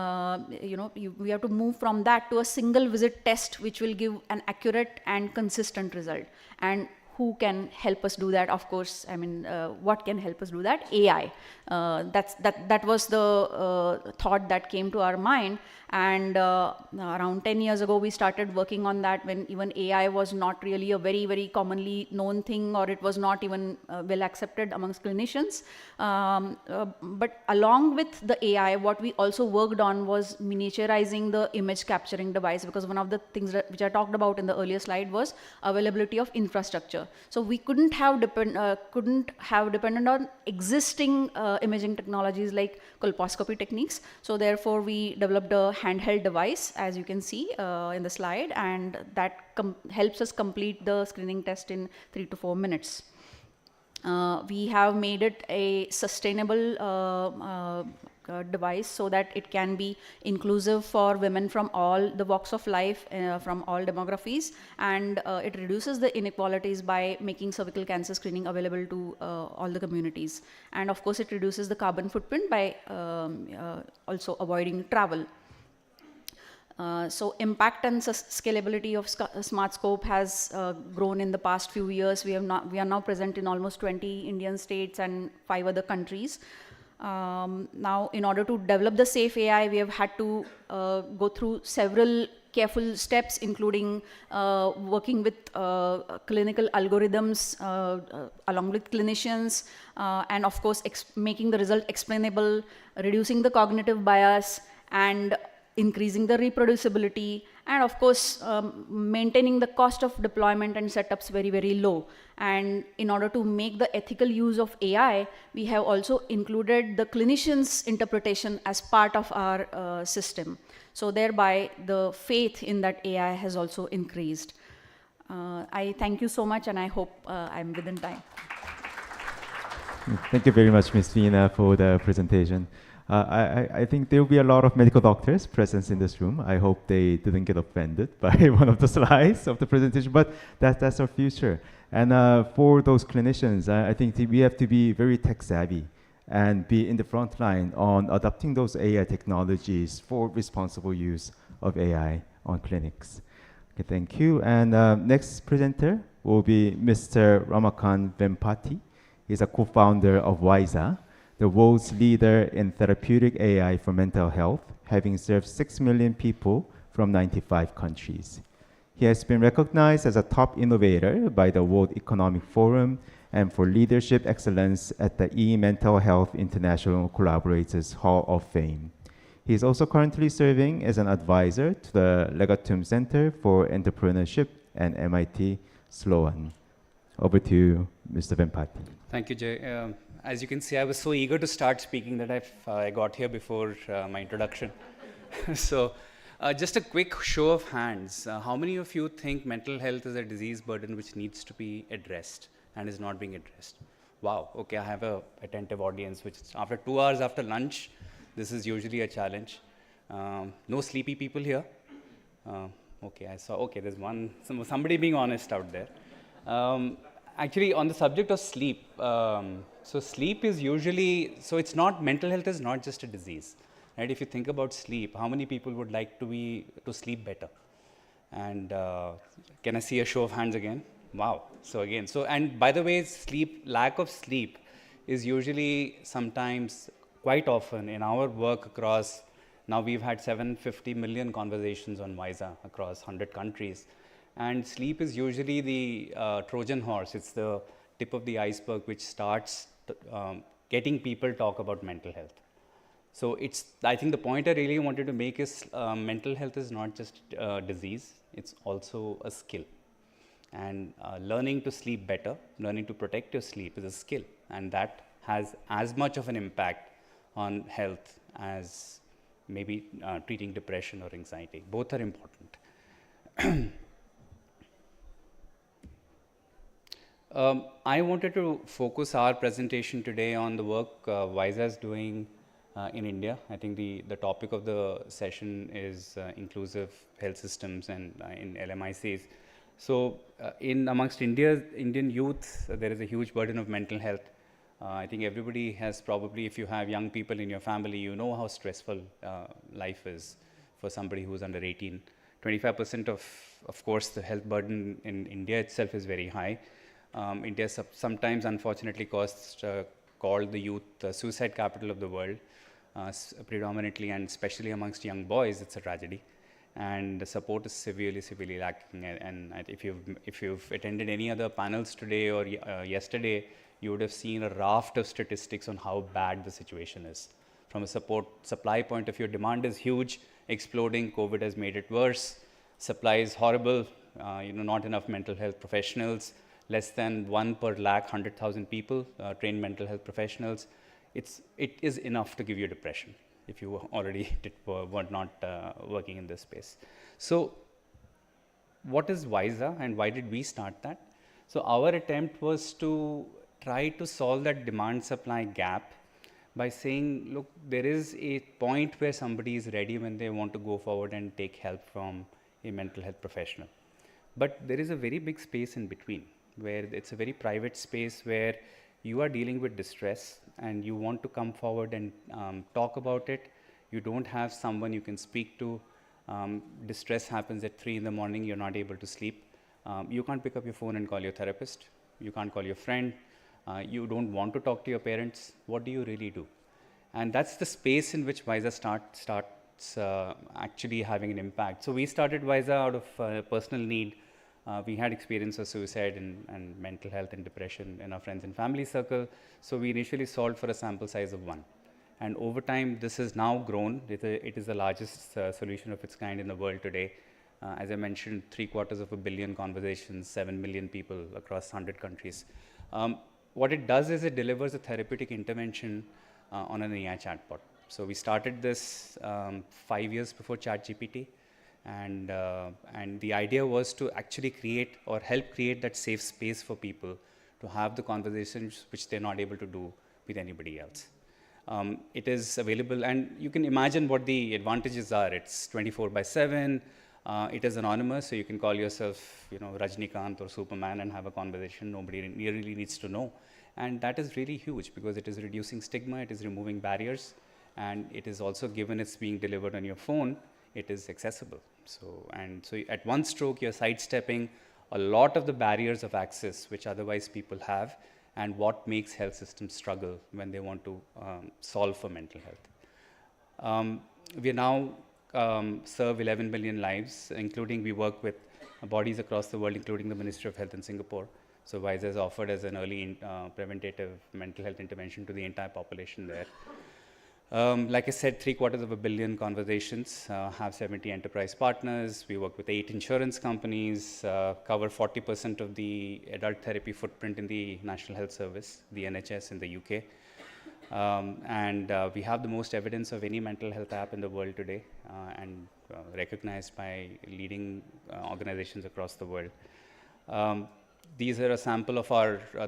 have to move from that to a single visit test, which will give an accurate and consistent result. And who can help us do that? Of course, what can help us do that? AI. That was the thought that came to our mind. And around 10 years ago, we started working on that, when even AI was not really a very commonly known thing, or it was not even well accepted amongst clinicians. But along with the AI, what we also worked on was miniaturizing the image capturing device, because one of the things which I talked about in the earlier slide was availability of infrastructure. So we couldn't have dependent on existing imaging technologies like colposcopy techniques. So therefore, we developed a handheld device, as you can see in the slide, and that helps us complete the screening test in 3 to 4 minutes. We have made it a sustainable device so that it can be inclusive for women from all the walks of life, from all demographies, and it reduces the inequalities by making cervical cancer screening available to all the communities. And of course, it reduces the carbon footprint by also avoiding travel. So impact and scalability of SmartScope has grown in the past few years. We are now present in almost 20 Indian states and 5 other countries. Now, in order to develop the safe AI, we have had to go through several careful steps, including working with clinical algorithms along with clinicians, and of course making the result explainable, reducing the cognitive bias, and increasing the reproducibility, and of course maintaining the cost of deployment and setups very low. And in order to make the ethical use of AI, we have also included the clinician's interpretation as part of our system. So thereby the faith in that AI has also increased. I thank you so much, and I hope I'm within time. Thank you very much, Ms. Veena, for the presentation. I think there will be a lot of medical doctors present in this room. I hope they didn't get offended by one of the slides of the presentation, but that's our future. And for those clinicians, I think we have to be very tech savvy and be in the front line on adopting those AI technologies for responsible use of AI on clinics. Okay, thank you. And next presenter will be Mr. Ramakant Vempati. He's a co-founder of WISA, the world's leader in therapeutic AI for mental health, having served 6 million people from 95 countries. He has been recognized as a top innovator by the World Economic Forum and for leadership excellence at the eMental Health International Collaborators Hall of Fame. He's also currently serving as an advisor to the Legatum Center for Entrepreneurship and MIT Sloan. Over to you, Mr. Vempati. Thank you, Jay. As you can see, I was so eager to start speaking that I got here before my introduction. So, just a quick show of hands. How many of you think mental health is a disease burden which needs to be addressed and is not being addressed? Wow, okay, I have a attentive audience, which after 2 hours after lunch, this is usually a challenge. No sleepy people here? Okay, I saw, okay, there's somebody being honest out there. Actually, on the subject of sleep, so sleep is usually, so it's not, mental health is not just a disease, right? If you think about sleep, how many people would like to sleep better? And can I see a show of hands again? Wow, so again, and by the way, lack of sleep is usually sometimes, quite often in our work across, now we've had 750 million conversations on WISA across 100 countries. And sleep is usually the Trojan horse. It's the tip of the iceberg which starts getting people talk about mental health. So I think the point I really wanted to make is mental health is not just a disease, it's also a skill. And learning to sleep better, learning to protect your sleep is a skill. And that has as much of an impact on health as maybe treating depression or anxiety. Both are important. I wanted to focus our presentation today on the work WISA is doing in India. I think the topic of the session is inclusive health systems and in LMICs. So amongst Indian youth, there is a huge burden of mental health. I think everybody has probably, if you have young people in your family, you know how stressful life is for somebody who's under 18. 25% of course, the health burden in India itself is very high. India sometimes, unfortunately, called the youth suicide capital of the world, predominantly and especially amongst young boys. It's a tragedy, and the support is severely lacking. And if you've attended any other panels today or yesterday, you would have seen a raft of statistics on how bad the situation is. From a supply point of view, demand is huge, exploding. COVID has made it worse. Supply is horrible. Not enough mental health professionals. Less than 1 per lakh, 100,000 people, trained mental health professionals. It is enough to give you depression if you already were not working in this space. So what is WISA and why did we start that? So our attempt was to try to solve that demand-supply gap by saying, look, there is a point where somebody is ready when they want to go forward and take help from a mental health professional. But there is a very big space in between, where it's a very private space where you are dealing with distress and you want to come forward and talk about it. You don't have someone you can speak to. Distress happens at 3 in the morning, you're not able to sleep. You can't pick up your phone and call your therapist. You can't call your friend. You don't want to talk to your parents. What do you really do? And that's the space in which WISA starts actually having an impact. So we started WISA out of personal need. We had experience of suicide and mental health and depression in our friends and family circle. So we initially solved for a sample size of 1. And over time, this has now grown. It is the largest solution of its kind in the world today. As I mentioned, 750 million conversations, 7 million people across 100 countries. What it does is it delivers a therapeutic intervention on an AI chatbot. So we started this 5 years before ChatGPT. And the idea was to actually create or help create that safe space for people to have the conversations which they're not able to do with anybody else. It is available, and you can imagine what the advantages are. It's 24/7. It is anonymous, so you can call yourself, Rajnikant or Superman and have a conversation. Nobody really needs to know. And that is really huge because it is reducing stigma, it is removing barriers, and it is also, given it's being delivered on your phone, it is accessible. So at one stroke, you're sidestepping a lot of the barriers of access which otherwise people have, and what makes health systems struggle when they want to solve for mental health. We now serve 11 million lives, including we work with bodies across the world, including the Ministry of Health in Singapore. So WISA is offered as an early preventative mental health intervention to the entire population there. Like I said, 750 million conversations, have 70 enterprise partners. We work with 8 insurance companies, cover 40% of the adult therapy footprint in the National Health Service, the NHS in the UK. And we have the most evidence of any mental health app in the world today, and recognized by leading organizations across the world. These are a sample of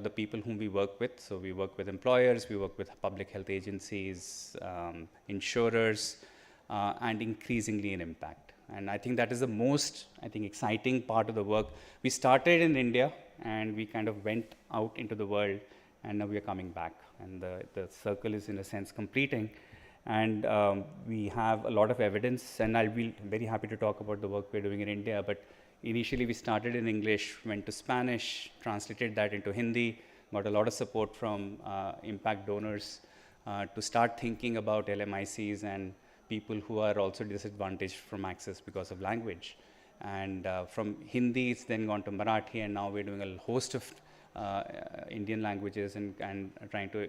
the people whom we work with. So we work with employers, we work with public health agencies, insurers, and increasingly in impact. And I think that is the most, exciting part of the work. We started in India and we kind of went out into the world, and now we are coming back. And the circle is in a sense completing. And we have a lot of evidence, and I'll be very happy to talk about the work we're doing in India. But initially, we started in English, went to Spanish, translated that into Hindi, got a lot of support from impact donors to start thinking about LMICs and people who are also disadvantaged from access because of language. And from Hindi, it's then gone to Marathi, and now we're doing a host of Indian languages and trying to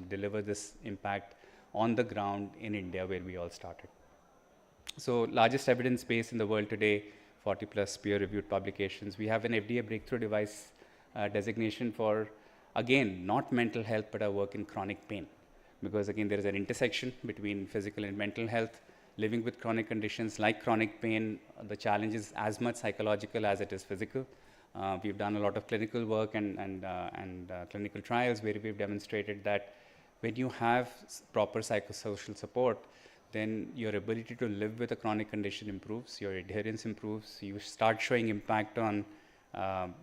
deliver this impact on the ground in India, where we all started. So largest evidence base in the world today, 40 plus peer-reviewed publications. We have an FDA breakthrough device designation for, again, not mental health, but our work in chronic pain. Because again, there is an intersection between physical and mental health. Living with chronic conditions like chronic pain, the challenge is as much psychological as it is physical. We've done a lot of clinical work and clinical trials where we've demonstrated that when you have proper psychosocial support, then your ability to live with a chronic condition improves, your adherence improves, you start showing impact on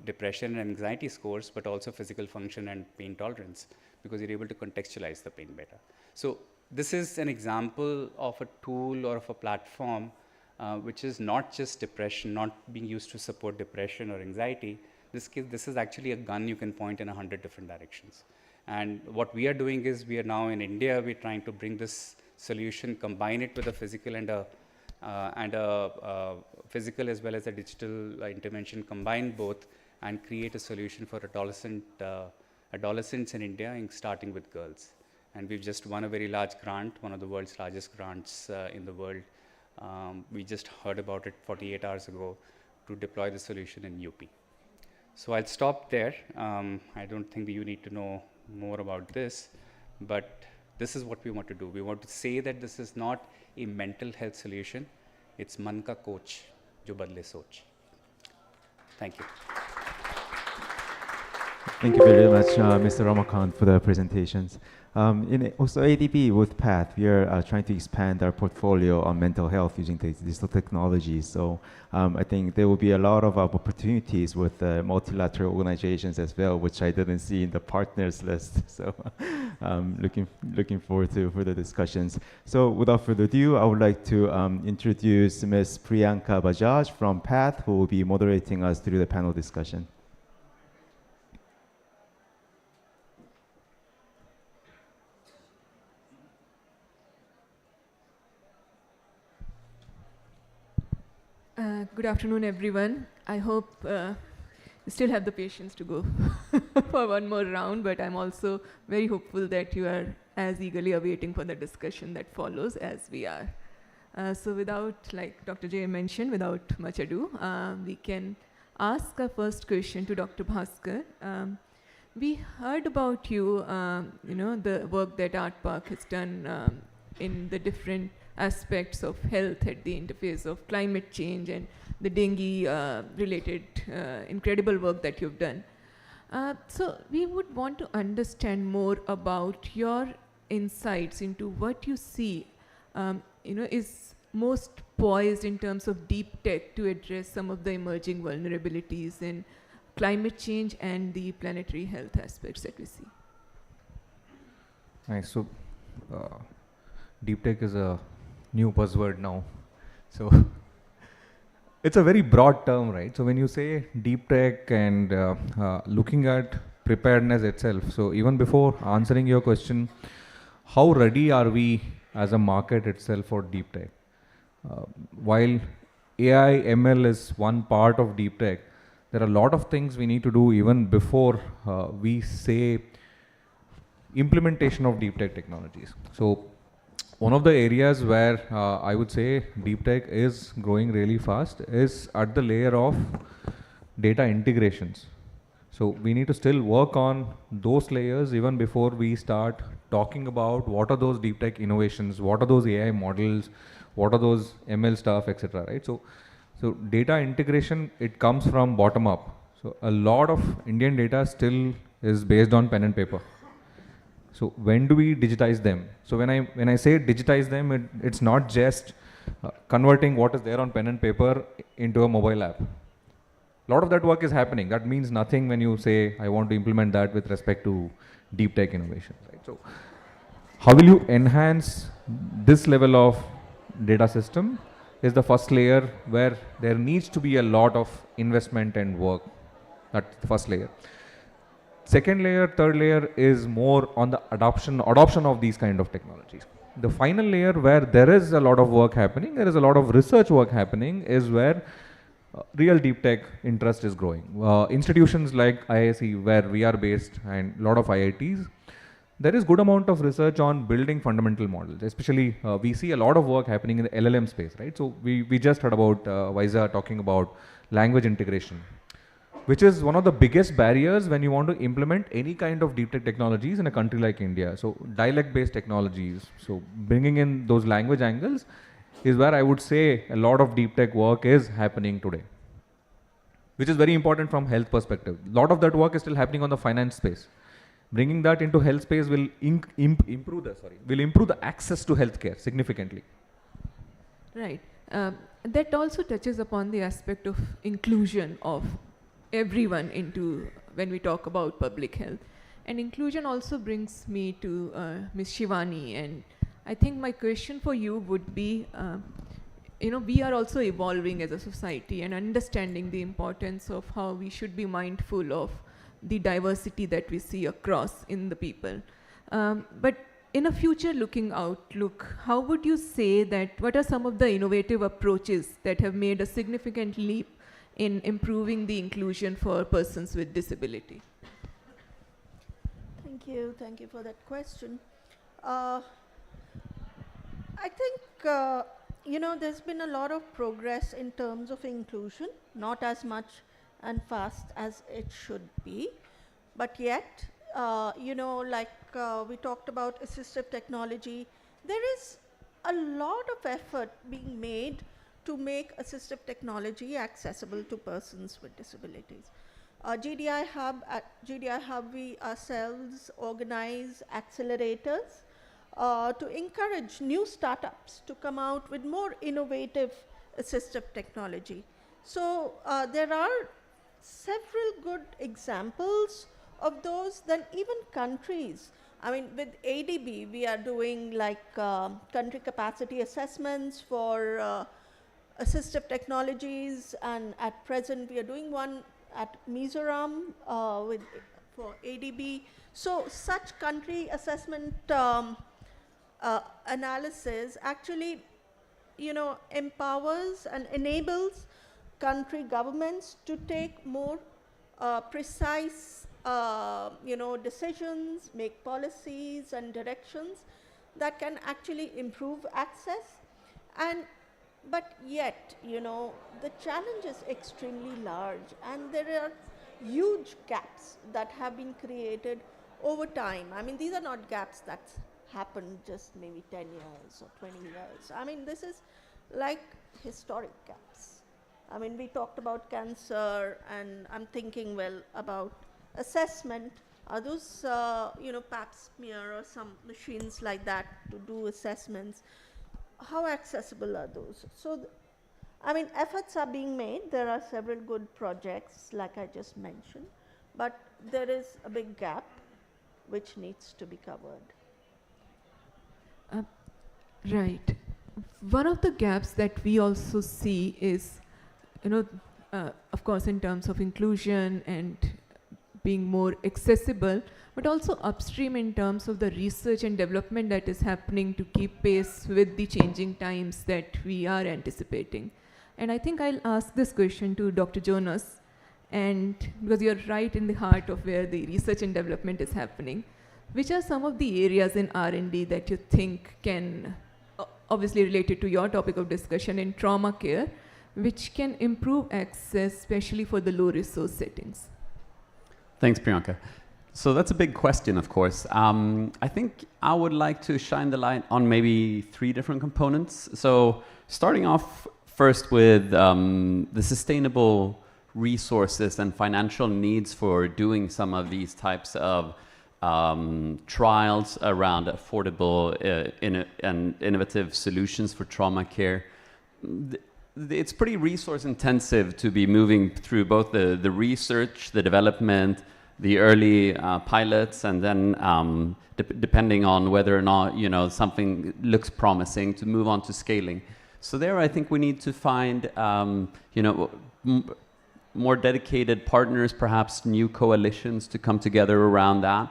depression and anxiety scores, but also physical function and pain tolerance, because you're able to contextualize the pain better. So this is an example of a tool or of a platform which is not just depression, not being used to support depression or anxiety. This is actually a gun you can point in 100 different directions. And what we are doing is, we are now in India, we're trying to bring this solution, combine it with a physical and a physical as well as a digital intervention, combine both, and create a solution for adolescents in India, starting with girls. And we've just won a very large grant, one of the world's largest grants in the world. We just heard about it 48 hours ago, to deploy the solution in UP. So I'll stop there. I don't think that you need to know more about this, but this is what we want to do. We want to say that this is not a mental health solution, it's man ka coach, jo badle soch. Thank you. Thank you very much, Mr. Ramakant, for the presentations. Also ADB with PATH, we are trying to expand our portfolio on mental health using digital technologies. So I think there will be a lot of opportunities with multilateral organizations as well, which I didn't see in the partners list. So looking forward to further discussions. So without further ado, I would like to introduce Ms. Priyanka Bajaj from PATH, who will be moderating us through the panel discussion. Good afternoon, everyone. I hope you still have the patience to go for one more round, but I'm also very hopeful that you are as eagerly awaiting for the discussion that follows as we are. So without, like Dr. Jay mentioned, without much ado, we can ask our first question to Dr. Bhaskar. We heard about you, the work that ArtPark has done in the different aspects of health at the interface of climate change and the dengue related incredible work that you've done. So we would want to understand more about your insights into what you see is most poised in terms of deep tech to address some of the emerging vulnerabilities in climate change and the planetary health aspects that we see. Nice. So deep tech is a new buzzword now. So it's a very broad term, right? So when you say deep tech and looking at preparedness itself, so even before answering your question, how ready are we as a market itself for deep tech? While AI, ML is one part of deep tech, there are a lot of things we need to do even before we say implementation of deep tech technologies. So one of the areas where I would say deep tech is growing really fast is at the layer of data integrations. So we need to still work on those layers even before we start talking about what are those deep tech innovations, what are those AI models, what are those ML stuff, etc. Right? So data integration, it comes from bottom up. So a lot of Indian data still is based on pen and paper. So when do we digitize them? So when I say digitize them, it's not just converting what is there on pen and paper into a mobile app. A lot of that work is happening. That means nothing when you say, I want to implement that with respect to deep tech innovation. Right? So how will you enhance this level of data system is the first layer where there needs to be a lot of investment and work. That's the first layer. Second layer, third layer is more on the adoption of these kind of technologies. The final layer where there is a lot of work happening, there is a lot of research work happening, is where real deep tech interest is growing. Institutions like IISc, where we are based, and a lot of IITs, there is good amount of research on building fundamental models. Especially, we see a lot of work happening in the LLM space, right? So we just heard about Vaiza talking about language integration, which is one of the biggest barriers when you want to implement any kind of deep tech technologies in a country like India. So dialect-based technologies, so bringing in those language angles is where I would say a lot of deep tech work is happening today, which is very important from health perspective. A lot of that work is still happening on the finance space. Bringing that into health space will improve the access to healthcare significantly. Right. That also touches upon the aspect of inclusion of everyone into when we talk about public health. And inclusion also brings me to Ms. Shivani, and I think my question for you would be, we are also evolving as a society and understanding the importance of how we should be mindful of the diversity that we see across in the people. But in a future looking outlook, how would you say that, what are some of the innovative approaches that have made a significant leap in improving the inclusion for persons with disability? Thank you for that question. I think, there's been a lot of progress in terms of inclusion, not as much and fast as it should be, but yet, we talked about assistive technology, there is a lot of effort being made to make assistive technology accessible to persons with disabilities. GDI Hub, we ourselves organize accelerators to encourage new startups to come out with more innovative assistive technology. So there are several good examples of those. Then even countries, with ADB, we are doing country capacity assessments for assistive technologies, and at present we are doing one at Mizoram for ADB. So such country assessment analysis actually, empowers and enables country governments to take more precise, decisions, make policies and directions that can actually improve access. But yet, the challenge is extremely large, and there are huge gaps that have been created over time. These are not gaps that happened just maybe 10 years or 20 years. This is like historic gaps. We talked about cancer, and I'm thinking, about assessment. Are those, pap smear or some machines like that to do assessments? How accessible are those? So, efforts are being made. There are several good projects, like I just mentioned, but there is a big gap which needs to be covered. Right. One of the gaps that we also see is, of course, in terms of inclusion and being more accessible, but also upstream in terms of the research and development that is happening to keep pace with the changing times that we are anticipating. And I think I'll ask this question to Dr. Jonas, and because you're right in the heart of where the research and development is happening, which are some of the areas in R&D that you think can obviously related to your topic of discussion in trauma care, which can improve access, especially for the low resource settings? Thanks, Priyanka. So that's a big question, of course. I think I would like to shine the light on maybe 3 different components. So starting off first with the sustainable resources and financial needs for doing some of these types of trials around affordable and innovative solutions for trauma care. It's pretty resource intensive to be moving through both the research, the development, the early pilots, and then depending on whether or not something looks promising, to move on to scaling. So there, I think we need to find more dedicated partners, perhaps new coalitions to come together around that.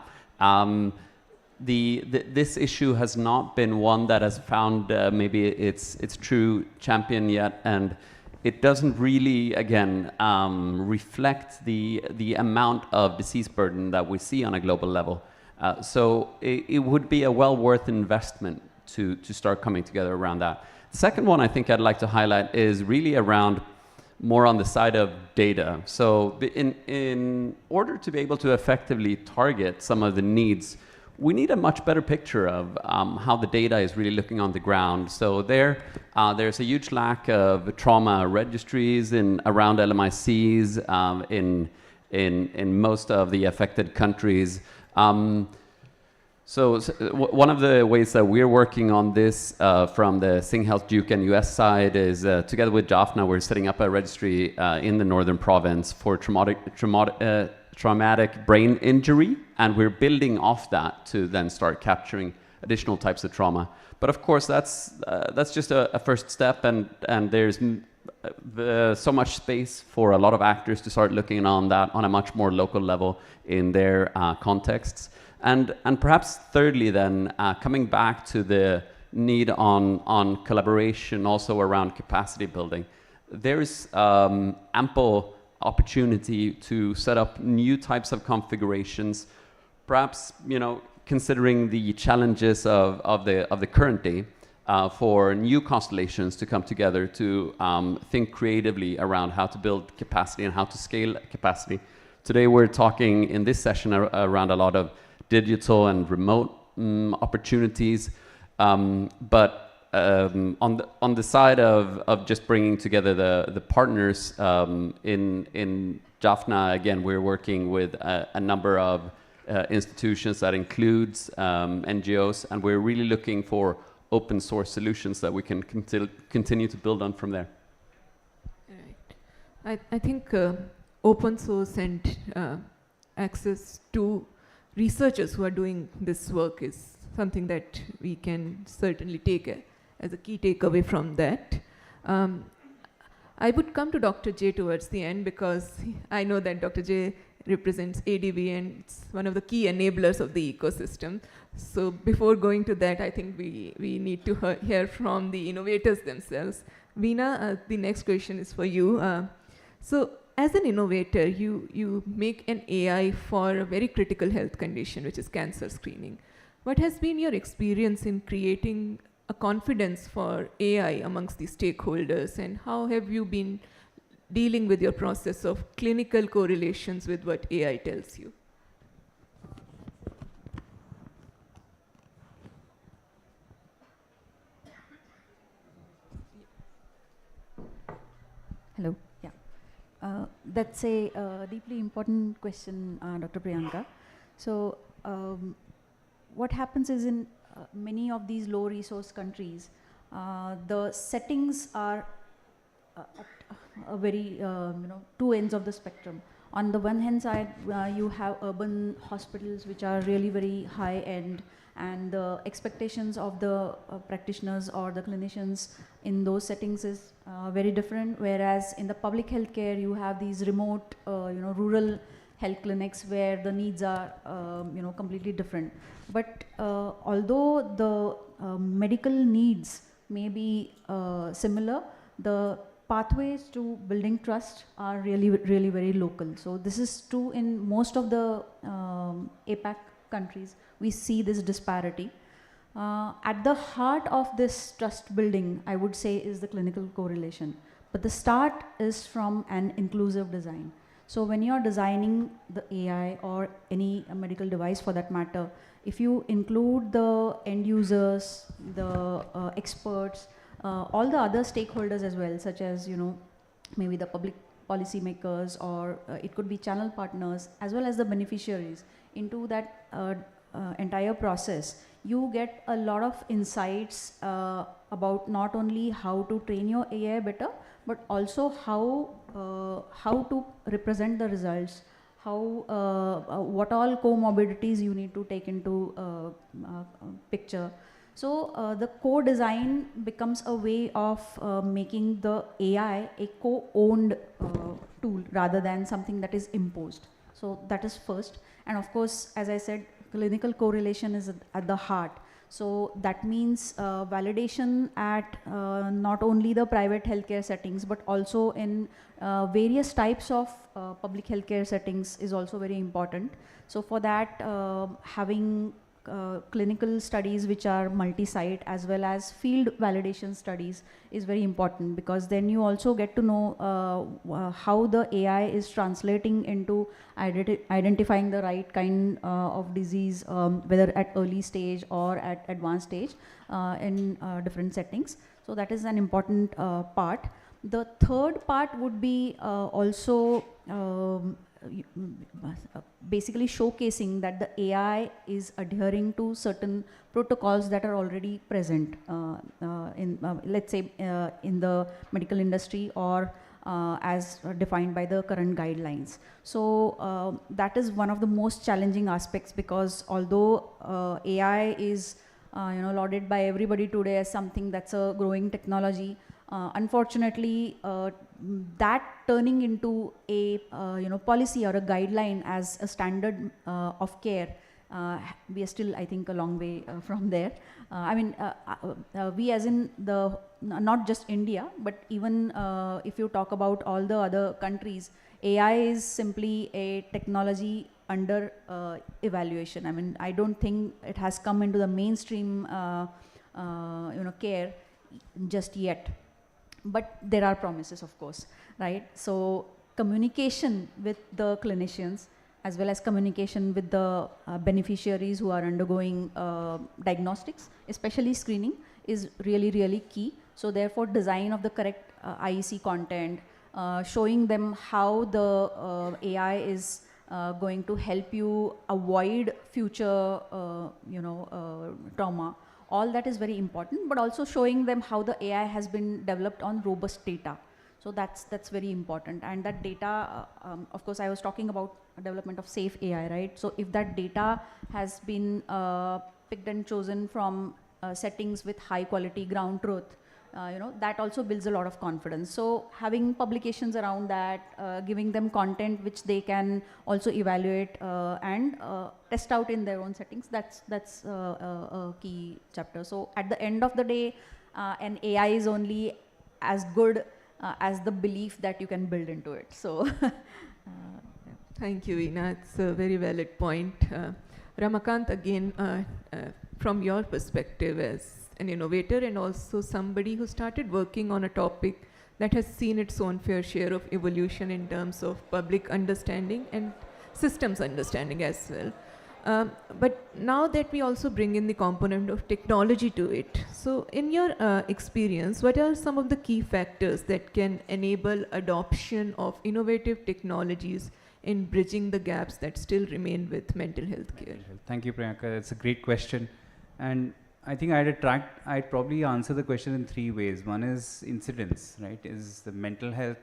This issue has not been one that has found maybe its true champion yet, and it doesn't really, again, reflect the amount of disease burden that we see on a global level. So it would be a well worth investment to start coming together around that. The second one I think I'd like to highlight is really around more on the side of data. So in order to be able to effectively target some of the needs, we need a much better picture of how the data is really looking on the ground. So there's a huge lack of trauma registries around LMICs in most of the affected countries. So one of the ways that we're working on this from the SingHealth Duke and US side is together with Jaffna, we're setting up a registry in the northern province for traumatic brain injury, and we're building off that to then start capturing additional types of trauma. But of course, that's just a first step, and there's so much space for a lot of actors to start looking on that on a much more local level in their contexts. And perhaps thirdly then, coming back to the need on collaboration also around capacity building, there's ample opportunity to set up new types of configurations, perhaps considering the challenges of the current day, for new constellations to come together to think creatively around how to build capacity and how to scale capacity. Today we're talking in this session around a lot of digital and remote opportunities, but on the side of just bringing together the partners in Jaffna, again, we're working with a number of institutions that includes NGOs, and we're really looking for open source solutions that we can continue to build on from there. Right. I think open source and access to researchers who are doing this work is something that we can certainly take as a key takeaway from that. I would come to Dr. J towards the end, because I know that Dr. J represents ADB and it's one of the key enablers of the ecosystem. So before going to that, I think we need to hear from the innovators themselves. Veena, the next question is for you. So as an innovator, you make an AI for a very critical health condition, which is cancer screening. What has been your experience in creating a confidence for AI amongst the stakeholders, and how have you been dealing with your process of clinical correlations with what AI tells you? Hello. Yeah. That's a deeply important question, Dr. Priyanka. So what happens is in many of these low resource countries, the settings are at a very, two ends of the spectrum. On the one hand side, you have urban hospitals which are really very high end, and the expectations of the practitioners or the clinicians in those settings is very different, whereas in the public health care you have these remote, rural health clinics where the needs are completely different. But although the medical needs may be similar, the pathways to building trust are really very local. So this is true in most of the APAC countries. We see this disparity. At the heart of this trust building, I would say, is the clinical correlation. But the start is from an inclusive design. So when you're designing the AI or any medical device for that matter, if you include the end users, the experts, all the other stakeholders as well, such as, you know, maybe the public policy makers, or it could be channel partners, as well as the beneficiaries into that entire process, you get a lot of insights about not only how to train your AI better, but also how to represent the results, how what all comorbidities you need to take into picture. So the co-design becomes a way of making the AI a co-owned tool rather than something that is imposed. So that is first. And of course, as I said, clinical correlation is at the heart. So that means validation at not only the private healthcare settings, but also in various types of public healthcare settings is also very important. So for that, having clinical studies which are multi-site as well as field validation studies is very important, because then you also get to know how the AI is translating into identifying the right kind of disease, whether at early stage or at advanced stage in different settings. So that is an important part. The third part would be also basically showcasing that the AI is adhering to certain protocols that are already present in, let's say, in the medical industry, or as defined by the current guidelines. So that is one of the most challenging aspects, because although AI is lauded by everybody today as something that's a growing technology, unfortunately, that turning into a policy or a guideline as a standard of care, we are still, I think, a long way from there. I mean, we as in the, not just India, but even if you talk about all the other countries, AI is simply a technology under evaluation. I mean, I don't think it has come into the mainstream care just yet. But there are promises, of course, right? So communication with the clinicians, as well as communication with the beneficiaries who are undergoing diagnostics, especially screening, is really, really key. So therefore, design of the correct IEC content, showing them how the AI is going to help you avoid future, trauma. All that is very important, but also showing them how the AI has been developed on robust data. So that's very important. And that data, of course, I was talking about development of safe AI, right? So if that data has been picked and chosen from settings with high quality ground truth, that also builds a lot of confidence. So having publications around that, giving them content which they can also evaluate and test out in their own settings, that's a key chapter. So at the end of the day, an AI is only as good as the belief that you can build into it. So thank you, Veena. It's a very valid point. Ramakant, again, from your perspective as an innovator and also somebody who started working on a topic that has seen its own fair share of evolution in terms of public understanding and systems understanding as well. But now that we also bring in the component of technology to it, so in your experience, what are some of the key factors that can enable adoption of innovative technologies in bridging the gaps that still remain with mental health care? Thank you, Priyanka. That's a great question. And I think I'd probably answer the question in three ways. One is incidence, right? Is the mental health,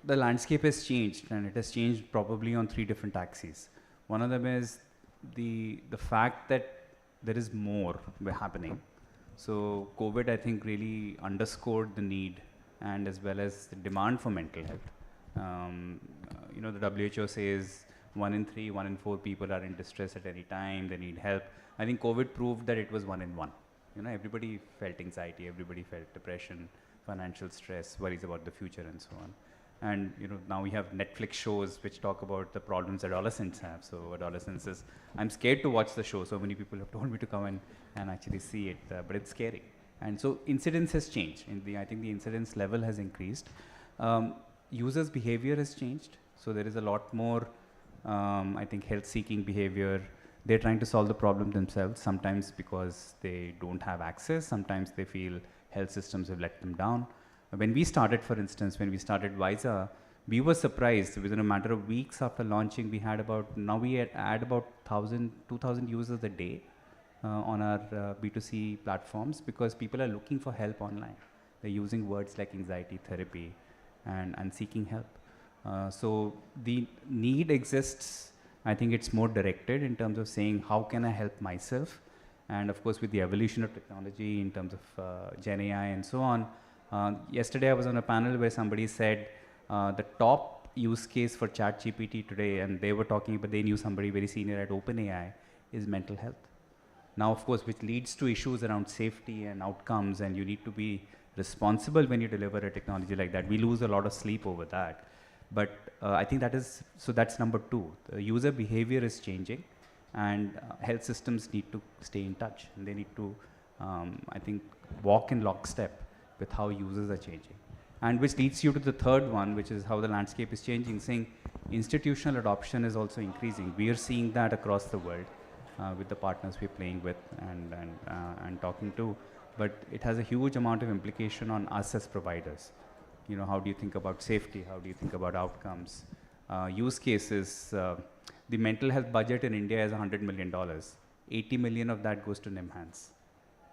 the landscape has changed, and it has changed probably on three different axes. One of them is the fact that there is more happening. So COVID, I think, really underscored the need and as well as the demand for mental health. The WHO says 1 in 3, 1 in 4 people are in distress at any time, they need help. I think COVID proved that it was 1 in 1. Everybody felt anxiety, everybody felt depression, financial stress, worries about the future and so on. And now we have Netflix shows which talk about the problems adolescents have. So adolescence is, I'm scared to watch the show. So many people have told me to come and actually see it, but it's scary. And so incidence has changed. I think the incidence level has increased. Users' behavior has changed. So there is a lot more, I think, health-seeking behavior. They're trying to solve the problem themselves, sometimes because they don't have access, sometimes they feel health systems have let them down. When we started, for instance, when we started Visa, we were surprised. Within a matter of weeks after launching, we had about 1,000, 2,000 users a day on our B2C platforms, because people are looking for help online. They're using words like anxiety therapy and seeking help. So the need exists. I think it's more directed in terms of saying, how can I help myself? And of course, with the evolution of technology in terms of Gen AI and so on. Yesterday, I was on a panel where somebody said the top use case for ChatGPT today, and they were talking about, they knew somebody very senior at OpenAI, is mental health. Now, of course, which leads to issues around safety and outcomes, and you need to be responsible when you deliver a technology like that. We lose a lot of sleep over that. But I think that's number two. The user behavior is changing, and health systems need to stay in touch. And they need to, I think, walk in lockstep with how users are changing. And which leads you to the third one, which is how the landscape is changing, saying institutional adoption is also increasing. We are seeing that across the world with the partners we're playing with and talking to. But it has a huge amount of implication on us as providers. How do you think about safety? How do you think about outcomes? Use cases. The mental health budget in India is $100 million. 80 million of that goes to NIMHANS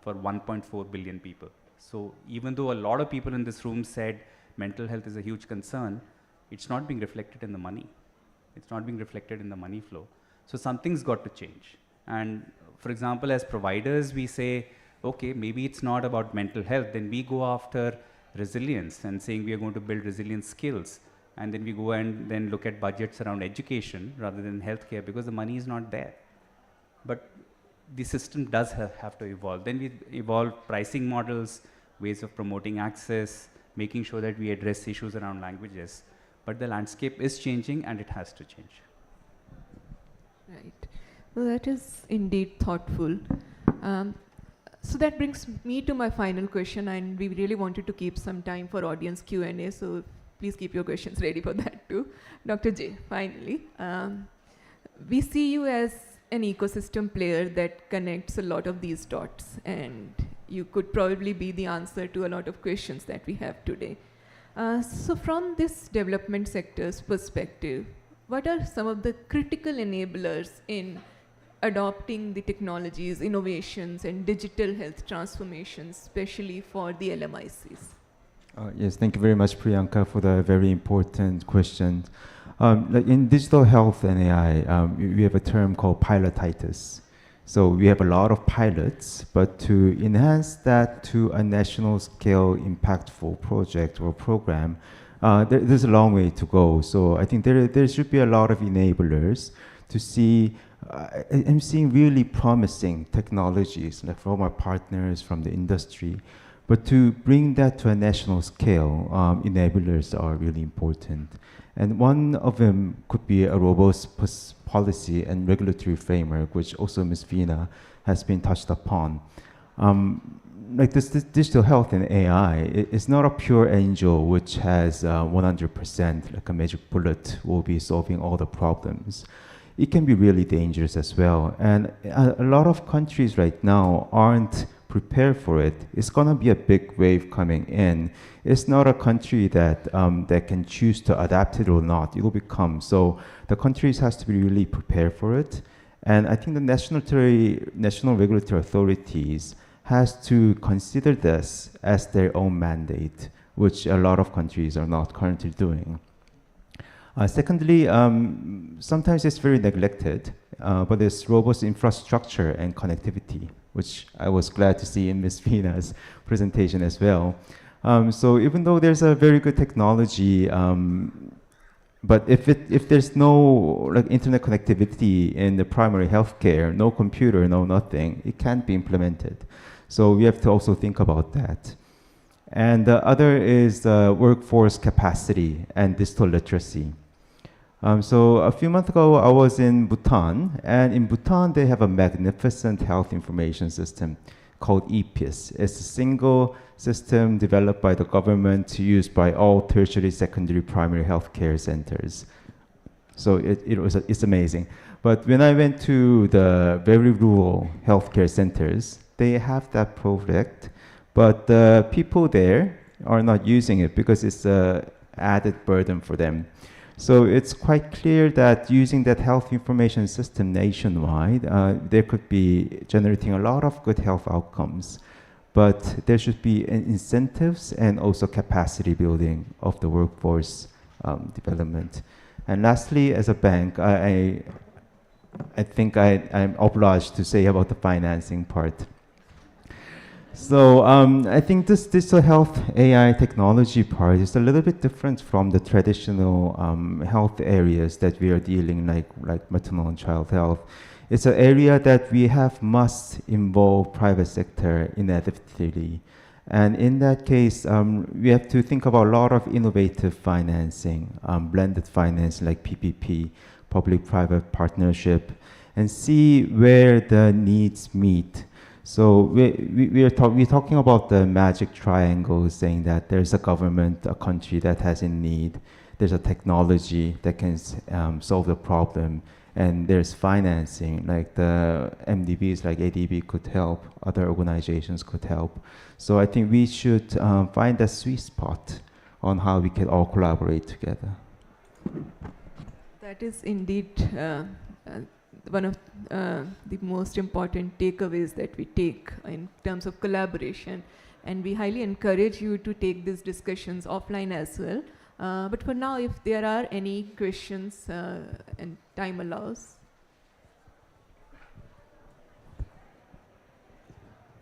for 1.4 billion people. So even though a lot of people in this room said mental health is a huge concern, it's not being reflected in the money. It's not being reflected in the money flow. So something's got to change. And for example, as providers, we say, okay, maybe it's not about mental health. Then we go after resilience and saying we are going to build resilient skills. And then we go and then look at budgets around education rather than healthcare, because the money is not there. But the system does have to evolve. Then we evolve pricing models, ways of promoting access, making sure that we address issues around languages. But the landscape is changing, and it has to change. Right. Well, that is indeed thoughtful. So that brings me to my final question, and we really wanted to keep some time for audience Q&A, so please keep your questions ready for that too. Dr. J, finally, we see you as an ecosystem player that connects a lot of these dots, and you could probably be the answer to a lot of questions that we have today. So from this development sector's perspective, what are some of the critical enablers in adopting the technologies, innovations, and digital health transformations, especially for the LMICs? Yes, thank you very much, Priyanka, for the very important question. Like in digital health and AI, we have a term called pilotitis. So we have a lot of pilots, but to enhance that to a national scale impactful project or program, there's a long way to go. So I think there should be a lot of enablers to see. I'm seeing really promising technologies, like from our partners, from the industry. But to bring that to a national scale, enablers are really important. And one of them could be a robust policy and regulatory framework, which also Ms. Veena has been touched upon. Like this digital health and AI, it's not a pure angel which has 100%, like a magic bullet, will be solving all the problems. It can be really dangerous as well. And a lot of countries right now aren't prepared for it. It's gonna be a big wave coming in. It's not a country that can choose to adapt it or not. It will become. So the countries has to be really prepared for it. And I think the national regulatory authorities has to consider this as their own mandate, which a lot of countries are not currently doing. Secondly, sometimes it's very neglected, but there's robust infrastructure and connectivity, which I was glad to see in Ms. Veena's presentation as well. So even though there's a very good technology, but if there's no like internet connectivity in the primary healthcare, no computer, no nothing, it can't be implemented. So we have to also think about that. And the other is workforce capacity and digital literacy. So a few months ago, I was in Bhutan, and in Bhutan, they have a magnificent health information system called EPIS. It's a single system developed by the government, used by all tertiary, secondary, primary healthcare centers. So it's amazing. But when I went to the very rural healthcare centers, they have that project, but the people there are not using it because it's an added burden for them. So it's quite clear that using that health information system nationwide, there could be generating a lot of good health outcomes. But there should be incentives and also capacity building of the workforce development. And lastly, as a bank, I think I'm obliged to say about the financing part. So I think this digital health AI technology part is a little bit different from the traditional health areas that we are dealing like maternal and child health. It's an area that we must involve private sector inevitably. And in that case, we have to think about a lot of innovative financing, blended finance like PPP, public-private partnership, and see where the needs meet. So we're talking about the magic triangle, saying that there's a government, a country that has a need, there's a technology that can solve the problem, and there's financing, like the MDBs, like ADB could help, other organizations could help. So I think we should find a sweet spot on how we can all collaborate together. That is indeed one of the most important takeaways that we take in terms of collaboration, and we highly encourage you to take these discussions offline as well. But for now, if there are any questions and time allows.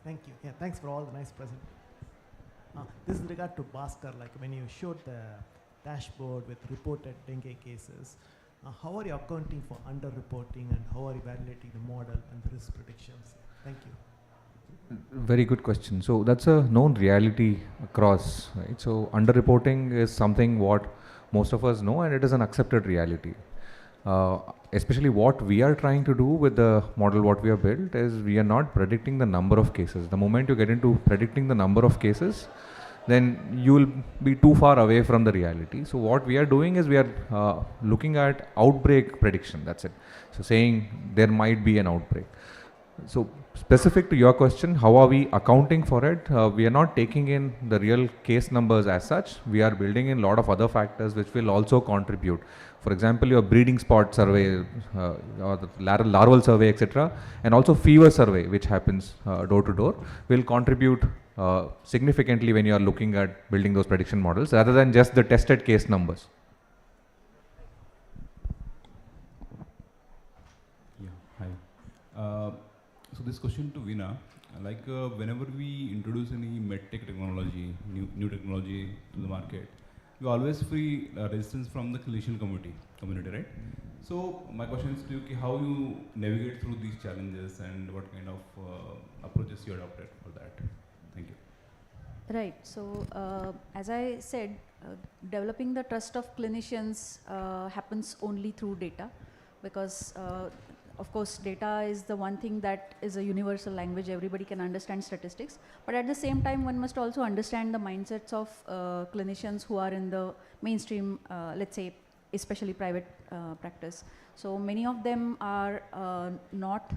Thank you. Yeah, thanks for all the nice present. This is in regard to Bhaskar, like when you showed the dashboard with reported dengue cases, how are you accounting for underreporting, and how are you evaluating the model and the risk predictions? Thank you. Very good question. So that's a known reality across, right? So underreporting is something what most of us know, and it is an accepted reality. Especially what we are trying to do with the model what we have built is we are not predicting the number of cases. The moment you get into predicting the number of cases, then you will be too far away from the reality. So what we are doing is we are looking at outbreak prediction, that's it. So saying there might be an outbreak. So specific to your question, how are we accounting for it? We are not taking in the real case numbers as such. We are building in a lot of other factors which will also contribute. For example, your breeding spot survey, or the larval survey, etc., and also fever survey, which happens door to door, will contribute significantly when you are looking at building those prediction models, rather than just the tested case numbers. Yeah, hi. So this question to Veena, like whenever we introduce any medtech technology, new technology to the market, we always free resistance from the clinician community, right? So my question is to you, how you navigate through these challenges and what kind of approaches you adopted for that? Thank you. Right. So as I said, developing the trust of clinicians happens only through data, because of course data is the one thing that is a universal language. Everybody can understand statistics, but at the same time one must also understand the mindsets of clinicians who are in the mainstream, let's say especially private practice. So many of them are not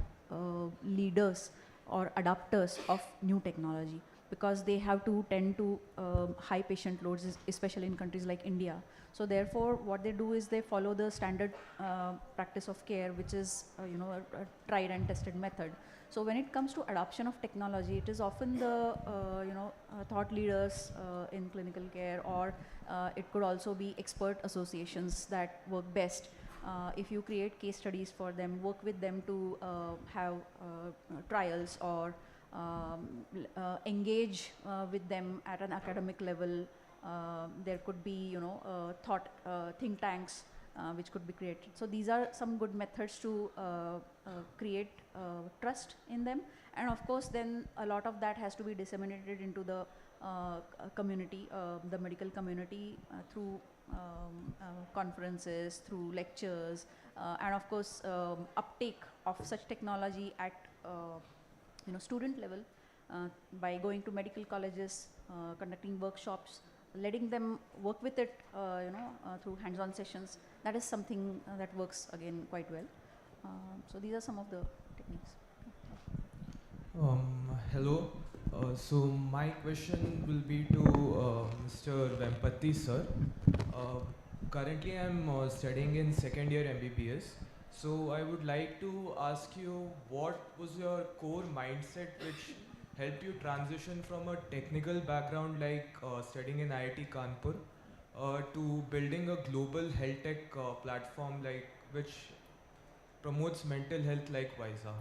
leaders or adapters of new technology, because they have to tend to high patient loads, especially in countries like India. So therefore, what they do is they follow the standard practice of care, which is a tried and tested method. So when it comes to adoption of technology, it is often the thought leaders in clinical care, or it could also be expert associations that work best. If you create case studies for them, work with them to have trials, or engage with them at an academic level. There could be, thought think tanks which could be created. So these are some good methods to create trust in them. And of course, then a lot of that has to be disseminated into the community, the medical community, through conferences, through lectures, and of course, uptake of such technology at student level by going to medical colleges, conducting workshops, letting them work with it, through hands-on sessions. That is something that works again quite well. So these are some of the techniques. Hello. So my question will be to Mr. Vempati sir. Currently I'm studying in second year MBBS. So I would like to ask you, what was your core mindset which helped you transition from a technical background like studying in IIT Kanpur to building a global health tech platform like which promotes mental health like WISA?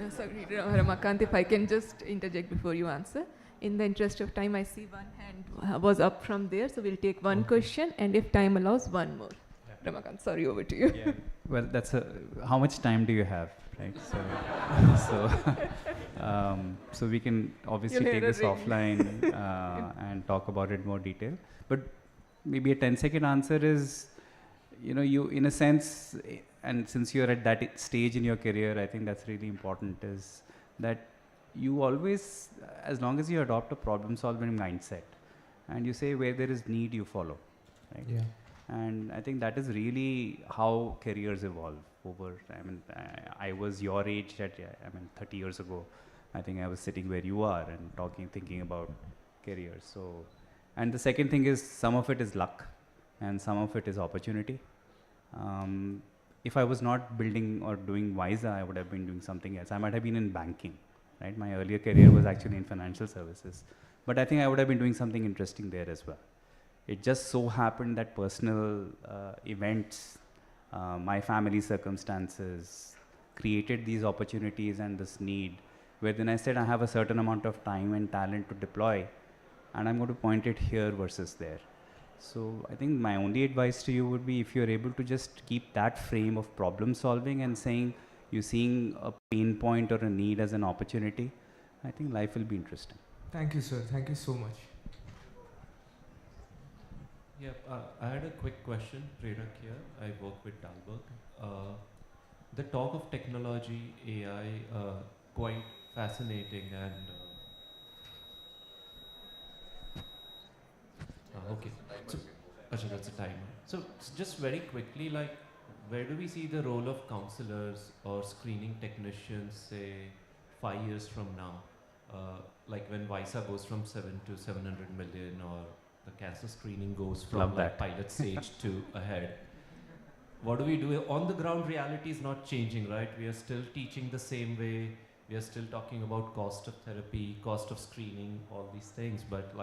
Sorry, Ramakant, if I can just interject before you answer. In the interest of time, I see one hand was up from there, so we'll take one question, and if time allows, one more. Yeah. Ramakant, sorry, over to you. Yeah. Well, that's how much time do you have, right? So we can obviously take this offline and talk about it in more detail. But maybe a 10-second answer is, you in a sense, and since you're at that stage in your career, I think that's really important, is that you always, as long as you adopt a problem-solving mindset, and you say where there is need, you follow, right? Yeah. And I think that is really how careers evolve over. I was your age 30 years ago. I think I was sitting where you are and thinking about careers. So, and the second thing is, some of it is luck, and some of it is opportunity. If I was not building or doing WISA, I would have been doing something else. I might have been in banking, right? My earlier career was actually in financial services. But I think I would have been doing something interesting there as well. It just so happened that personal events, my family circumstances created these opportunities and this need, where then I said I have a certain amount of time and talent to deploy, and I'm going to point it here versus there. So I think my only advice to you would be, if you're able to just keep that frame of problem solving and you're seeing a pain point or a need as an opportunity, I think life will be interesting. Thank you, sir. Thank you so much. Yeah, I had a quick question, Prerak here. I work with Dalberg. The talk of technology, AI, quite fascinating, and okay. So, Achha, that's a timer. So just very quickly, where do we see the role of counselors or screening technicians, say, 5 years from now? Like when WISA goes from 7 to 700 million, or the cancer screening goes from pilot stage to ahead. What do we do? On the ground, reality is not changing, right? We are still teaching the same way. We are still talking about cost of therapy, cost of screening, all these things. But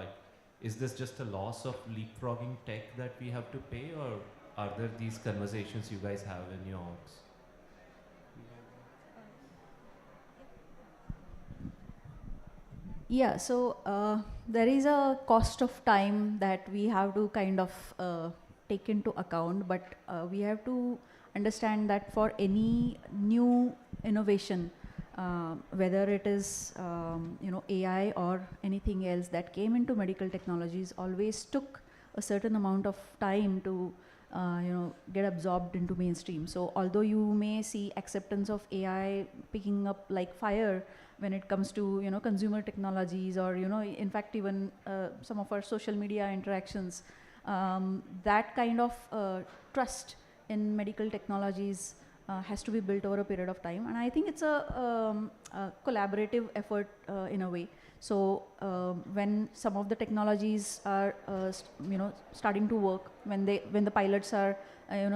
is this just a loss of leapfrogging tech that we have to pay, or are there these conversations you guys have in your orgs? Yeah, so there is a cost of time that we have to kind of take into account, but we have to understand that for any new innovation, whether it is AI or anything else that came into medical technologies, always took a certain amount of time to get absorbed into mainstream. So although you may see acceptance of AI picking up like fire when it comes to consumer technologies, or in fact even some of our social media interactions, that kind of trust in medical technologies has to be built over a period of time, and I think it's a collaborative effort in a way. So when some of the technologies are starting to work, when the pilots are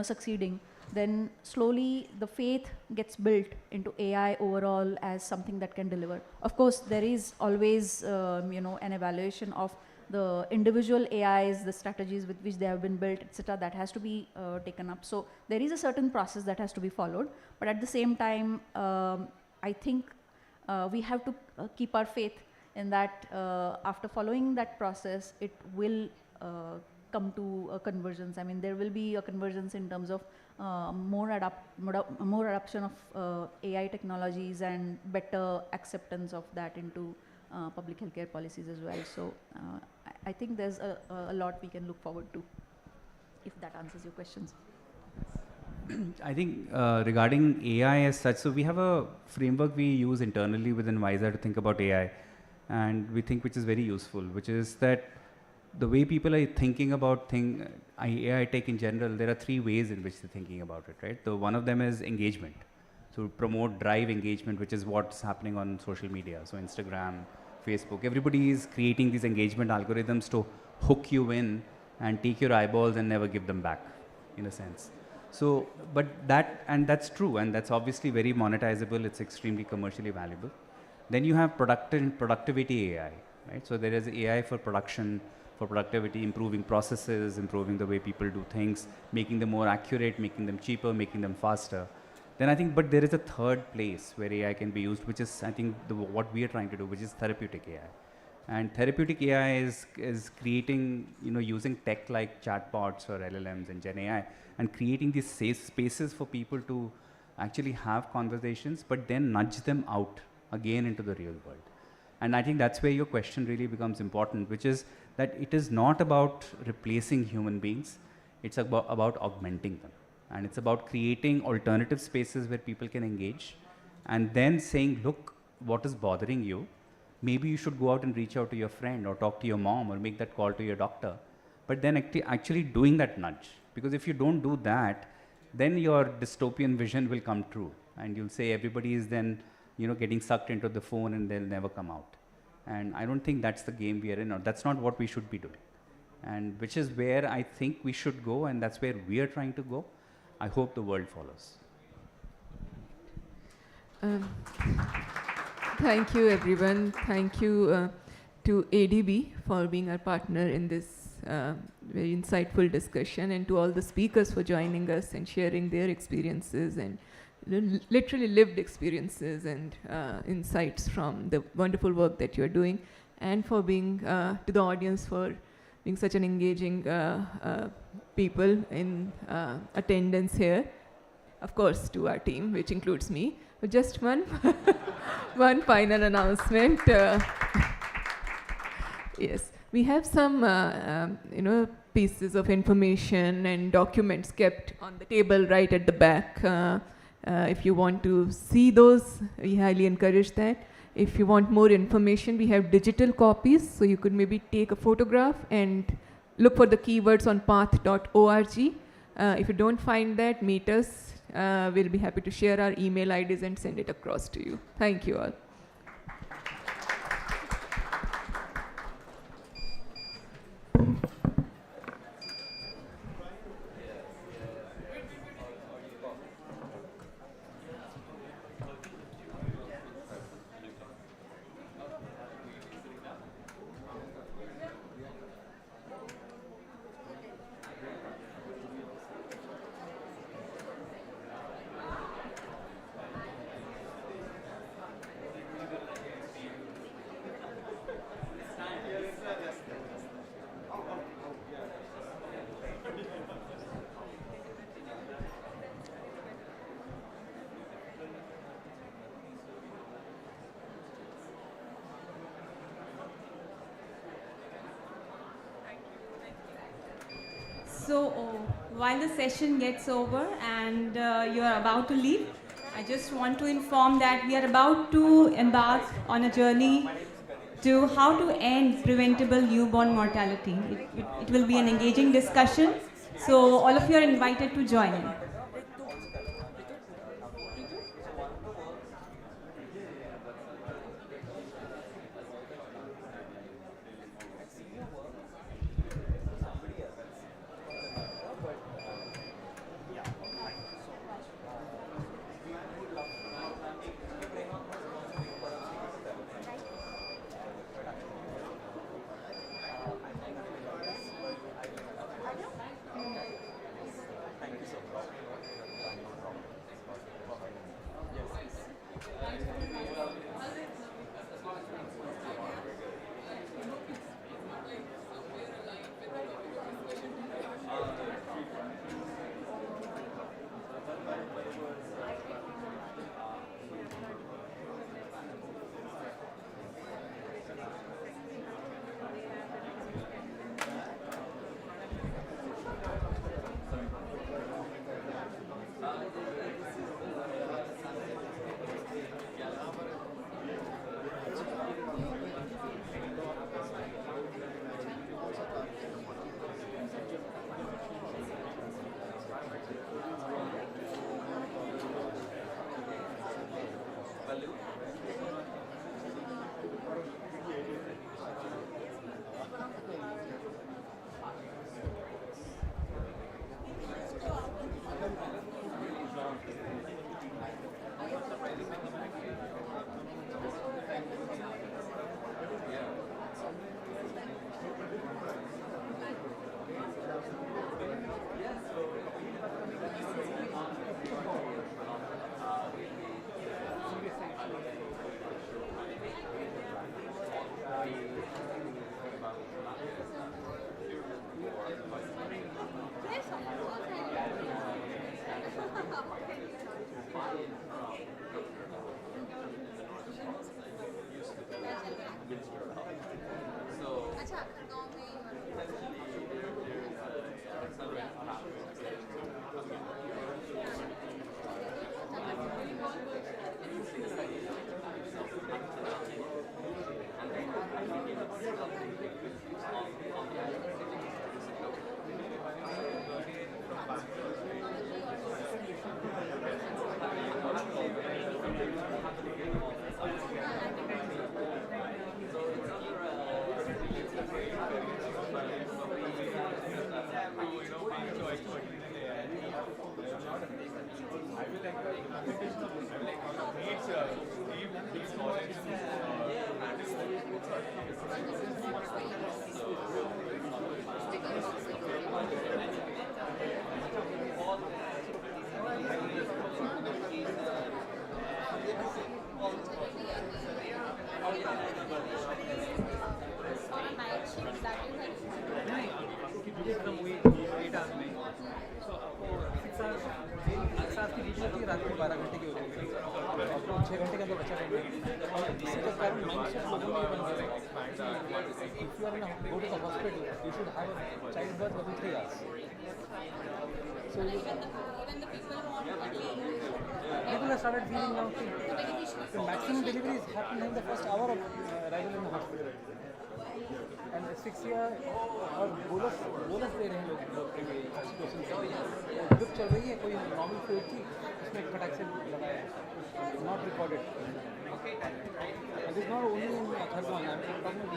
succeeding, then slowly the faith gets built into AI overall as something that can deliver. Of course, there is always an evaluation of the individual AIs, the strategies with which they have been built, etc. That has to be taken up. So there is a certain process that has to be followed, but at the same time, I think we have to keep our faith in that after following that process, it will come to a convergence. I mean, there will be a convergence in terms of more adoption of AI technologies and better acceptance of that into public healthcare policies as well. So I think there's a lot we can look forward to, if that answers your questions. I think regarding AI as such, so we have a framework we use internally within WISA to think about AI, and we think which is very useful, which is that the way people are thinking about AI tech in general, there are three ways in which they're thinking about it, right? So one of them is engagement. So promote, drive engagement, which is what's happening on social media. So Instagram, Facebook, everybody is creating these engagement algorithms to hook you in and take your eyeballs and never give them back, in a sense. So, but that's true, and that's obviously very monetizable. It's extremely commercially valuable. Then you have productivity AI, right? So there is AI for production, for productivity, improving processes, improving the way people do things, making them more accurate, making them cheaper, making them faster. Then I think, but there is a third place where AI can be used, which is, I think, what we are trying to do, which is therapeutic AI. And therapeutic AI is creating, using tech like chatbots or LLMs and Gen AI, and creating these safe spaces for people to actually have conversations, but then nudge them out again into the real world. And I think that's where your question really becomes important, which is that it is not about replacing human beings, it's about augmenting them. And it's about creating alternative spaces where people can engage, and then saying, look, what is bothering you? Maybe you should go out and reach out to your friend or talk to your mom or make that call to your doctor. But then actually doing that nudge. Because if you don't do that, then your dystopian vision will come true. And you'll say everybody is then, getting sucked into the phone and they'll never come out. And I don't think that's the game we are in, or that's not what we should be doing. And which is where I think we should go, and that's where we are trying to go. I hope the world follows. Thank you, everyone. Thank you to ADB for being our partner in this very insightful discussion, and to all the speakers for joining us and sharing their experiences and literally lived experiences and insights from the wonderful work that you're doing, and for being to the audience for being such an engaging people in attendance here. Of course, to our team, which includes me. But just one final announcement. Yes, we have some pieces of information and documents kept on the table right at the back. If you want to see those, we highly encourage that. If you want more information, we have digital copies, so you could maybe take a photograph and look for the keywords on path.org. If you don't find that, meet us. We'll be happy to share our email IDs and send it across to you. Thank you all. So while the session gets over and you are about to leave, I just want to inform that we are about to embark on a journey to how to end preventable newborn mortality. It will be an engaging discussion, so all of you are invited to join in. Thank you so much. रात को 12 घंटे की होती है, आपको 6 घंटे के अंदर बच्चा करना है। और इसके कारण माइंडसेट लोगों में ये बन गया है, if you are in a go to the hospital, you should have a childbirth within 3 hours. So people have started feeling now too. The maximum deliveries happen in the first hour of arrival in the hospital. And asphyxia और bolus दे रहे हैं लोग oxytocin से। Drip चल रही है, कोई normal fluid थी, उसमें फटाक से लगाया है, not recorded. It is not only in Khargone, I am talking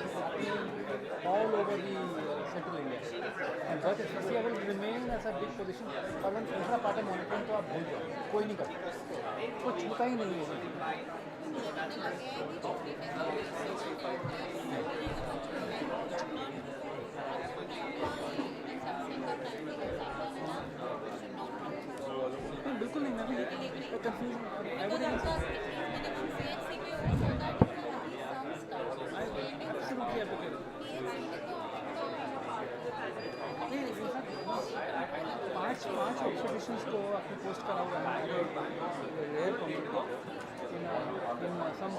all over the central India. And birth asphyxia will remain as a big position. और इंट्रापार्टम मॉनिटरिंग तो आप भूल जाओ, कोई नहीं करता, कोई छूता ही नहीं है। बिल्कुल नहीं, मैं भी कंफ्यूज पाँच ऑब्जर्वेशंस को आपने पोस्ट करा हुआ है rare community in some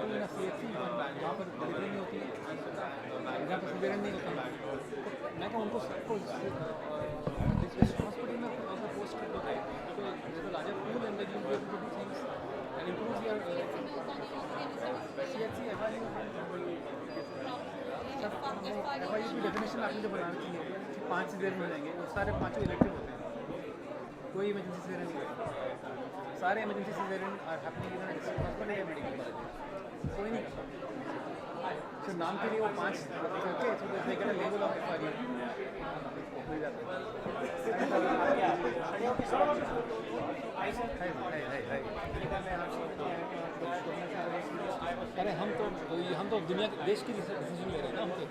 in CHC जहाँ पर डिलीवरी नहीं होती है, जहाँ पर सिजेरियन नहीं होता। मैं कहूँ उनको सबको हॉस्पिटल में आपको पोस्ट कर देते हैं, तो larger pool and you will do things and improve your CHC FIU की डेफिनेशन आपने जो बना रखी है, 5 सिजेरियन हो जाएंगे, वो सारे 5 इलेक्टिव होते हैं, कोई इमरजेंसी सिजेरियन नहीं होता। सारे emergency caesarean are happening in district hospital या मेडिकल कॉलेज, कोई नहीं करता। तो नाम के लिए वो 5 करके तो they get a level of FIU मिल जाता है। अरे हम तो दुनिया के देश की डिसीजन ले रहे हैं ना, हम तो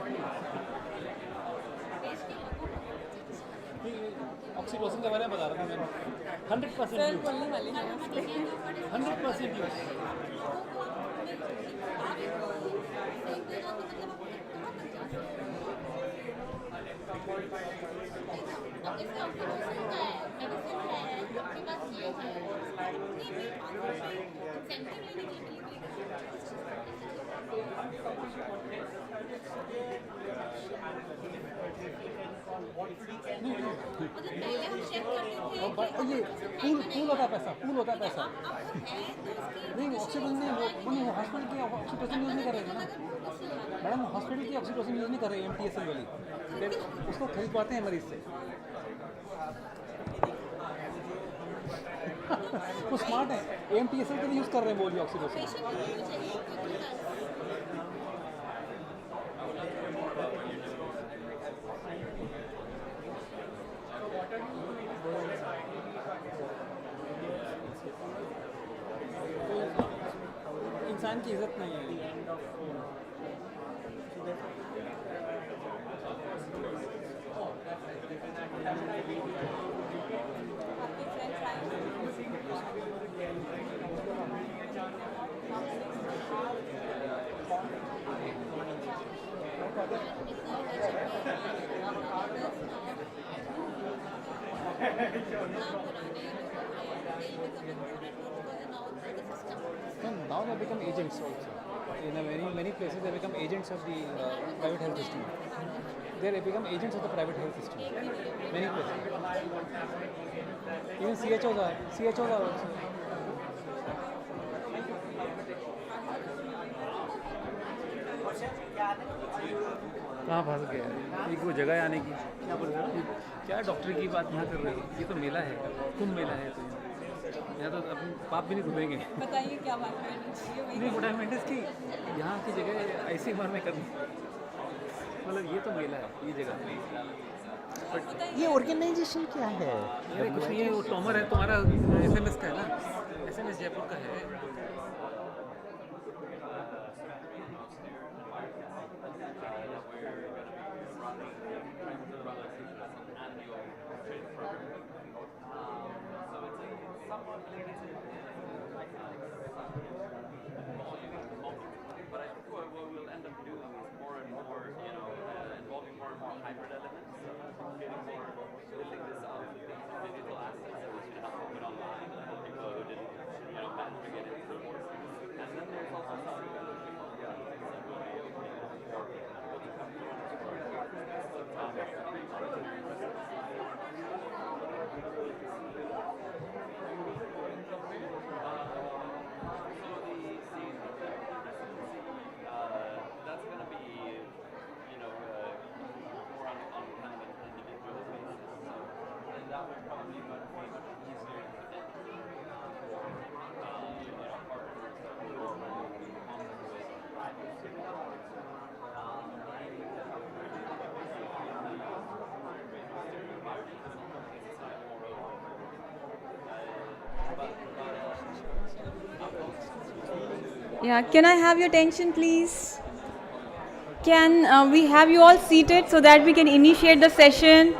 ऑक्सीटोसिन के बारे में बता रहा था मैं। 100% यूज, 100% यूज। ये पूल होता है पैसा, पूल होता है पैसा। नहीं ऑक्सीटोसिन नहीं, वो हॉस्पिटल की ऑक्सीटोसिन यूज़ नहीं कर रहे हैं ना मैडम, हॉस्पिटल की ऑक्सीटोसिन यूज़ नहीं कर रहे हैं, MTSL वाली उसको खरीदवाते हैं मरीज से। वो स्मार्ट है, MTSL के लिए यूज़ कर रहे हैं वो भी ऑक्सीटोसिन। इंसान की इज्जत नहीं है। Now they become agents also. In many places they become agents of the private health system. They become agents of the private health system. Many places. Even CHOs are also. कहाँ फंस गया एक वो जगह आने की, क्या डॉक्टर की बात यहाँ कर रहे हो, ये तो मेला है, कुंभ मेला है, तो यहाँ तो अपने पाप भी नहीं धुलेंगे। बताइए क्या बात है? नहीं व्हाट आई मींट इज कि यहाँ की जगह ऐसी उम्र में करनी, मतलब ये तो मेला है, ये जगह ये ऑर्गेनाइजेशन क्या है? ये कुछ नहीं है, वो टॉमर है तुम्हारा SMS का है ना, SMS जयपुर का है. But I think what we'll end up doing is more and more, involving more and more hybrid elements, getting more, building this out with these digital assets that we should have open online, for people who didn't, manage to get into the course. And then there's also some other people things that will be opening up more people to come to that's going to be, more on kind of an individual basis. So, and that would probably be much easier to fit. Partners that we already come Yeah, can I have your attention, please? Can we have you all seated so that we can initiate the session?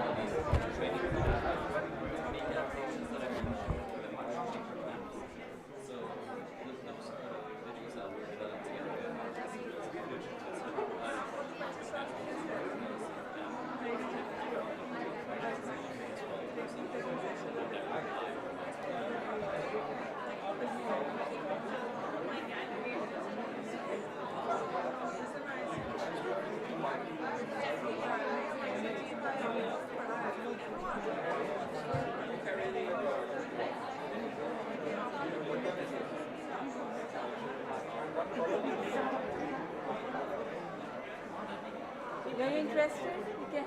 Are you interested? You can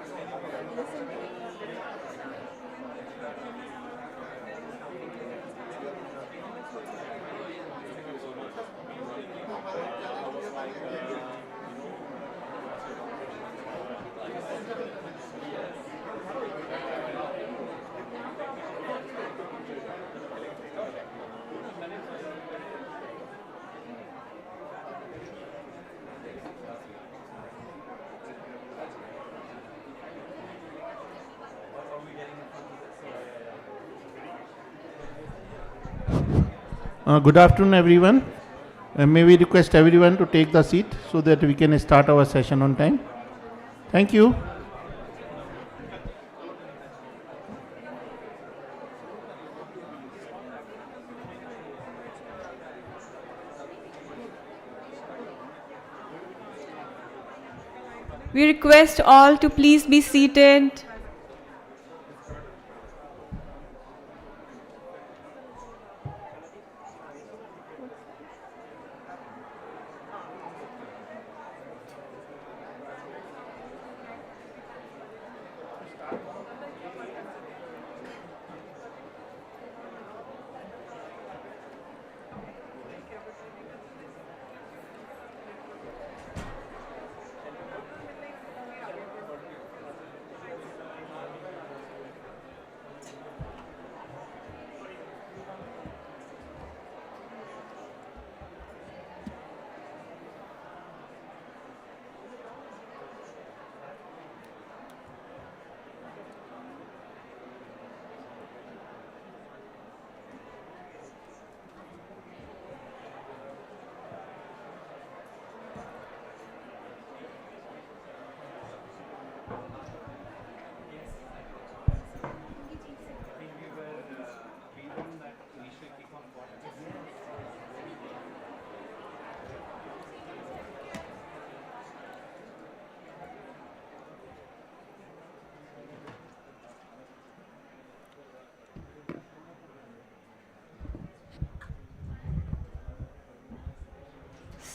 listen. Good afternoon, everyone. May we request everyone to take the seat so that we can start our session on time. Thank you. We request all to please be seated.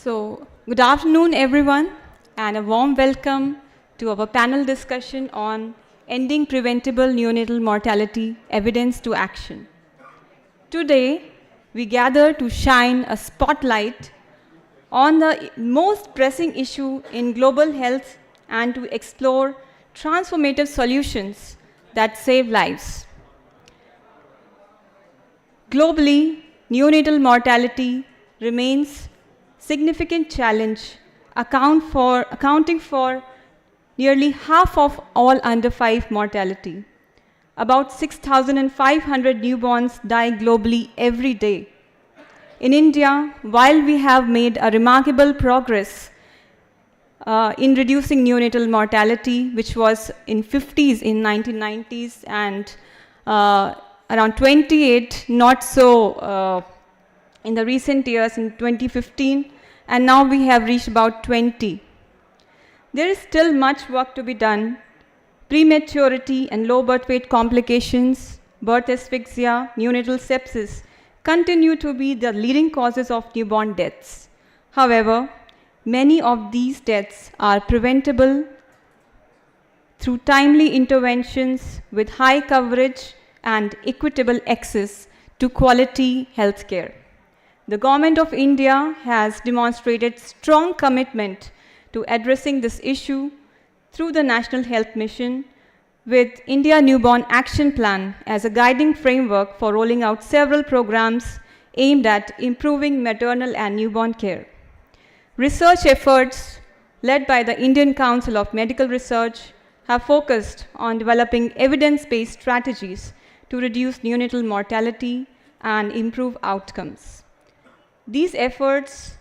So, good afternoon, everyone, and a warm welcome to our panel discussion on ending preventable neonatal mortality, evidence to action. Today, we gather to shine a spotlight on the most pressing issue in global health and to explore transformative solutions that save lives. Globally, neonatal mortality remains significant challenge, accounting for nearly half of all under 5 mortality. About 6,500 newborns die globally every day. In India, while we have made a remarkable progress in reducing neonatal mortality, which was in 50s in 1990s and around 28, not so in the recent years in 2015, and now we have reached about 20. There is still much work to be done. Prematurity and low birth weight complications, birth asphyxia, neonatal sepsis continue to be the leading causes of newborn deaths. However, many of these deaths are preventable through timely interventions with high coverage and equitable access to quality health care. The Government of India has demonstrated strong commitment to addressing this issue through the National Health Mission, with India Newborn Action Plan as a guiding framework for rolling out several programs aimed at improving maternal and newborn care. Research efforts led by the Indian Council of Medical Research have focused on developing evidence-based strategies to reduce neonatal mortality and improve outcomes. These efforts,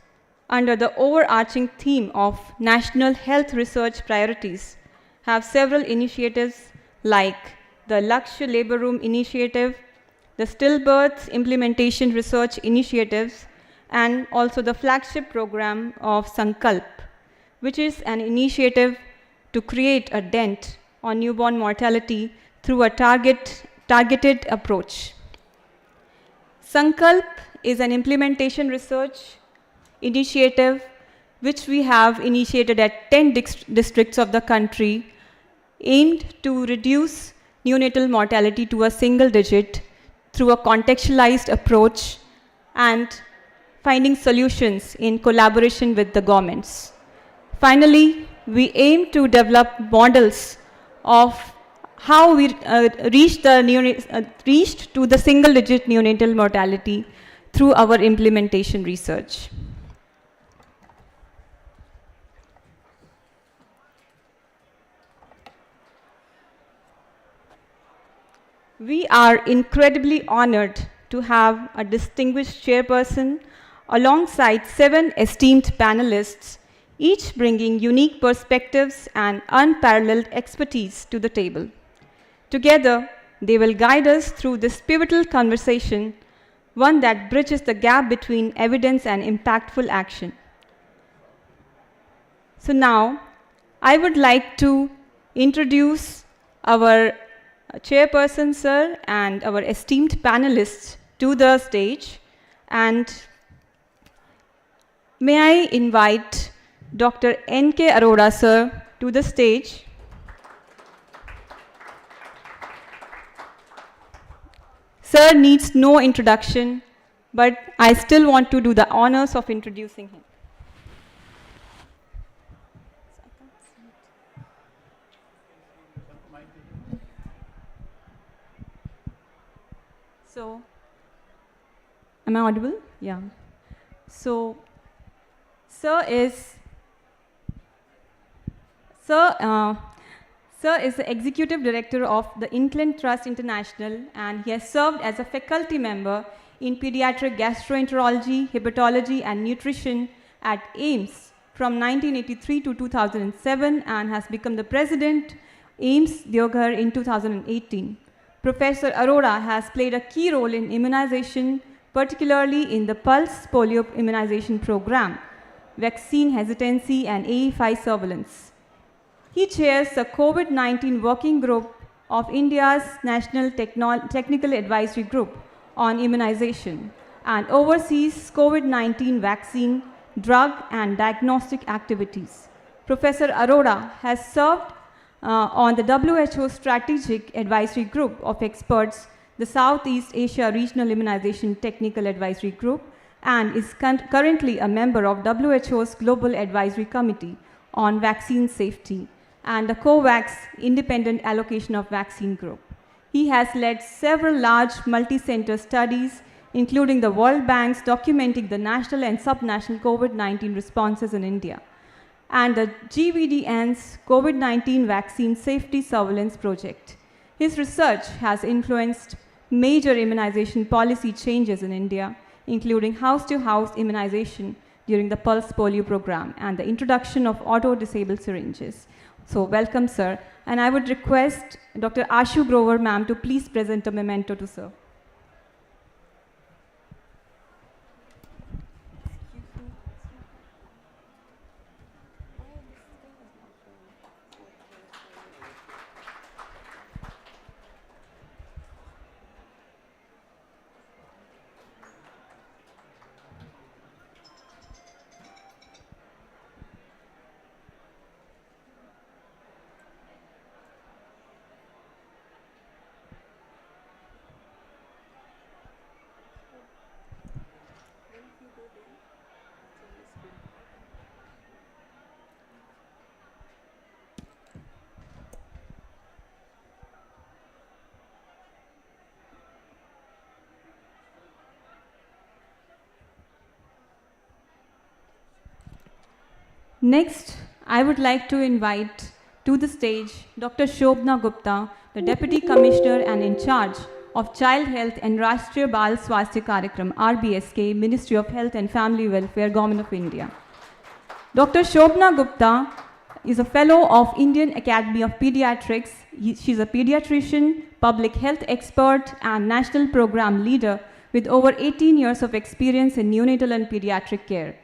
under the overarching theme of National Health Research Priorities, have several initiatives like the Lakshya Labour Room Initiative, the Stillbirth Implementation Research Initiatives, and also the flagship program of Sankalp, which is an initiative to create a dent on newborn mortality through a targeted approach. Sankalp is an implementation research initiative which we have initiated at 10 districts of the country, aimed to reduce neonatal mortality to a single digit through a contextualized approach and finding solutions in collaboration with the governments. Finally, we aim to develop models of how we reached to the single digit neonatal mortality through our implementation research. We are incredibly honored to have a distinguished chairperson alongside 7 esteemed panelists, each bringing unique perspectives and unparalleled expertise to the table. Together, they will guide us through this pivotal conversation, one that bridges the gap between evidence and impactful action. So now, I would like to introduce our chairperson, sir, and our esteemed panelists to the stage. And may I invite Dr. N.K. Arora, sir, to the stage. Sir needs no introduction, but I still want to do the honors of introducing him. So, am I audible? Yeah. So, Sir is the Executive Director of the Inkland Trust International, and he has served as a faculty member in pediatric gastroenterology, hepatology, and nutrition at AIIMS from 1983 to 2007, and has become the President AIIMS Deoghar in 2018. Professor Arora has played a key role in immunization, particularly in the pulse polio immunization program, vaccine hesitancy, and AE5 surveillance. He chairs the COVID-19 Working Group of India's National Technical Advisory Group on Immunization and oversees COVID-19 vaccine, drug, and diagnostic activities. Professor Arora has served on the WHO Strategic Advisory Group of Experts, the Southeast Asia Regional Immunization Technical Advisory Group, and is currently a member of WHO's Global Advisory Committee on Vaccine Safety and the COVAX Independent Allocation of Vaccine Group. He has led several large multi-center studies, including the World Bank's documenting the national and subnational COVID-19 responses in India, and the GVDN's COVID-19 vaccine safety surveillance project. His research has influenced major immunization policy changes in India, including house-to-house immunization during the Pulse Polio program and the introduction of auto-disabled syringes. So welcome, sir. And I would request Dr. Ashu Grover, ma'am, to please present a memento to sir. Next, I would like to invite to the stage Dr. Shobna Gupta, the Deputy Commissioner and in charge of Child Health and Rashtriya Bal Swasthya Karyakram, RBSK, Ministry of Health and Family Welfare, Government of India. Dr. Shobna Gupta is a fellow of Indian Academy of Pediatrics. She's a pediatrician, public health expert, and national program leader with over 18 years of experience in neonatal and pediatric care.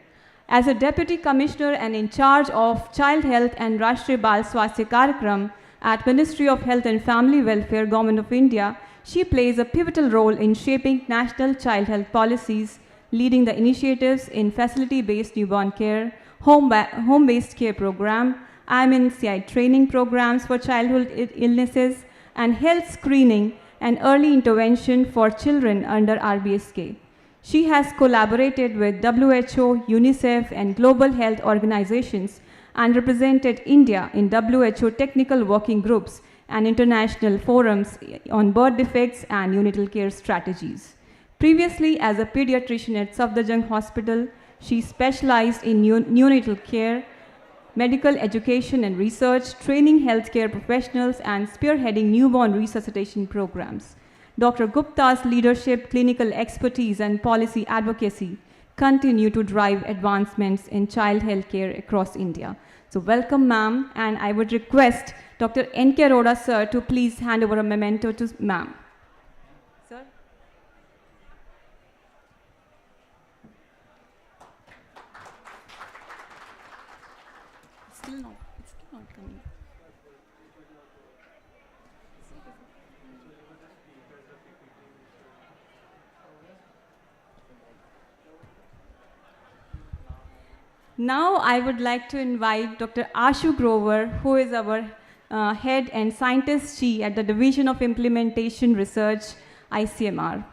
As a Deputy Commissioner and in charge of Child Health and Rashtriya Bal Swasthya Karyakram at Ministry of Health and Family Welfare, Government of India, she plays a pivotal role in shaping national child health policies, leading the initiatives in facility-based newborn care, home-based care program, IMNCI training programs for childhood illnesses, and health screening and early intervention for children under RBSK. She has collaborated with WHO, UNICEF, and global health organizations and represented India in WHO technical working groups and international forums on birth defects and neonatal care strategies. Previously, as a pediatrician at Safdarjung Hospital, she specialized in neonatal care, medical education and research, training healthcare professionals, and spearheading newborn resuscitation programs. Dr. Gupta's leadership, clinical expertise, and policy advocacy continue to drive advancements in child health care across India. So welcome, ma'am, and I would request Dr. N.K. Arora, sir, to please hand over a memento to ma'am. Sir? It's still not coming. Now I would like to invite Dr. Ashu Grover, who is our head and scientist she at the Division of Implementation Research, ICMR.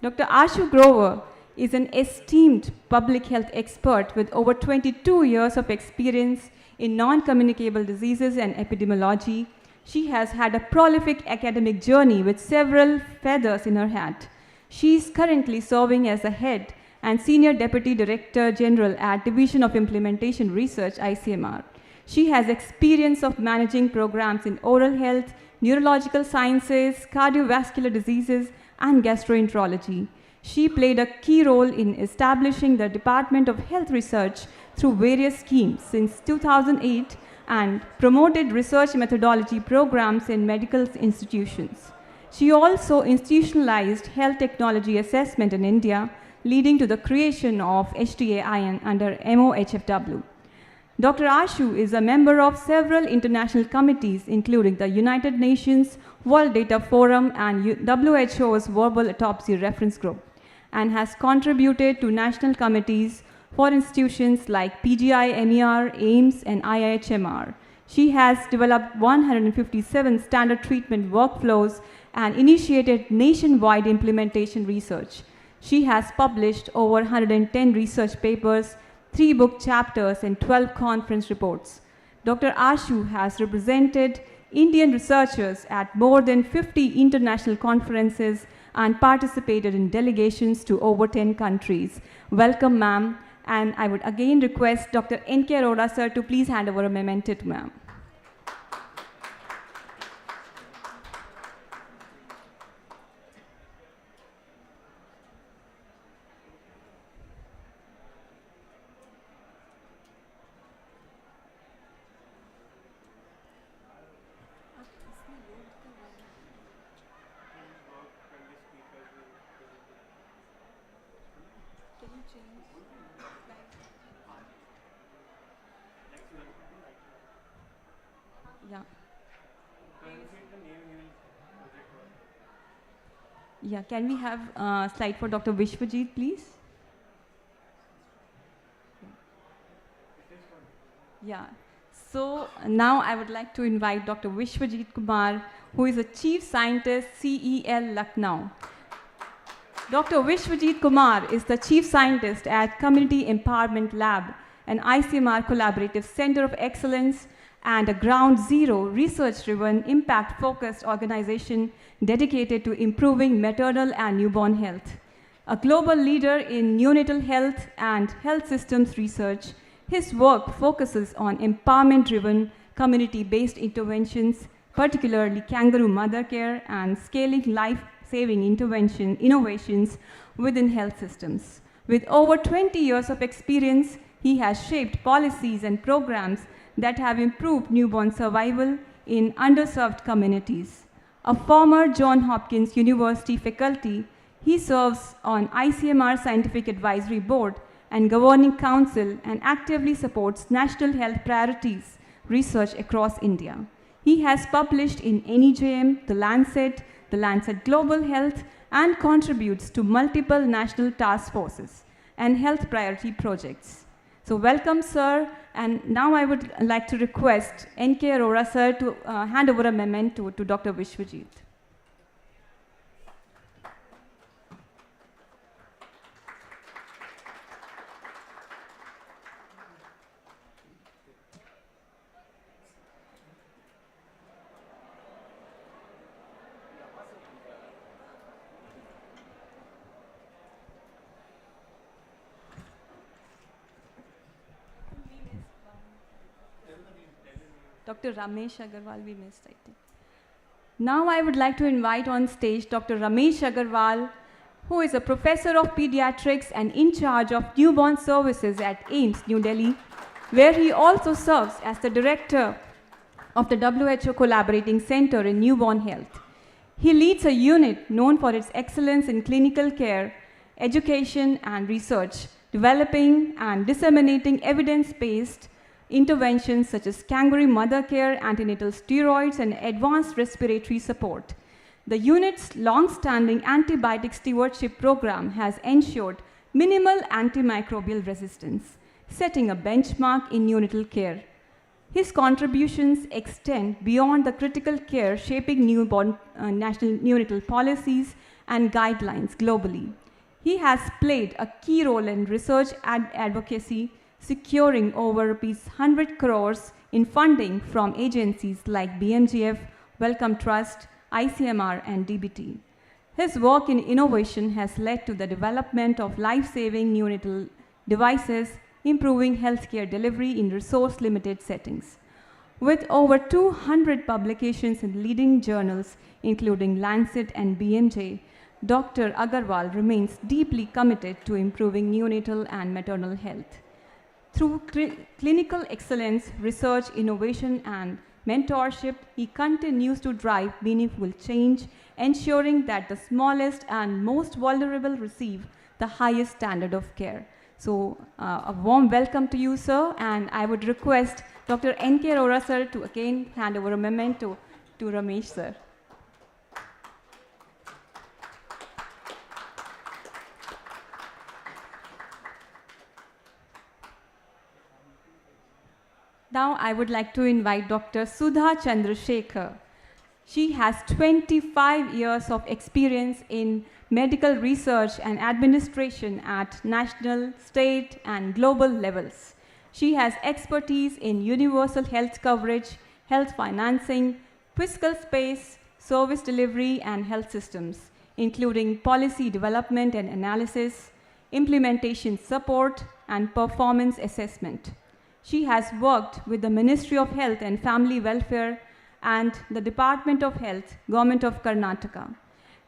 Dr. Ashu Grover is an esteemed public health expert with over 22 years of experience in non-communicable diseases and epidemiology. She has had a prolific academic journey with several feathers in her hat. She is currently serving as the head and Senior Deputy Director General at Division of Implementation Research, ICMR. She has experience of managing programs in oral health, neurological sciences, cardiovascular diseases, and gastroenterology. She played a key role in establishing the Department of Health Research through various schemes since 2008 and promoted research methodology programs in medical institutions. She also institutionalized health technology assessment in India, leading to the creation of HTA-IN under MOHFW. Dr. Ashu is a member of several international committees, including the United Nations World Data Forum and WHO's Verbal Autopsy Reference Group, and has contributed to national committees for institutions like PGI-MER, AIMS, and IIHMR. She has developed 157 standard treatment workflows and initiated nationwide implementation research. She has published over 110 research papers, 3 book chapters, and 12 conference reports. Dr. Ashu has represented Indian researchers at more than 50 international conferences and participated in delegations to over 10 countries. Welcome, ma'am. And I would again request Dr. N.K. Arora, sir, to please hand over a memento to ma'am. Yeah. Yeah, can we have a slide for Dr. Vishwajit, please? Yeah. So now I would like to invite Dr. Vishwajit Kumar, who is a Chief Scientist, CEL Lucknow. Dr. Vishwajit Kumar is the Chief Scientist at Community Empowerment Lab, an ICMR collaborative center of excellence and a ground zero research-driven, impact-focused organization dedicated to improving maternal and newborn health. A global leader in neonatal health and health systems research, his work focuses on empowerment-driven, community-based interventions, particularly kangaroo mother care and scaling life-saving innovations within health systems. With over 20 years of experience, he has shaped policies and programs that have improved newborn survival in underserved communities. A former Johns Hopkins University faculty, he serves on ICMR Scientific Advisory Board and Governing Council and actively supports national health priorities research across India. He has published in NEJM, The Lancet Global Health, and contributes to multiple national task forces and health priority projects. So welcome, sir. And now I would like to request N.K. Arora, sir, to hand over a memento to Dr. Vishwajit. Dr. Ramesh Agarwal we missed, I think. Now I would like to invite on stage Dr. Ramesh Agarwal, who is a professor of pediatrics and in charge of newborn services at AIIMS, New Delhi, where he also serves as the director of the WHO Collaborating Center in Newborn Health. He leads a unit known for its excellence in clinical care, education, and research, developing and disseminating evidence-based interventions such as kangaroo mother care, antenatal steroids, and advanced respiratory support. The unit's long-standing antibiotic stewardship program has ensured minimal antimicrobial resistance, setting a benchmark in neonatal care. His contributions extend beyond the critical care shaping newborn national neonatal policies and guidelines globally. He has played a key role in research advocacy, securing over rupees 100 crores in funding from agencies like BMGF, Wellcome Trust, ICMR, and DBT. His work in innovation has led to the development of life-saving neonatal devices, improving healthcare delivery in resource-limited settings. With over 200 publications in leading journals, including Lancet and BMJ, Dr. Agarwal remains deeply committed to improving neonatal and maternal health. Through clinical excellence, research, innovation, and mentorship, he continues to drive meaningful change, ensuring that the smallest and most vulnerable receive the highest standard of care. So a warm welcome to you, sir, and I would request Dr. N.K. Arora, sir, to again hand over a memento to Ramesh, sir. Now I would like to invite Dr. Sudha Chandrasekhar. She has 25 years of experience in medical research and administration at national, state, and global levels. She has expertise in universal health coverage, health financing, fiscal space, service delivery, and health systems, including policy development and analysis, implementation support, and performance assessment. She has worked with the Ministry of Health and Family Welfare and the Department of Health, Government of Karnataka.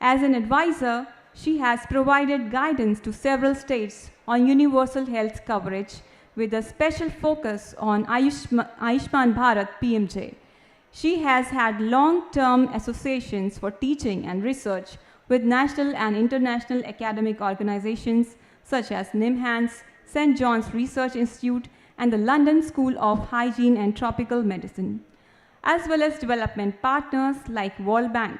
As an advisor, she has provided guidance to several states on universal health coverage with a special focus on Ayushman Bharat PMJ. She has had long-term associations for teaching and research with national and international academic organizations such as NIMHANS, St. John's Research Institute, and the London School of Hygiene and Tropical Medicine, as well as development partners like World Bank.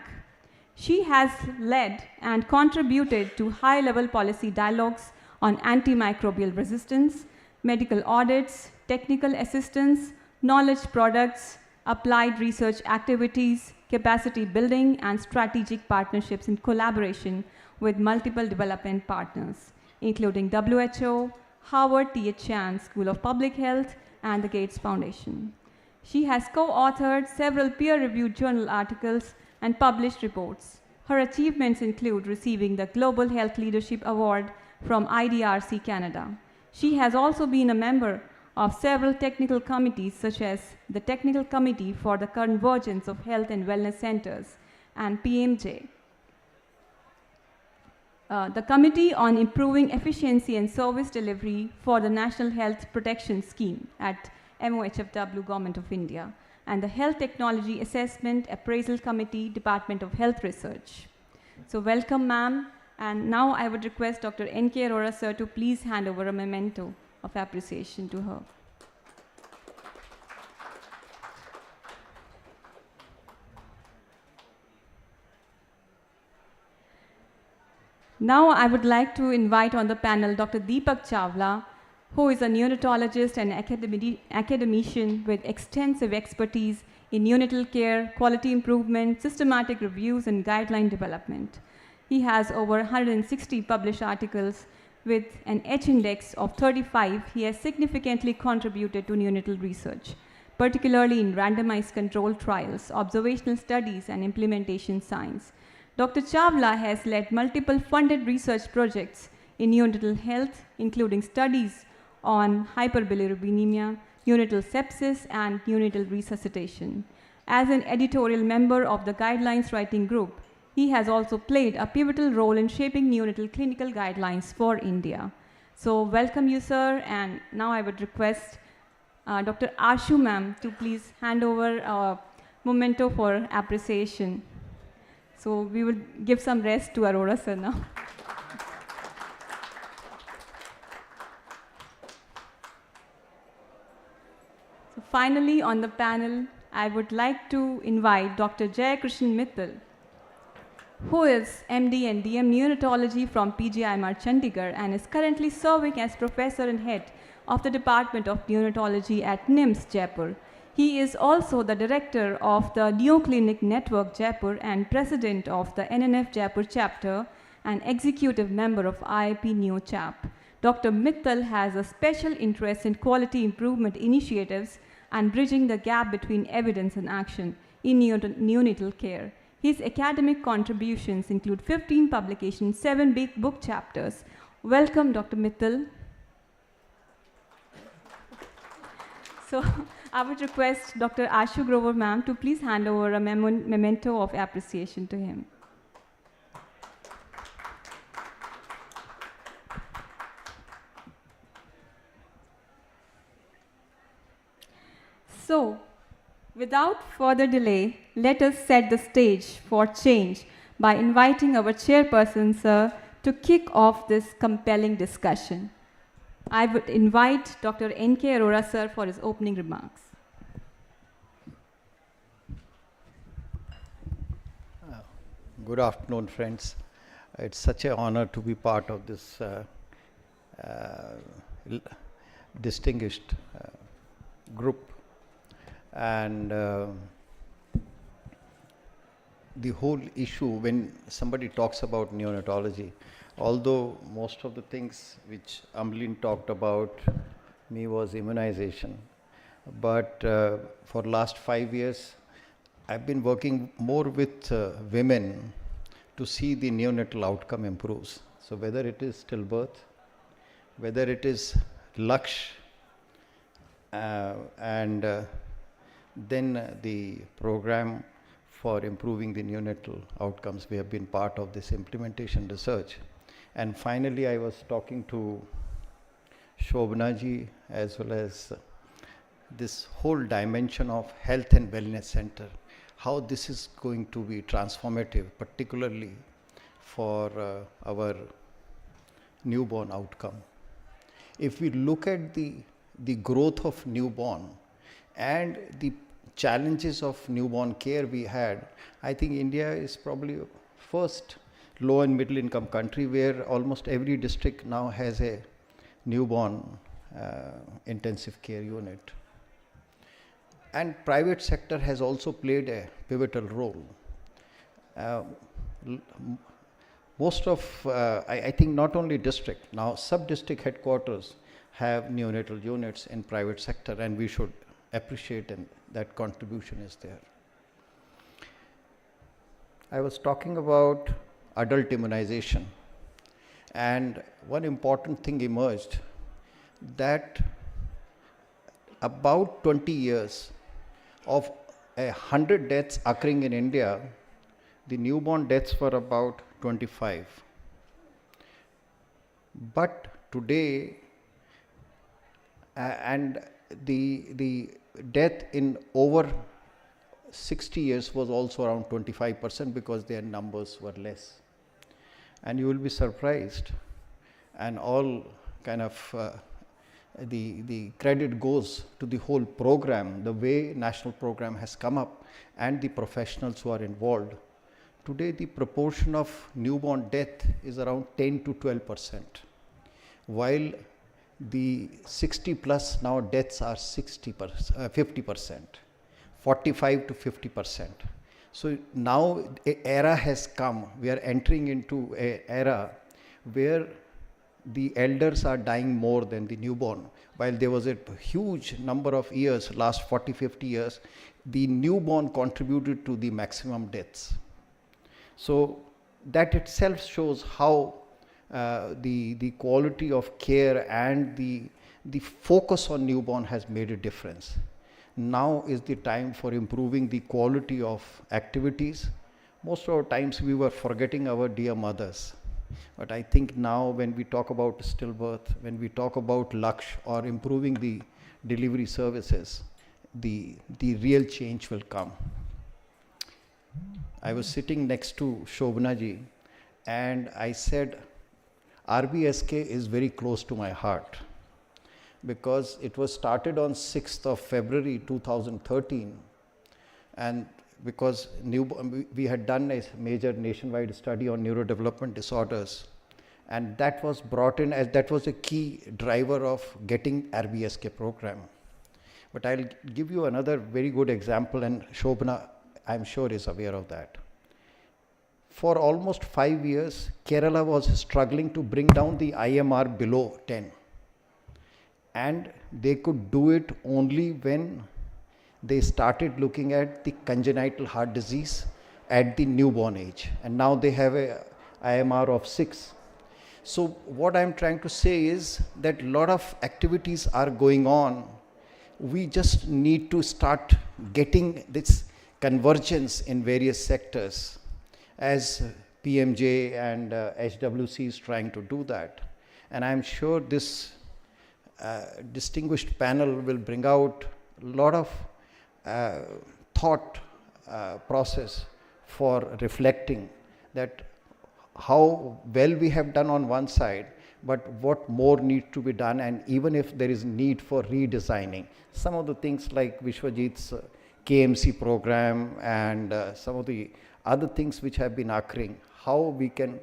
She has led and contributed to high-level policy dialogues on antimicrobial resistance, medical audits, technical assistance, knowledge products, applied research activities, capacity building, and strategic partnerships in collaboration with multiple development partners, including WHO, Howard T.H. Chan School of Public Health, and the Gates Foundation. She has co-authored several peer-reviewed journal articles and published reports. Her achievements include receiving the Global Health Leadership Award from IDRC Canada. She has also been a member of several technical committees, such as the Technical Committee for the Convergence of Health and Wellness Centers and PMJ, the Committee on Improving Efficiency and Service Delivery for the National Health Protection Scheme at MOHFW, Government of India, and the Health Technology Assessment Appraisal Committee, Department of Health Research. So welcome, ma'am. And now I would request Dr. N.K. Arora, sir, to please hand over a memento of appreciation to her. Now I would like to invite on the panel Dr. Deepak Chawla, who is a neonatologist and academician with extensive expertise in neonatal care, quality improvement, systematic reviews, and guideline development. He has over 160 published articles. With an H-index of 35, he has significantly contributed to neonatal research, particularly in randomized controlled trials, observational studies, and implementation science. Dr. Chawla has led multiple funded research projects in neonatal health, including studies on hyperbilirubinemia, neonatal sepsis, and neonatal resuscitation. As an editorial member of the guidelines writing group, he has also played a pivotal role in shaping neonatal clinical guidelines for India. So welcome you, sir, and now I would request Dr. Ashu ma'am to please hand over a memento for appreciation. So we will give some rest to Arora sir now. So finally on the panel, I would like to invite Dr. Jayakrishan Mittal, who is MD and DM Neonatology from PGIMR Chandigarh and is currently serving as Professor and Head of the Department of Neonatology at NIMS Jaipur. He is also the Director of the Neo Clinic Network Jaipur and President of the NNF Jaipur chapter and Executive Member of IIP Neo Chap. Dr. Mittal has a special interest in quality improvement initiatives and bridging the gap between evidence and action in neonatal care. His academic contributions include 15 publications, 7 big book chapters. Welcome, Dr. Mittal. So I would request Dr. Ashu Grover ma'am to please hand over a memento of appreciation to him. So, without further delay, let us set the stage for change by inviting our chairperson, sir, to kick off this compelling discussion. I would invite Dr. N.K. Arora, sir, for his opening remarks. Good afternoon, friends. It's such an honor to be part of this distinguished group. And the whole issue, when somebody talks about neonatology, although most of the things which Amlin talked about me was immunization, but for last 5 years, I've been working more with women to see the neonatal outcome improves. So whether it is stillbirth, whether it is Laksh, and then the program for improving the neonatal outcomes, we have been part of this implementation research. And finally, I was talking to Shobhana ji as well as this whole dimension of health and wellness center, how this is going to be transformative, particularly for our newborn outcome. If we look at the growth of newborn and the challenges of newborn care we had, I think India is probably first low and middle income country where almost every district now has a newborn intensive care unit. And private sector has also played a pivotal role. Most of, I think not only district, now sub-district headquarters have neonatal units in private sector, and we should appreciate and that contribution is there. I was talking about adult immunization, and one important thing emerged that about 20 years of 100 deaths occurring in India, the newborn deaths were about 25. But today, and the death in over 60 years was also around 25% because their numbers were less. And you will be surprised, and all kind of the credit goes to the whole program, the way national program has come up and the professionals who are involved. Today the proportion of newborn death is around 10 to 12%, while the 60 plus now deaths are 50%, 45 to 50%. So now an era has come, we are entering into an era where the elders are dying more than the newborn. While there was a huge number of years, last 40, 50 years, the newborn contributed to the maximum deaths. So that itself shows how the quality of care and the focus on newborn has made a difference. Now is the time for improving the quality of activities. Most of our times we were forgetting our dear mothers. But I think now when we talk about stillbirth, when we talk about Laksh or improving the delivery services, the real change will come. I was sitting next to Shobhana ji and I said, RBSK is very close to my heart because it was started on 6th of February 2013, and because we had done a major nationwide study on neurodevelopment disorders, and that was brought in as that was a key driver of getting RBSK program. But I'll give you another very good example, and Shobhana, I'm sure, is aware of that. For almost 5 years, Kerala was struggling to bring down the IMR below 10. And they could do it only when they started looking at the congenital heart disease at the newborn age. And now they have a IMR of 6. So what I'm trying to say is that a lot of activities are going on. We just need to start getting this convergence in various sectors, as PMJ and HWC is trying to do that. And I'm sure this distinguished panel will bring out a lot of thought process for reflecting that how well we have done on one side, but what more needs to be done, and even if there is need for redesigning. Some of the things like Vishwajit's KMC program and some of the other things which have been occurring, how we can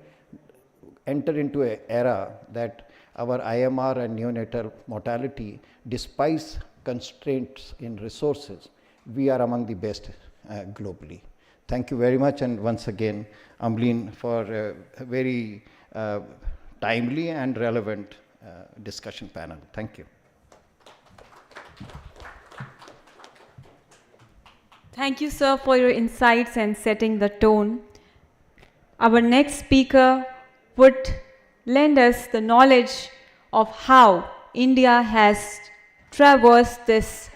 enter into an era that our IMR and neonatal mortality, despite constraints in resources, we are among the best globally. Thank you very much, and once again, Amblin, for a very timely and relevant discussion panel. Thank you. Thank you, sir, for your insights and setting the tone. Our next speaker would lend us the knowledge of how India has traversed this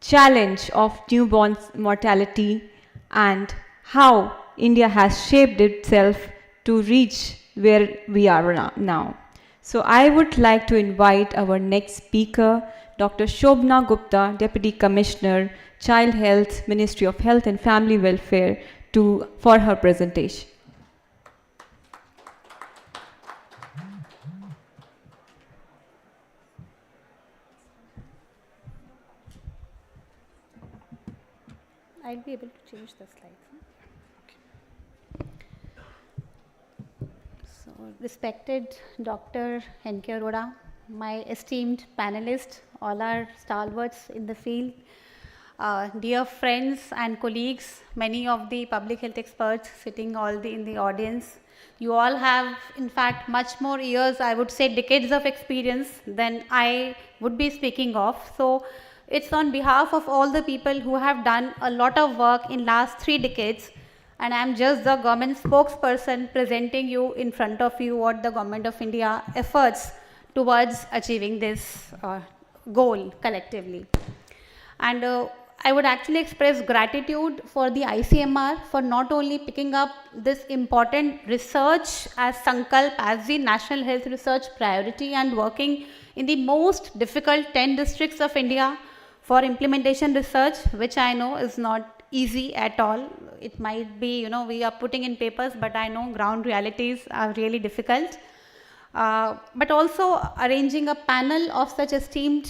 challenge of newborn mortality and how India has shaped itself to reach where we are now. So I would like to invite our next speaker, Dr. Shobna Gupta, Deputy Commissioner, Child Health, Ministry of Health and Family Welfare, for her presentation. I'll be able to change the slides. So, respected Dr. N.K. Arora, my esteemed panelists, all our stalwarts in the field, dear friends and colleagues, many of the public health experts sitting in the audience, you all have in fact much more years, I would say decades of experience than I would be speaking of. So, it's on behalf of all the people who have done a lot of work in last 3 decades, and I am just the government spokesperson presenting you in front of you what the Government of India efforts towards achieving this goal collectively. And I would actually express gratitude for the ICMR for not only picking up this important research as Sankalp, as the National Health Research Priority, and working in the most difficult 10 districts of India for implementation research, which I know is not easy at all. It might be, we are putting in papers, but I know ground realities are really difficult. But also arranging a panel of such esteemed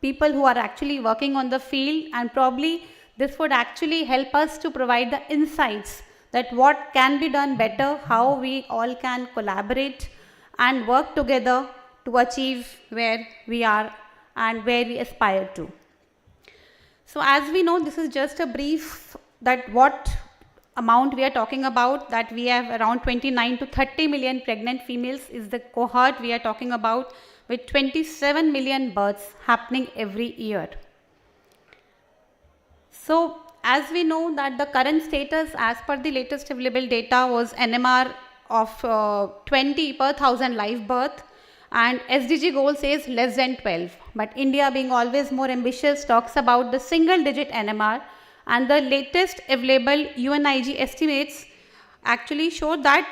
people who are actually working on the field, and probably this would actually help us to provide the insights that what can be done better, how we all can collaborate and work together to achieve where we are and where we aspire to. So as we know, this is just a brief that what amount we are talking about, that we have around 29 to 30 million pregnant females is the cohort we are talking about, with 27 million births happening every year. So as we know that the current status as per the latest available data was NMR of 20 per 1000 live birth, and SDG goal says less than 12. But India, being always more ambitious, talks about the single digit NMR, and the latest available UNIG estimates actually show that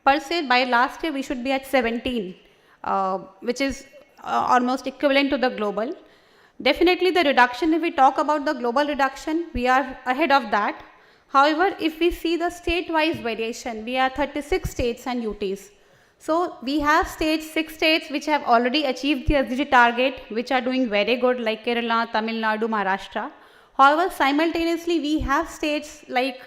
per se by last year we should be at 17, which is almost equivalent to the global. Definitely the reduction, if we talk about the global reduction, we are ahead of that. However, if we see the state-wise variation, we are 36 states and UTs. So we have 6 states which have already achieved the SDG target, which are doing very good, like Kerala, Tamil Nadu, Maharashtra. However, simultaneously we have states like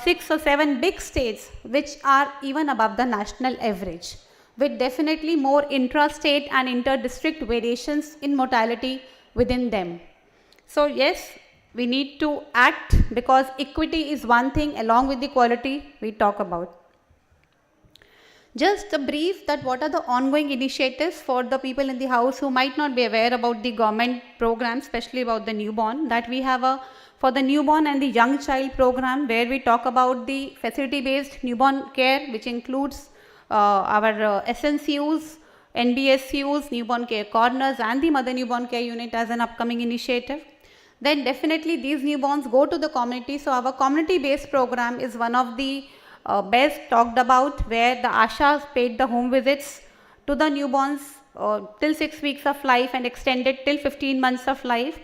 6 or 7 big states which are even above the national average, with definitely more intra-state and inter-district variations in mortality within them. So yes, we need to act, because equity is one thing along with the quality we talk about. Just a brief that what are the ongoing initiatives for the people in the house who might not be aware about the government program, especially about the newborn, that we have for the newborn and the young child program, where we talk about the facility-based newborn care, which includes our SNCUs, NBSUs, newborn care corners, and the mother newborn care unit as an upcoming initiative. Then definitely these newborns go to the community. So our community-based program is one of the best talked about, where the Ashas paid the home visits to the newborns till 6 weeks of life and extended till 15 months of life.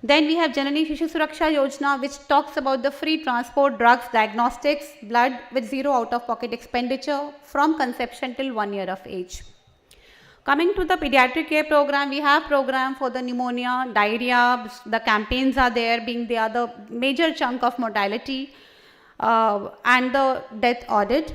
Then we have Janani Shishu Suraksha Yojana, which talks about the free transport, drugs, diagnostics, blood with zero out-of-pocket expenditure from conception till 1 year of age. Coming to the pediatric care program, we have program for the pneumonia, diarrhea, the campaigns are there, being the other major chunk of mortality, and the death audit.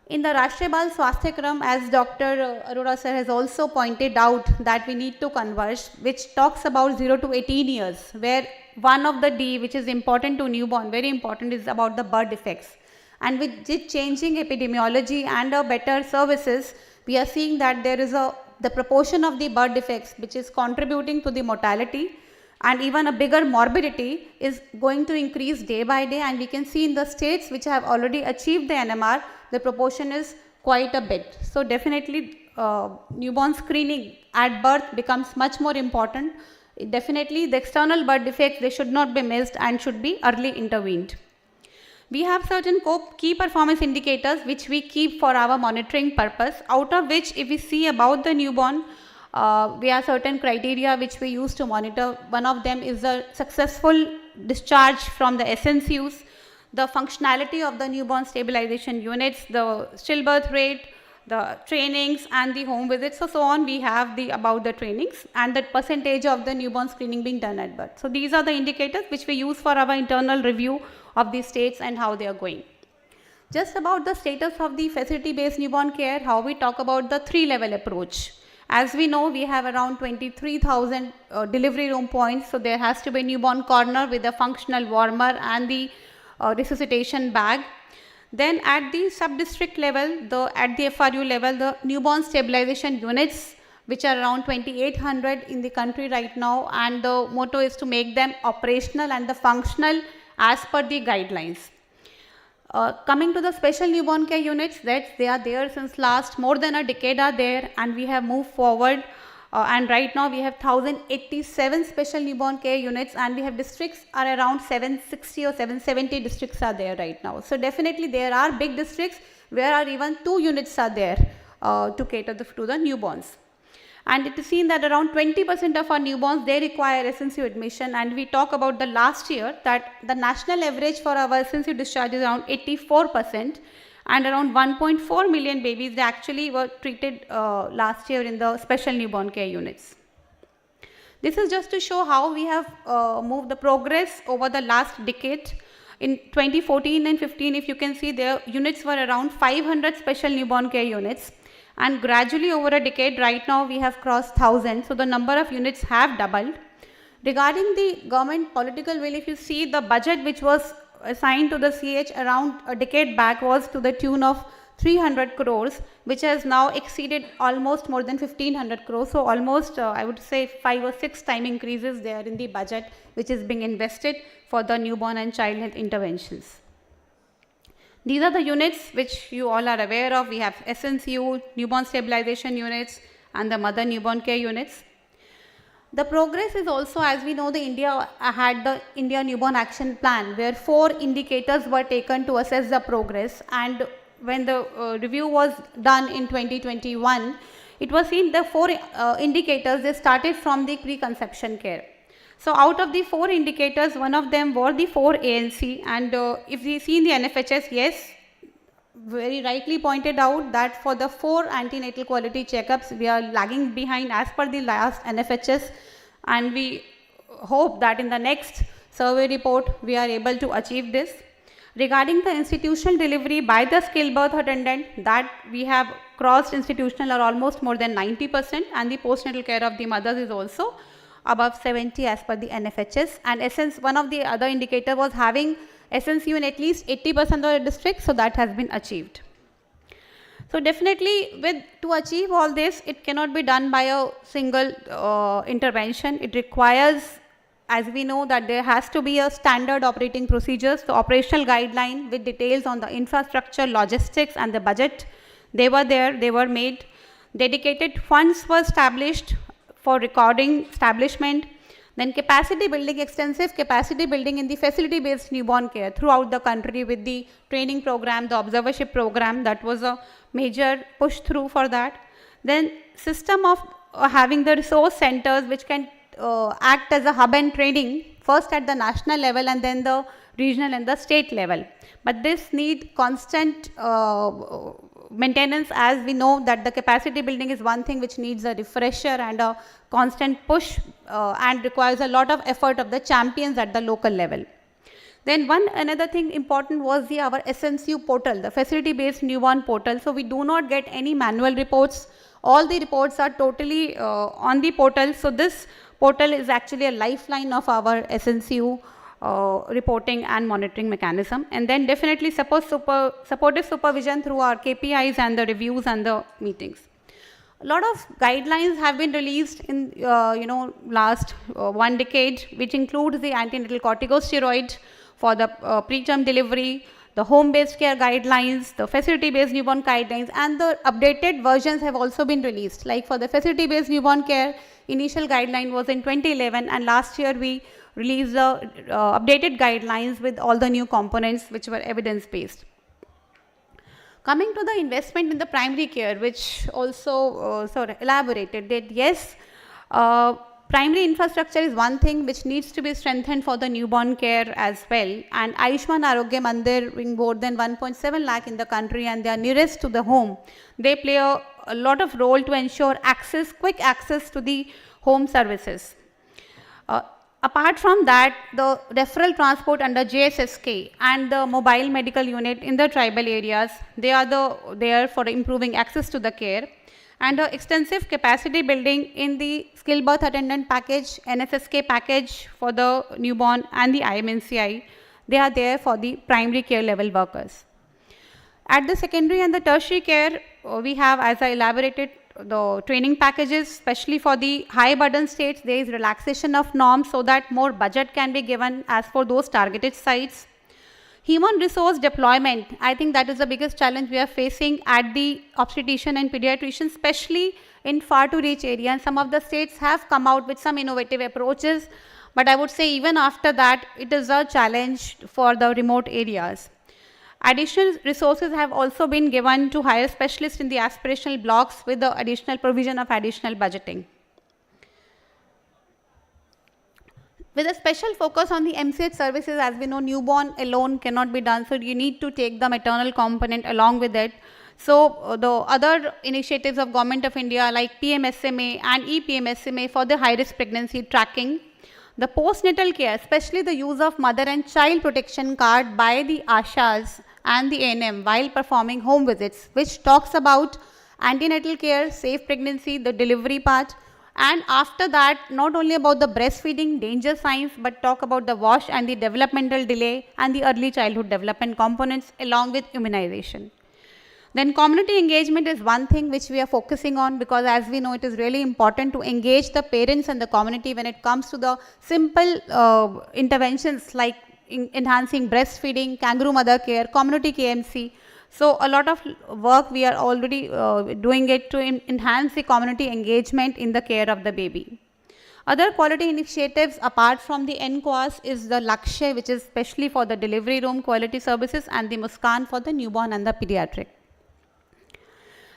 In the Rashtriya Bal Swasthya Kram, as Dr. Arora sir has also pointed out, that we need to converge, which talks about 0 to 18 years, where one of the D, which is important to newborn, very important, is about the birth defects. And with the changing epidemiology and better services, we are seeing that there is the proportion of the birth defects which is contributing to the mortality, and even a bigger morbidity is going to increase day by day, and we can see in the states which have already achieved the NMR, the proportion is quite a bit. So definitely newborn screening at birth becomes much more important. Definitely the external birth defects, they should not be missed and should be early intervened. We have certain key performance indicators which we keep for our monitoring purpose, out of which if we see about the newborn, we have certain criteria which we use to monitor. One of them is the successful discharge from the SNCUs, the functionality of the newborn stabilization units, the stillbirth rate, the trainings and the home visits, so on. We have about the trainings and the percentage of the newborn screening being done at birth. So these are the indicators which we use for our internal review of the states and how they are going. Just about the status of the facility-based newborn care, how we talk about the 3-level approach. As we know, we have around 23,000 delivery room points, so there has to be a newborn corner with a functional warmer and the resuscitation bag. Then at the sub-district level, at the FRU level, the newborn stabilization units, which are around 2,800 in the country right now, and the motto is to make them operational and the functional as per the guidelines. Coming to the special newborn care units, they are there since last more than a decade are there, and we have moved forward. And right now we have 1,087 special newborn care units, and we have districts are around 760 or 770 districts are there right now. So definitely there are big districts where are even 2 units are there to cater to the newborns. And it is seen that around 20% of our newborns, they require SNCU admission, and we talk about the last year that the national average for our SNCU discharge is around 84%, and around 1.4 million babies, they actually were treated last year in the special newborn care units. This is just to show how we have moved the progress over the last decade. In 2014 and 15, if you can see, their units were around 500 special newborn care units. And gradually over a decade, right now we have crossed 1,000. So the number of units have doubled. Regarding the government political will, if you see the budget which was assigned to the CH around a decade back was to the tune of 300 crores, which has now exceeded almost more than 1,500 crores. So almost, I would say 5 or 6 time increases there in the budget, which is being invested for the newborn and child health interventions. These are the units which you all are aware of. We have SNCU, newborn stabilization units, and the mother newborn care units. The progress is also, as we know, the India had the India Newborn Action Plan, where 4 indicators were taken to assess the progress. And when the review was done in 2021, it was seen the 4 indicators, they started from the preconception care. So out of the 4 indicators, one of them were the 4 ANC, and if we see in the NFHS, yes, very rightly pointed out that for the 4 antenatal quality checkups, we are lagging behind as per the last NFHS, and we hope that in the next survey report, we are able to achieve this. Regarding the institutional delivery by the skilled birth attendant, that we have crossed institutional or almost more than 90%, and the postnatal care of the mothers is also above 70 as per the NFHS. And one of the other indicator was having SNCU in at least 80% of the districts, so that has been achieved. So definitely to achieve all this, it cannot be done by a single intervention. It requires, as we know, that there has to be a standard operating procedures, the operational guideline with details on the infrastructure, logistics and the budget. They were there, they were made. Dedicated funds were established for recording establishment. Then capacity building, extensive capacity building in the facility-based newborn care throughout the country with the training program, the observership program, that was a major push through for that. Then system of having the resource centers which can act as a hub and training, first at the national level and then the regional and the state level. But this need constant maintenance, as we know that the capacity building is one thing which needs a refresher and a constant push and requires a lot of effort of the champions at the local level. Then another thing important was our SNCU portal, the facility-based newborn portal. So we do not get any manual reports. All the reports are totally on the portal. So this portal is actually a lifeline of our SNCU reporting and monitoring mechanism. And then definitely supportive supervision through our KPIs and the reviews and the meetings. A lot of guidelines have been released in last 1 decade, which includes the antenatal corticosteroid for the preterm delivery, the home-based care guidelines, the facility-based newborn guidelines, and the updated versions have also been released. Like for the facility-based newborn care, initial guideline was in 2011, and last year we released the updated guidelines with all the new components which were evidence-based. Coming to the investment in the primary care, which also elaborated that yes, primary infrastructure is one thing which needs to be strengthened for the newborn care as well. And Ayushman Arogya Mandir, being more than 1.7 lakh in the country and they are nearest to the home, they play a lot of role to ensure quick access to the home services. Apart from that, the referral transport under JSSK and the mobile medical unit in the tribal areas, they are there for improving access to the care. And extensive capacity building in the skilled birth attendant package, NSSK package for the newborn and the IMNCI, they are there for the primary care level workers. At the secondary and the tertiary care, we have, as I elaborated, the training packages, especially for the high burden states, there is relaxation of norms so that more budget can be given as for those targeted sites. Human resource deployment, I think that is the biggest challenge we are facing at the obstetrician and pediatrician, especially in far to reach area. And some of the states have come out with some innovative approaches, but I would say even after that, it is a challenge for the remote areas. Additional resources have also been given to hire specialists in the aspirational blocks with the additional provision of additional budgeting. With a special focus on the MCH services, as we know, newborn alone cannot be done, so you need to take the maternal component along with it. So the other initiatives of Government of India like PMSMA and EPMSMA for the high-risk pregnancy tracking, the postnatal care, especially the use of mother and child protection card by the ASHAs and the ANM while performing home visits, which talks about antenatal care, safe pregnancy, the delivery part, and after that, not only about the breastfeeding danger signs, but talk about the wash and the developmental delay and the early childhood development components along with immunization. Then community engagement is one thing which we are focusing on, because as we know, it is really important to engage the parents and the community when it comes to the simple interventions like enhancing breastfeeding, kangaroo mother care, community KMC. So a lot of work we are already doing it to enhance the community engagement in the care of the baby. Other quality initiatives apart from the NQAS is the Lakshya, which is especially for the delivery room quality services, and the Muskan for the newborn and the pediatric.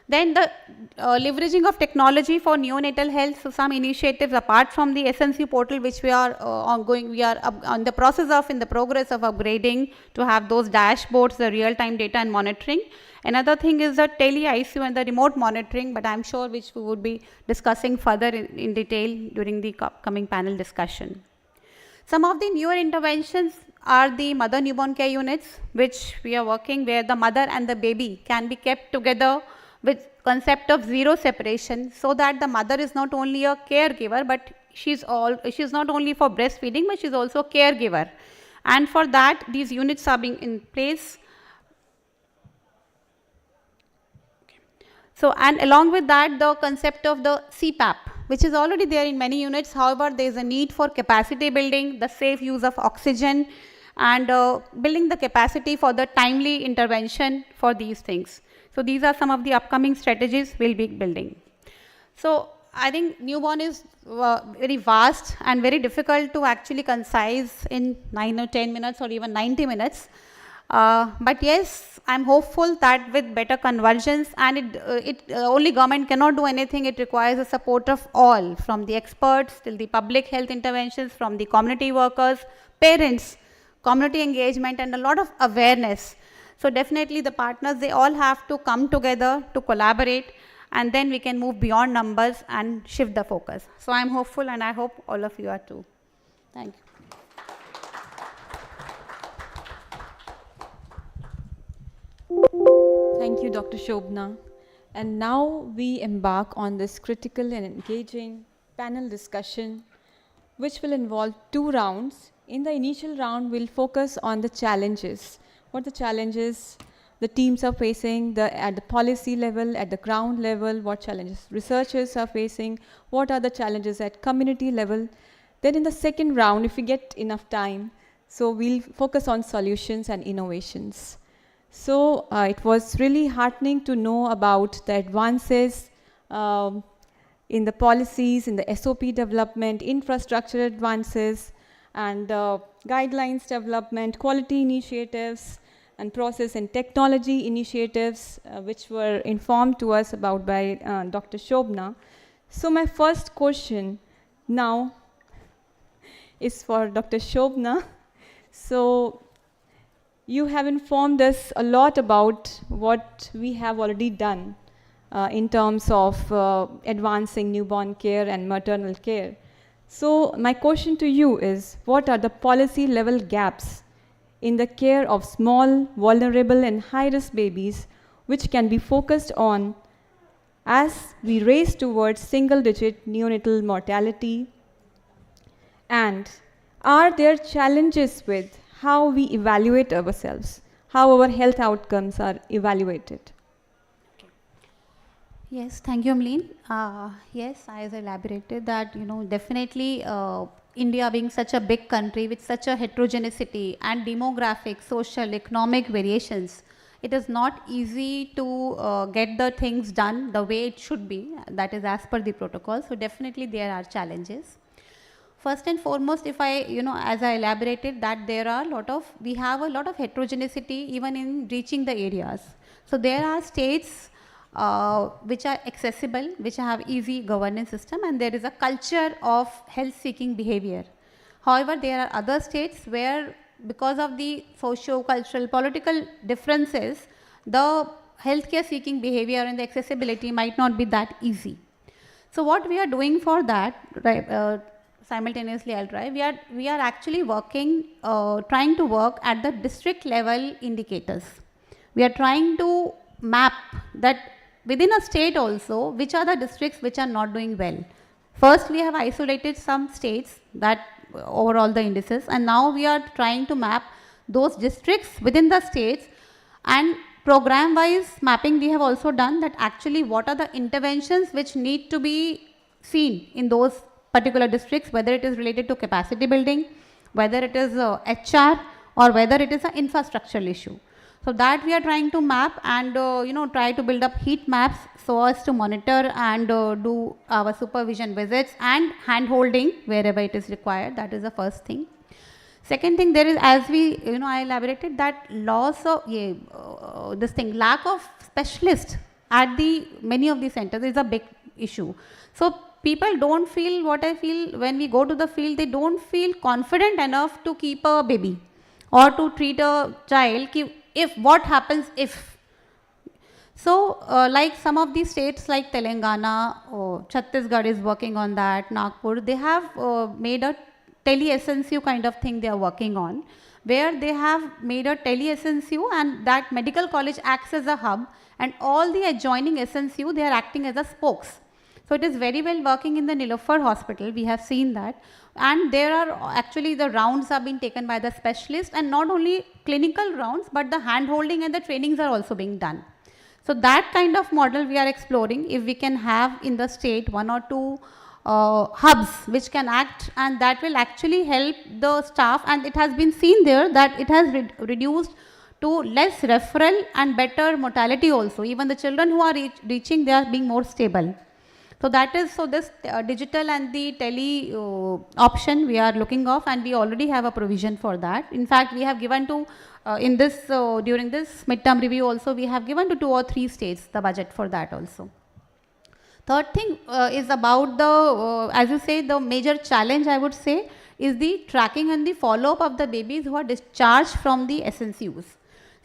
Then the leveraging of technology for neonatal health. So some initiatives apart from the SNC portal, which we are in the progress of upgrading to have those dashboards, the real-time data and monitoring. Another thing is the tele-ICU and the remote monitoring, but I'm sure which we would be discussing further in detail during the upcoming panel discussion. Some of the newer interventions are the mother newborn care units, which we are working, where the mother and the baby can be kept together with concept of zero separation, so that the mother is not only a caregiver, but she's not only for breastfeeding, but she's also a caregiver. And for that, these units are being in place. So, and along with that, the concept of the CPAP, which is already there in many units. However, there is a need for capacity building, the safe use of oxygen, and building the capacity for the timely intervention for these things. So these are some of the upcoming strategies we'll be building. So I think newborn is very vast and very difficult to actually concise in 9 or 10 minutes or even 90 minutes. But yes, I'm hopeful that with better convergence, and only government cannot do anything, it requires the support of all, from the experts till the public health interventions, from the community workers, parents, community engagement, and a lot of awareness. So definitely the partners, they all have to come together to collaborate, and then we can move beyond numbers and shift the focus. So I'm hopeful, and I hope all of you are too. Thank you. Thank you, Dr. Shobna. And now we embark on this critical and engaging panel discussion, which will involve 2 rounds. In the initial round, we'll focus on the challenges. What the challenges the teams are facing, at the policy level, at the ground level, what challenges researchers are facing, what are the challenges at community level. Then in the second round, if we get enough time, so we'll focus on solutions and innovations. So it was really heartening to know about the advances in the policies, in the SOP development, infrastructure advances, and guidelines development, quality initiatives, and process and technology initiatives, which were informed to us about by Dr. Shobna. So my first question now is for Dr. Shobna. So you have informed us a lot about what we have already done in terms of advancing newborn care and maternal care. So my question to you is, what are the policy level gaps in the care of small, vulnerable and high-risk babies which can be focused on as we race towards single-digit neonatal mortality? And are there challenges with how we evaluate ourselves, how our health outcomes are evaluated? Yes, thank you, Amleen. Yes, as I elaborated that, definitely India being such a big country with such a heterogeneity and demographic, social, economic variations, it is not easy to get the things done the way it should be, that is as per the protocol. So definitely there are challenges. First and foremost, if I, as I elaborated that we have a lot of heterogeneity even in reaching the areas. So there are states which are accessible, which have easy governance system, and there is a culture of health-seeking behavior. However, there are other states where, because of the socio-cultural, political differences, the healthcare seeking behavior and the accessibility might not be that easy. So what we are doing for that, right, simultaneously I'll try, we are actually working, trying to work at the district level indicators. We are trying to map that within a state also, which are the districts which are not doing well. First, we have isolated some states that overall the indices, and now we are trying to map those districts within the states, and program wise mapping we have also done that actually what are the interventions which need to be seen in those particular districts, whether it is related to capacity building, whether it is HR, or whether it is an infrastructural issue. So that we are trying to map and try to build up heat maps so as to monitor and do our supervision visits and hand holding wherever it is required. That is the first thing. Second thing, there is, as we I elaborated that loss of lack of specialists at many of the centers is a big issue. So people don't feel, what I feel when we go to the field, they don't feel confident enough to keep a baby or to treat a child. If what happens if. So like some of these states like Telangana, Chhattisgarh is working on that, Nagpur, they have made a tele-SNCU kind of thing they are working on, where they have made a tele-SNCU and that medical college acts as a hub, and all the adjoining SNCU, they are acting as a spokes. So it is very well working in the Nilofar hospital, we have seen that. And there are actually the rounds are being taken by the specialists, and not only clinical rounds, but the hand holding and the trainings are also being done. So that kind of model we are exploring, if we can have in the state 1 or 2 hubs which can act, and that will actually help the staff, and it has been seen there that it has reduced to less referral and better mortality also. Even the children who are reaching, they are being more stable. So that is, so this digital and the tele option we are looking of, and we already have a provision for that. In fact, we have given to, in this, during this midterm review also, we have given to 2 or 3 states the budget for that also. Third thing is about the, as you say, the major challenge I would say is the tracking and the follow-up of the babies who are discharged from the SNCUs.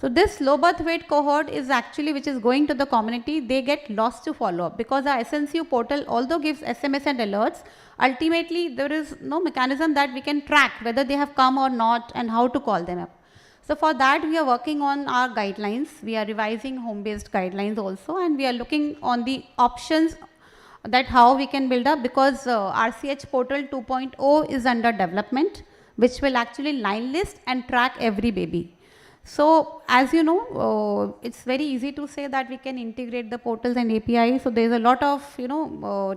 So this low birth weight cohort is actually, which is going to the community, they get lost to follow up, because our SNCU portal although gives SMS and alerts, ultimately there is no mechanism that we can track whether they have come or not and how to call them up. So for that we are working on our guidelines. We are revising home-based guidelines also, and we are looking on the options that how we can build up, because RCH portal 2.0 is under development, which will actually line list and track every baby. So as you know, it's very easy to say that we can integrate the portals and APIs. So there's a lot of,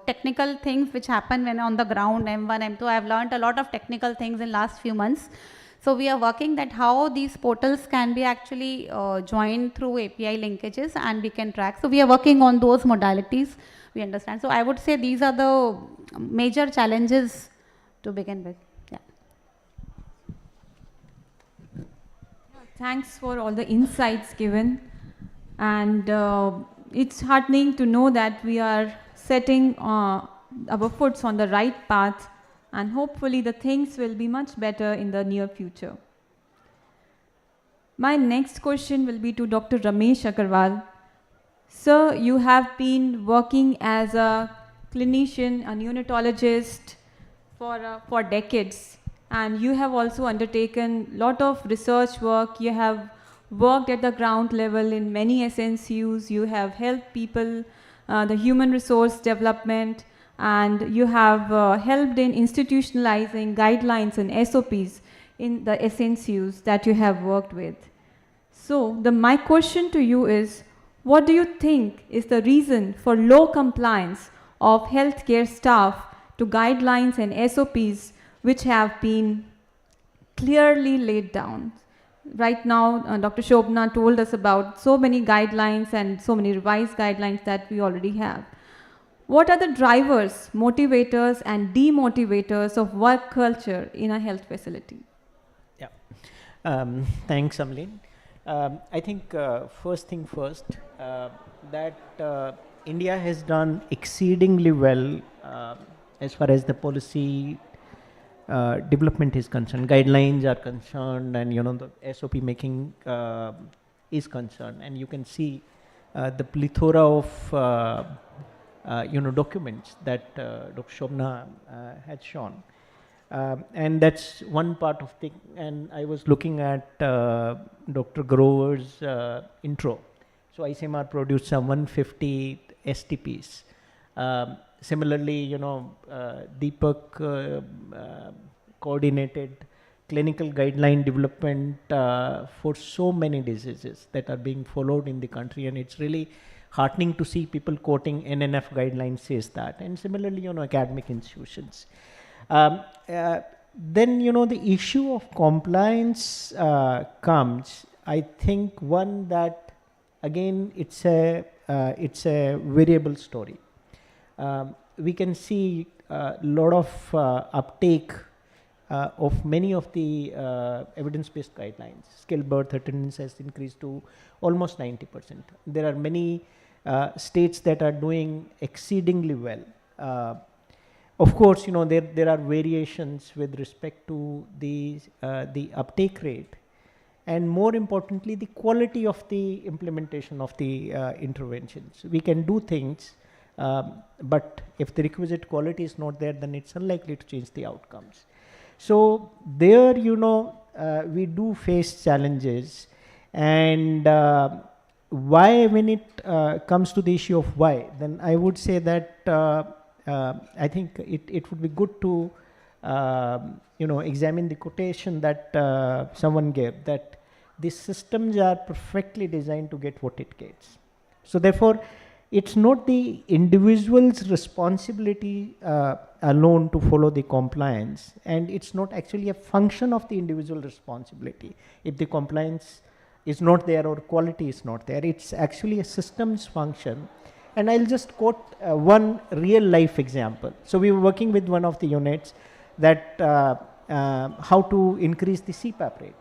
technical things which happen when on the ground, M1, M2. I've learned a lot of technical things in last few months. So we are working that how these portals can be actually joined through API linkages and we can track. So we are working on those modalities, we understand. So I would say these are the major challenges to begin with. Yeah. Thanks for all the insights given. And it's heartening to know that we are setting our foots on the right path, and hopefully the things will be much better in the near future. My next question will be to Dr. Ramesh Agarwal. Sir, you have been working as a clinician, a neonatologist for decades, and you have also undertaken a lot of research work. You have worked at the ground level in many SNCUs. You have helped people, the human resource development, and you have helped in institutionalizing guidelines and SOPs in the SNCUs that you have worked with. So my question to you is, what do you think is the reason for low compliance of healthcare staff to guidelines and SOPs which have been clearly laid down? Right now, Dr. Shobna told us about so many guidelines and so many revised guidelines that we already have. What are the drivers, motivators, and demotivators of work culture in a health facility? Yeah. Thanks, Amlin. I think first thing first, that India has done exceedingly well as far as the policy development is concerned, guidelines are concerned, and the SOP making is concerned, and you can see the plethora of documents that Dr. Shobna had shown, and that's one part of the. And I was looking at Dr. Grover's intro. So ICMR produced some 150 STPs. Similarly, Deepak coordinated clinical guideline development for so many diseases that are being followed in the country, and it's really heartening to see people quoting NNF guidelines says that, and similarly, academic institutions. Then, the issue of compliance comes. I think one that, again, it's a variable story. We can see a lot of uptake of many of the evidence-based guidelines. Skilled birth attendance has increased to almost 90%. There are many states that are doing exceedingly well. Of course, there are variations with respect to the uptake rate, and more importantly, the quality of the implementation of the interventions. We can do things, but if the requisite quality is not there, then it's unlikely to change the outcomes. So there, we do face challenges, and why, when it comes to the issue of why, then I would say that I think it would be good to examine the quotation that someone gave, that these systems are perfectly designed to get what it gets. So therefore, it's not the individual's responsibility alone to follow the compliance, and it's not actually a function of the individual responsibility. If the compliance is not there or quality is not there, it's actually a systems function. And I'll just quote one real life example. So we were working with one of the units that how to increase the CPAP rate.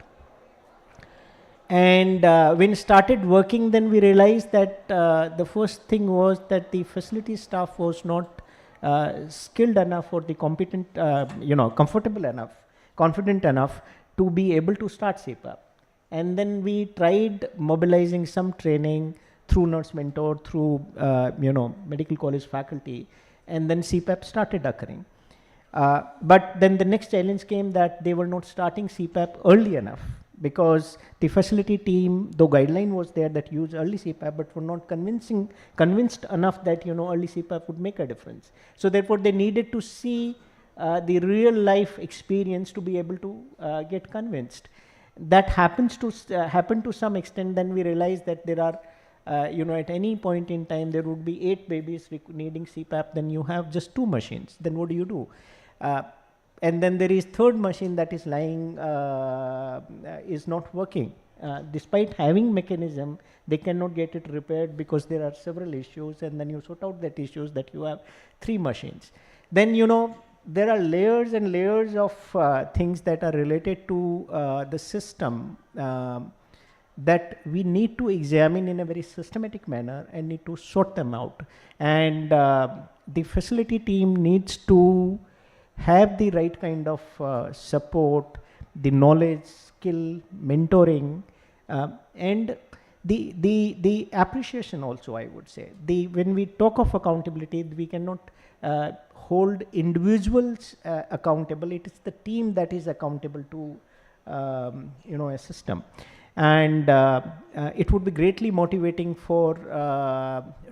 And when started working, then we realized that the first thing was that the facility staff was not skilled enough or the competent, comfortable enough, confident enough to be able to start CPAP. And then we tried mobilizing some training through Nurse Mentor, through medical college faculty, and then CPAP started occurring. But then the next challenge came that they were not starting CPAP early enough, because the facility team, though guideline was there that use early CPAP, but were not convinced enough that early CPAP would make a difference. So therefore, they needed to see the real life experience to be able to get convinced. That happens to happen to some extent. Then we realize that there are, at any point in time there would be 8 babies needing CPAP. Then you have just 2 machines. Then what do you do? And then there is third machine that is lying, is not working. Despite having mechanism, they cannot get it repaired because there are several issues, and then you sort out that issues that you have 3 machines. Then there are layers and layers of things that are related to the system that we need to examine in a very systematic manner and need to sort them out. And the facility team needs to have the right kind of support, the knowledge, skill, mentoring, and the appreciation also, I would say. When we talk of accountability, we cannot hold individuals accountable. It is the team that is accountable to a system. And it would be greatly motivating for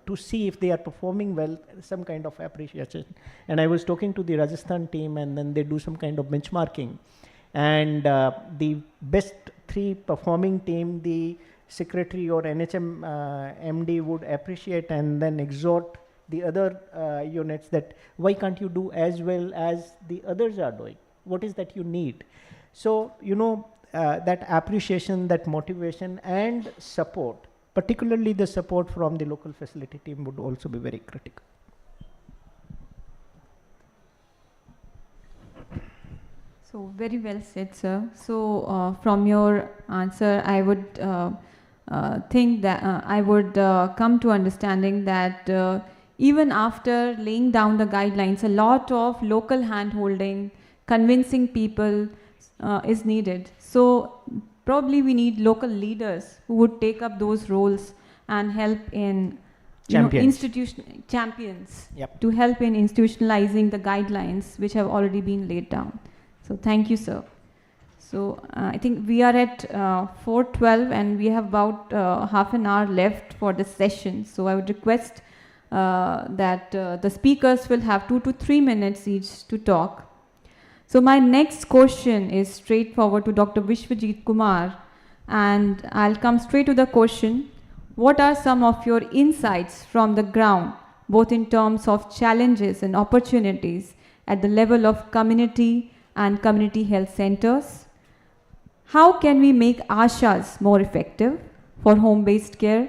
to see if they are performing well, some kind of appreciation. And I was talking to the Rajasthan team, and then they do some kind of benchmarking. And the best 3 performing team, the secretary or NHM MD would appreciate and then exhort the other units that why can't you do as well as the others are doing? What is that you need? So, that appreciation, that motivation and support, particularly the support from the local facility team, would also be very critical. So very well said, sir. So from your answer, I would think that I would come to understanding that even after laying down the guidelines, a lot of local hand-holding, convincing people is needed. So probably we need local leaders who would take up those roles and help in champions Yep. to help in institutionalizing the guidelines which have already been laid down. So thank you, sir. So I think we are at 4:12 and we have about half an hour left for this session. So I would request that the speakers will have 2 to 3 minutes each to talk. So my next question is straightforward to Dr. Vishwajit Kumar, and I'll come straight to the question. What are some of your insights from the ground, both in terms of challenges and opportunities at the level of community and community health centers? How can we make ASHAs more effective for home-based care?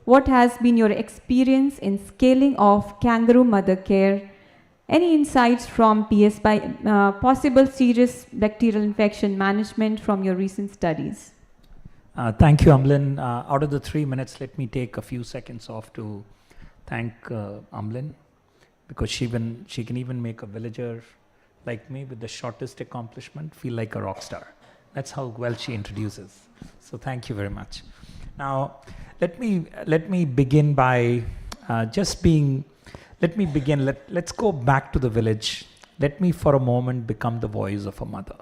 What has been your experience in scaling of kangaroo mother care? Any insights from possible serious bacterial infection management from your recent studies? Thank you, Amlan. Out of the 3 minutes, let me take a few seconds off to thank Amlan, because she can even make a villager like me with the shortest accomplishment feel like a rock star. That's how well she introduces. So thank you very much. Now, let me begin by let's go back to the village. Let me for a moment become the voice of a mother.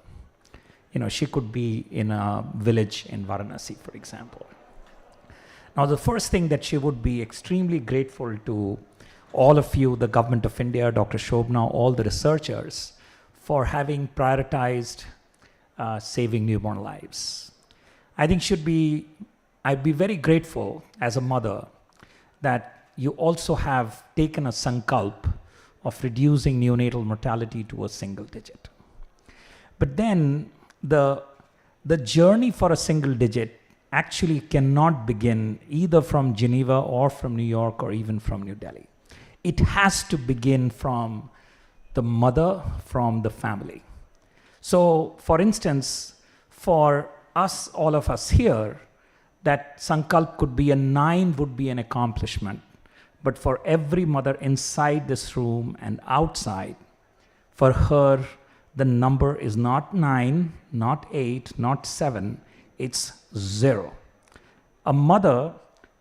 She could be in a village in Varanasi, for example. Now, the first thing that she would be extremely grateful to all of you, the Government of India, Dr. Shobna, all the researchers, for having prioritized saving newborn lives. I think I'd be very grateful as a mother that you also have taken a sankalp of reducing neonatal mortality to a single digit. But then the journey for a single digit actually cannot begin either from Geneva or from New York or even from New Delhi. It has to begin from the mother, from the family. So, for instance, for us, all of us here, that sankalp could be 9 would be an accomplishment. But for every mother inside this room and outside, for her, the number is not 9, not 8, not 7, it's 0. A mother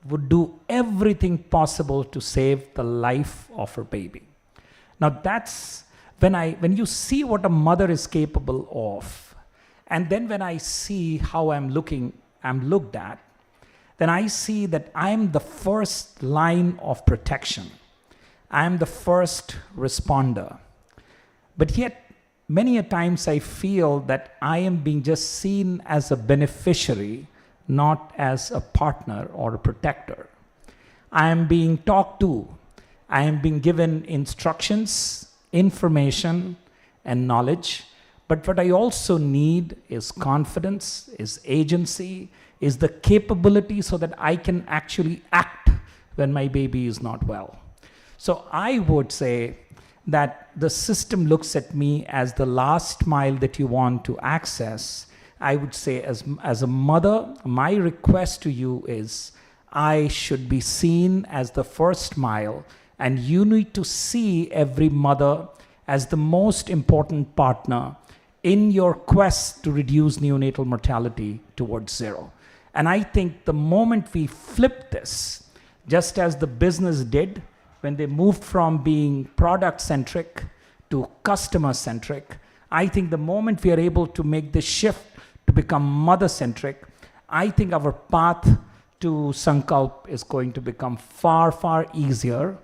would do everything possible to save the life of her baby. Now that's, when you see what a mother is capable of, and then when I see how I'm looked at, then I see that I'm the first line of protection. I'm the first responder. But yet, many a times I feel that I am being just seen as a beneficiary, not as a partner or a protector. I am being talked to. I am being given instructions, information, and knowledge. But what I also need is confidence, is agency, is the capability so that I can actually act when my baby is not well. So I would say that the system looks at me as the last mile that you want to access. I would say as a mother, my request to you is I should be seen as the first mile, and you need to see every mother as the most important partner in your quest to reduce neonatal mortality towards zero. And I think the moment we flip this, just as the business did when they moved from being product-centric to customer-centric, I think the moment we are able to make this shift to become mother-centric, I think our path to Sankalp is going to become far, far easier,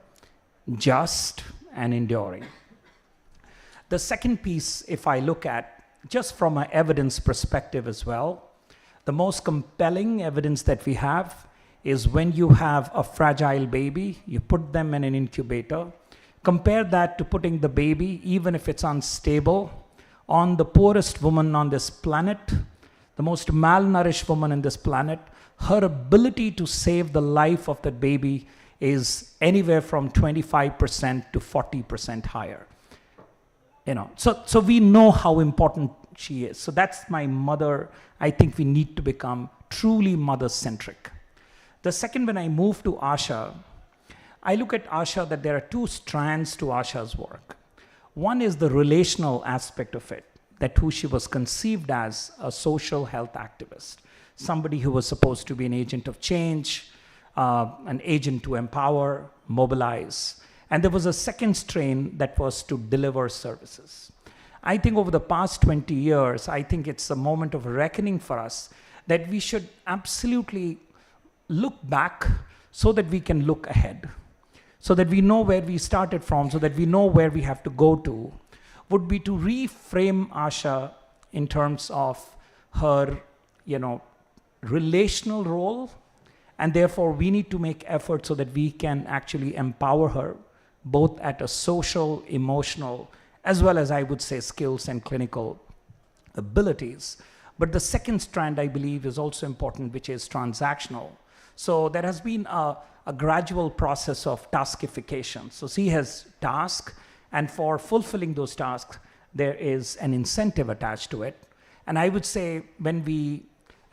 just, and enduring. The second piece, if I look at, just from an evidence perspective as well, the most compelling evidence that we have is when you have a fragile baby, you put them in an incubator. Compare that to putting the baby, even if it's unstable, on the poorest woman on this planet, the most malnourished woman on this planet. Her ability to save the life of that baby is anywhere from 25% to 40% higher. So we know how important she is. So that's my mother. I think we need to become truly mother-centric. The second, when I move to Asha, I look at Asha that there are two strands to Asha's work. One is the relational aspect of it, that who she was conceived as a social health activist, somebody who was supposed to be an agent of change, an agent to empower, mobilize. And there was a second strain that was to deliver services. I think over the past 20 years, I think it's a moment of reckoning for us that we should absolutely look back so that we can look ahead, so that we know where we started from, so that we know where we have to go to, would be to reframe Asha in terms of her, relational role, and therefore we need to make efforts so that we can actually empower her, both at a social, emotional, as well as I would say skills and clinical abilities. But the second strand, I believe, is also important, which is transactional. So there has been a gradual process of taskification. So she has tasks, and for fulfilling those tasks, there is an incentive attached to it. And I would say when we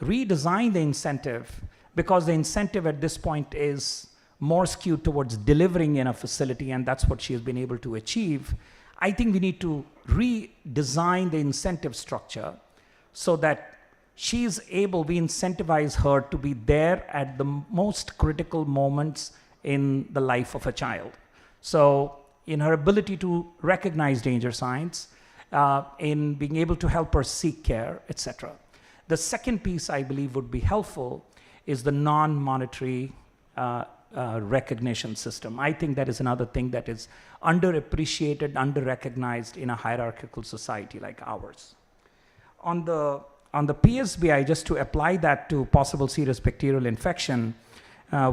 redesign the incentive, because the incentive at this point is more skewed towards delivering in a facility, and that's what she has been able to achieve, I think we need to redesign the incentive structure so that we incentivize her to be there at the most critical moments in the life of a child. So in her ability to recognize danger signs, in being able to help her seek care, etc. The second piece I believe would be helpful is the non-monetary recognition system. I think that is another thing that is underappreciated, under-recognized in a hierarchical society like ours. On the PSBI, just to apply that to possible serious bacterial infection,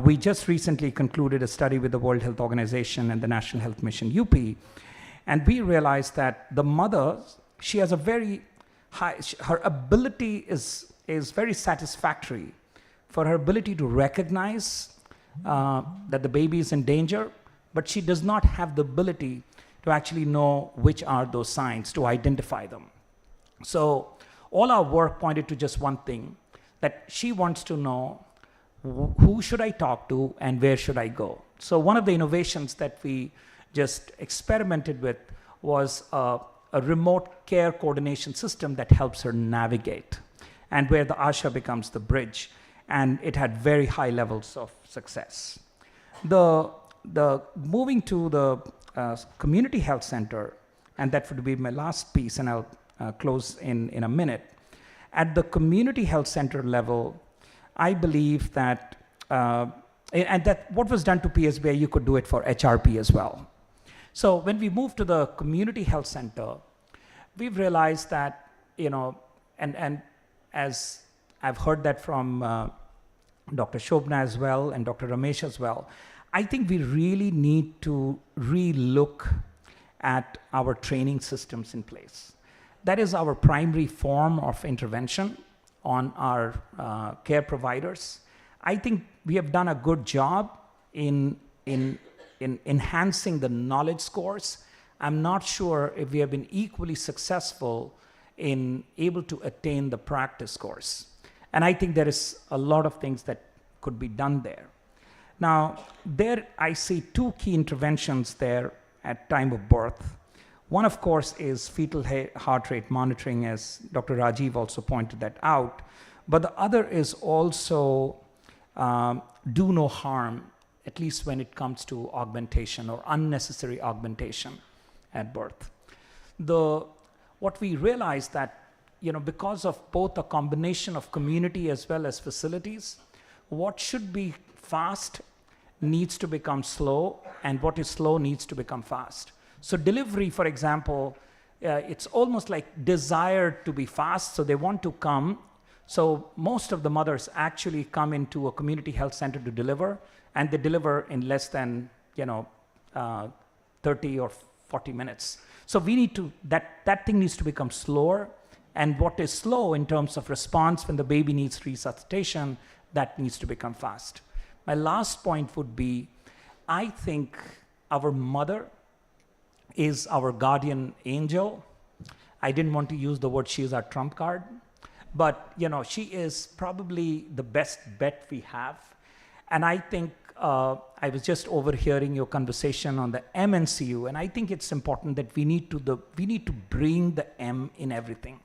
we just recently concluded a study with the World Health Organization and the National Health Mission UP, and we realized that the mother, she has a very high, her ability is very satisfactory for her ability to recognize that the baby is in danger, but she does not have the ability to actually know which are those signs, to identify them. So all our work pointed to just one thing, that she wants to know who should I talk to and where should I go. So one of the innovations that we just experimented with was a remote care coordination system that helps her navigate, and where the Asha becomes the bridge, and it had very high levels of success. The moving to the community health center, and that would be my last piece, and I'll close in a minute. At the community health center level, I believe that, and that what was done to PSBI, you could do it for HRP as well. So when we move to the community health center, we've realized that, and as I've heard that from Dr. Shobna as well and Dr. Ramesh as well, I think we really need to re-look at our training systems in place. That is our primary form of intervention on our care providers. I think we have done a good job in enhancing the knowledge scores. I'm not sure if we have been equally successful in able to attain the practice scores. And I think there is a lot of things that could be done there. Now, there I see two key interventions there at time of birth. One, of course, is fetal heart rate monitoring, as Dr. Rajiv also pointed that out. But the other is also do no harm, at least when it comes to augmentation or unnecessary augmentation at birth. What we realized that, because of both a combination of community as well as facilities, what should be fast needs to become slow, and what is slow needs to become fast. So delivery, for example, it's almost like desired to be fast, so they want to come. So most of the mothers actually come into a community health center to deliver, and they deliver in less than 30 or 40 minutes. So we need to, that thing needs to become slower, and what is slow in terms of response when the baby needs resuscitation, that needs to become fast. My last point would be, I think our mother is our guardian angel. I didn't want to use the word she is our trump card, but she is probably the best bet we have. And I think I was just overhearing your conversation on the MNCU, and I think it's important that we need to bring the M in everything.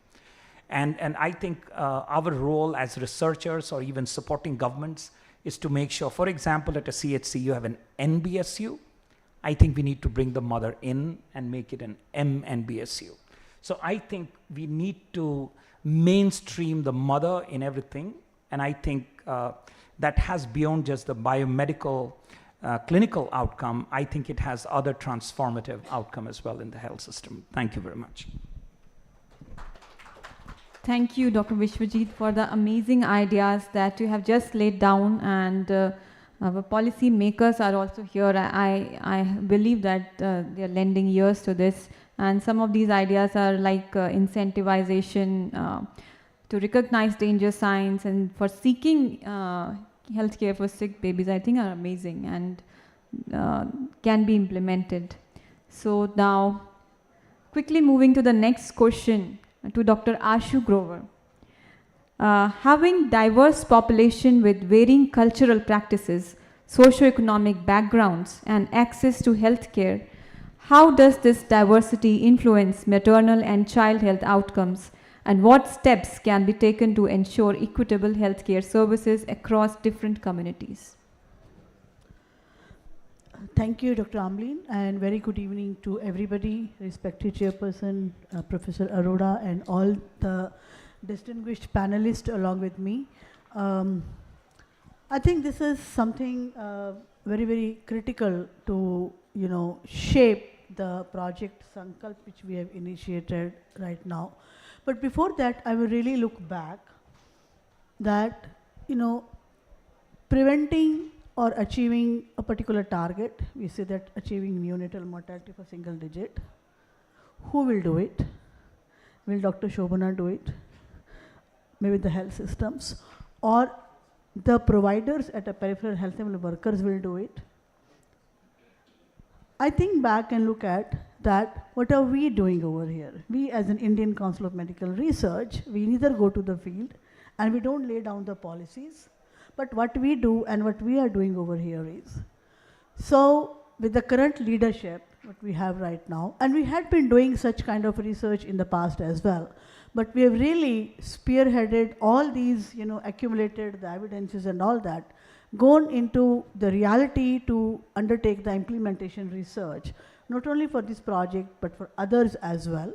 And I think our role as researchers or even supporting governments is to make sure, for example, at a CHC you have an NBSU. I think we need to bring the mother in and make it an MNBSU. So I think we need to mainstream the mother in everything, and I think that has beyond just the biomedical clinical outcome. I think it has other transformative outcome as well in the health system. Thank you very much. Thank you, Dr. Vishwajit, for the amazing ideas that you have just laid down, and our policy makers are also here. I believe that they are lending ears to this, and some of these ideas are like incentivization to recognize danger signs and for seeking healthcare for sick babies, I think are amazing and can be implemented. So now, quickly moving to the next question to Dr. Ashu Grover. Having diverse population with varying cultural practices, socioeconomic backgrounds, and access to healthcare, how does this diversity influence maternal and child health outcomes, and what steps can be taken to ensure equitable healthcare services across different communities? Thank you, Dr. Amleen, and very good evening to everybody, respected Chairperson, Professor Arora, and all the distinguished panelists along with me. I think this is something very, very critical to, shape the project Sankalp, which we have initiated right now. But before that, I will really look back that, preventing or achieving a particular target, we say that achieving neonatal mortality for single digit, who will do it? Will Dr. Shobana do it? Maybe the health systems, or the providers at a peripheral health level workers will do it. I think back and look at that, what are we doing over here? We as an Indian Council of Medical Research, we neither go to the field and we don't lay down the policies, but what we do and what we are doing over here is, so with the current leadership, what we have right now, and we had been doing such kind of research in the past as well, but we have really spearheaded all these, accumulated the evidences and all that, gone into the reality to undertake the implementation research, not only for this project, but for others as well.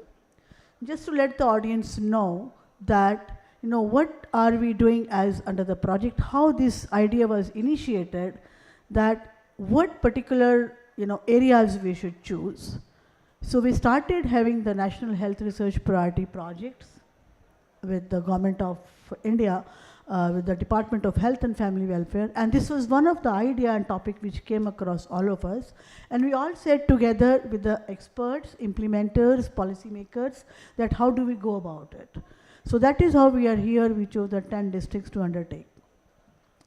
Just to let the audience know that, what are we doing as under the project, how this idea was initiated, that what particular, areas we should choose. So we started having the National Health Research Priority Projects with the Government of India, with the Department of Health and Family Welfare, and this was one of the idea and topic which came across all of us, and we all sat together with the experts, implementers, policymakers, that how do we go about it. So that is how we are here. We chose the 10 districts to undertake.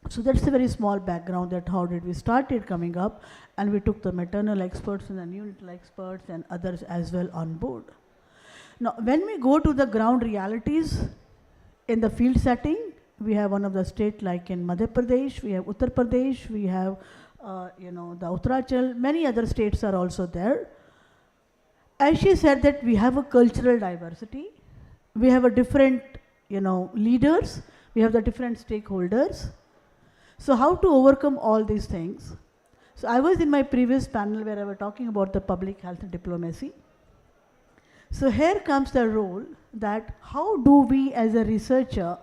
So that's a very small background that how did we started coming up, and we took the maternal experts and the neonatal experts and others as well on board. Now, when we go to the ground realities in the field setting, we have one of the state like in Madhya Pradesh, we have Uttar Pradesh, we have the Uttarachal, many other states are also there. As she said that we have a cultural diversity, we have a different leaders, we have the different stakeholders. So how to overcome all these things? So I was in my previous panel where I was talking about the public health diplomacy. So here comes the role that how do we as a researcher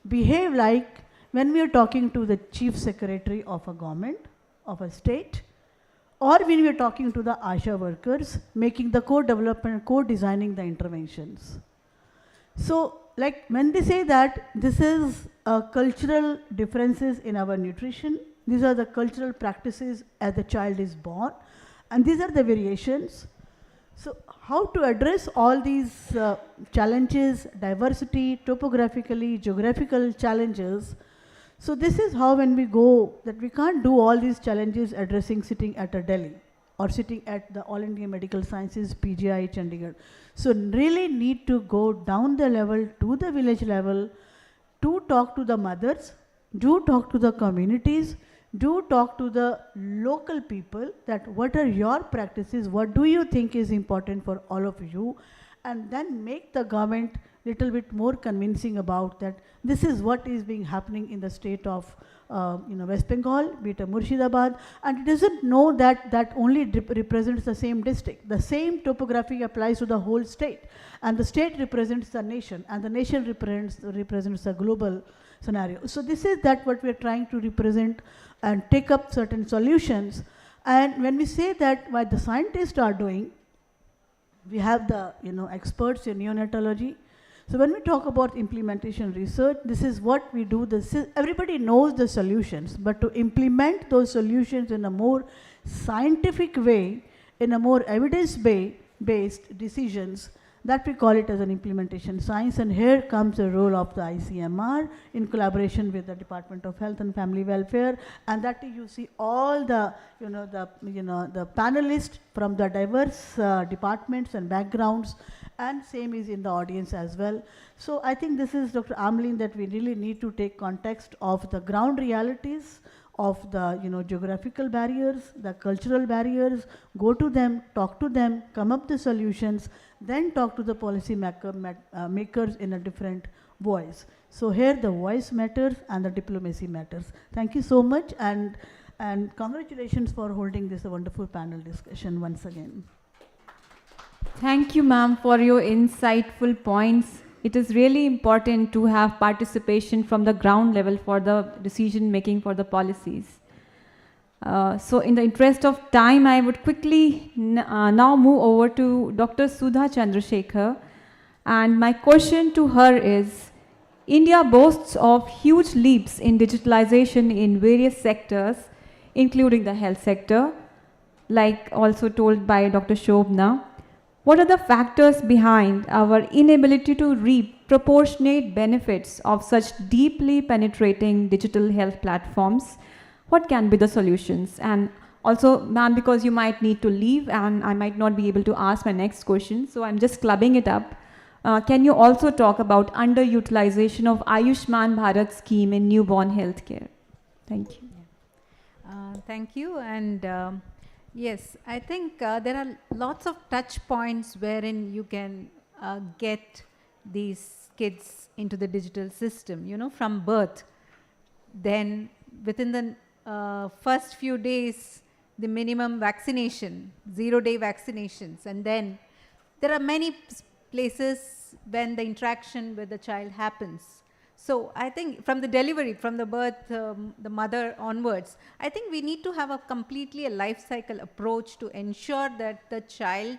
behave like when we are talking to the chief secretary of a government, of a state, or when we are talking to the ASHA workers, making the co-development, co-designing the interventions. So like when they say that this is cultural differences in our nutrition, these are the cultural practices as the child is born, and these are the variations. So how to address all these challenges, diversity, topographically, geographical challenges. So this is how when we go, that we can't do all these challenges addressing sitting at a Delhi or sitting at the All India Medical Sciences, PGI, Chandigarh. So really need to go down the level to the village level to talk to the mothers, do talk to the communities, do talk to the local people that what are your practices, what do you think is important for all of you, and then make the government little bit more convincing about that this is what is being happening in the state of West Bengal, be it Murshidabad, and it doesn't know that that only represents the same district. The same topography applies to the whole state, and the state represents the nation, and the nation represents the global scenario. So this is that what we are trying to represent and take up certain solutions. And when we say that what the scientists are doing, we have the experts in neonatology. So when we talk about implementation research, this is what we do. Everybody knows the solutions, but to implement those solutions in a more scientific way, in a more evidence-based decisions, that we call it as an implementation science. And here comes the role of the ICMR in collaboration with the Department of Health and Family Welfare, and that you see all the the panelists from the diverse departments and backgrounds, and same is in the audience as well. So I think this is Dr. Amlin that we really need to take context of the ground realities, of the geographical barriers, the cultural barriers, go to them, talk to them, come up the solutions, then talk to the policy makers in a different voice. So here the voice matters and the diplomacy matters. Thank you so much, and congratulations for holding this wonderful panel discussion once again. Thank you, ma'am, for your insightful points. It is really important to have participation from the ground level for the decision making for the policies. So in the interest of time, I would quickly now move over to Dr. Sudha Chandrasekhar. And my question to her is, India boasts of huge leaps in digitalization in various sectors, including the health sector, like also told by Dr. Shobna. What are the factors behind our inability to reap proportionate benefits of such deeply penetrating digital health platforms? What can be the solutions? And also, ma'am, because you might need to leave and I might not be able to ask my next question, so I'm just clubbing it up. Can you also talk about underutilization of Ayushman Bharat scheme in newborn healthcare? Thank you. Thank you. And yes, I think there are lots of touch points wherein you can get these kids into the digital system, from birth. Then within the first few days, the minimum vaccination, 0-day vaccinations. And then there are many places when the interaction with the child happens. So I think from the delivery, from the birth, the mother onwards, I think we need to have a completely life cycle approach to ensure that the child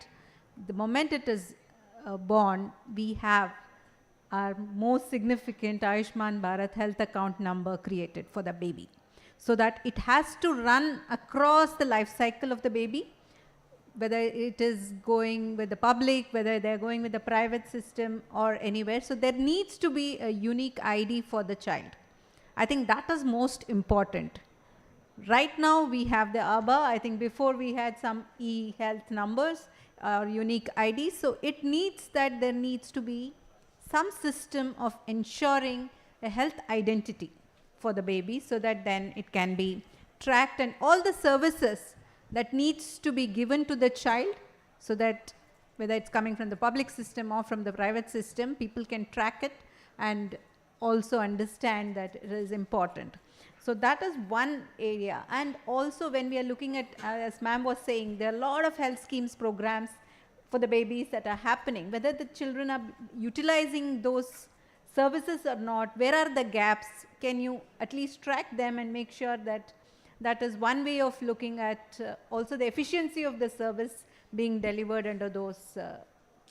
the moment it is born, we have our most significant Ayushman Bharat health account number created for the baby, so that it has to run across the life cycle of the baby, whether it is going with the public, whether they're going with the private system or anywhere. So there needs to be a unique ID for the child. I think that is most important. Right now we have the ABA. I think before we had some e-health numbers or unique IDs. So it needs that there needs to be some system of ensuring a health identity for the baby, so that then it can be tracked, and all the services that needs to be given to the child, so that whether it's coming from the public system or from the private system, people can track it and also understand that it is important. So that is one area. And also when we are looking at, as ma'am was saying, there are a lot of health schemes programs for the babies that are happening, whether the children are utilizing those services or not, where are the gaps, can you at least track them and make sure that that is one way of looking at also the efficiency of the service being delivered under those,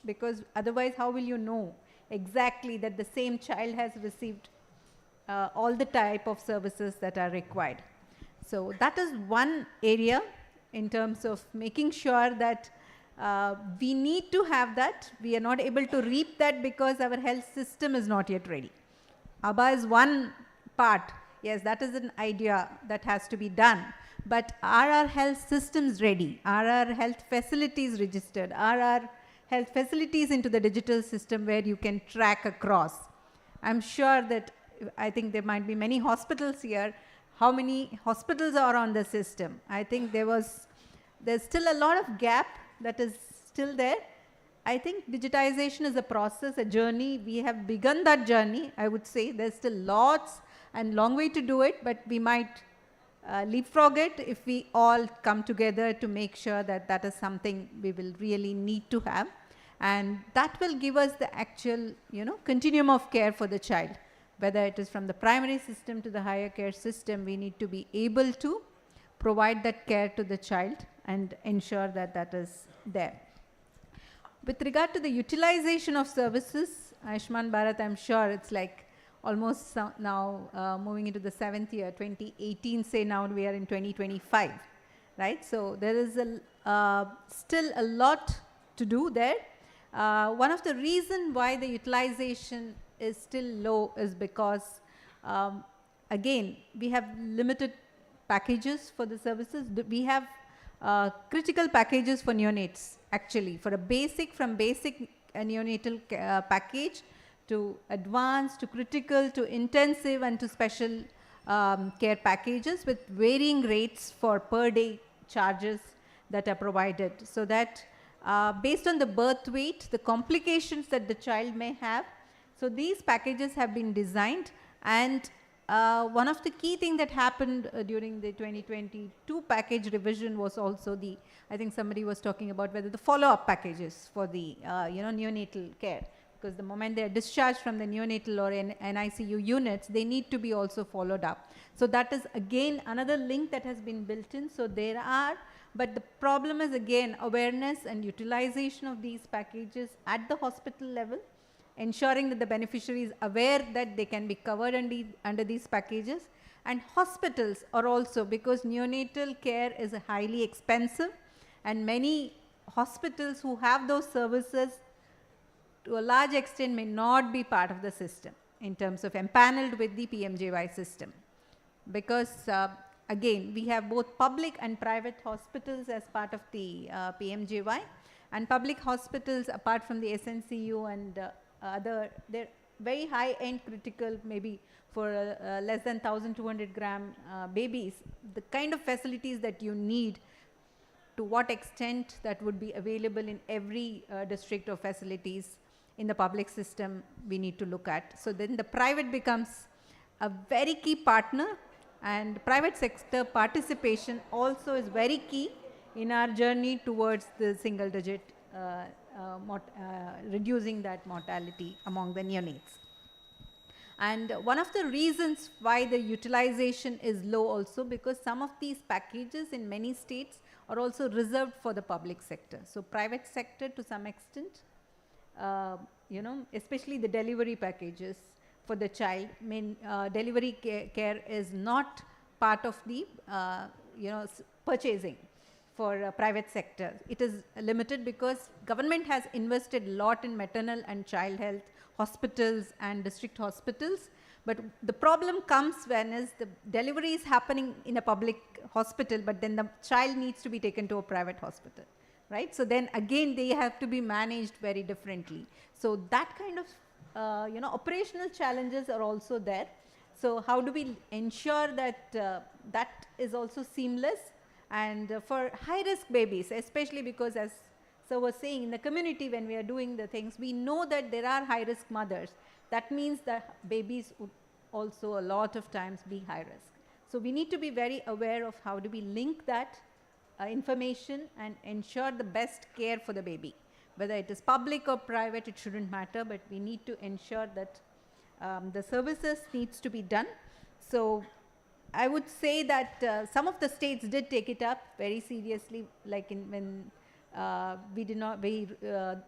because otherwise how will you know exactly that the same child has received all the type of services that are required. So that is one area in terms of making sure that we need to have that. We are not able to reap that because our health system is not yet ready. ABA is one part. Yes, that is an idea that has to be done. But are our health systems ready? Are our health facilities registered? Are our health facilities into the digital system where you can track across? I'm sure that I think there might be many hospitals here. How many hospitals are on the system? I think there's still a lot of gap that is still there. I think digitization is a process, a journey. We have begun that journey. I would say there's still lots and long way to do it, but we might leapfrog it if we all come together to make sure that that is something we will really need to have. And that will give us the actual, continuum of care for the child. Whether it is from the primary system to the higher care system, we need to be able to provide that care to the child and ensure that that is there. With regard to the utilization of services, Ayushman Bharat, I'm sure it's like almost now moving into the 7th year, 2018, say now we are in 2025, right? So there is still a lot to do there. One of the reasons why the utilization is still low is because, again, we have limited packages for the services. We have critical packages for neonates, actually, for a basic, from basic neonatal package to advanced, to critical, to intensive, and to special care packages with varying rates for per day charges that are provided. So that based on the birth weight, the complications that the child may have, so these packages have been designed. And one of the key things that happened during the 2022 package revision was also the, I think somebody was talking about whether the follow-up packages for the neonatal care, because the moment they are discharged from the neonatal or NICU units, they need to be also followed up. So that is again another link that has been built in. So there are, but the problem is again awareness and utilization of these packages at the hospital level, ensuring that the beneficiary is aware that they can be covered under these packages. And hospitals are also, because neonatal care is highly expensive, and many hospitals who have those services to a large extent may not be part of the system in terms of empaneled with the PMJY system. Because again, we have both public and private hospitals as part of the PMJY, and public hospitals apart from the SNCU and they're very high-end critical, maybe for less than 1,200 gram babies, the kind of facilities that you need, to what extent that would be available in every district of facilities in the public system, we need to look at. So then the private becomes a very key partner, and private sector participation also is very key in our journey towards the single digit reducing that mortality among the neonates. And one of the reasons why the utilization is low also, because some of these packages in many states are also reserved for the public sector. So private sector to some extent, you know, especially the delivery packages for the child, delivery care is not part of the, you know, purchasing for private sector. It is limited because government has invested a lot in maternal and child health hospitals and district hospitals. But the problem comes when is the delivery is happening in a public hospital, but then the child needs to be taken to a private hospital, right? So then again, they have to be managed very differently. So that kind of, you know, operational challenges are also there. So how do we ensure that that is also seamless? And for high-risk babies, especially because as Sir was saying, in the community when we are doing the things, we know that there are high-risk mothers. That means that babies would also a lot of times be high-risk. So we need to be very aware of how do we link that information and ensure the best care for the baby. Whether it is public or private, it shouldn't matter, but we need to ensure that the services needs to be done. So I would say that some of the states did take it up very seriously, like when we did not,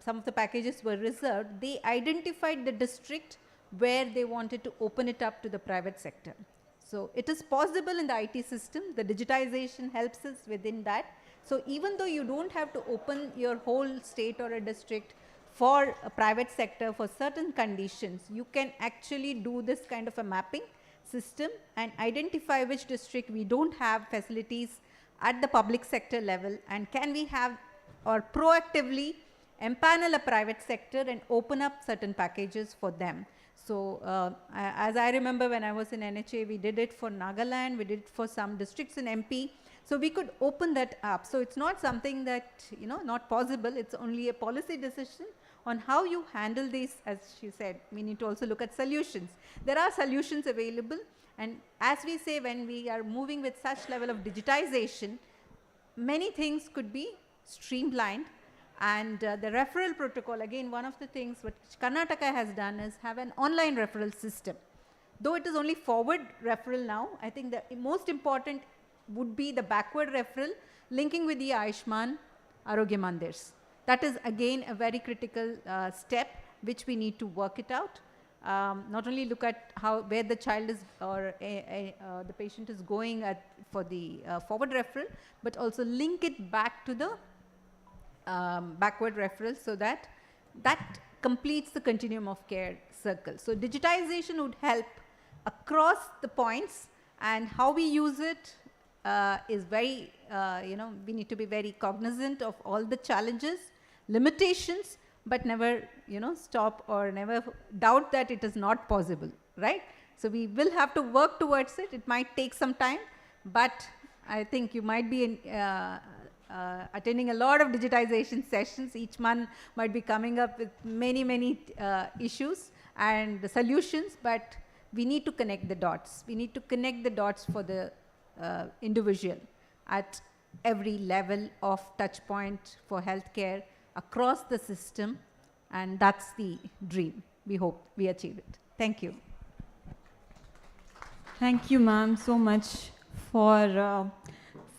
some of the packages were reserved. They identified the district where they wanted to open it up to the private sector. So it is possible in the IT system. The digitization helps us within that. So even though you don't have to open your whole state or a district for a private sector for certain conditions, you can actually do this kind of a mapping system and identify which district we don't have facilities at the public sector level, and can we have or proactively empanel a private sector and open up certain packages for them. So as I remember when I was in NHA, we did it for Nagaland, we did it for some districts in MP. So we could open that up. So it's not something that, you know, not possible. It's only a policy decision on how you handle these. As she said, we need to also look at solutions. There are solutions available. And as we say, when we are moving with such level of digitization, many things could be streamlined. And the referral protocol, again, one of the things what Karnataka has done is have an online referral system. Though it is only forward referral now, I think the most important would be the backward referral linking with the Ayushman Arogya Mandirs. That is again a very critical step which we need to work it out. Not only look at where the child is or the patient is going for the forward referral, but also link it back to the backward referral, so that completes the continuum of care circle. So digitization would help across the points, and how we use it is very, you know, we need to be very cognizant of all the challenges, limitations, but never, you know, stop or never doubt that it is not possible, right? So we will have to work towards it. It might take some time, but I think you might be attending a lot of digitization sessions. Each month might be coming up with many issues and the solutions, but we need to connect the dots. We need to connect the dots for the individual at every level of touch point for healthcare across the system, and that's the dream. We hope we achieve it. Thank you. Thank you, ma'am, so much for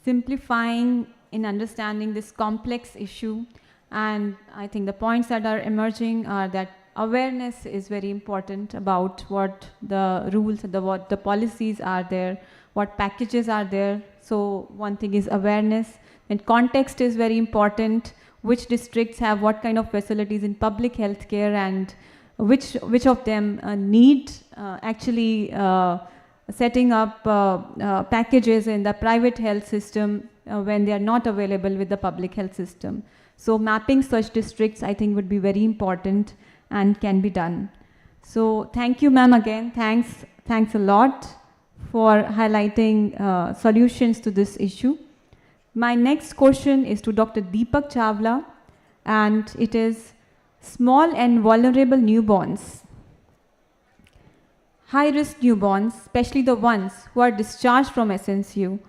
simplifying in understanding this complex issue. And I think the points that are emerging are that awareness is very important about what the rules, what the policies are there, what packages are there. So one thing is awareness, and context is very important. Which districts have what kind of facilities in public health care, and which of them need actually setting up packages in the private health system when they are not available with the public health system. So mapping such districts, I think, would be very important and can be done. So thank you, ma'am, again. Thanks a lot for highlighting solutions to this issue. My next question is to Dr. Deepak Chawla, and it is small and vulnerable newborns. High-risk newborns, especially the ones who are discharged from SNCU,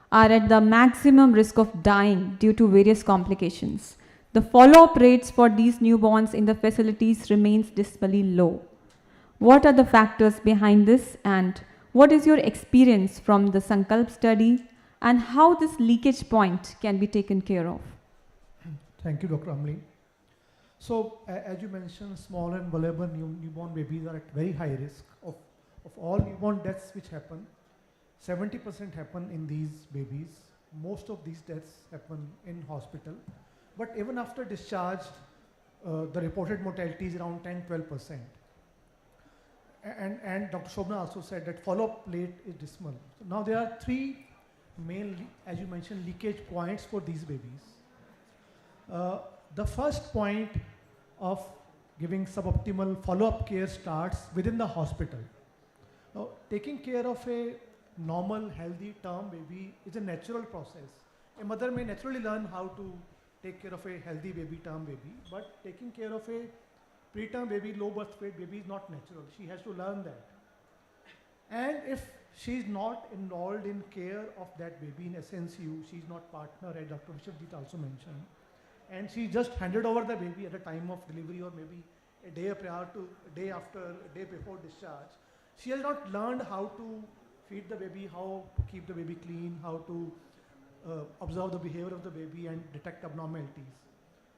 are at the maximum risk of dying due to various complications. The follow-up rates for these newborns in the facilities remains dismally low. What are the factors behind this, and what is your experience from the Sankalp study, and how this leakage point can be taken care of? Thank you, Dr. Amli. So, as you mentioned, small and vulnerable newborn babies are at very high risk of all newborn deaths which happen. 70% happen in these babies. Most of these deaths happen in hospital. But even after discharge, the reported mortality is around 10-12%. And Dr. Shobna also said that follow-up rate is dismal. So now there are three main, as you mentioned, leakage points for these babies. The first point of giving suboptimal follow-up care starts within the hospital. Now, taking care of a normal, healthy term baby is a natural process. A mother may naturally learn how to take care of a healthy baby, term baby, but taking care of a preterm baby, low birth weight baby is not natural. She has to learn that. And if she is not enrolled in care of that baby in SNCU, she is not partner, as Dr. Vishwajit also mentioned, and she just handed over the baby at the time of delivery or maybe a day prior to, a day after, a day before discharge. She has not learned how to feed the baby, how to keep the baby clean, how to observe the behavior of the baby and detect abnormalities.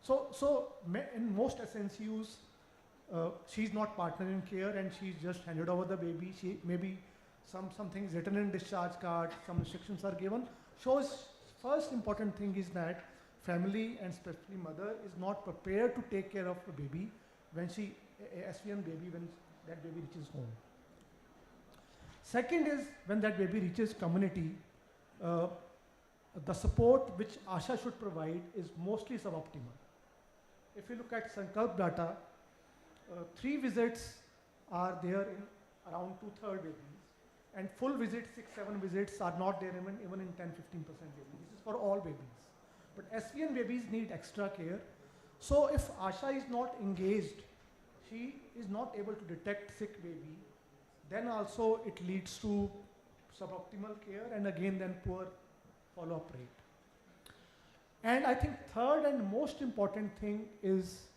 So in most SNCUs, she's not partner in care and she's just handed over the baby. She maybe some things written in discharge card, some instructions are given. Shows first important thing is that family and especially mother is not prepared to take care of the baby when she, a SVN baby, when that baby reaches home. Second is when that baby reaches community, the support which ASHA should provide is mostly suboptimal. If you look at Sankalp data, 3 visits are there in around 2/3 babies, and full visits, 6-7 visits are not there even in 10-15% babies. This is for all babies. But SVN babies need extra care. So if ASHA is not engaged, she is not able to detect sick baby, then also it leads to suboptimal care and again then poor follow-up rate. And I think third and most important thing is,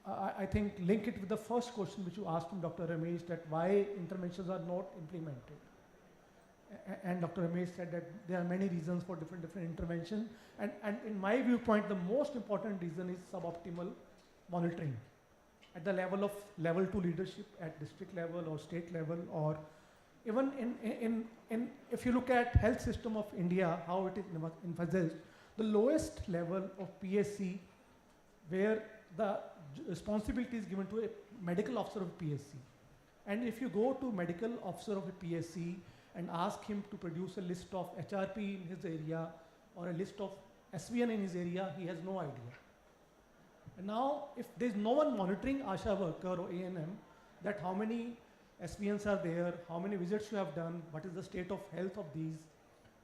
I think link it with the first question which you asked from Dr. Ramesh, that why interventions are not implemented. And Dr. Ramesh said that there are many reasons for different interventions. And in my viewpoint, the most important reason is suboptimal monitoring at the level of level 2 leadership at district level or state level, or even if you look at health system of India, how it is emphasized, the lowest level of PSC where the responsibility is given to a medical officer of PSC. And if you go to medical officer of a PSC and ask him to produce a list of HRP in his area or a list of SVN in his area, he has no idea. And now, if there's no one monitoring ASHA worker or ANM, that how many SVNs are there, how many visits you have done, what is the state of health of these,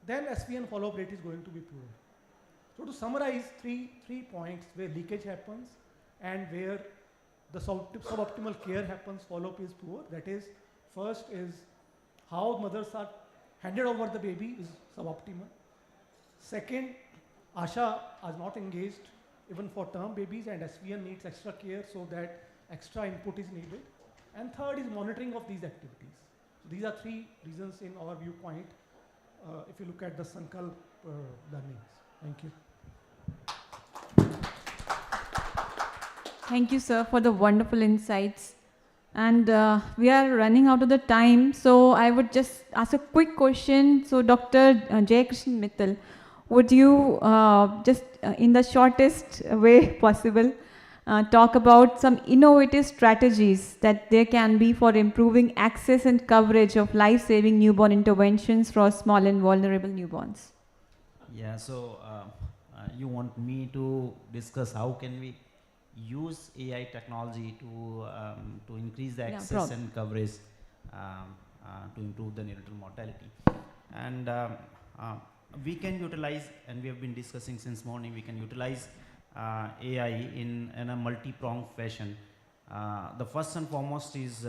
then SVN follow-up rate is going to be poor. So to summarize, three points where leakage happens and where the suboptimal care happens, follow-up is poor. That is, first is how mothers are handed over the baby is suboptimal. Second, ASHA is not engaged even for term babies, and SVN needs extra care so that extra input is needed. And third is monitoring of these activities. So these are 3 reasons in our viewpoint if you look at the Sankalp learnings. Thank you. Thank you, sir, for the wonderful insights. And we are running out of the time, so I would just ask a quick question. So Dr. Jayakrishan Mittal, would you just in the shortest way possible talk about some innovative strategies that there can be for improving access and coverage of life-saving newborn interventions for small and vulnerable newborns? Yeah, so you want me to discuss how can we use AI technology to increase the access and coverage to improve the neonatal mortality. And we can utilize, and we have been discussing since morning, we can utilize AI in a multi-pronged fashion. The first and foremost is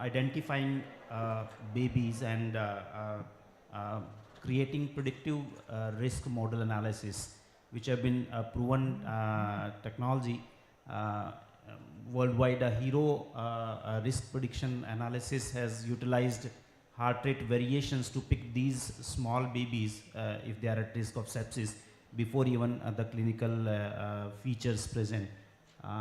identifying babies and creating predictive risk model analysis, which have been proven technology worldwide, a hero risk prediction analysis has utilized heart rate variations to pick these small babies if they are at risk of sepsis before even the clinical features present.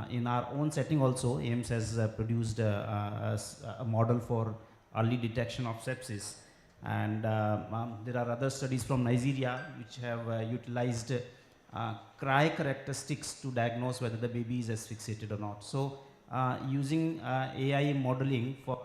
In our own setting also, AIMS has produced a model for early detection of sepsis. And there are other studies from Nigeria which have utilized cry characteristics to diagnose whether the baby is asphyxiated or not. So using AI modeling for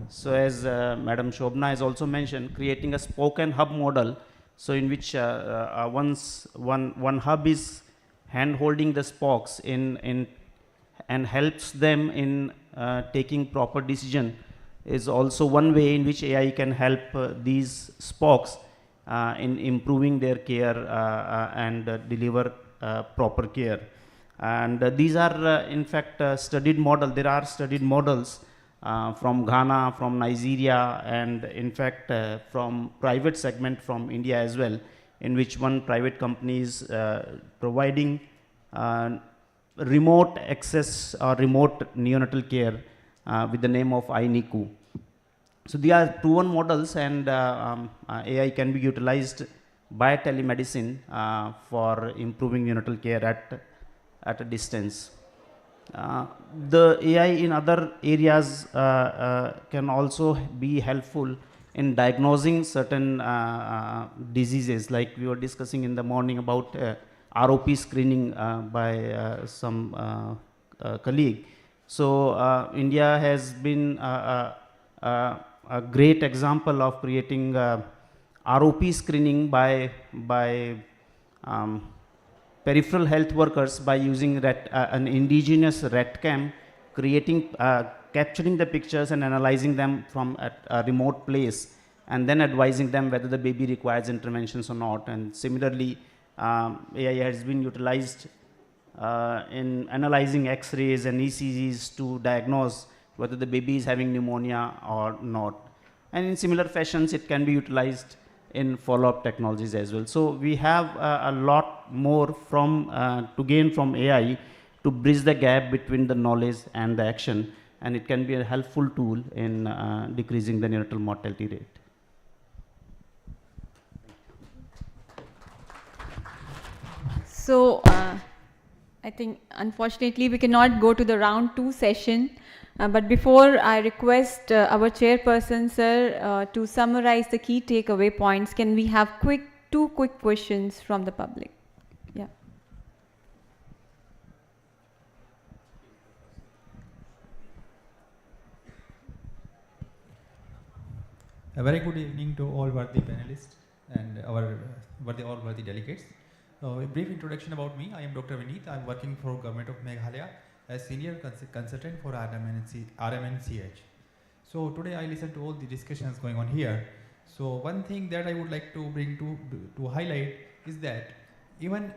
So as Madam Shobna has also mentioned, creating a spoke and hub model, so in which one hub is hand holding the spokes and helps them in taking proper decision, is also one way in which AI can help these spokes in improving their care and deliver proper care. And these are in fact studied model. There are studied models from Ghana, from Nigeria, and in fact from private segment from India as well, in which one private company is providing remote access or remote neonatal care with the name of iNICU. So they are proven models, and AI can be utilized by telemedicine for improving neonatal care at a distance. The AI in other areas can also be helpful in diagnosing certain diseases, like we were discussing in the morning about ROP screening by some colleague. So India has been a great example of creating ROP screening by peripheral health workers by using an indigenous RETCam, capturing the pictures and analyzing them from a remote place, and then advising them whether the baby requires interventions or not. And similarly, AI has been utilized in analyzing X-rays and ECGs to diagnose whether the baby is having pneumonia or not. And in similar fashions, it can be utilized in follow-up technologies as well. So we have a lot more to gain from AI to bridge the gap between the knowledge and the action, and it can be a helpful tool in decreasing the neonatal mortality rate. So I think unfortunately we cannot go to the round 2 session. But before I request our chairperson, sir, to summarize the key takeaway points, can we have two quick questions from the public? Yeah. A very good evening to all worthy panelists and our all worthy delegates. A brief introduction about me. I am Dr. Vineet. I am working for Government of Meghalaya as Senior Consultant for RMNCH. So today I listened to all the discussions going on here. So one thing that I would like to bring to highlight is that even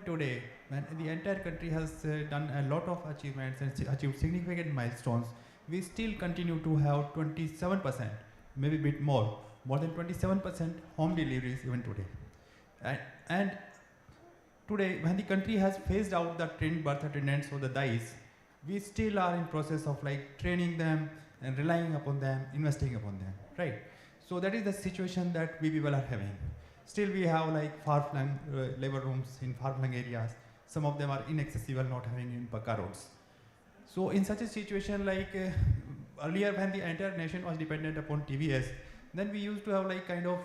today, when the entire country has done a lot of achievements and achieved significant milestones, we still continue to have 27%, maybe a bit more than 27% home deliveries even today. And today, when the country has phased out the trained birth attendants or the DICE, we still are in process of training them and relying upon them, investing upon them, right? So that is the situation that we people are having. Still we have far-flung labor rooms in far-flung areas. Some of them are inaccessible, not having in Pakka roads. So in such a situation, earlier when the entire nation was dependent upon TVS, then we used to have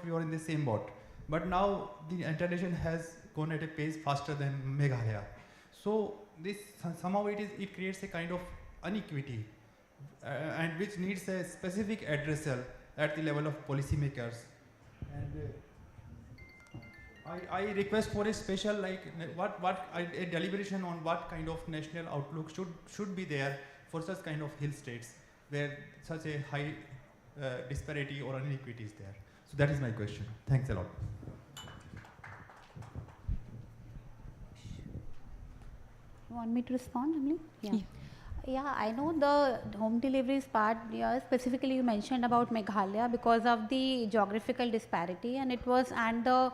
we were in the same boat. But now the entire nation has gone at a pace faster than Meghalaya. So this somehow it creates a kind of inequity and which needs a specific addressal at the level of policymakers. I request for a special a deliberation on what kind of national outlook should be there for such kind of hill states where such a high disparity or inequity is there. So that is my question. Thanks a lot. You want me to respond, Emily? Yeah. Yeah, I know the home deliveries part, specifically you mentioned about Meghalaya because of the geographical disparity, and it was, and the,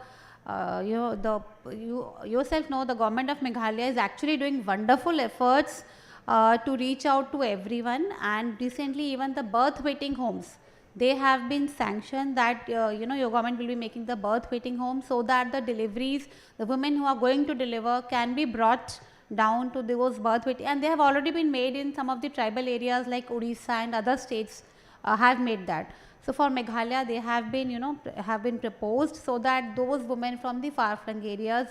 you yourself know the government of Meghalaya is actually doing wonderful efforts to reach out to everyone, and recently even the birth waiting homes, they have been sanctioned that, your government will be making the birth waiting homes so that the deliveries, the women who are going to deliver can be brought down to those birth waiting, and they have already been made in some of the tribal areas like Odisha and other states have made that. So for Meghalaya, they have been, have been proposed so that those women from the far-flung areas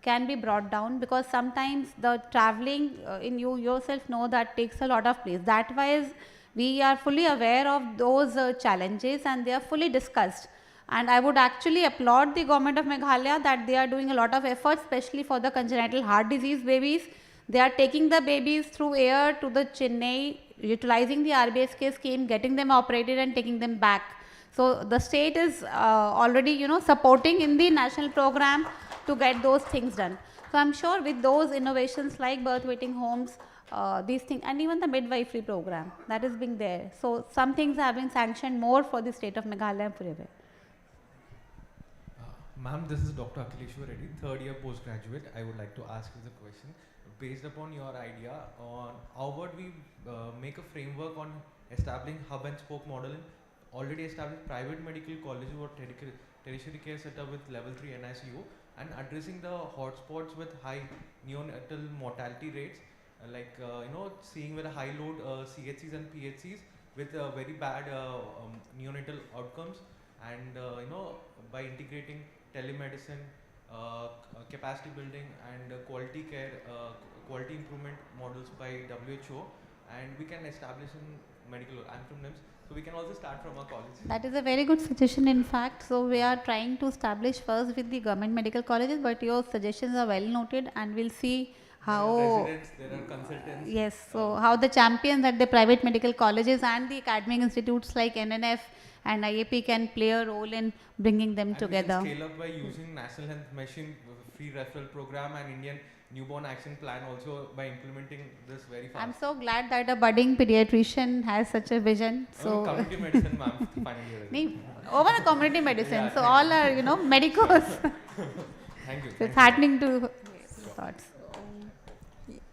can be brought down, because sometimes the traveling in you yourself know that takes a lot of place. That wise, we are fully aware of those challenges and they are fully discussed. And I would actually applaud the government of Meghalaya that they are doing a lot of efforts, especially for the congenital heart disease babies. They are taking the babies through air to the Chennai, utilizing the RBSK scheme, getting them operated and taking them back. So the state is already, supporting in the national program to get those things done. So I'm sure with those innovations like birth waiting homes, these things, and even the midwifery program that is being there. So some things have been sanctioned more for the state of Meghalaya forever. Ma'am, this is Dr. Akhileshwar Reddy, third year postgraduate. I would like to ask you the question. Based upon your idea on how would we make a framework on establishing hub and spoke model in already established private medical colleges or tertiary care setup with level 3 NICU, and addressing the hotspots with high neonatal mortality rates, seeing with a high load CHCs and PHCs with very bad neonatal outcomes, and by integrating telemedicine, capacity building and quality care, quality improvement models by WHO, and we can establish in medical, I'm from NIMS, so we can also start from our college. That is a very good suggestion in fact. So we are trying to establish first with the government medical colleges, but your suggestions are well noted, and we'll see how, there are residents, there are consultants. Yes, so how the champions at the private medical colleges and the academic institutes like NNF and IAP can play a role in bringing them together. We can scale up by using National Health Mission free referral program and Indian Newborn Action Plan also by implementing this very fast. I'm so glad that a budding pediatrician has such a vision. So community medicine, ma'am, finally. Over a community medicine, yeah, so all are medicos. Thank you. So it's happening to thoughts.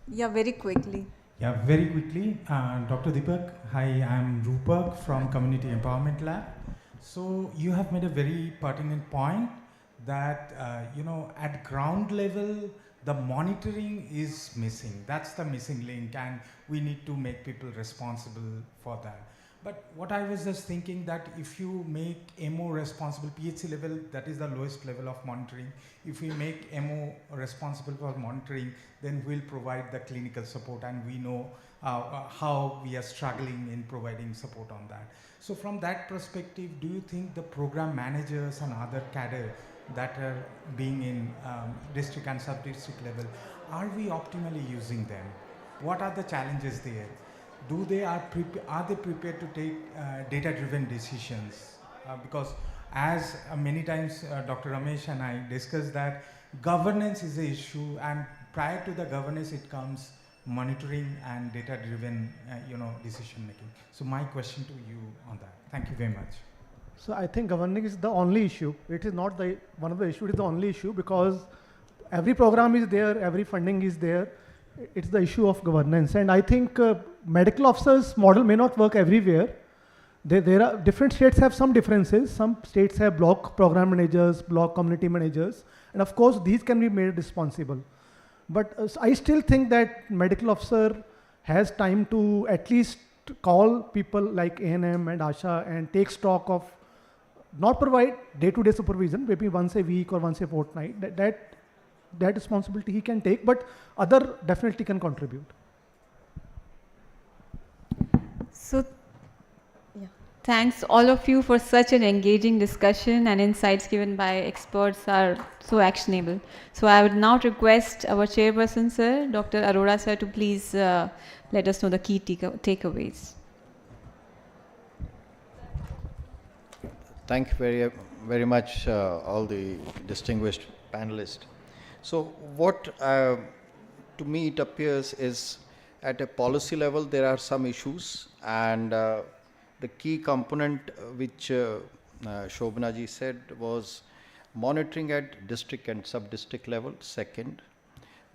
Yeah, very quickly. Yeah, very quickly. Dr. Deepak, hi, I'm Rupak from Community Empowerment Lab. So you have made a very pertinent point that, at ground level, the monitoring is missing. That's the missing link, and we need to make people responsible for that. But what I was just thinking that if you make MO responsible, PHC level, that is the lowest level of monitoring. If we make MO responsible for monitoring, then we'll provide the clinical support, and we know how we are struggling in providing support on that. So from that perspective, do you think the program managers and other cadre that are being in district and sub-district level, are we optimally using them? What are the challenges there? Are they prepared to take data-driven decisions? Because as many times Dr. Ramesh and I discussed that governance is the issue, and prior to the governance it comes monitoring and data-driven decision making. So my question to you on that. Thank you very much. So I think governing is the only issue. It is not one of the issues, it is the only issue, because every program is there, every funding is there. It's the issue of governance. And I think medical officers model may not work everywhere. There are different states have some differences. Some states have block program managers, block community managers, and of course these can be made responsible. But I still think that medical officer has time to at least call people like A&M and ASHA and take stock of, not provide day-to-day supervision, maybe once a week or once a fortnight. That responsibility he can take, but other definitely can contribute. So, yeah. Thanks all of you for such an engaging discussion, and insights given by experts are so actionable. So I would now request our chairperson, sir, Dr. Arora sir, to please let us know the key takeaways. Thank you very much, all the distinguished panelists. So what to me it appears is at a policy level there are some issues, and the key component which Shobhana ji said was monitoring at district and sub-district level. Second,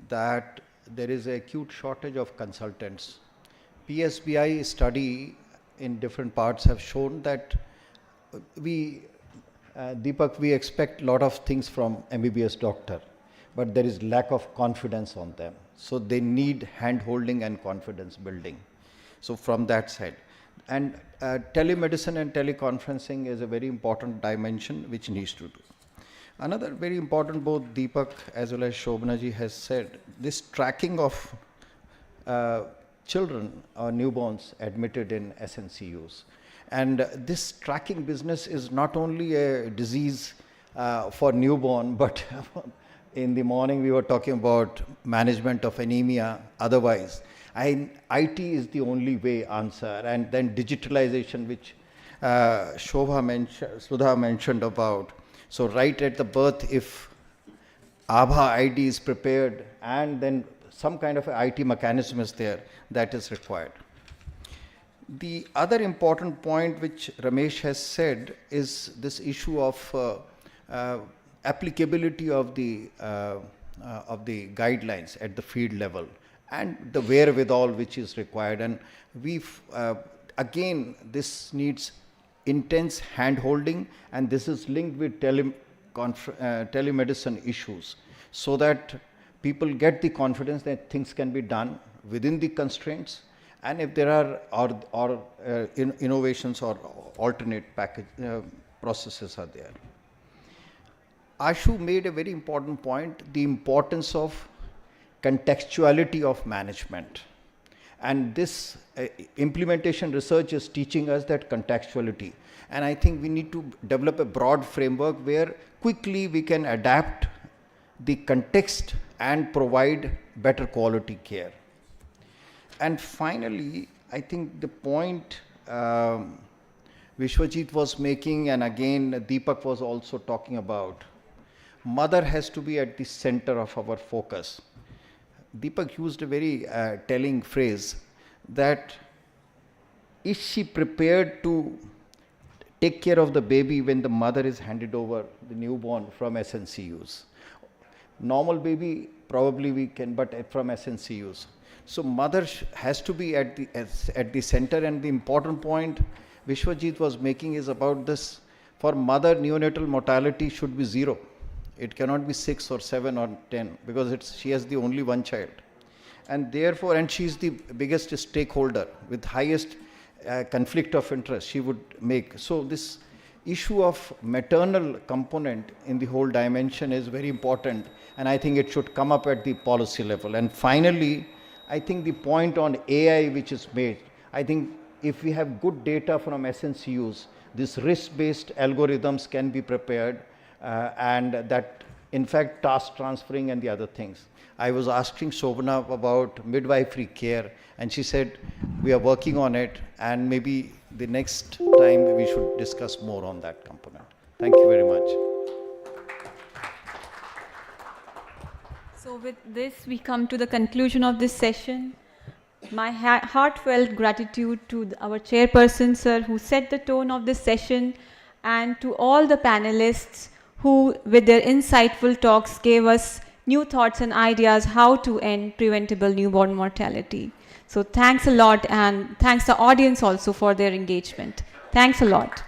that there is a acute shortage of consultants. PSBI study in different parts have shown that Deepak, we expect a lot of things from MBBS doctor, but there is lack of confidence on them. So they need hand-holding and confidence building. So from that side. And telemedicine and teleconferencing is a very important dimension which needs to do. Another very important, both Deepak as well as Shobhana ji has said, this tracking of children or newborns admitted in SNCUs. And this tracking business is not only a disease for newborn, but in the morning we were talking about management of anemia. Otherwise, IT is the only way answer, and then digitalization, which Sudha mentioned about. So right at the birth, if Abha ID is prepared and then some kind of IT mechanism is there, that is required. The other important point which Ramesh has said is this issue of applicability of the guidelines at the field level and the wherewithal which is required. And again, this needs intense hand-holding, and this is linked with telemedicine issues, so that people get the confidence that things can be done within the constraints. And if there are innovations or alternate processes are there. Ashu made a very important point, the importance of contextuality of management. And this implementation research is teaching us that contextuality. And I think we need to develop a broad framework where quickly we can adapt the context and provide better quality care. And finally, I think the point Vishwajit was making, and again Deepak was also talking about, mother has to be at the center of our focus. Deepak used a very telling phrase that is she prepared to take care of the baby when the mother is handed over the newborn from SNCUs. Normal baby, probably we can, but from SNCUs. So mother has to be at the center, and the important point Vishwajit was making is about this. For mother, neonatal mortality should be 0. It cannot be 6 or 7 or 10, because she has the only one child. And therefore, and she is the biggest stakeholder with highest conflict of interest she would make. So this issue of maternal component in the whole dimension is very important, and I think it should come up at the policy level. And finally, I think the point on AI which is made, I think if we have good data from SNCUs, these risk-based algorithms can be prepared, and that in fact task transferring and the other things. I was asking Shobhana about midwifery care, and she said we are working on it, and maybe the next time we should discuss more on that component. Thank you very much. So with this, we come to the conclusion of this session. My heartfelt gratitude to our chairperson, sir, who set the tone of this session, and to all the panelists who, with their insightful talks, gave us new thoughts and ideas how to end preventable newborn mortality. So thanks a lot, and thanks the audience also for their engagement. Thanks a lot.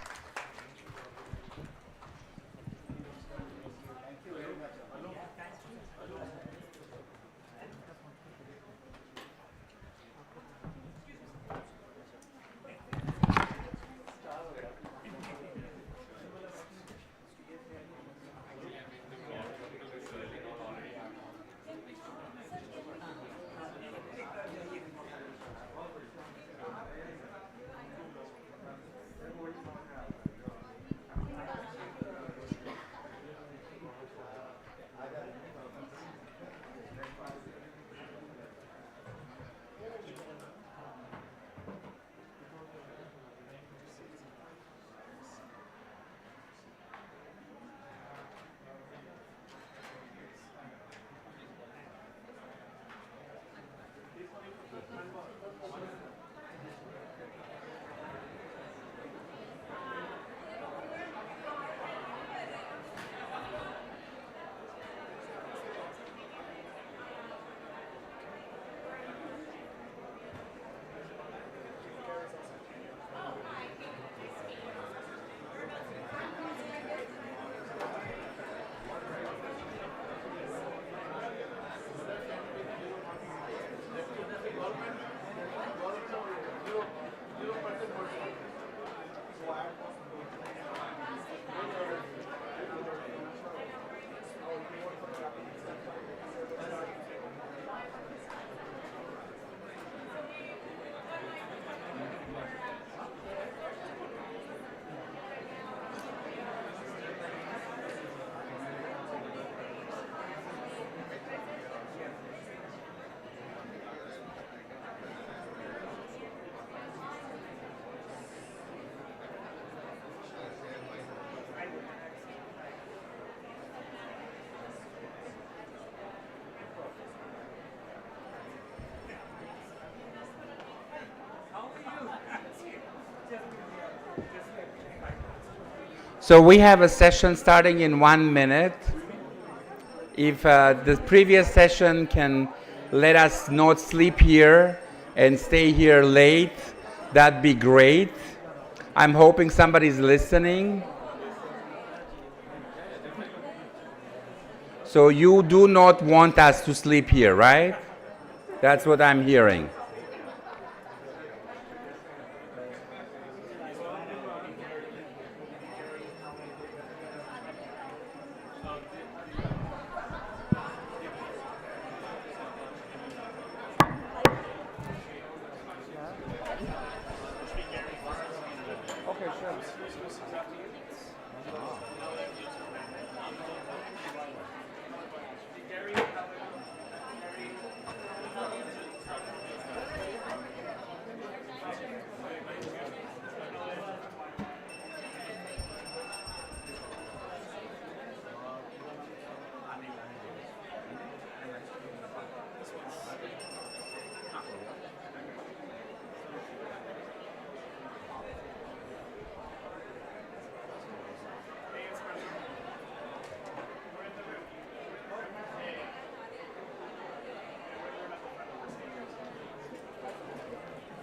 So we have a session starting in 1 minute. If the previous session can let us not sleep here and stay here late, that'd be great. I'm hoping somebody's listening. So you do not want us to sleep here, right? That's what I'm hearing.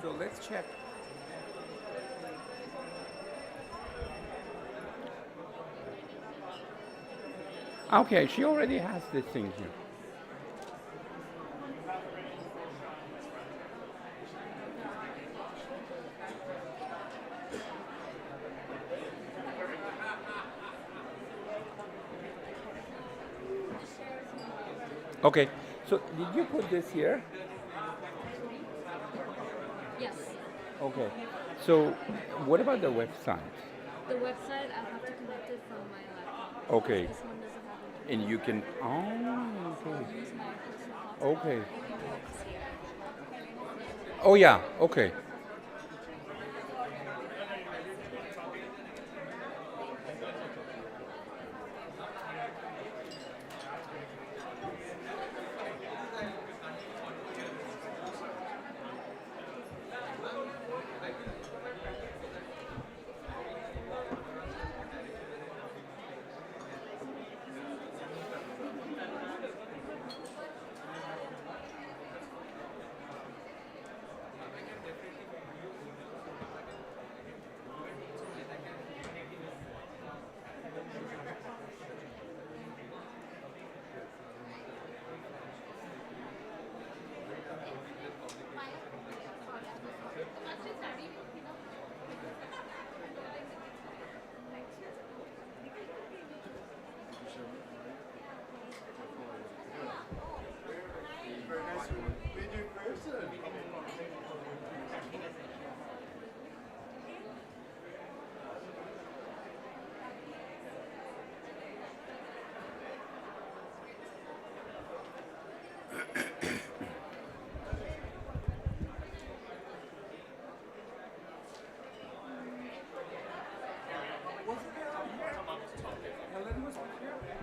So let's check. Okay, she already has this thing here. Okay, so did you put this here? Yes. Okay, so what about the website? The website, I'll have to connect it from my laptop. Okay. This one doesn't have And you can, oh, okay. use my personal hotspot. Okay. I can do it here. Oh yeah, okay.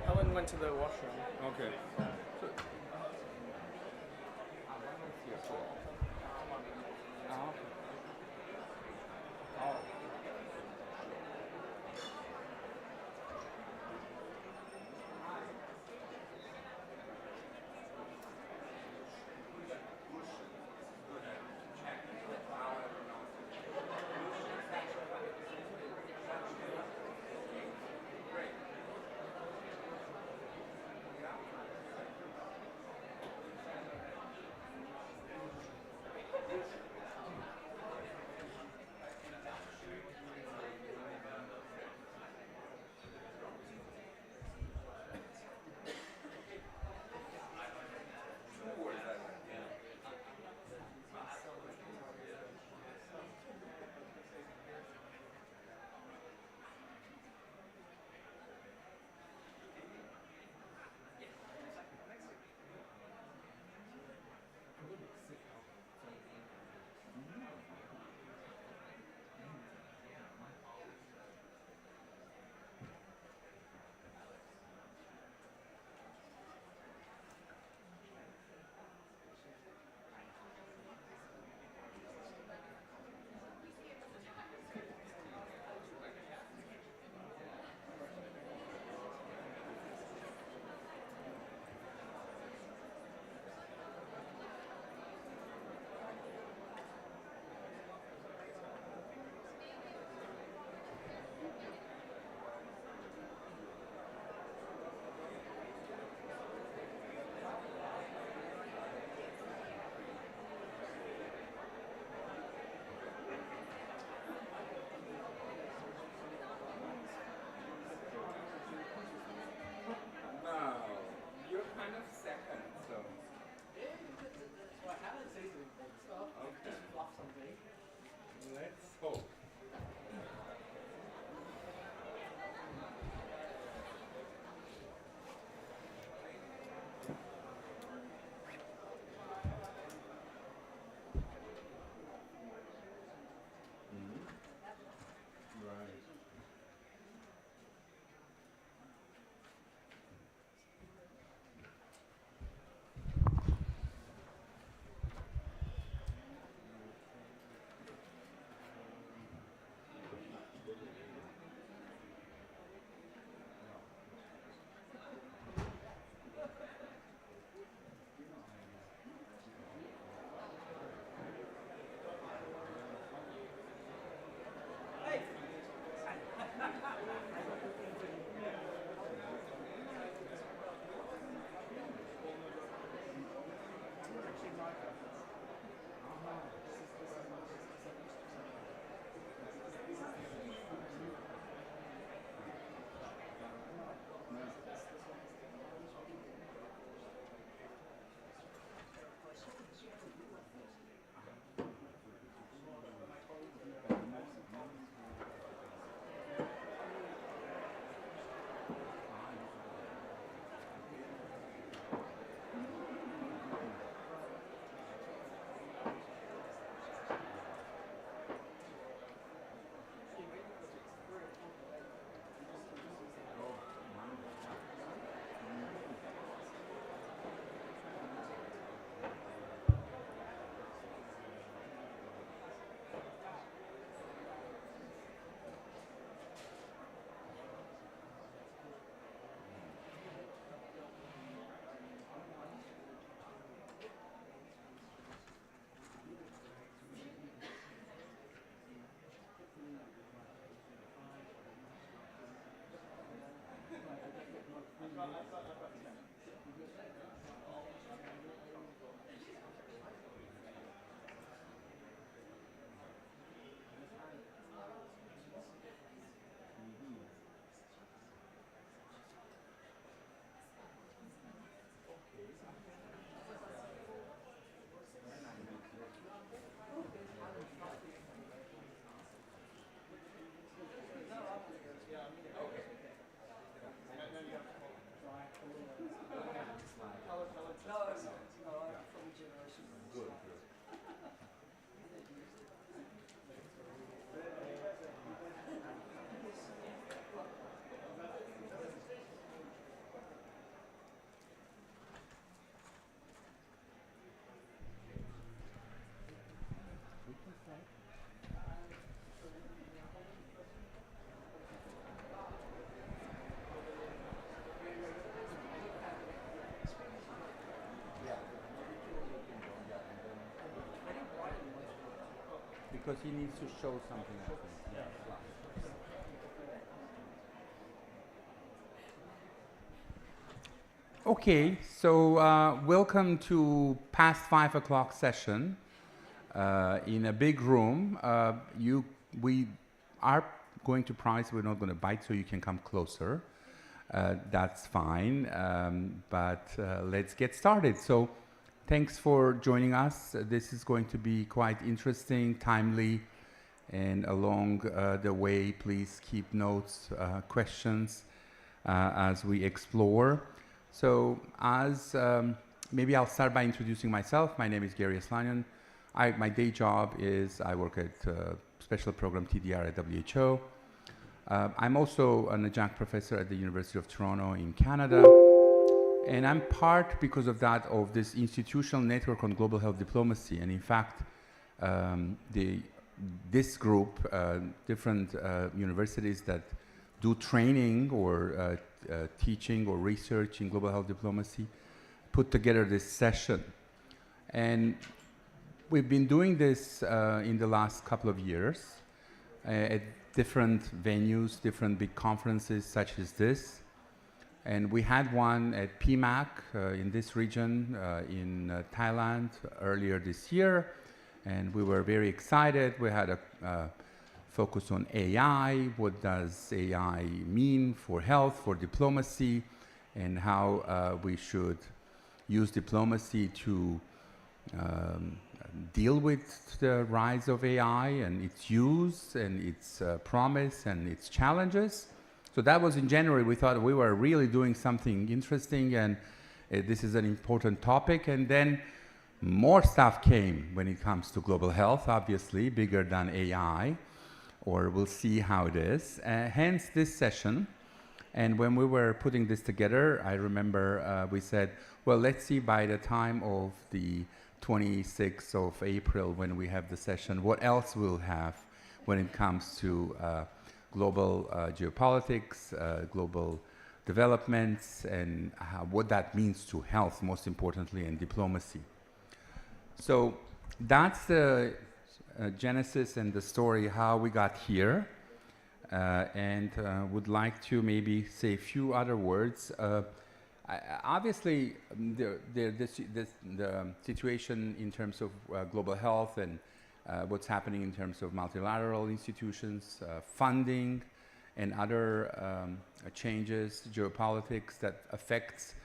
Helen went to the washroom. Okay. because he needs to show something, I think. Yeah. Okay, so welcome to past 5 o'clock session in a big room. We are going to promise we're not going to bite, so you can come closer. That's fine, but let's get started. So thanks for joining us. This is going to be quite interesting, timely, and along the way, please keep notes, questions as we explore. So maybe I'll start by introducing myself. My name is Gary Aslanian. My day job is I work at Special Program TDR at WHO. I'm also an adjunct professor at the University of Toronto in Canada. And I'm part, because of that, of this institutional network on global health diplomacy. And in fact, this group, different universities that do training or teaching or research in global health diplomacy, put together this session. And we've been doing this in the last couple of years at different venues, different big conferences such as this. And we had one at PMAC in this region in Thailand earlier this year. And we were very excited. We had a focus on AI. What does AI mean for health, for diplomacy, and how we should use diplomacy to deal with the rise of AI and its use and its promise and its challenges. So that was in January. We thought we were really doing something interesting, and this is an important topic. And then more stuff came when it comes to global health, obviously, bigger than AI, or we'll see how it is. Hence this session. And when we were putting this together, I remember we said, well, let's see by the time of the 26th of April when we have the session, what else we'll have when it comes to global geopolitics, global developments, and what that means to health, most importantly, and diplomacy. So that's the genesis and the story, how we got here. And would like to maybe say a few other words. Obviously, the situation in terms of global health and what's happening in terms of multilateral institutions, funding, and other changes, geopolitics that affects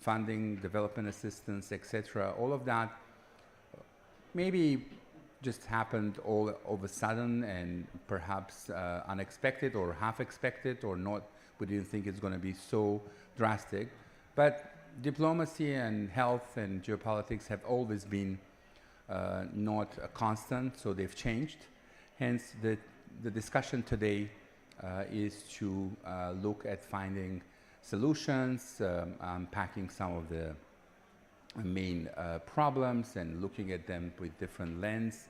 funding, development assistance, etc. All of that maybe just happened all of a sudden and perhaps unexpected or half expected or not. We didn't think it's going to be so drastic. But diplomacy and health and geopolitics have always been not a constant, so they've changed. Hence, the discussion today is to look at finding solutions, unpacking some of the main problems and looking at them with different lens,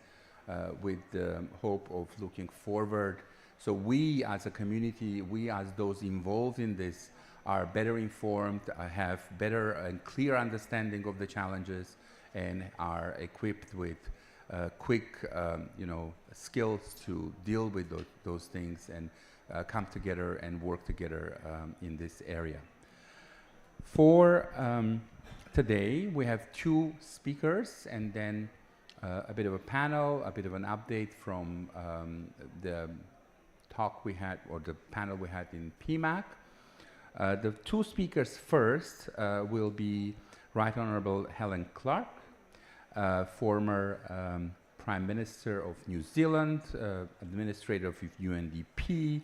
with the hope of looking forward. So we as a community, we as those involved in this are better informed, have better and clear understanding of the challenges, and are equipped with quick skills to deal with those things and come together and work together in this area. For today, we have two speakers and then a bit of a panel, a bit of an update from the talk we had, or the panel we had in PMAC. The two speakers first will be Right Honourable Helen Clark, former Prime Minister of New Zealand, Administrator of UNDP,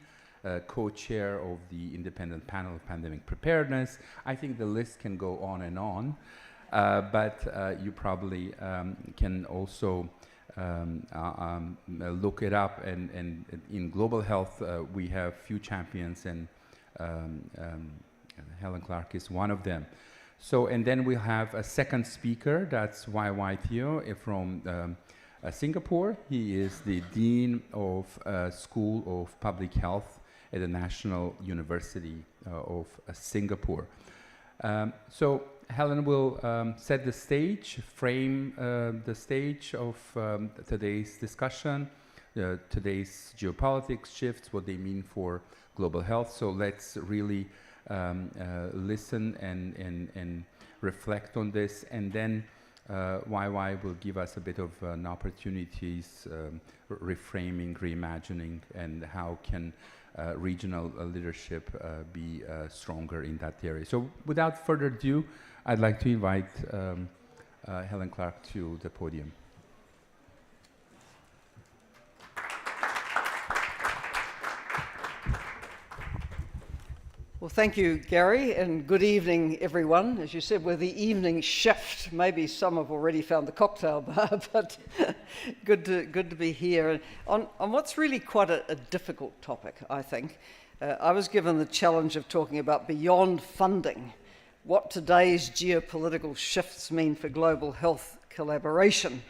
co-chair of the Independent Panel of Pandemic Preparedness. I think the list can go on and on, but you probably can also look it up. And in global health, we have few champions, and Helen Clark is one of them. So, and then we'll have a second speaker, that's YY Teo from Singapore. He is the Dean of School of Public Health at the National University of Singapore. So Helen will set the stage, frame the stage of today's discussion, today's geopolitics shifts, what they mean for global health. So let's really listen and reflect on this, and then YY will give us a bit of an opportunities, reframing, reimagining, and how can regional leadership be stronger in that area. So without further ado, I'd like to invite Helen Clark to the podium. Well, thank you, Gary, and good evening, everyone. As you said, we're the evening shift. Maybe some have already found the cocktail bar, but good to be here. On what's really quite a difficult topic, I think. I was given the challenge of talking about beyond funding, what today's geopolitical shifts mean for global health collaboration.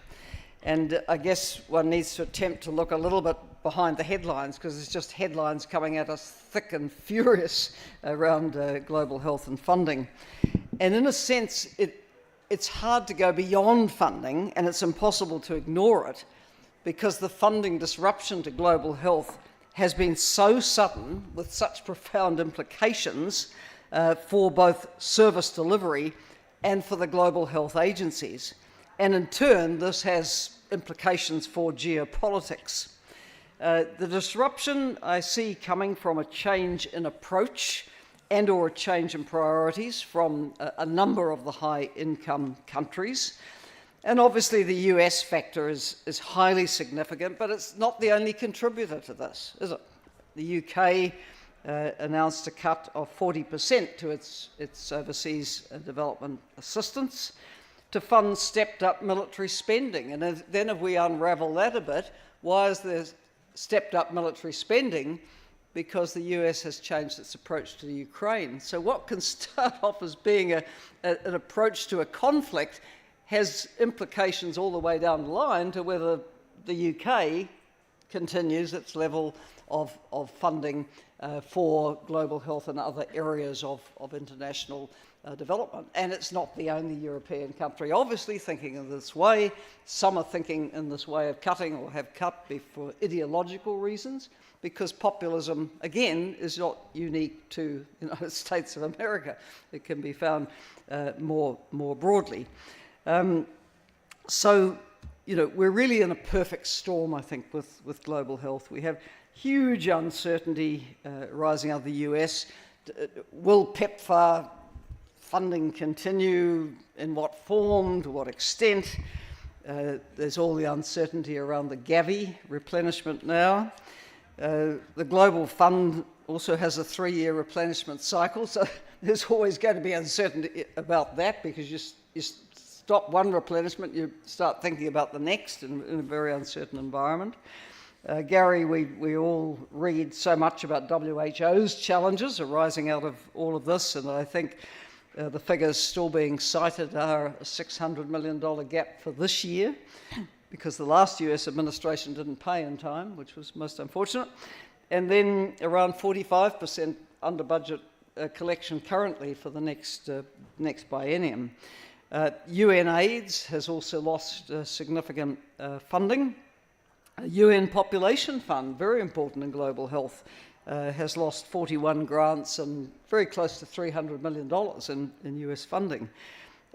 And I guess one needs to attempt to look a little bit behind the headlines, because it's just headlines coming at us thick and furious around global health and funding. And in a sense, it's hard to go beyond funding, and it's impossible to ignore it, because the funding disruption to global health has been so sudden, with such profound implications for both service delivery and for the global health agencies. And in turn, this has implications for geopolitics. The disruption I see coming from a change in approach and or a change in priorities from a number of the high-income countries. And obviously the US factor is highly significant, but it's not the only contributor to this, is it? The UK announced a cut of 40% to its overseas development assistance to fund stepped-up military spending. And then if we unravel that a bit, why is there stepped-up military spending? Because the US has changed its approach to Ukraine. So what can start off as being an approach to a conflict has implications all the way down the line to whether the UK continues its level of funding for global health and other areas of international development. And it's not the only European country obviously thinking in this way. Some are thinking in this way of cutting or have cut for ideological reasons, because populism, again, is not unique to the United States of America. It can be found more broadly. So, you know, we're really in a perfect storm, I think, with global health. We have huge uncertainty rising out of the US. Will PEPFAR funding continue? In what form? To what extent? There's all the uncertainty around the Gavi replenishment now. The Global Fund also has a 3-year replenishment cycle, so there's always going to be uncertainty about that, because you stop one replenishment, you start thinking about the next in a very uncertain environment. Gary, we all read so much about WHO's challenges arising out of all of this, and I think the figures still being cited are a $600 million gap for this year, because the last US administration didn't pay in time, which was most unfortunate. And then around 45% under budget collection currently for the next biennium. UNAIDS has also lost significant funding. UN Population Fund, very important in global health, has lost 41 grants and very close to $300 million in US funding.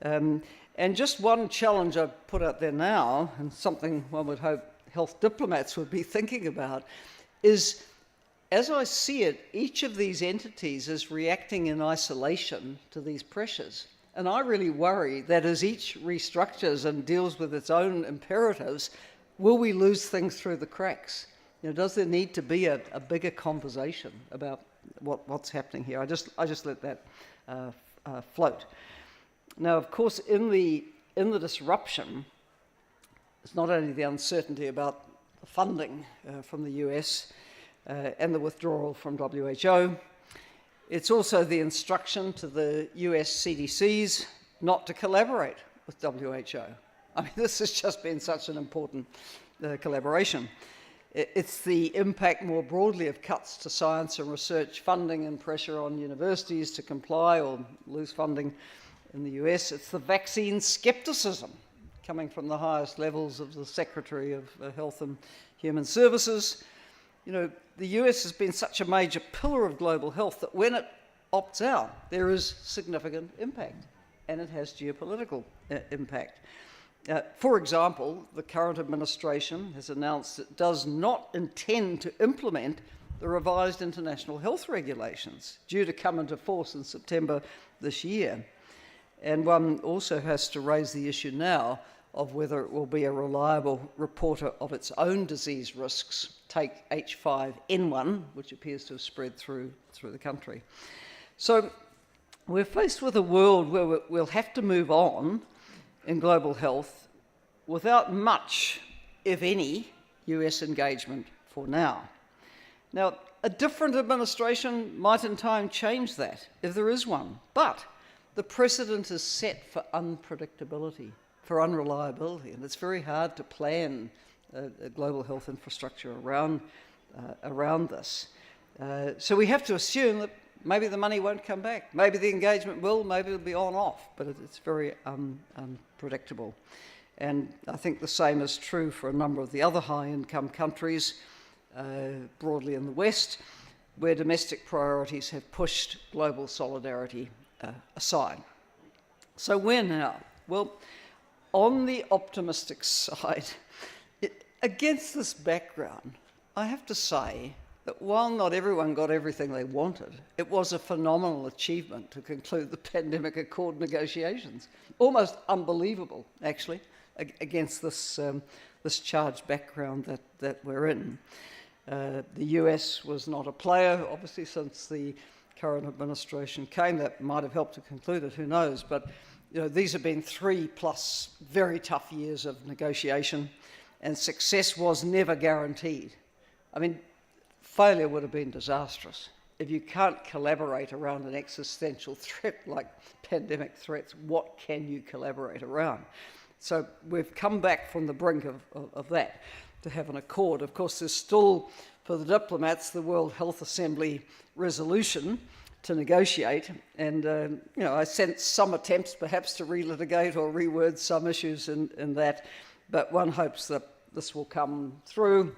And just one challenge I've put out there now, and something one would hope health diplomats would be thinking about, is, as I see it, each of these entities is reacting in isolation to these pressures. And I really worry that as each restructures and deals with its own imperatives, will we lose things through the cracks? You know, does there need to be a bigger conversation about what's happening here? I just let that float. Now, of course, in the disruption, it's not only the uncertainty about the funding from the US and the withdrawal from WHO, it's also the instruction to the US CDCs not to collaborate with WHO. I mean, this has just been such an important collaboration. It's the impact more broadly of cuts to science and research funding and pressure on universities to comply or lose funding in the US. It's the vaccine skepticism coming from the highest levels of the Secretary of Health and Human Services. You know, the US has been such a major pillar of global health that when it opts out, there is significant impact, and it has geopolitical impact. For example, the current administration has announced it does not intend to implement the revised international health regulations due to come into force in September this year. And one also has to raise the issue now of whether it will be a reliable reporter of its own disease risks, take H5N1, which appears to have spread through the country. So we're faced with a world where we'll have to move on in global health without much, if any, US engagement for now. Now, a different administration might in time change that, if there is one, but the precedent is set for unpredictability, for unreliability, and it's very hard to plan a global health infrastructure around this. So we have to assume that maybe the money won't come back, maybe the engagement will, maybe it'll be on-off, but it's very unpredictable. And I think the same is true for a number of the other high-income countries, broadly in the West, where domestic priorities have pushed global solidarity aside. So where now? Well, on the optimistic side, against this background, I have to say that while not everyone got everything they wanted, it was a phenomenal achievement to conclude the pandemic accord negotiations. Almost unbelievable, actually, against this charged background that we're in. The US was not a player, obviously, since the current administration came. That might have helped to conclude it, who knows? But you know, these have been 3+ very tough years of negotiation, and success was never guaranteed. I mean, failure would have been disastrous. If you can't collaborate around an existential threat like pandemic threats, what can you collaborate around? So we've come back from the brink of that to have an accord. Of course, there's still, for the diplomats, the World Health Assembly resolution to negotiate, and you know, I sense some attempts perhaps to relitigate or reword some issues in that, but one hopes that this will come through.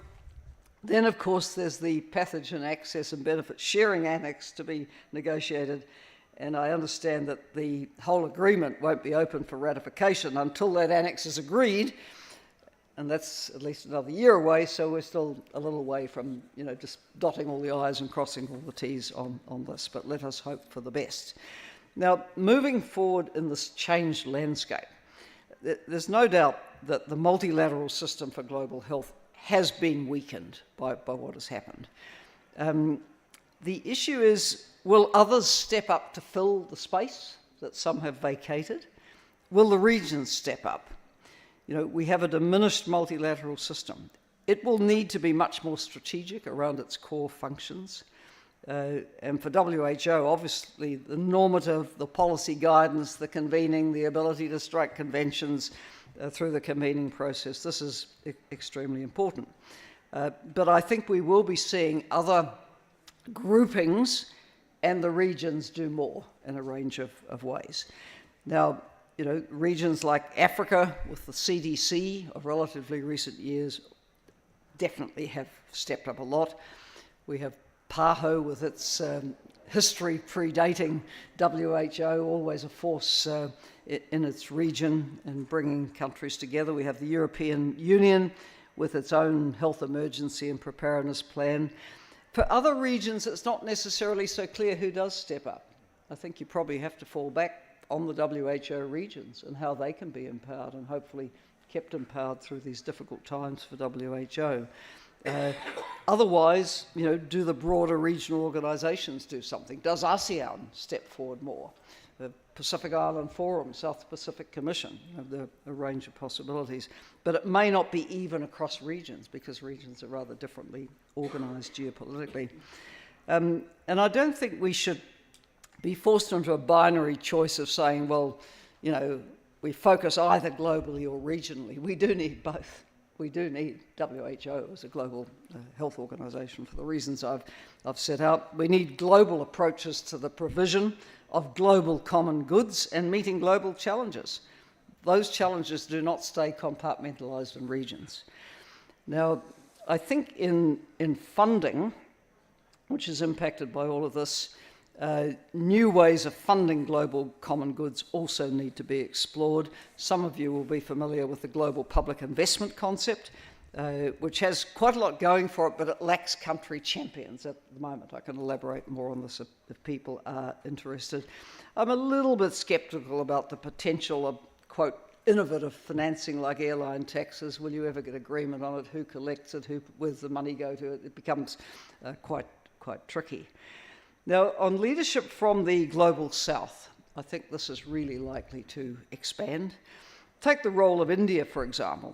Then, of course, there's the pathogen access and benefit sharing annex to be negotiated, and I understand that the whole agreement won't be open for ratification until that annex is agreed, and that's at least another year away, so we're still a little way from, you know, just dotting all the I's and crossing all the T's on this, but let us hope for the best. Now, moving forward in this changed landscape, there's no doubt that the multilateral system for global health has been weakened by what has happened. The issue is, will others step up to fill the space that some have vacated? Will the regions step up? You know, we have a diminished multilateral system. It will need to be much more strategic around its core functions. And for WHO, obviously, the normative, the policy guidance, the convening, the ability to strike conventions through the convening process, this is extremely important. But I think we will be seeing other groupings and the regions do more in a range of ways. Now, you know, regions like Africa with the CDC of relatively recent years definitely have stepped up a lot. We have PAHO with its history predating WHO, always a force in its region and bringing countries together. We have the European Union with its own health emergency and preparedness plan. For other regions, it's not necessarily so clear who does step up. I think you probably have to fall back on the WHO regions and how they can be empowered and hopefully kept empowered through these difficult times for WHO. Otherwise, you know, do the broader regional organisations do something? Does ASEAN step forward more? The Pacific Island Forum, South Pacific Commission, you know, there are a range of possibilities. But it may not be even across regions because regions are rather differently organised geopolitically. And I don't think we should be forced into a binary choice of saying, well, you know, we focus either globally or regionally. We do need both. we do need WHO as a global health organisation for the reasons I've set out. We need global approaches to the provision of global common goods and meeting global challenges. Those challenges do not stay compartmentalised in regions. Now, I think in funding, which is impacted by all of this, new ways of funding global common goods also need to be explored. Some of you will be familiar with the global public investment concept, which has quite a lot going for it, but it lacks country champions at the moment. I can elaborate more on this if people are interested. I'm a little bit sceptical about the potential of, quote, innovative financing like airline taxes. Will you ever get agreement on it? Who collects it? Where's the money go to? It becomes quite tricky. Now, on leadership from the global south, I think this is really likely to expand. Take the role of India, for example.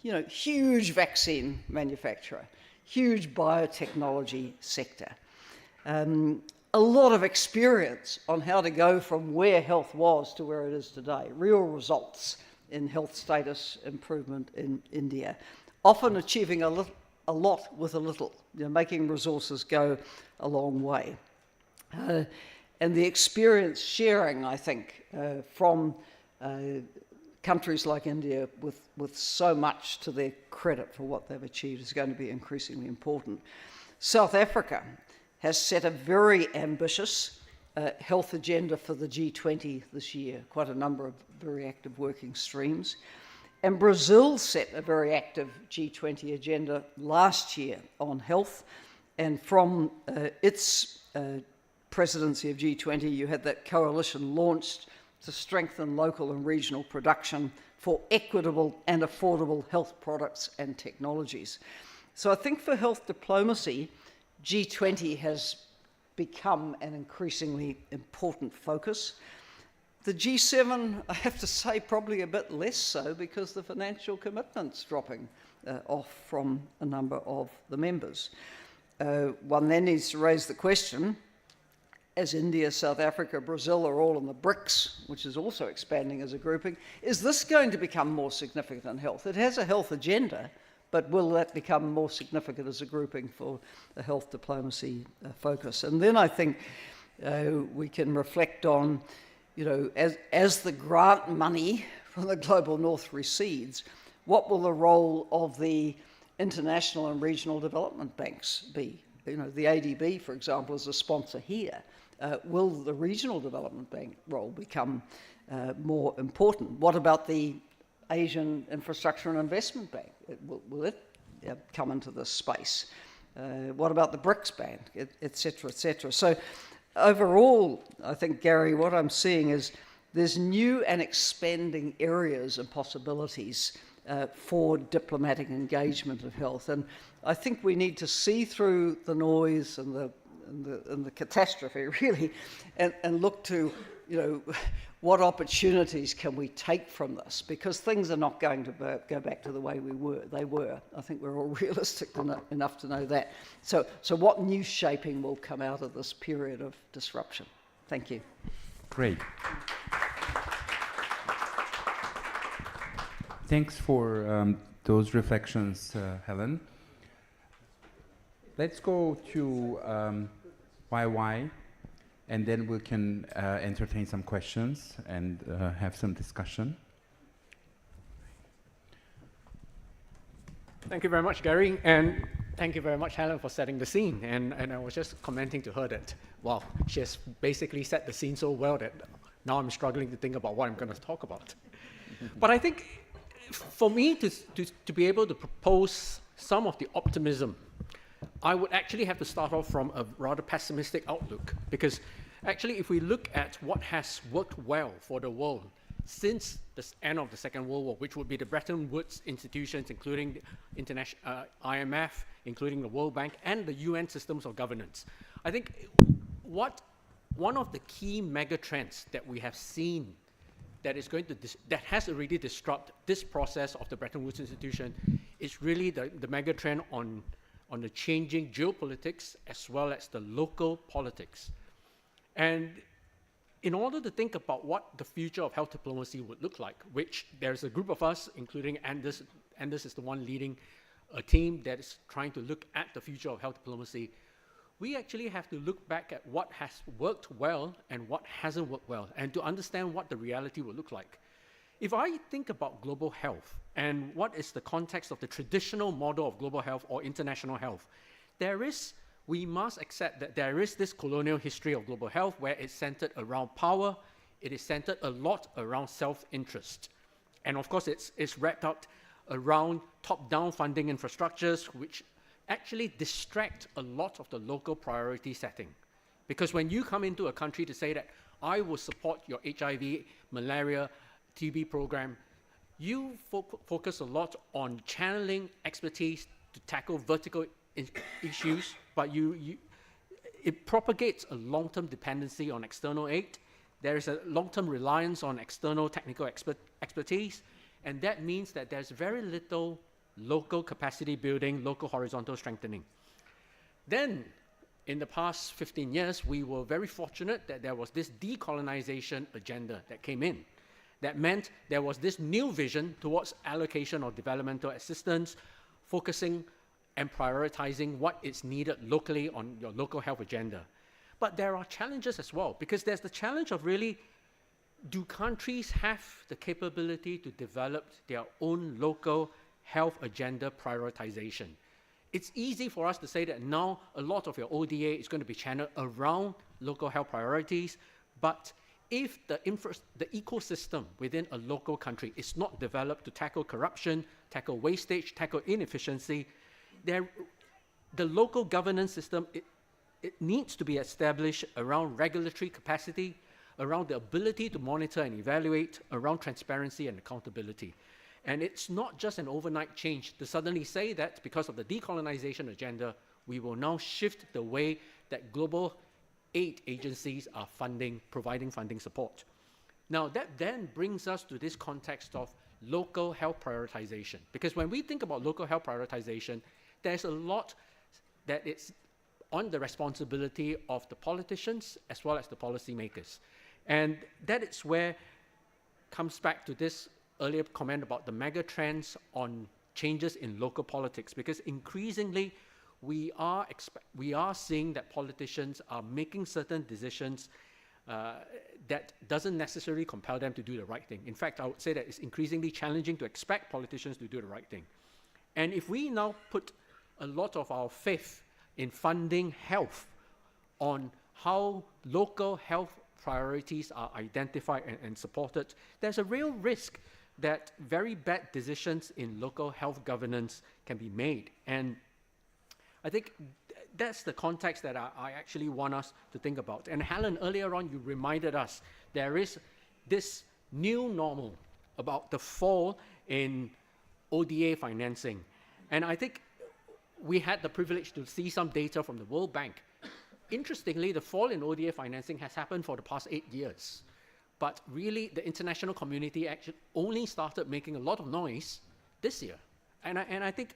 You know, huge vaccine manufacturer, huge biotechnology sector. A lot of experience on how to go from where health was to where it is today. Real results in health status improvement in India. Often achieving a lot with a little, you know, making resources go a long way. And the experience sharing, I think, from countries like India with so much to their credit for what they've achieved is going to be increasingly important. South Africa has set a very ambitious health agenda for the G20 this year, quite a number of very active working streams. And Brazil set a very active G20 agenda last year on health. And from its presidency of G20, you had that coalition launched to strengthen local and regional production for equitable and affordable health products and technologies. So I think for health diplomacy, G20 has become an increasingly important focus. The G7, I have to say, probably a bit less so because the financial commitment's dropping off from a number of the members. One then needs to raise the question, as India, South Africa, Brazil are all in the BRICS, which is also expanding as a grouping, is this going to become more significant in health? It has a health agenda, but will that become more significant as a grouping for the health diplomacy focus? And then I think we can reflect on, you know, as the grant money from the global north recedes, what will the role of the international and regional development banks be? You know, the ADB, for example, is a sponsor here. Will the regional development bank role become more important? What about the Asian Infrastructure and Investment Bank? Will it come into this space? What about the BRICS Bank, et cetera, et cetera? So overall, I think, Gary, what I'm seeing is there's new and expanding areas and possibilities for diplomatic engagement of health. And I think we need to see through the noise and the catastrophe, really, and look to, you know, what opportunities can we take from this? Because things are not going to go back to the way they were. I think we're all realistic enough to know that. So what new shaping will come out of this period of disruption? Thank you. Great. Thanks for those reflections, Helen. Let's go to YY, and then we can entertain some questions and have some discussion. Thank you very much, Gary, and thank you very much, Helen, for setting the scene. And I was just commenting to her that, wow, she has basically set the scene so well that now I'm struggling to think about what I'm going to talk about. But I think for me to be able to propose some of the optimism, I would actually have to start off from a rather pessimistic outlook, because actually if we look at what has worked well for the world since the end of the Second World War, which would be the Bretton Woods institutions, including the international IMF, including the World Bank, and the UN systems of governance, I think one of the key mega trends that we have seen that is going to that has already disrupted this process of the Bretton Woods institution is really the mega trend on the changing geopolitics as well as the local politics. And in order to think about what the future of health diplomacy would look like, which there's a group of us, including Anders Anders is the one leading a team that is trying to look at the future of health diplomacy. We actually have to look back at what has worked well and what hasn't worked well, and to understand what the reality will look like. If I think about global health and what is the context of the traditional model of global health or international health, we must accept that there is this colonial history of global health where it's centered around power, it is centered a lot around self-interest. And of course, it's wrapped up around top-down funding infrastructures, which actually distract a lot of the local priority setting. Because when you come into a country to say that, I will support your HIV, malaria, TB program, you focus a lot on channeling expertise to tackle vertical issues, but it propagates a long-term dependency on external aid. There is a long-term reliance on external technical expertise, and that means that there's very little local capacity building, local horizontal strengthening. Then, in the past 15 years, we were very fortunate that there was this decolonization agenda that came in. That meant there was this new vision towards allocation of developmental assistance, focusing and prioritizing what is needed locally on your local health agenda. But there are challenges as well, because there's the challenge of really, do countries have the capability to develop their own local health agenda prioritization? It's easy for us to say that now a lot of your ODA is going to be channeled around local health priorities, but if the ecosystem within a local country is not developed to tackle corruption, tackle wastage, tackle inefficiency, the local governance system, it needs to be established around regulatory capacity, around the ability to monitor and evaluate, around transparency and accountability. And it's not just an overnight change to suddenly say that because of the decolonization agenda, we will now shift the way that global aid agencies are providing funding support. Now, that then brings us to this context of local health prioritization. Because when we think about local health prioritization, there's a lot that it's on the responsibility of the politicians as well as the policymakers. And that is where comes back to this earlier comment about the mega trends on changes in local politics, because increasingly we are seeing that politicians are making certain decisions that doesn't necessarily compel them to do the right thing. In fact, I would say that it's increasingly challenging to expect politicians to do the right thing. And if we now put a lot of our faith in funding health on how local health priorities are identified and supported, there's a real risk that very bad decisions in local health governance can be made. And I think that's the context that I actually want us to think about. And Helen, earlier on, you reminded us there is this new normal about the fall in ODA financing. And I think we had the privilege to see some data from the World Bank. Interestingly, the fall in ODA financing has happened for the past 8 years. But really, the international community actually only started making a lot of noise this year. And I think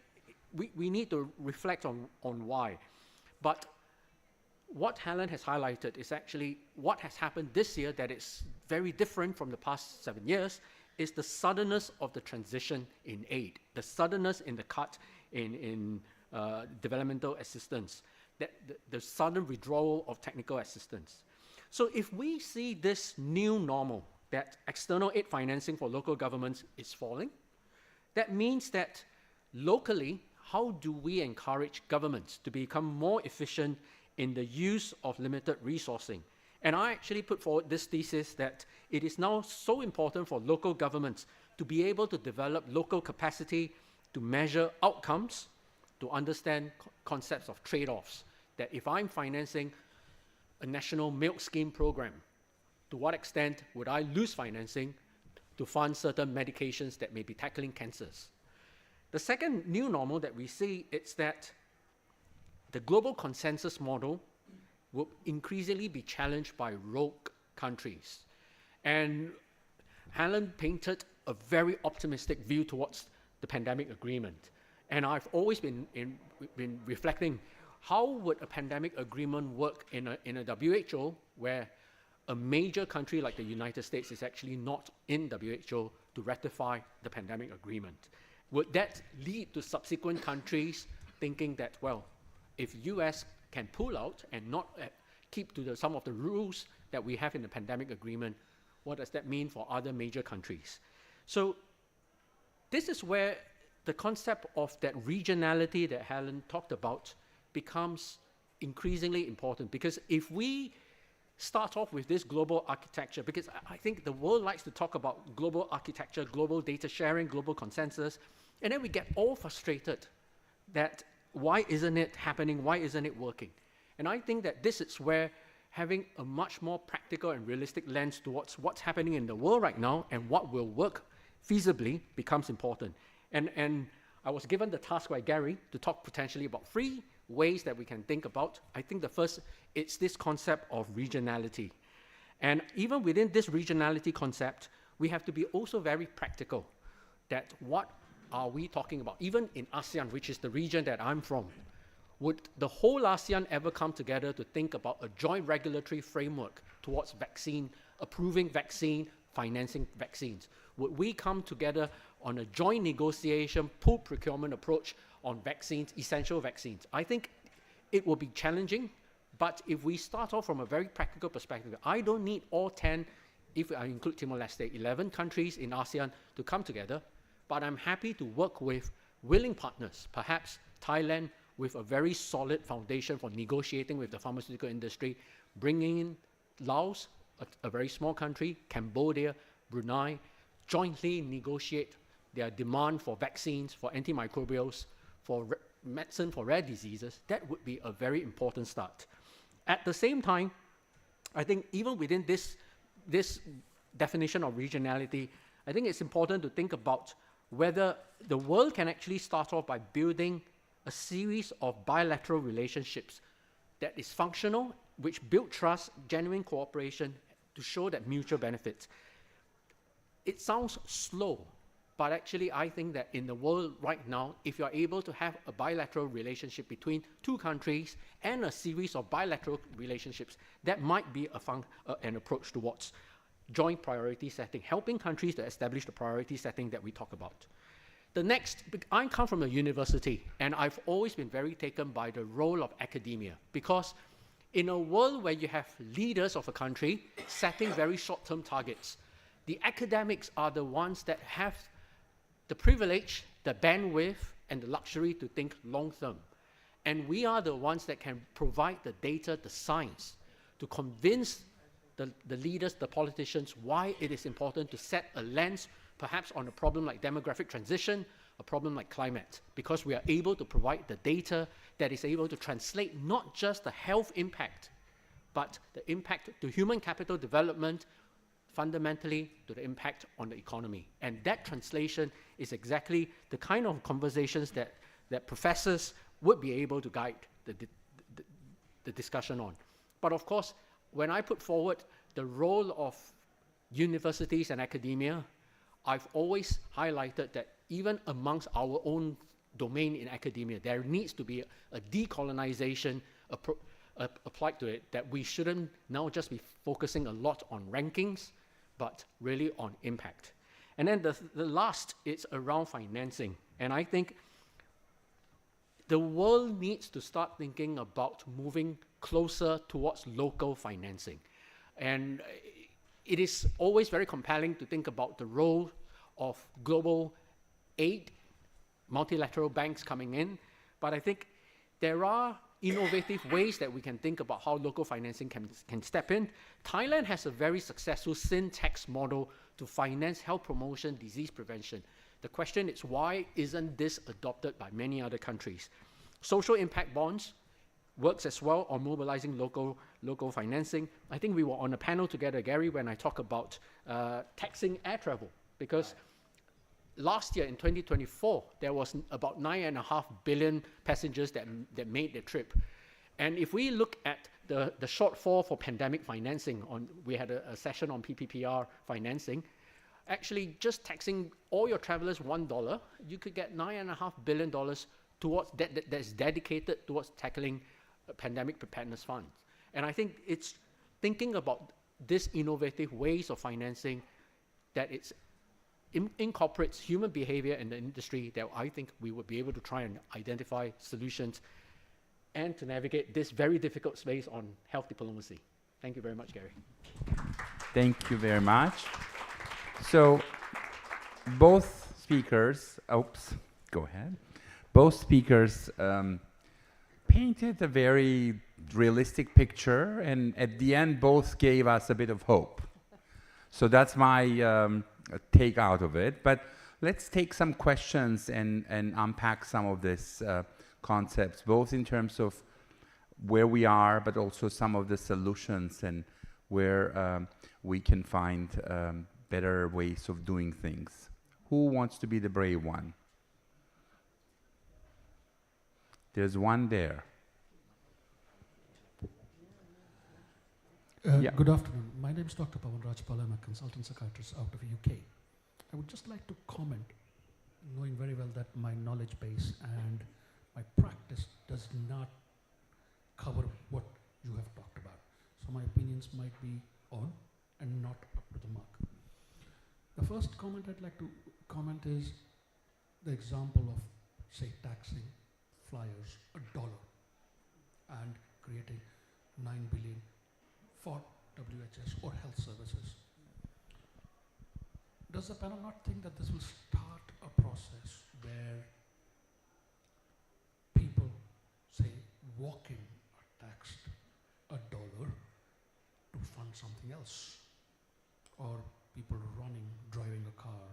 we need to reflect on why. But what Helen has highlighted is actually what has happened this year that is very different from the past 7 years is the suddenness of the transition in aid, the suddenness in the cut in developmental assistance, the sudden withdrawal of technical assistance. So if we see this new normal, that external aid financing for local governments is falling, that means that locally, how do we encourage governments to become more efficient in the use of limited resourcing? And I actually put forward this thesis that it is now so important for local governments to be able to develop local capacity to measure outcomes, to understand concepts of trade-offs, that if I'm financing a national milk scheme program, to what extent would I lose financing to fund certain medications that may be tackling cancers? The second new normal that we see is that the global consensus model will increasingly be challenged by rogue countries. And Helen painted a very optimistic view towards the pandemic agreement. And I've always been reflecting, how would a pandemic agreement work in a WHO where a major country like the United States is actually not in WHO to ratify the pandemic agreement? Would that lead to subsequent countries thinking that, well, if US can pull out and not keep to some of the rules that we have in the pandemic agreement, what does that mean for other major countries? So this is where the concept of that regionality that Helen talked about becomes increasingly important, because if we start off with this global architecture, because I think the world likes to talk about global architecture, global data sharing, global consensus, and then we get all frustrated that why isn't it happening, why isn't it working? And I think that this is where having a much more practical and realistic lens towards what's happening in the world right now and what will work feasibly becomes important. And I was given the task by Gary to talk potentially about 3 ways that we can think about. I think the first, it's this concept of regionality. And even within this regionality concept, we have to be also very practical, that what are we talking about? Even in ASEAN, which is the region that I'm from, would the whole ASEAN ever come together to think about a joint regulatory framework towards vaccine, approving vaccine, financing vaccines? Would we come together on a joint negotiation, pool procurement approach on vaccines, essential vaccines? I think it will be challenging, but if we start off from a very practical perspective, I don't need all 10, if I include Timor-Leste, 11 countries in ASEAN to come together, but I'm happy to work with willing partners, perhaps Thailand with a very solid foundation for negotiating with the pharmaceutical industry, bringing in Laos, a very small country, Cambodia, Brunei, jointly negotiate their demand for vaccines, for antimicrobials, for medicine for rare diseases. That would be a very important start. At the same time, I think even within this definition of regionality, I think it's important to think about whether the world can actually start off by building a series of bilateral relationships that is functional, which build trust, genuine cooperation to show that mutual benefits. It sounds slow, but actually I think that in the world right now, if you're able to have a bilateral relationship between 2 countries and a series of bilateral relationships, that might be an approach towards joint priority setting, helping countries to establish the priority setting that we talk about. The next, I come from a university, and I've always been very taken by the role of academia, because in a world where you have leaders of a country setting very short-term targets, the academics are the ones that have the privilege, the bandwidth, and the luxury to think long-term. And we are the ones that can provide the data, the science, to convince the leaders, the politicians, why it is important to set a lens perhaps on a problem like demographic transition, a problem like climate, because we are able to provide the data that is able to translate not just the health impact, but the impact to human capital development, fundamentally to the impact on the economy. And that translation is exactly the kind of conversations that professors would be able to guide the discussion on. But of course, when I put forward the role of universities and academia, I've always highlighted that even amongst our own domain in academia, there needs to be a decolonization applied to it, that we shouldn't now just be focusing a lot on rankings, but really on impact. And then the last is around financing. And I think the world needs to start thinking about moving closer towards local financing. And it is always very compelling to think about the role of global aid, multilateral banks coming in, but I think there are innovative ways that we can think about how local financing can step in. Thailand has a very successful Syntax model to finance health promotion, disease prevention. The question is, why isn't this adopted by many other countries? Social impact bonds works as well on mobilizing local financing. I think we were on a panel together, Gary, when I talk about taxing air travel, because last year in 2024, there was about 9.5 billion passengers that made the trip. And if we look at the shortfall for pandemic financing, we had a session on PPPR financing, actually just taxing all your travelers $1, you could get $9.5 billion towards that's dedicated towards tackling pandemic preparedness funds. And I think it's thinking about these innovative ways of financing that it's incorporates human behavior in the industry, that I think we would be able to try and identify solutions and to navigate this very difficult space on health diplomacy. Thank you very much, Gary. Thank you very much. So both speakers, go ahead. Both speakers painted a very realistic picture, and at the end both gave us a bit of hope. So that's my take out of it. But let's take some questions and unpack some of these concepts, both in terms of where we are, but also some of the solutions and where we can find better ways of doing things. Who wants to be the brave one? There's one there. Yeah. Good afternoon. My name is Dr. Pawan Rajpal. I'm a consultant psychiatrist out of the UK. I would just like to comment, knowing very well that my knowledge base and my practice does not cover what you have talked about. So my opinions might be on and not up to the mark. The first comment I'd like to comment is the example of, say, taxing flyers $1 and creating 9 billion for WHS or health services. Does the panel not think that this will start a process where people, say, walking are taxed $1 to fund something else, or people running, driving a car,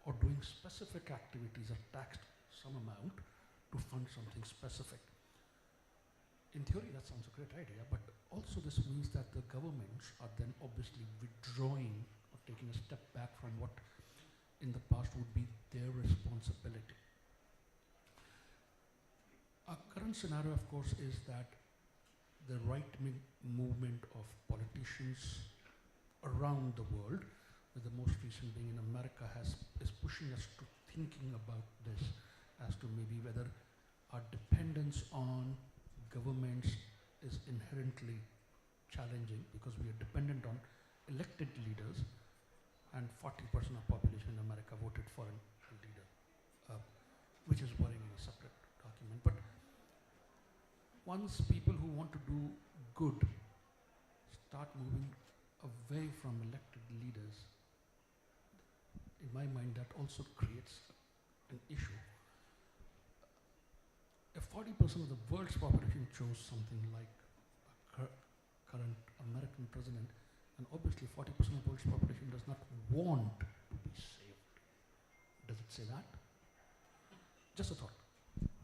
or doing specific activities are taxed some amount to fund something specific? In theory, that sounds a great idea, but also this means that the governments are then obviously withdrawing or taking a step back from what in the past would be their responsibility. Our current scenario, of course, is that the right-wing movement of politicians around the world, with the most recent being in America, is pushing us to thinking about this as to maybe whether our dependence on governments is inherently challenging, because we are dependent on elected leaders, and 40% of population in America voted for a leader, which is worrying in a separate document. But once people who want to do good start moving away from elected leaders, in my mind that also creates an issue. If 40% of the world's population chose something like a current American president, and obviously 40% of the world's population does not want to be saved. Does it say that? Just a thought.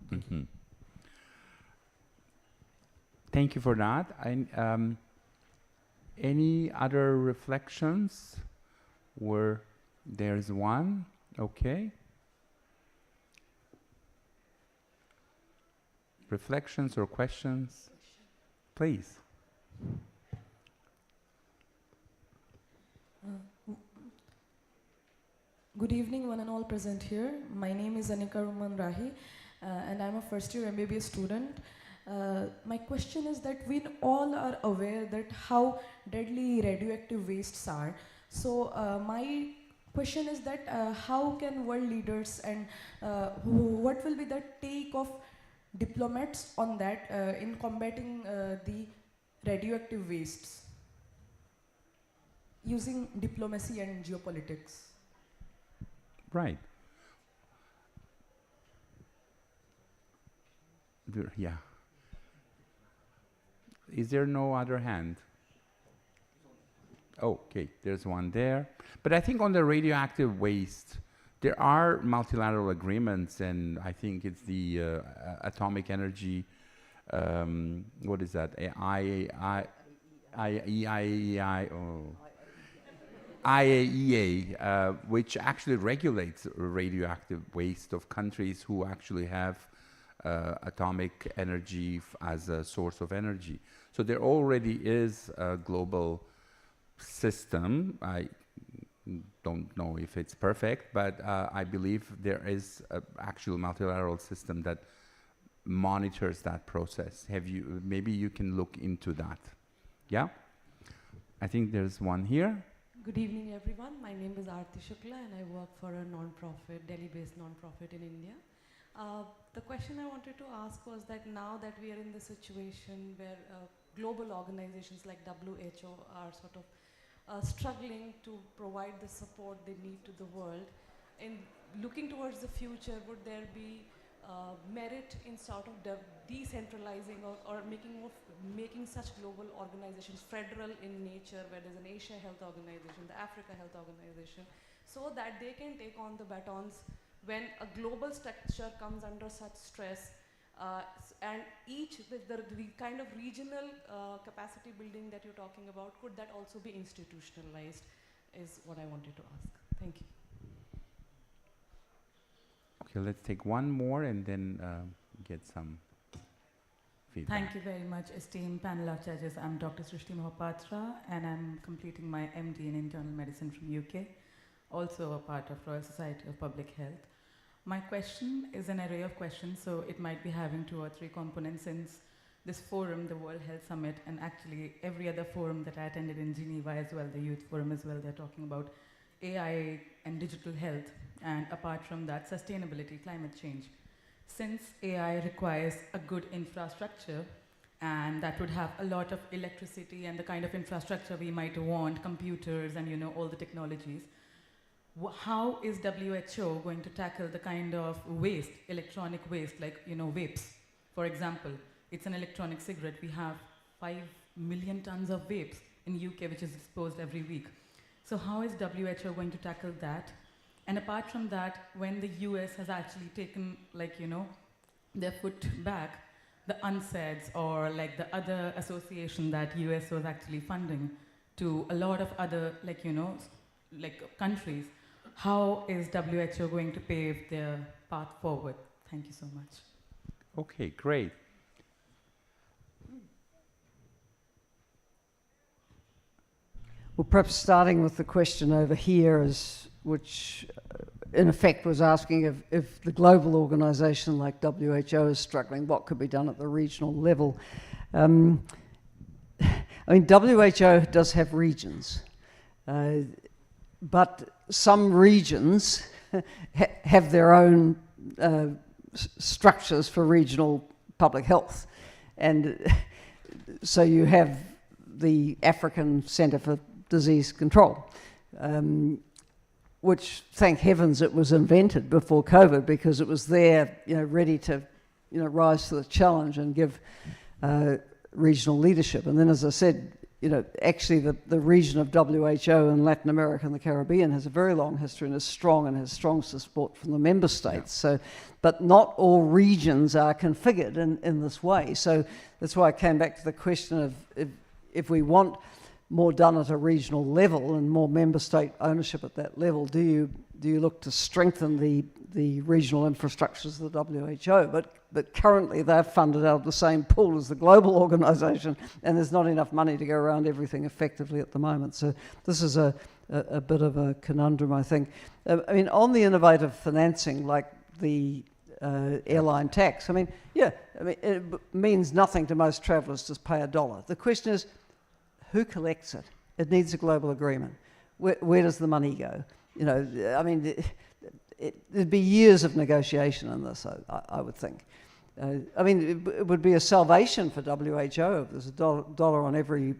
Thank you. Thank you for that. Any other reflections? Where there's one, okay. Reflections or questions? Please. Good evening, one and all present here. My name is Anika Ruman Rahi, and I'm a first-year MBBS student. My question is that we all are aware that how deadly radioactive wastes are. So my question is that how can world leaders and what will be the take of diplomats on that in combating the radioactive wastes using diplomacy and geopolitics? Right. Yeah. Is there no other hand? Okay, there's one there. But I think on the radioactive waste, there are multilateral agreements, and I think it's the Atomic Energy, what is that? IAEA, which actually regulates radioactive waste of countries who actually have atomic energy as a source of energy. So there already is a global system. I don't know if it's perfect, but I believe there is an actual multilateral system that monitors that process. Maybe you can look into that. Yeah? I think there's one here. Good evening, everyone. My name is Aarti Shukla, and I work for a non-profit, Delhi-based non-profit in India. The question I wanted to ask was that now that we are in the situation where global organizations like WHO are sort of struggling to provide the support they need to the world, in looking towards the future, would there be merit in sort of decentralizing or making such global organizations federal in nature, where there's an Asia Health Organization, the Africa Health Organization, so that they can take on the batons when a global structure comes under such stress, and the kind of regional capacity building that you're talking about, could that also be institutionalized, is what I wanted to ask. Thank you. Okay, let's take one more and then get some feedback. Thank you very much, esteemed panel of judges. I'm Dr. Srishti Mohapatra, and I'm completing my MD in internal medicine from UK, also a part of Royal Society of Public Health. My question is an array of questions, so it might be having 2 or 3 components, since this forum, the World Health Summit, and actually every other forum that I attended in Geneva as well, the Youth Forum as well, they're talking about AI and digital health, and apart from that, sustainability, climate change. Since AI requires a good infrastructure, and that would have a lot of electricity and the kind of infrastructure we might want, computers and all the technologies, how is WHO going to tackle the kind of waste, electronic waste, like vapes, for example? It's an electronic cigarette. We have 5 million tons of vapes in UK, which is disposed every week. So how is WHO going to tackle that? And apart from that, when the US has actually taken, their foot back, the UNSEDS or the other association that US was actually funding to a lot of other, countries, how is WHO going to pave their path forward? Thank you so much. Okay, great. Well, perhaps starting with the question over here, which in effect was asking if the global organisation like WHO is struggling, what could be done at the regional level? I mean, WHO does have regions, but some regions have their own structures for regional public health. And so you have the African Centre for Disease Control, which, thank heavens, it was invented before COVID, because it was there, ready to, rise to the challenge and give regional leadership. And then, as I said, actually the region of WHO in Latin America and the Caribbean has a very long history and is strong and has strong support from the member states. Yeah. So, but not all regions are configured in this way. So that's why I came back to the question of if we want more done at a regional level and more member state ownership at that level, do you look to strengthen the regional infrastructures of the WHO? But currently they're funded out of the same pool as the global organisation, and there's not enough money to go around everything effectively at the moment. So this is a bit of a conundrum, I think. I mean, on the innovative financing, like the airline tax, it means nothing to most travellers to pay $1. The question is, who collects it? It needs a global agreement. Where does the money go? There'd be years of negotiation on this, I would think. It would be a salvation for WHO if there's $1 on every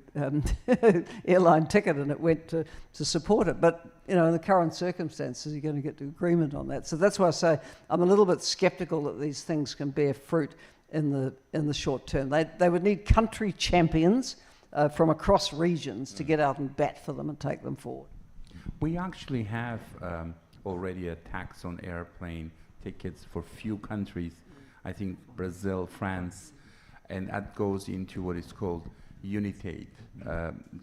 airline ticket and it went to support it. But in the current circumstances, you're going to get to agreement on that. So that's why I say I'm a little bit sceptical that these things can bear fruit in the short term. They would need country champions from across regions to get out and bat for them and take them forward. We actually have already a tax on airplane tickets for few countries. I think Brazil, France, and that goes into what is called Unitate,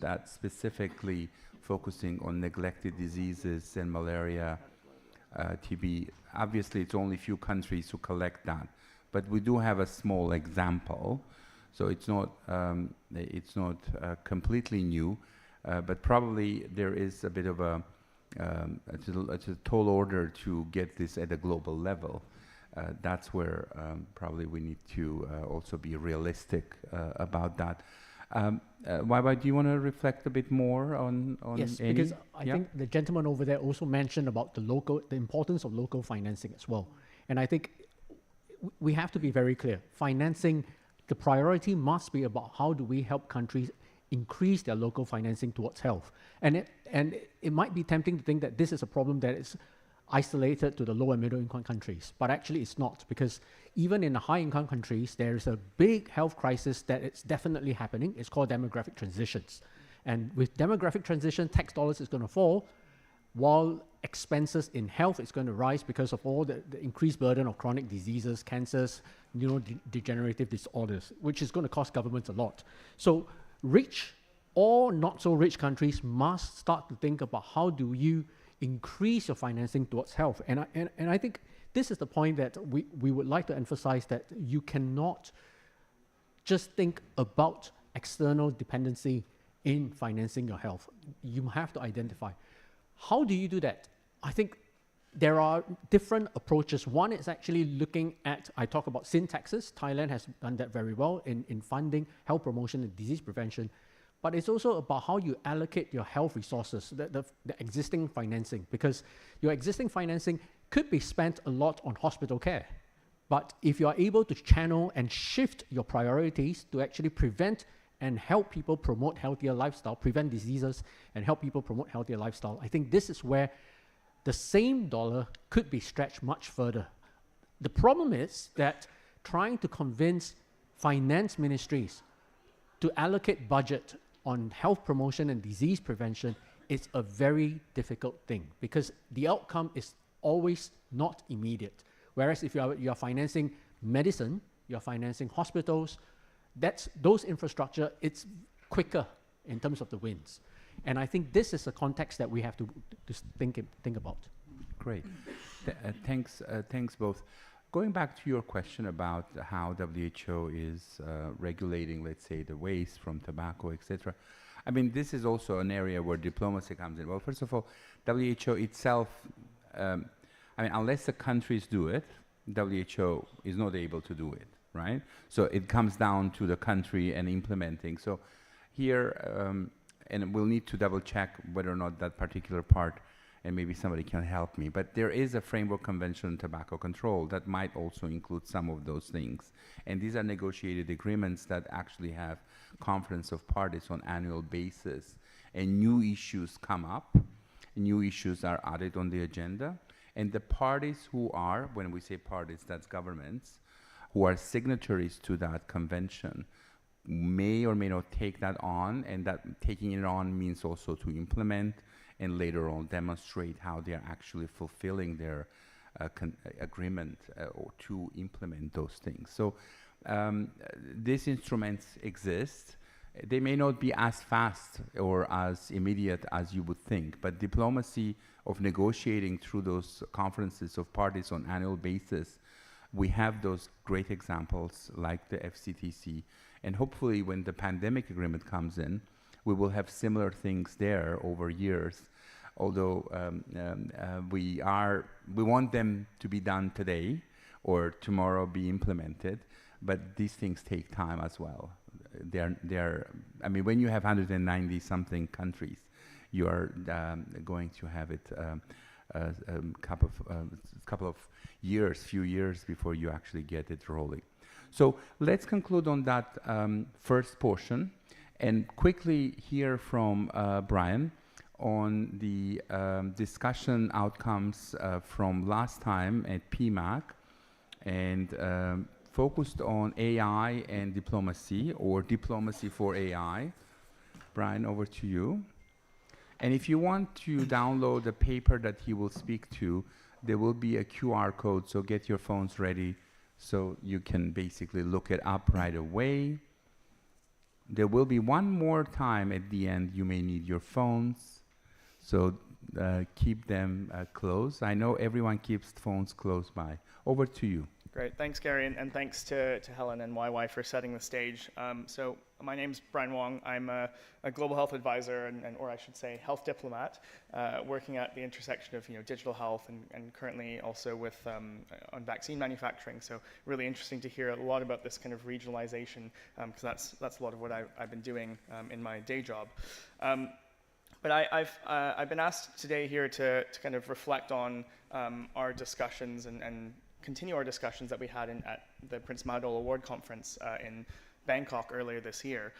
that's specifically focusing on neglected diseases and malaria, TB. Obviously, it's only few countries who collect that, but we do have a small example. So it's not completely new, but probably there is a bit of a tall order to get this at a global level. That's where probably we need to also be realistic about that. Wai, do you want to reflect a bit more on Yes, any? because I think the gentleman over there also mentioned about the importance of local financing as well. And I think we have to be very clear. Financing, the priority must be about how do we help countries increase their local financing towards health. And it might be tempting to think that this is a problem that is isolated to the low and middle income countries, but actually it's not, because even in the high income countries, there is a big health crisis that is definitely happening. It's called demographic transitions. And with demographic transition, tax dollars is going to fall, while expenses in health is going to rise because of all the increased burden of chronic diseases, cancers, neurodegenerative disorders, which is going to cost governments a lot. So rich or not so rich countries must start to think about how do you increase your financing towards health. And I think this is the point that we would like to emphasize, that you cannot just think about external dependency in financing your health. You have to identify. How do you do that? I think there are different approaches. One is actually looking at, I talk about sin taxes. Thailand has done that very well in funding health promotion and disease prevention. But it's also about how you allocate your health resources, the existing financing, because your existing financing could be spent a lot on hospital care. But if you are able to channel and shift your priorities to actually prevent and help people promote healthier lifestyle, prevent diseases and help people promote healthier lifestyle, I think this is where the same dollar could be stretched much further. The problem is that trying to convince finance ministries to allocate budget on health promotion and disease prevention is a very difficult thing, because the outcome is always not immediate. Whereas if you are financing medicine, you're financing hospitals, those infrastructure, it's quicker in terms of the wins. And I think this is a context that we have to think about. Great. Thanks both. Going back to your question about how WHO is regulating, let's say, the waste from tobacco, etc. I mean, this is also an area where diplomacy comes in. Well, first of all, WHO itself, I mean, unless the countries do it, WHO is not able to do it, right? So it comes down to the country and implementing. So here, and we'll need to double check whether or not that particular part, and maybe somebody can help me, but there is a framework convention on tobacco control that might also include some of those things. And these are negotiated agreements that actually have conference of parties on annual basis, and new issues come up, new issues are added on the agenda, and the parties who are, when we say parties, that's governments, who are signatories to that convention, may or may not take that on, and that taking it on means also to implement and later on demonstrate how they are actually fulfilling their agreement or to implement those things. So these instruments exist. They may not be as fast or as immediate as you would think, but diplomacy of negotiating through those conferences of parties on annual basis, we have those great examples like the FCTC, and hopefully when the pandemic agreement comes in, we will have similar things there over years. Although we want them to be done today or tomorrow be implemented, but these things take time as well. I mean, when you have 190 something countries, you are going to have it a couple of years, few years before you actually get it rolling. So let's conclude on that first portion and quickly hear from Brian on the discussion outcomes from last time at PMAC, and focused on AI and diplomacy, or diplomacy for AI. Brian, over to you. And if you want to download the paper that he will speak to, there will be a QR code, so get your phones ready so you can basically look it up right away. There will be one more time at the end you may need your phones, so keep them close. I know everyone keeps phones close by. Over to you. Great, thanks Gary, and thanks to Helen and YY for setting the stage. So my name's Brian Wong. I'm a global health advisor, or I should say health diplomat, working at the intersection of digital health and currently also with on vaccine manufacturing. So really interesting to hear a lot about this kind of regionalization, because that's a lot of what I've been doing in my day job. But I've been asked today here to kind of reflect on our discussions and continue our discussions that we had at the Prince Mahidol Award Conference in Bangkok earlier this year.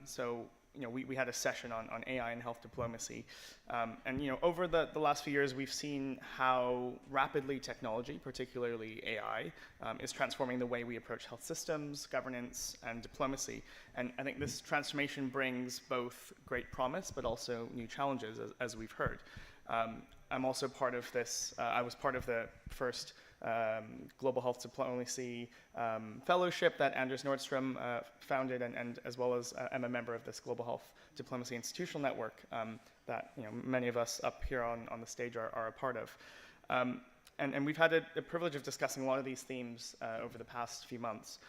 So we had a session on AI and health diplomacy. And over the last few years, we've seen how rapidly technology, particularly AI, is transforming the way we approach health systems, governance, and diplomacy. And I think this transformation brings both great promise, but also new challenges, as we've heard. I'm also part of this, I was part of the first Global Health Diplomacy Fellowship that Anders Nordstrom founded, and as well as I'm a member of this Global Health Diplomacy Institutional Network that many of us up here on the stage are a part of. And we've had the privilege of discussing a lot of these themes over the past few months.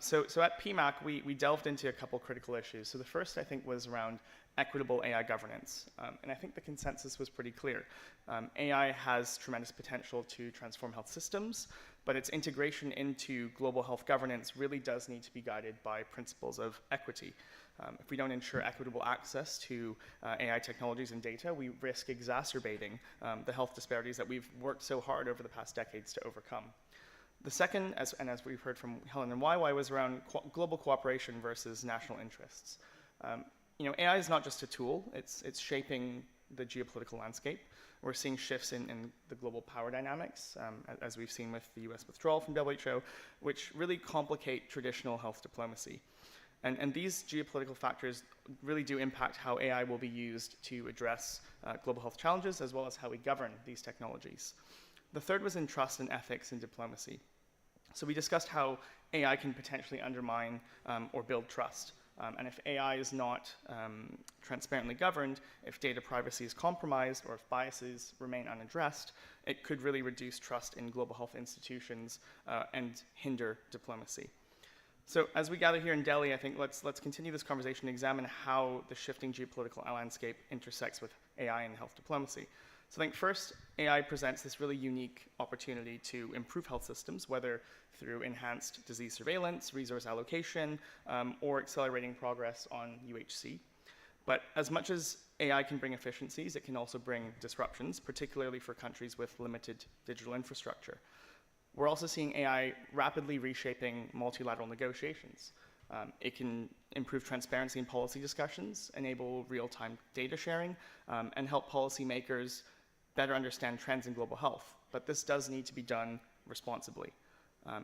So at PMAC, we delved into a couple critical issues. So the first, I think, was around equitable AI governance. And I think the consensus was pretty clear. AI has tremendous potential to transform health systems, but its integration into global health governance really does need to be guided by principles of equity. If we don't ensure equitable access to AI technologies and data, we risk exacerbating the health disparities that we've worked so hard over the past decades to overcome. The second, as we've heard from Helen and YY, was around global cooperation versus national interests. AI is not just a tool, it's shaping the geopolitical landscape. We're seeing shifts in the global power dynamics, as we've seen with the US withdrawal from WHO, which really complicate traditional health diplomacy. And these geopolitical factors really do impact how AI will be used to address global health challenges, as well as how we govern these technologies. The third was in trust and ethics in diplomacy. So we discussed how AI can potentially undermine or build trust. And if AI is not transparently governed, if data privacy is compromised, or if biases remain unaddressed, it could really reduce trust in global health institutions and hinder diplomacy. So as we gather here in Delhi, I think let's continue this conversation and examine how the shifting geopolitical landscape intersects with AI and health diplomacy. So I think first, AI presents this really unique opportunity to improve health systems, whether through enhanced disease surveillance, resource allocation, or accelerating progress on UHC. But as much as AI can bring efficiencies, it can also bring disruptions, particularly for countries with limited digital infrastructure. We're also seeing AI rapidly reshaping multilateral negotiations. It can improve transparency in policy discussions, enable real-time data sharing, and help policymakers better understand trends in global health. But this does need to be done responsibly,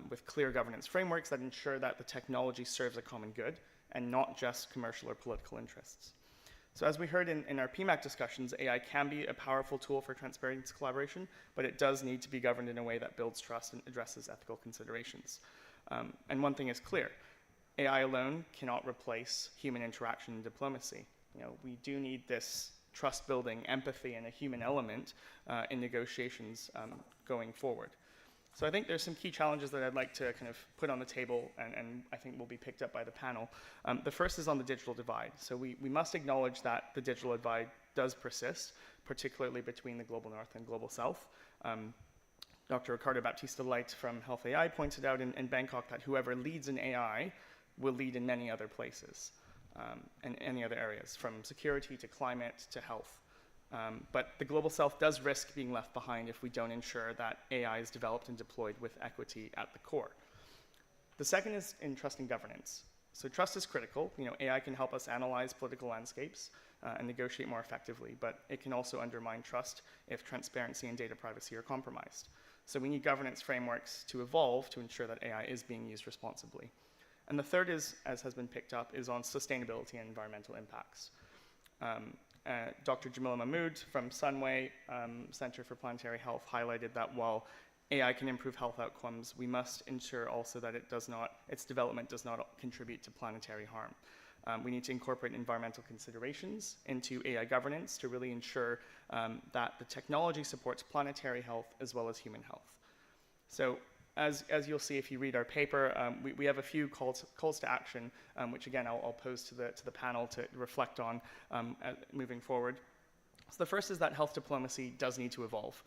with clear governance frameworks that ensure that the technology serves a common good and not just commercial or political interests. So as we heard in our PMAC discussions, AI can be a powerful tool for transparency collaboration, but it does need to be governed in a way that builds trust and addresses ethical considerations. And one thing is clear, AI alone cannot replace human interaction and diplomacy. We do need this trust-building, empathy, and a human element in negotiations going forward. So I think there's some key challenges that I'd like to kind of put on the table, and I think will be picked up by the panel. The first is on the digital divide. So we must acknowledge that the digital divide does persist, particularly between the global north and global south. Dr. Ricardo Baptista Light from Health AI pointed out in Bangkok that whoever leads in AI will lead in many other places and any other areas, from security to climate to health. But the global south does risk being left behind if we don't ensure that AI is developed and deployed with equity at the core. The second is in trust and governance. So trust is critical. AI can help us analyze political landscapes and negotiate more effectively, but it can also undermine trust if transparency and data privacy are compromised. So we need governance frameworks to evolve to ensure that AI is being used responsibly. And the third is, as has been picked up, is on sustainability and environmental impacts. Dr. Jamila Mahmood from Sunway Center for Planetary Health highlighted that while AI can improve health outcomes, we must ensure also that its development does not contribute to planetary harm. We need to incorporate environmental considerations into AI governance to really ensure that the technology supports planetary health as well as human health. So as you'll see if you read our paper, we have a few calls to action, which again I'll pose to the panel to reflect on moving forward. So the first is that health diplomacy does need to evolve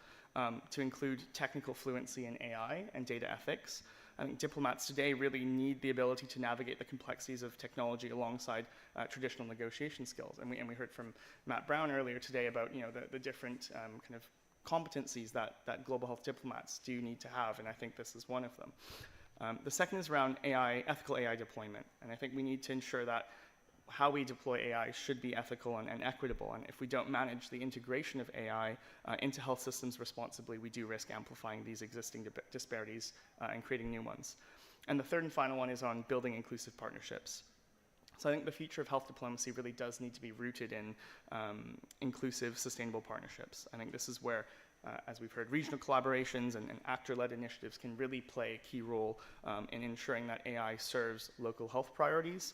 to include technical fluency in AI and data ethics. I think diplomats today really need the ability to navigate the complexities of technology alongside traditional negotiation skills. And we heard from Matt Brown earlier today about the different kind of competencies that global health diplomats do need to have, and I think this is one of them. The second is around ethical AI deployment, and I think we need to ensure that how we deploy AI should be ethical and equitable, and if we don't manage the integration of AI into health systems responsibly, we do risk amplifying these existing disparities and creating new ones. And the third and final one is on building inclusive partnerships. So I think the future of health diplomacy really does need to be rooted in inclusive, sustainable partnerships. I think this is where, as we've heard, regional collaborations and actor-led initiatives can really play a key role in ensuring that AI serves local health priorities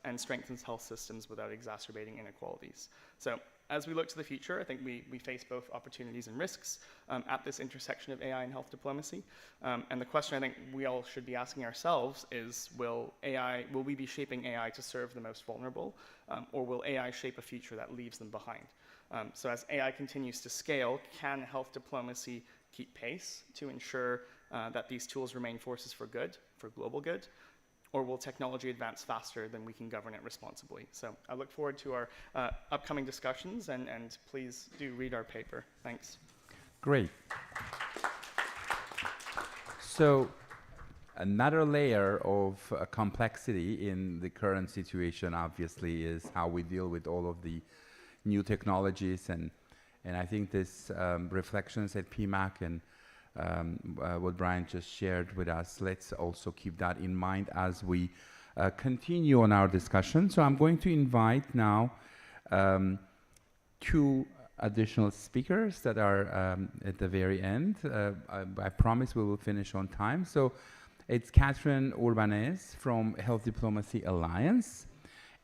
and strengthens health systems without exacerbating inequalities. So as we look to the future, I think we face both opportunities and risks at this intersection of AI and health diplomacy. And the question I think we all should be asking ourselves is, will we be shaping AI to serve the most vulnerable, or will AI shape a future that leaves them behind? So as AI continues to scale, can health diplomacy keep pace to ensure that these tools remain forces for good, for global good? Or will technology advance faster than we can govern it responsibly? So I look forward to our upcoming discussions, and please do read our paper. Thanks. Great. So another layer of complexity in the current situation, obviously, is how we deal with all of the new technologies, and I think this reflections at PMAC and what Brian just shared with us, let's also keep that in mind as we continue on our discussion. So I'm going to invite now two additional speakers that are at the very end. I promise we will finish on time. So it's Catherine Urbanez from Health Diplomacy Alliance,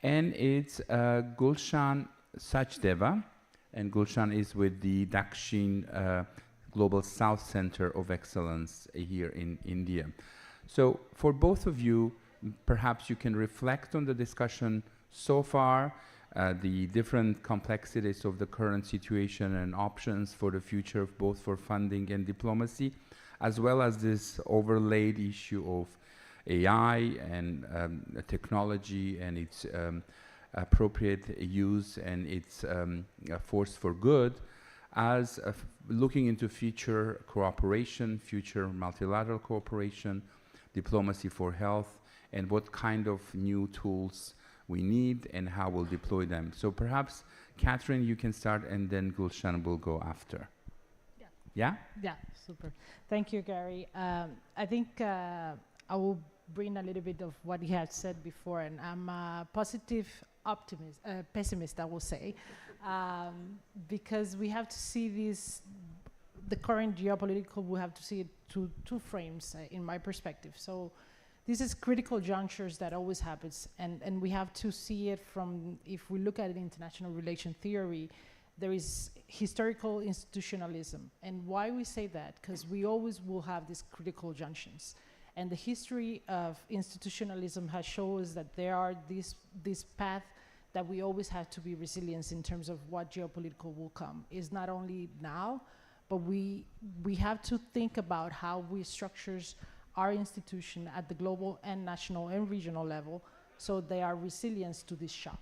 and it's Gulshan Sachdeva, and Gulshan is with the Dakshin Global South Center of Excellence here in India. So for both of you, perhaps you can reflect on the discussion so far, the different complexities of the current situation and options for the future, both for funding and diplomacy, as well as this overlaid issue of AI and technology and its appropriate use and its force for good, as looking into future cooperation, future multilateral cooperation, diplomacy for health, and what kind of new tools we need and how we'll deploy them. So perhaps, Catherine, you can start, and then Gulshan will go after. Yeah. Yeah? Yeah, super. Thank you, Gary. I think I will bring a little bit of what he had said before, and I'm a positive optimist, pessimist, I will say, because we have to see the current geopolitical, we have to see it through two frames, in my perspective. So this is critical junctures that always happens, and we have to see it from, if we look at it in international relation theory, there is historical institutionalism. And why we say that? Because we always will have these critical junctions. And the history of institutionalism has shown us that there are this path that we always have to be resilient in terms of what geopolitical will come. Is not only now, but we have to think about how we structures our institution at the global and national and regional level so they are resilient to this shock.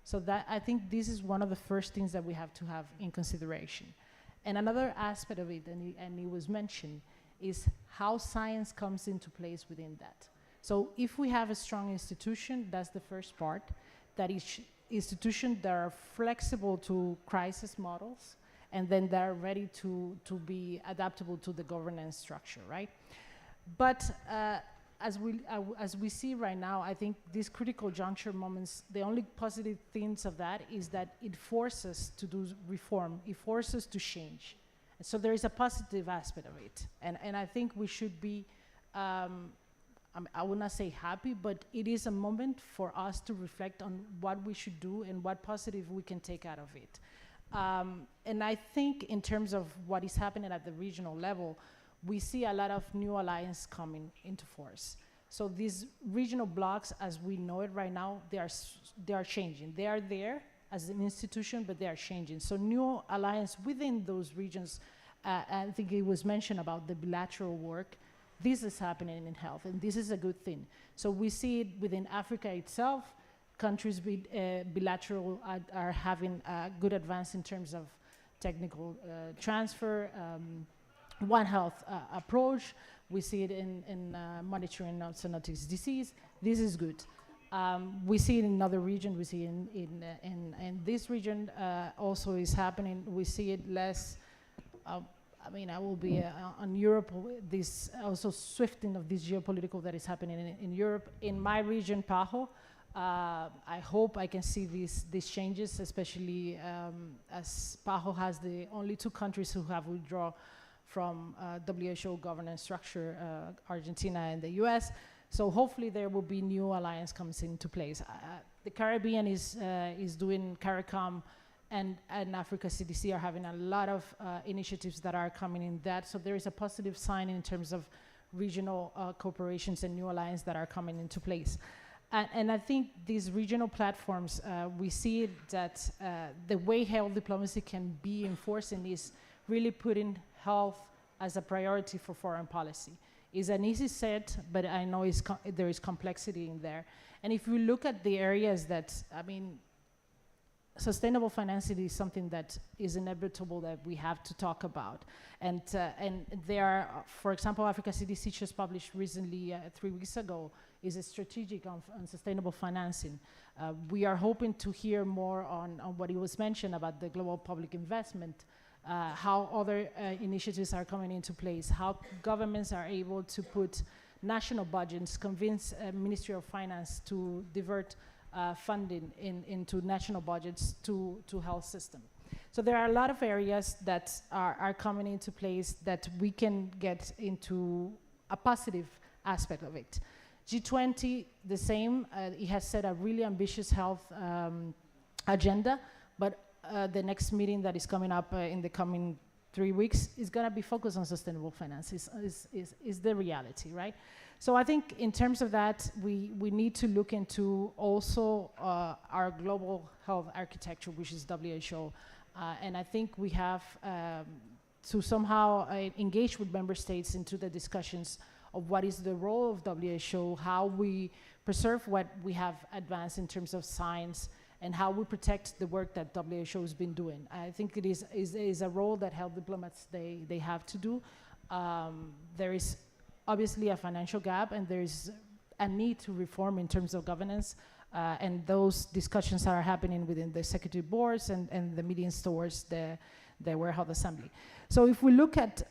So that, I think this is one of the first things that we have to have in consideration. And another aspect of it, and it was mentioned, is how science comes into place within that. So if we have a strong institution, that's the first part, that is institutions that are flexible to crisis models, and then they're ready to be adaptable to the governance structure, right? But as we see right now, I think these critical juncture moments, the only positive things of that is that it forces us to do reform, it forces us to change. So there is a positive aspect of it. And I think we should be, I would not say happy, but it is a moment for us to reflect on what we should do and what positive we can take out of it. And I think in terms of what is happening at the regional level, we see a lot of new alliances coming into force. So these regional blocks, as we know it right now, they are changing. They are there as an institution, but they are changing. So new alliance within those regions, I think it was mentioned about the bilateral work. This is happening in health, and this is a good thing. So we see it within Africa itself. Countries with bilateral are having a good advance in terms of technical transfer, One Health approach. We see it in monitoring of zoonotic disease. This is good. We see it in another region. We see in this region also is happening. We see it less. I mean, I will be on Europe. This also swifting of this geopolitical that is happening in Europe. In my region, PAHO, I hope I can see these changes, especially as PAHO has the only 2 countries who have withdrawn from WHO governance structure, Argentina and the US. So hopefully there will be new alliance comes into place. The Caribbean is doing CARICOM, and Africa CDC are having a lot of initiatives that are coming in that. So there is a positive sign in terms of regional cooperations and new alliances that are coming into place. And I think these regional platforms, we see that the way health diplomacy can be enforcing is really putting health as a priority for foreign policy. It's an easy set, but I know there is complexity in there. And if you look at the areas that, I mean, sustainable financing is something that is inevitable that we have to talk about. And there are, for example, Africa CDC just published recently, 3 weeks ago, is a strategic on sustainable financing. We are hoping to hear more on what it was mentioned about the global public investment, how other initiatives are coming into place, how governments are able to put national budgets, convince Ministry of Finance to divert funding into national budgets to health system. So there are a lot of areas that are coming into place that we can get into a positive aspect of it. G20, the same, it has set a really ambitious health agenda, but the next meeting that is coming up in the coming 3 weeks is gonna be focused on sustainable finance, is the reality, right? So I think in terms of that, we need to look into also our global health architecture, which is WHO. And I think we have to somehow engage with member states into the discussions of what is the role of WHO, how we preserve what we have advanced in terms of science, and how we protect the work that WHO has been doing. I think it is a role that health diplomats, they have to do. There is obviously a financial gap, and there's a need to reform in terms of governance, and those discussions are happening within the executive boards and the meetings towards the World Health Assembly. So if we look at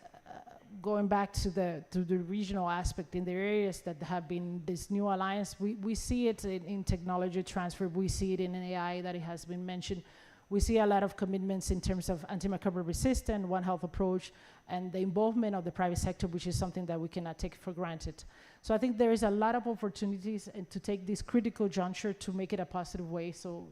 going back to the regional aspect in the areas that have been this new alliance, we see it in technology transfer, we see it in AI that it has been mentioned. We see a lot of commitments in terms of antimicrobial resistance, One Health approach, and the involvement of the private sector, which is something that we cannot take for granted. So I think there is a lot of opportunities to take this critical juncture to make it a positive way. So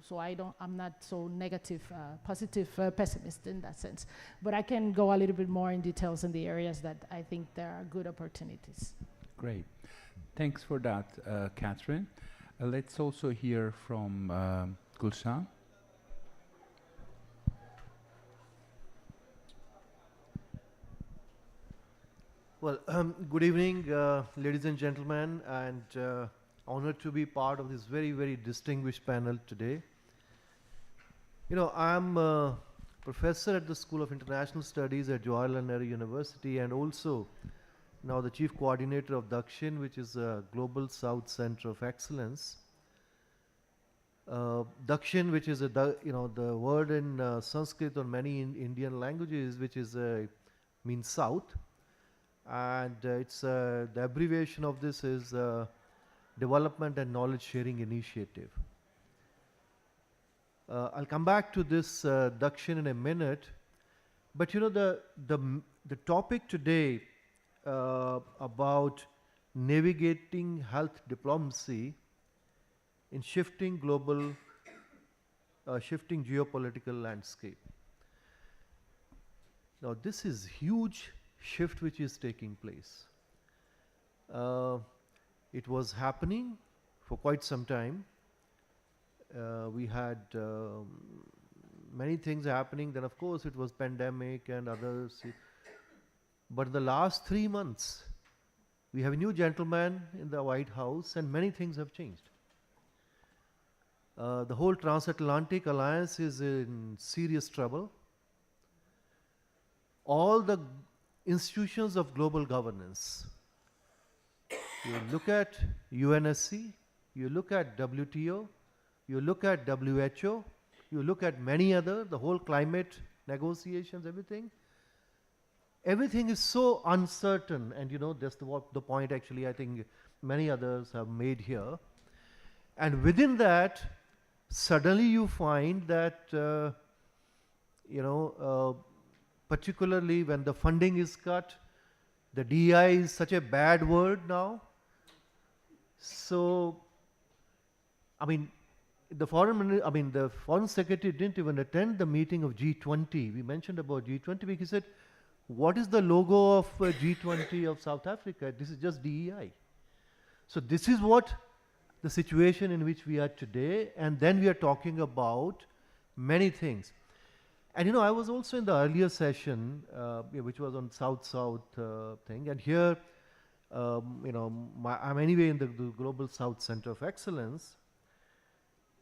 I'm not so negative, positive pessimist in that sense. But I can go a little bit more in details in the areas that I think there are good opportunities. Great. Thanks for that, Catherine. Let's also hear from Gulshan. Well, good evening, ladies and gentlemen, and honored to be part of this very, very distinguished panel today. You know, I'm a professor at the School of International Studies at Jawaharlal Nehru University, and also now the chief coordinator of Dakshin, which is a Global South Center of Excellence. Dakshin, which is the word in Sanskrit or many Indian languages, which is means south. And it's the abbreviation of this is Development and Knowledge Sharing Initiative. I'll come back to this Dakshin in a minute, but you know the topic today about navigating health diplomacy in shifting geopolitical landscape. Now this is huge shift which is taking place. It was happening for quite some time. We had many things happening. Then, of course, it was pandemic and others. But in the last 3 months, we have a new gentleman in the White House, and many things have changed. The whole transatlantic alliance is in serious trouble. All the institutions of global governance, you look at UNSC, you look at WTO, you look at WHO, you look at many other, the whole climate negotiations, everything is so uncertain. And that's the point actually I think many others have made here. And within that, suddenly you find that, particularly when the funding is cut, the DEI is such a bad word now. So, the foreign secretary didn't even attend the meeting of G20. We mentioned about G20 because he said, what is the logo of G20 of South Africa? This is just DEI. So this is what the situation in which we are today, and then we are talking about many things. And I was also in the earlier session, which was on South-South thing, and here, I'm anyway in the Global South Center of Excellence.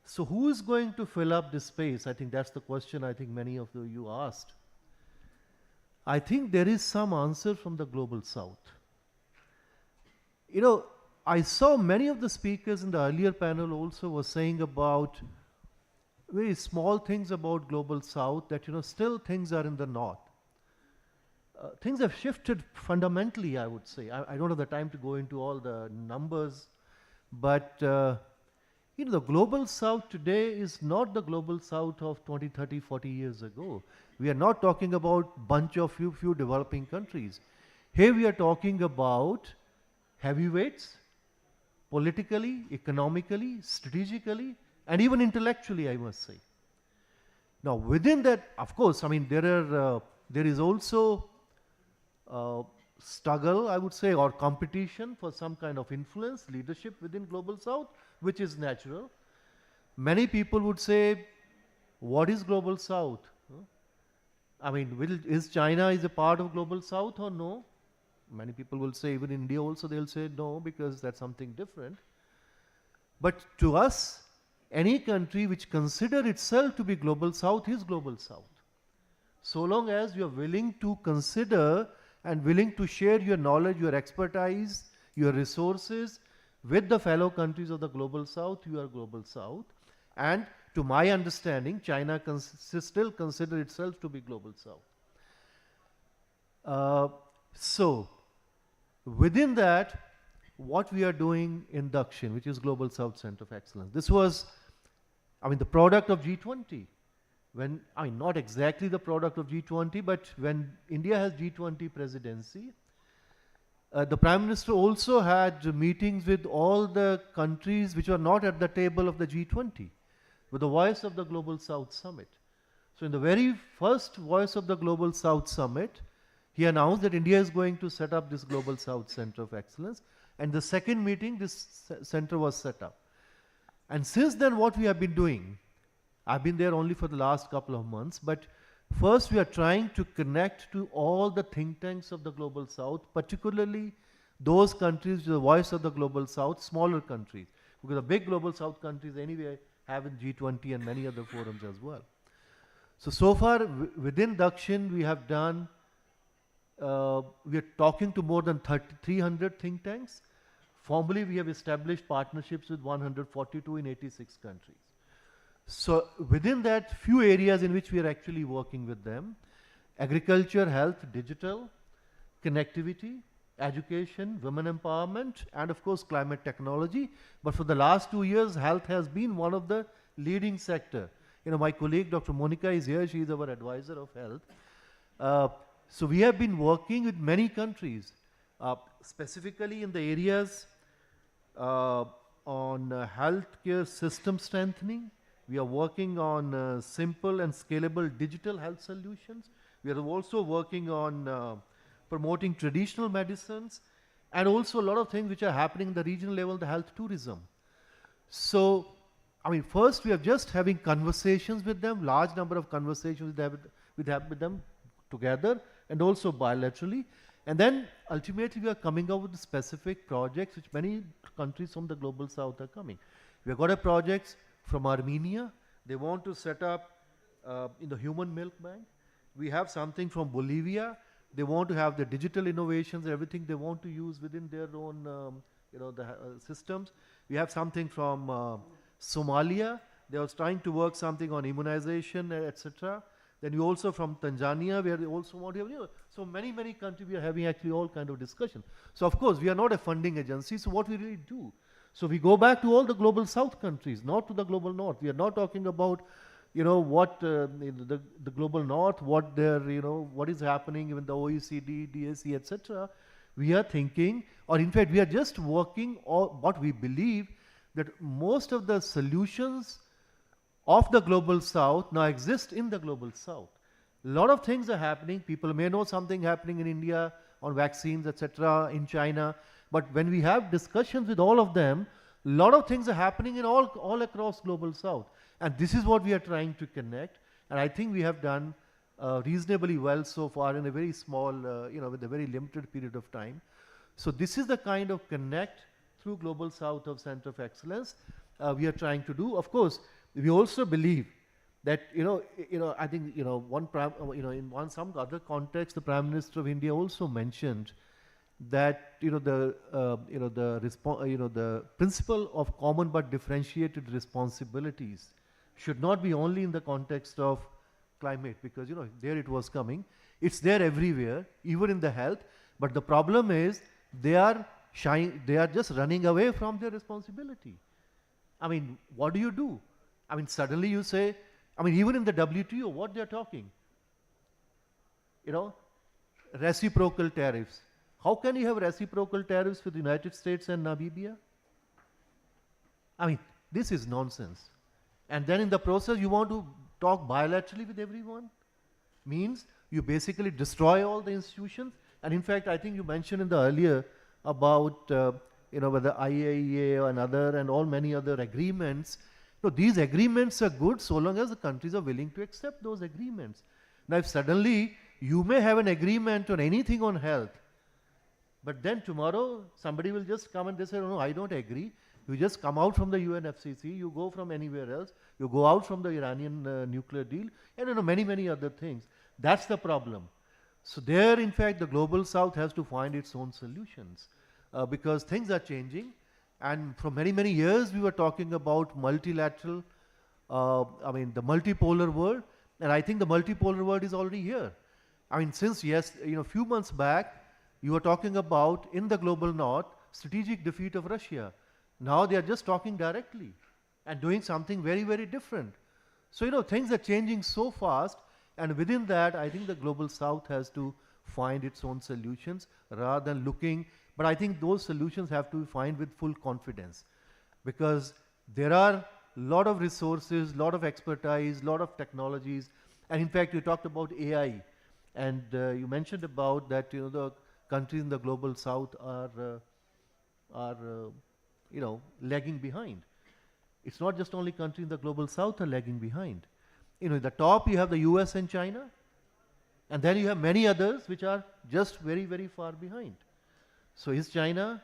So who is going to fill up this space? I think that's the question I think many of you asked. I think there is some answer from the Global South. I saw many of the speakers in the earlier panel also were saying about very small things about Global South, that still things are in the North. Things have shifted fundamentally, I would say. I don't have the time to go into all the numbers, but the Global South today is not the Global South of 20, 30, 40 years ago. We are not talking about bunch of few developing countries. Here we are talking about heavyweights, politically, economically, strategically, and even intellectually, I must say. Now, within that, of course, there is also struggle, I would say, or competition for some kind of influence, leadership within Global South, which is natural. Many people would say, what is Global South? Is China is a part of Global South or no? Many people will say, even India also, they'll say no, because that's something different. But to us, any country which consider itself to be Global South is Global South. So long as you are willing to consider and willing to share your knowledge, your expertise, your resources with the fellow countries of the Global South, you are Global South. And to my understanding, China still consider itself to be Global South. So, within that, what we are doing in Dakshin, which is Global South Center of Excellence, this was, the product of G20. Not exactly the product of G20, but when India has G20 presidency, the Prime Minister also had meetings with all the countries which are not at the table of the G20, with the Voice of the Global South Summit. So in the very first Voice of the Global South Summit, he announced that India is going to set up this Global South Center of Excellence, and the second meeting, this center was set up. And since then, what we have been doing, I've been there only for the last couple of months, but first we are trying to connect to all the think tanks of the Global South, particularly those countries with the Voice of the Global South, smaller countries, because the big Global South countries anyway have in G20 and many other forums as well. So far within Dakshin we have done, we are talking to more than 300 think tanks. Formally we have established partnerships with 142 in 86 countries. So within that, few areas in which we are actually working with them: agriculture, health, digital, connectivity, education, women empowerment, and of course climate technology. But for the last 2 years, health has been one of the leading sector. My colleague Dr. Monica is here, she is our advisor of health. So we have been working with many countries, specifically in the areas on healthcare system strengthening. We are working on simple and scalable digital health solutions. We are also working on promoting traditional medicines, and also a lot of things which are happening in the regional level, the health tourism. So, I mean, first we are just having conversations with them, large number of conversations with them together and also bilaterally. And then ultimately we are coming up with specific projects which many countries from the global south are coming. We have got a project from Armenia. They want to set up in the human milk bank. We have something from Bolivia. They want to have the digital innovations, everything they want to use within their own systems. We have something from Somalia. They are trying to work something on immunization, etc. Then we also from Tanzania, where they also want to have, so many countries we are having actually all kind of discussion. So of course we are not a funding agency, so what we really do? So we go back to all the global south countries, not to the global north. We are not talking about, what the global north, what their, what is happening in the OECD, DAC, etc. We are thinking, or in fact we are just working on what we believe that most of the solutions of the global south now exist in the global south. A lot of things are happening. People may know something happening in India on vaccines, etc., in China. But when we have discussions with all of them, a lot of things are happening in all across global south. And this is what we are trying to connect. And I think we have done reasonably well so far in a very small, with a very limited period of time. So this is the kind of connect through Global South of Center of Excellence we are trying to do. Of course, we also believe that I think in some other context, the Prime Minister of India also mentioned that the principle of common but differentiated responsibilities should not be only in the context of climate, because there it was coming. It's there everywhere, even in the health. But the problem is they are just running away from their responsibility. I mean, what do you do? I mean, suddenly you say, even in the WTO, what they're talking, reciprocal tariffs. How can you have reciprocal tariffs with the United States and Namibia? I mean, this is nonsense. And then in the process, you want to talk bilaterally with everyone? Means you basically destroy all the institutions. And in fact, I think you mentioned in the earlier about, whether IAEA and other and all many other agreements. No, these agreements are good so long as the countries are willing to accept those agreements. Now, if suddenly you may have an agreement on anything on health, but then tomorrow somebody will just come and they say, no, I don't agree. You just come out from the UNFCCC, you go from anywhere else, you go out from the Iranian nuclear deal, and many other things. That's the problem. So there, in fact, the global south has to find its own solutions because things are changing. And for many years, we were talking about multilateral, the multipolar world. And I think the multipolar world is already here. I mean, since, a few months back, you were talking about, in the global north, strategic defeat of Russia. Now they are just talking directly and doing something very different. So, things are changing so fast. And within that, I think the global south has to find its own solutions rather than looking. But I think those solutions have to be found with full confidence, because there are a lot of resources, a lot of expertise, a lot of technologies. And in fact, you talked about AI. And you mentioned about that, the countries in the global south are lagging behind. It's not just only countries in the global south are lagging behind. At the top you have the US and China, and then you have many others which are just very far behind. So is China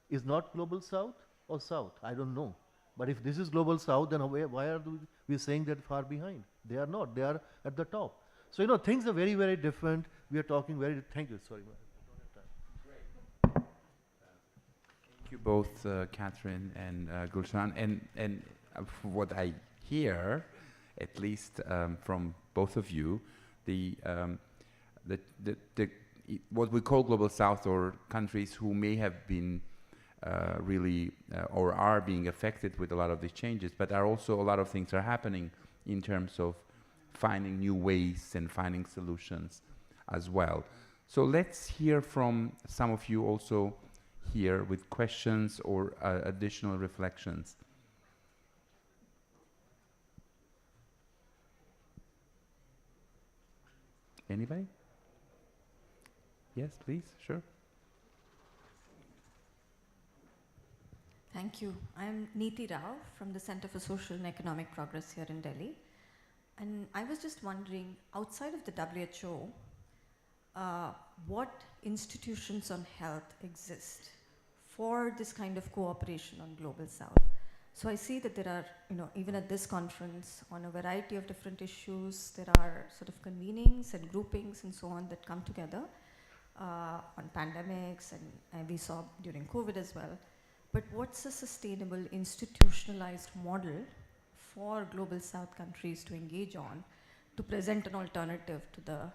is not global south or south? I don't know. But if this is global south, then why are we saying that far behind? They are not. They are at the top. So things are very different. We are talking thank you. Sorry. Thank you both, Catherine and Gulshan. And what I hear, at least from both of you, what we call global south, or countries who may have been really or are being affected with a lot of these changes, but are also a lot of things are happening in terms of finding new ways and finding solutions as well. So let's hear from some of you also here with questions or additional reflections. Anybody? Yes, please, sure. Thank you. I'm Neeti Rao from the Center for Social and Economic Progress here in Delhi. And I was just wondering, outside of the WHO, what institutions on health exist for this kind of cooperation on Global South? So I see that there are, even at this conference, on a variety of different issues, there are sort of convenings and groupings and so on that come together on pandemics, and we saw during COVID as well. But what's a sustainable institutionalized model for Global South countries to engage on to present an alternative to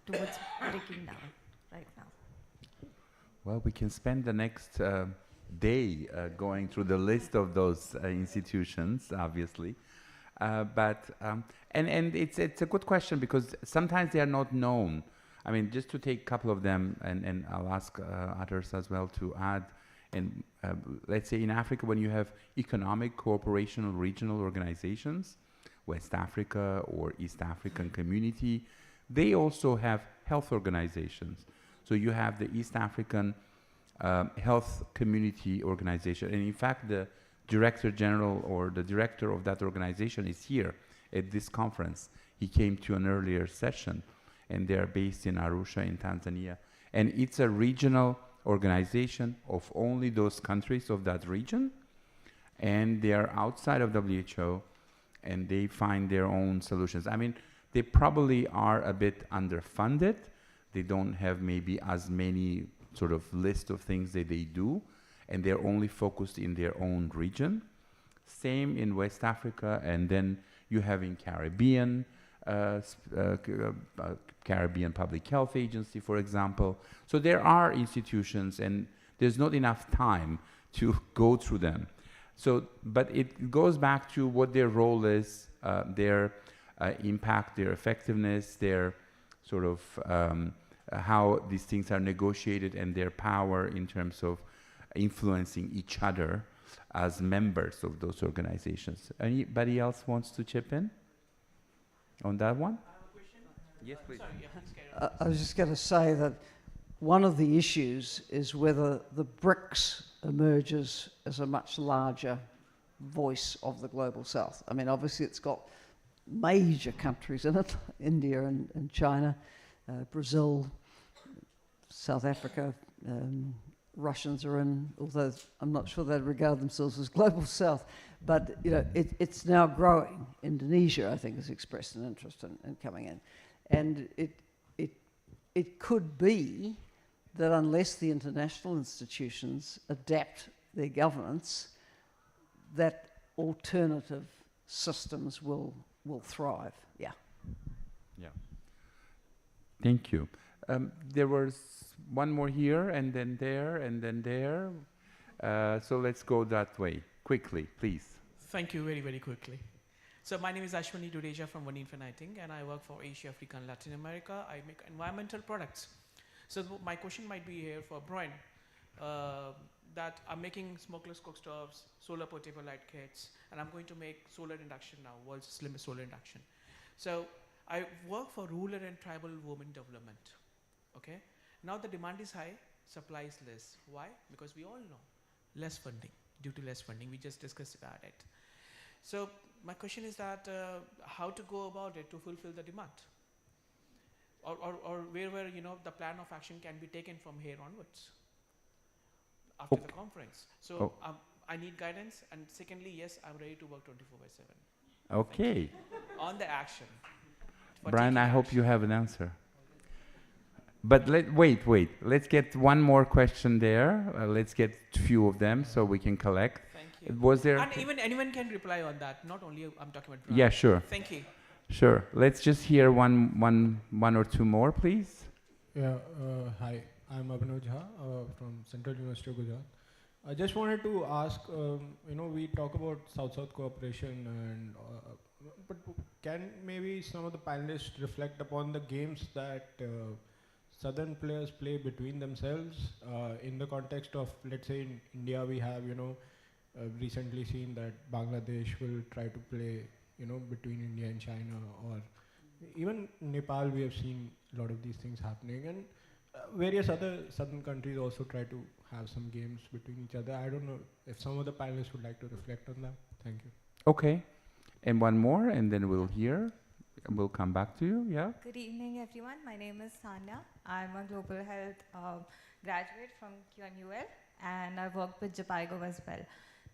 towards breaking down right now? Well, we can spend the next day going through the list of those institutions, obviously. And it's a good question because sometimes they are not known. I mean, just to take a couple of them, and I'll ask others as well to add. And let's say in Africa, when you have economic cooperation or regional organizations, West Africa or East African Community, they also have health organizations. So you have the East African Health Community Organization. And in fact, the Director General or the director of that organization is here at this conference. He came to an earlier session, and they are based in Arusha in Tanzania. And it's a regional organization of only those countries of that region, and they are outside of WHO, and they find their own solutions. I mean, they probably are a bit underfunded. They don't have maybe as many sort of list of things that they do, and they're only focused in their own region. Same in West Africa, and then you have in Caribbean, Caribbean Public Health Agency, for example. So there are institutions, and there's not enough time to go through them. So, but it goes back to what their role is, their impact, their effectiveness, their sort of how these things are negotiated, and their power in terms of influencing each other as members of those organizations. Anybody else wants to chip in on that one? Yes, please. I was just going to say that one of the issues is whether the BRICS emerges as a much larger voice of the Global South. I mean, obviously it's got major countries in it, India and China, Brazil, South Africa, Russians are in, although I'm not sure they'd regard themselves as Global South. But it's now growing. Indonesia, I think, has expressed an interest in coming in. And it could be that unless the international institutions adapt their governance, that alternative systems will thrive. Yeah. Yeah. Thank you. There was one more here, and then there, and then there. So let's go that way. Quickly, please. Thank you very, very quickly. So my name is Ashwani Dudeja from One Infiniting, and I work for Asia, Africa, and Latin America. I make environmental products. So my question might be here for Brian, that I'm making smokeless cook stoves, solar portable light kits, and I'm going to make solar induction now, world's slimmest solar induction. So I work for rural and tribal women development, okay? Now the demand is high, supply is less. Why? Because we all know, less funding. Due to less funding, we just discussed about it. So my question is that how to go about it to fulfill the demand, or where the plan of action can be taken from here onwards after the conference. So I need guidance, and secondly, yes, I'm ready to work 24/7. Okay. On the action. Brian, I hope you have an answer. But wait. Let's get one more question there. Let's get a few of them so we can collect. Thank you. Was there? And even anyone can reply on that. Not only I'm talking about Brian. Yeah, sure. Thank you. Sure. Let's just hear one or two more, please. Yeah. Hi. I'm Abhinav Jha from Central University of Gujarat. I just wanted to ask. We talk about South-South cooperation, but can maybe some of the panelists reflect upon the games that Southern players play between themselves in the context of, let's say, in India we have, recently seen that Bangladesh will try to play, between India and China, or even Nepal we have seen a lot of these things happening. And, various other southern countries also try to have some games between each other. I don't know if some of the panelists would like to reflect on that. Thank you. Okay. And one more, and then we'll hear, and we'll come back to you. Yeah. Good evening, everyone. My name is Sanya. I'm a global health graduate from QMUL, and I've worked with JPIGO as well.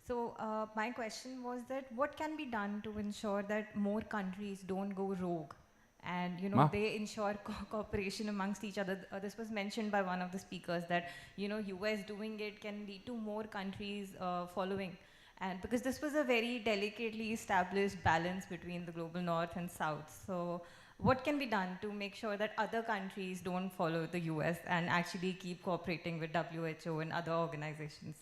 So my question was that what can be done to ensure that more countries don't go rogue, and they ensure cooperation amongst each other. This was mentioned by one of the speakers that US doing it can lead to more countries following. And because this was a very delicately established balance between the global north and south. So what can be done to make sure that other countries don't follow the US and actually keep cooperating with WHO and other organizations?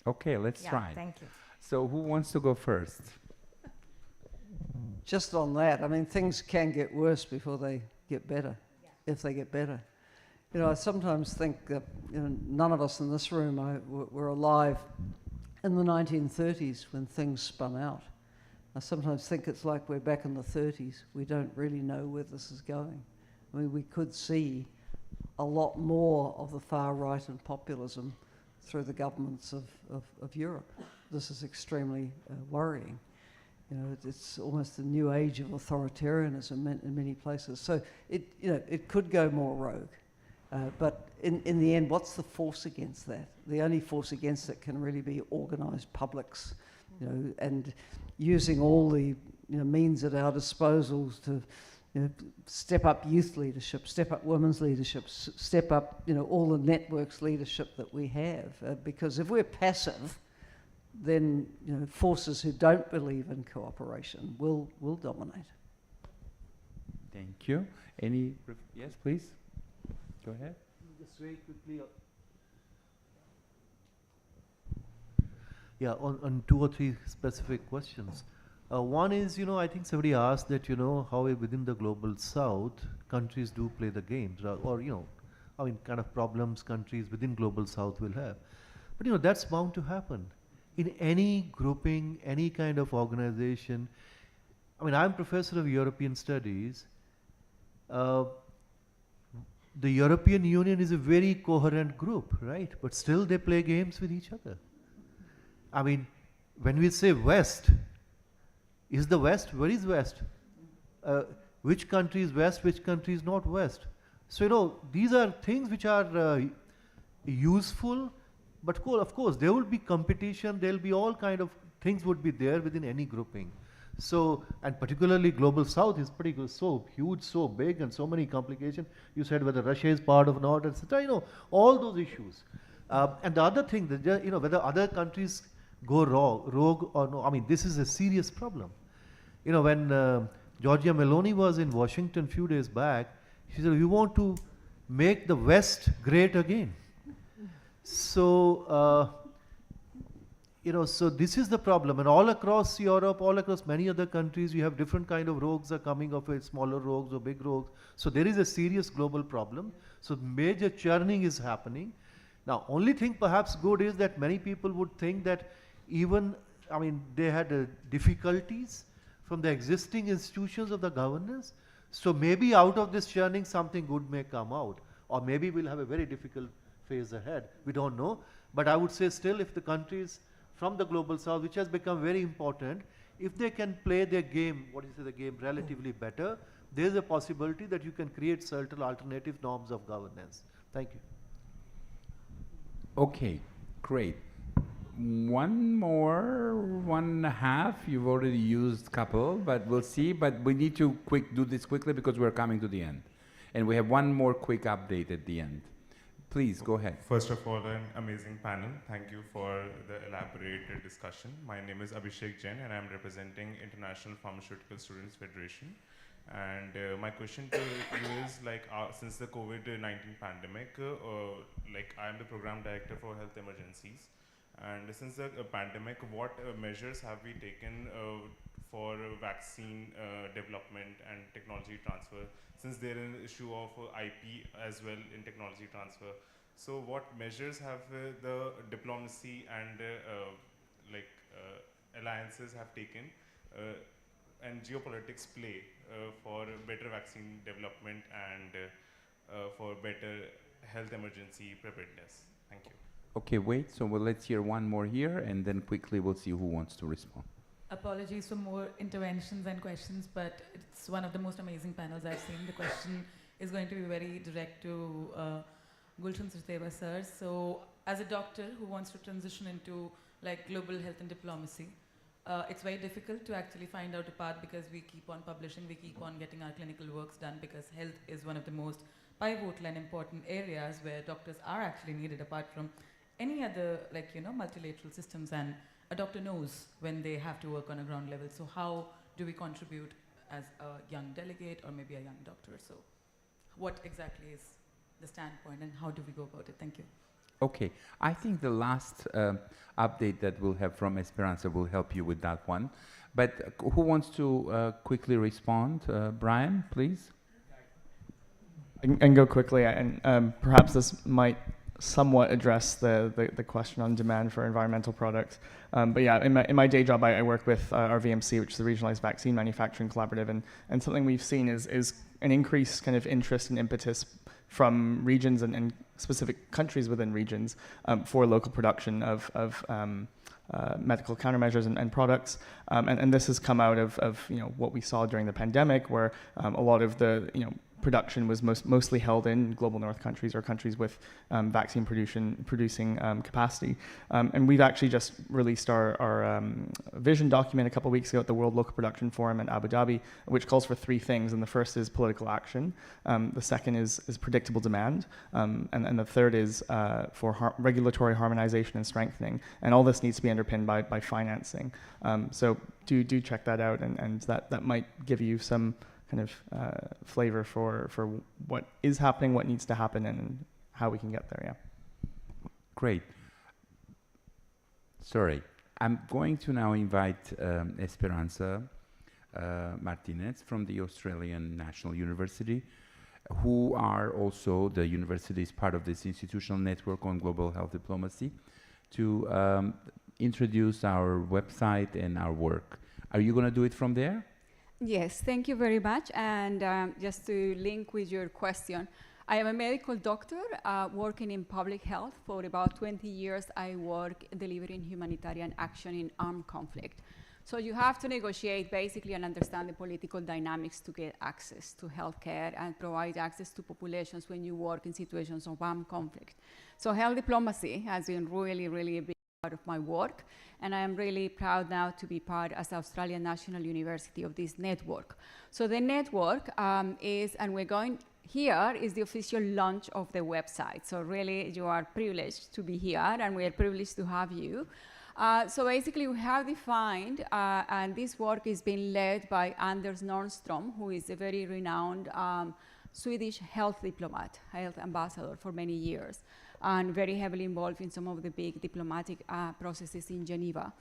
Okay, let's try. Thank you. So who wants to go first? Just on that, I mean, things can get worse before they get better, if they get better. I sometimes think that none of us in this room were alive in the 1930s when things spun out. I sometimes think it's like we're back in the 30s. We don't really know where this is going. I mean, we could see a lot more of the far right and populism through the governments of Europe. This is extremely worrying. It's almost a new age of authoritarianism in many places. So it could go more rogue. But in the end, what's the force against that? The only force against it can really be organised publics, and using all the means at our disposal to step up youth leadership, step up women's leadership, step up all the networks leadership that we have. Because if we're passive, then forces who don't believe in cooperation will dominate. Thank you. Yes, please. Go ahead. Just very quickly. Yeah, on 2 or 3 specific questions. One is, I think somebody asked that, how within the global south, countries do play the games, or, kind of problems countries within global south will have. But, that's bound to happen. In any grouping, any kind of organization. I'm professor of European studies. The European Union is a very coherent group, right? But still they play games with each other. When we say West, is the West, where is West? Which country is West, which country is not West? So, these are things which are useful, but of course, there will be competition, there will be all kind of things would be there within any grouping. So, and particularly global south is pretty good, so huge, so big, and so many complications. You said whether Russia is part of North, etc. All those issues. And the other thing, that, whether other countries go rogue or no, this is a serious problem. When Giorgia Meloni was in Washington a few days back, she said, we want to make the West great again. So, so this is the problem, and all across Europe, all across many other countries, you have different kind of rogues are coming of it, smaller rogues or big rogues. So there is a serious global problem. So major churning is happening. Now, only thing perhaps good is that many people would think that even, they had difficulties from the existing institutions of the governance. So maybe out of this churning, something good may come out, or maybe we'll have a very difficult phase ahead. We don't know. But I would say still, if the countries from the global south, which has become very important, if they can play their game, the game relatively better, there is a possibility that you can create certain alternative norms of governance. Thank you. Okay, great. One more, 1.5. You've already used a couple, but we'll see. But we need to do this quickly because we're coming to the end. And we have one more quick update at the end. Please, go ahead. First of all, an amazing panel. Thank you for the elaborated discussion. My name is Abhishek Jain, and I'm representing International Pharmaceutical Students Federation. And my question to you is, since the COVID-19 pandemic, I'm the program director for health emergencies. And since the pandemic, what measures have we taken for vaccine development and technology transfer, since there is an issue of IP as well in technology transfer? So what measures have the diplomacy and alliances have taken and geopolitics play for better vaccine development and for better health emergency preparedness? Thank you. Okay, wait. So let's hear one more here, and then quickly we'll see who wants to respond. Apologies for more interventions and questions, but it's one of the most amazing panels I've seen. The question is going to be very direct to Gulshan Sachdeva sir. So, as a doctor who wants to transition into like global health and diplomacy, it's very difficult to actually find out a path because we keep on publishing, we keep on getting our clinical works done because health is one of the most pivotal and important areas where doctors are actually needed apart from any other multilateral systems, and a doctor knows when they have to work on a ground level. So how do we contribute as a young delegate or maybe a young doctor? So what exactly is the standpoint and how do we go about it? Thank you. Okay, I think the last update that we'll have from Esperanza will help you with that one. But who wants to quickly respond? Brian, please. I can go quickly, and perhaps this might somewhat address the question on demand for environmental products. But yeah, in my day job, I work with our VMC, which is the Regionalized Vaccine Manufacturing Collaborative, and something we've seen is an increased kind of interest and impetus from regions and specific countries within regions for local production of medical countermeasures and products, and this has come out of what we saw during the pandemic, where a lot of the production was mostly held in global north countries or countries with vaccine producing capacity. And we've actually just released our vision document a couple of weeks ago at the World Local Production Forum in Abu Dhabi, which calls for three things. And the first is political action. The second is predictable demand. And the third is for regulatory harmonization and strengthening. And all this needs to be underpinned by financing. So do check that out, and that might give you some kind of flavor for what is happening, what needs to happen, and how we can get there. Yeah. Great. Sorry, I'm going to now invite Esperanza Martinez from the Australian National University, who are also the university's part of this institutional network on global health diplomacy, to introduce our website and our work. Are you going to do it from there? Yes, thank you very much. And just to link with your question, I am a medical doctor working in public health. For about 20 years, I work delivering humanitarian action in armed conflict. So you have to negotiate basically and understand the political dynamics to get access to healthcare and provide access to populations when you work in situations of armed conflict. So health diplomacy has been really, really a big part of my work, and I am really proud now to be part as Australian National University of this network. So the network is, and we're going, here is the official launch of the website. So really you are privileged to be here, and we are privileged to have you. So basically we have defined, and this work is being led by Anders Nordstrom, who is a very renowned Swedish health diplomat, health ambassador for many years, and very heavily involved in some of the big diplomatic processes in Geneva.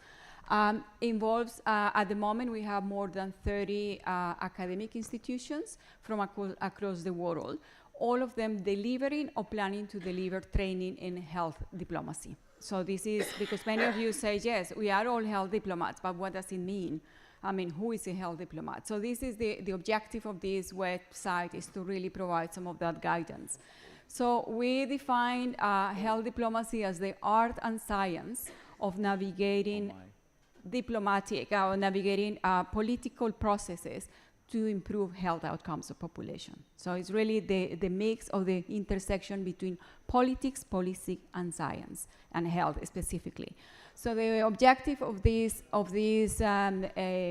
Involves, at the moment, we have more than 30 academic institutions from across the world, all of them delivering or planning to deliver training in health diplomacy. So this is, because many of you say, yes, we are all health diplomats, but what does it mean? I mean, who is a health diplomat? So this is the objective of this website, is to really provide some of that guidance. So we define health diplomacy as the art and science of navigating diplomatic or navigating political processes to improve health outcomes of population. So it's really the mix of the intersection between politics, policy, and science, and health specifically. So the objective of this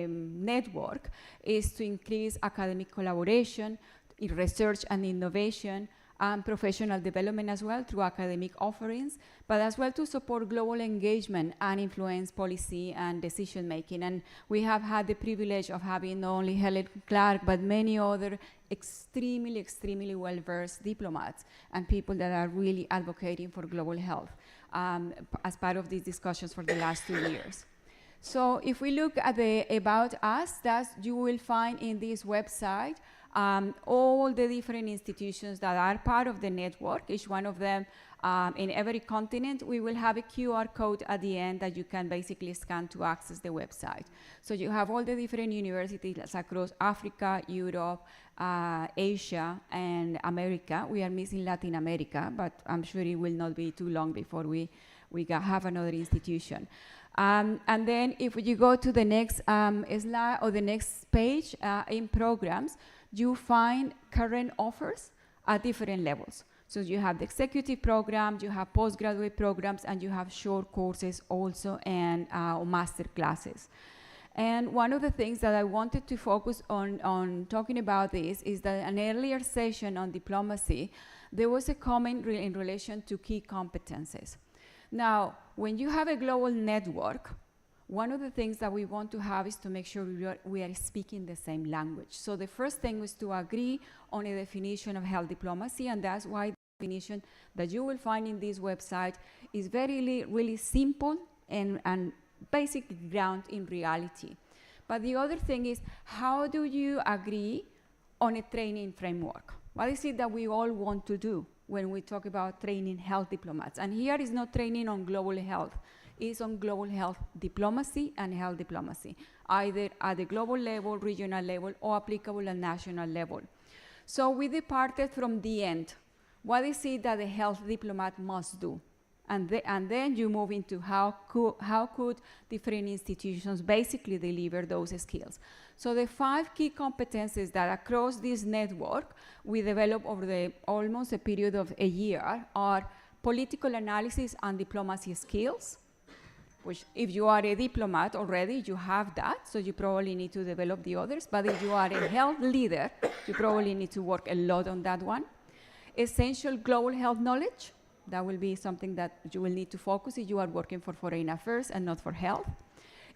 network is to increase academic collaboration, in research and innovation, and professional development as well through academic offerings, but as well to support global engagement and influence policy and decision making. And we have had the privilege of having not only Helen Clark, but many other extremely, extremely well-versed diplomats and people that are really advocating for global health as part of these discussions for the last 2 years. So if we look at the About Us, you will find in this website all the different institutions that are part of the network, each one of them in every continent, we will have a QR code at the end that you can basically scan to access the website. So you have all the different universities across Africa, Europe, Asia, and America. We are missing Latin America, but I'm sure it will not be too long before we have another institution. And then if you go to the next slide or the next page in programs, you find current offers at different levels. So you have the executive program, you have postgraduate programs, and you have short courses also and master classes. And one of the things that I wanted to focus on talking about this is that an earlier session on diplomacy, there was a comment in relation to key competences. Now, when you have a global network, one of the things that we want to have is to make sure we are speaking the same language. So the first thing was to agree on a definition of health diplomacy, and that's why the definition that you will find in this website is really simple and basically grounded in reality. But the other thing is, how do you agree on a training framework? What is it that we all want to do when we talk about training health diplomats? And here is not training on global health. It's on global health diplomacy and health diplomacy, either at the global level, regional level, or applicable at national level. So we departed from the end. What is it that the health diplomat must do? And then you move into how could different institutions basically deliver those skills. So the 5 key competencies that across this network we developed over almost a period of a year are political analysis and diplomacy skills, which if you are a diplomat already, you have that, so you probably need to develop the others. But if you are a health leader, you probably need to work a lot on that one. Essential global health knowledge. That will be something that you will need to focus if you are working for foreign affairs and not for health.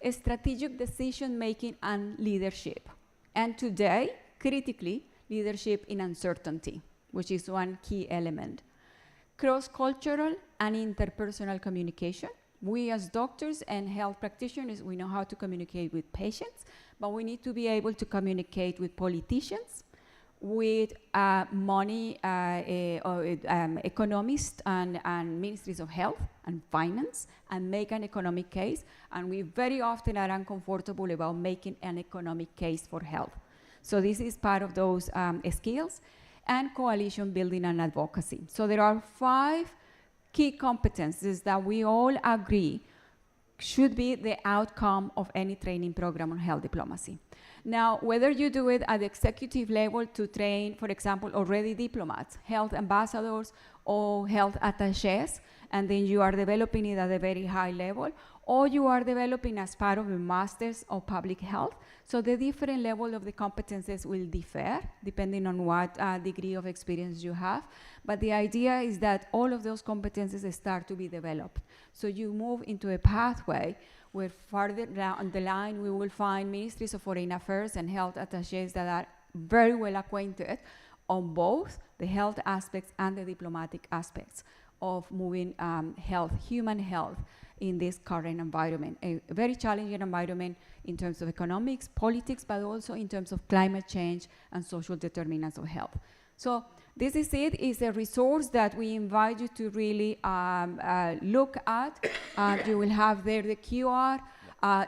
A strategic decision making and leadership. And today, critically, leadership in uncertainty, which is one key element. Cross-cultural and interpersonal communication. We as doctors and health practitioners, we know how to communicate with patients, but we need to be able to communicate with politicians, with economists and ministries of health and finance, and make an economic case. And we very often are uncomfortable about making an economic case for health. So this is part of those skills. And coalition building and advocacy. So there are 5 key competencies that we all agree should be the outcome of any training program on health diplomacy. Now, whether you do it at the executive level to train, for example, already diplomats, health ambassadors, or health attachés, and then you are developing it at a very high level, or you are developing as part of a master's of public health. So the different level of the competences will differ depending on what degree of experience you have. But the idea is that all of those competences start to be developed. So you move into a pathway where further down the line we will find ministries of foreign affairs and health attachés that are very well acquainted on both the health aspects and the diplomatic aspects of moving health, human health, in this current environment, a very challenging environment in terms of economics, politics, but also in terms of climate change and social determinants of health. So this is it. It's a resource that we invite you to really look at. You will have there the QR.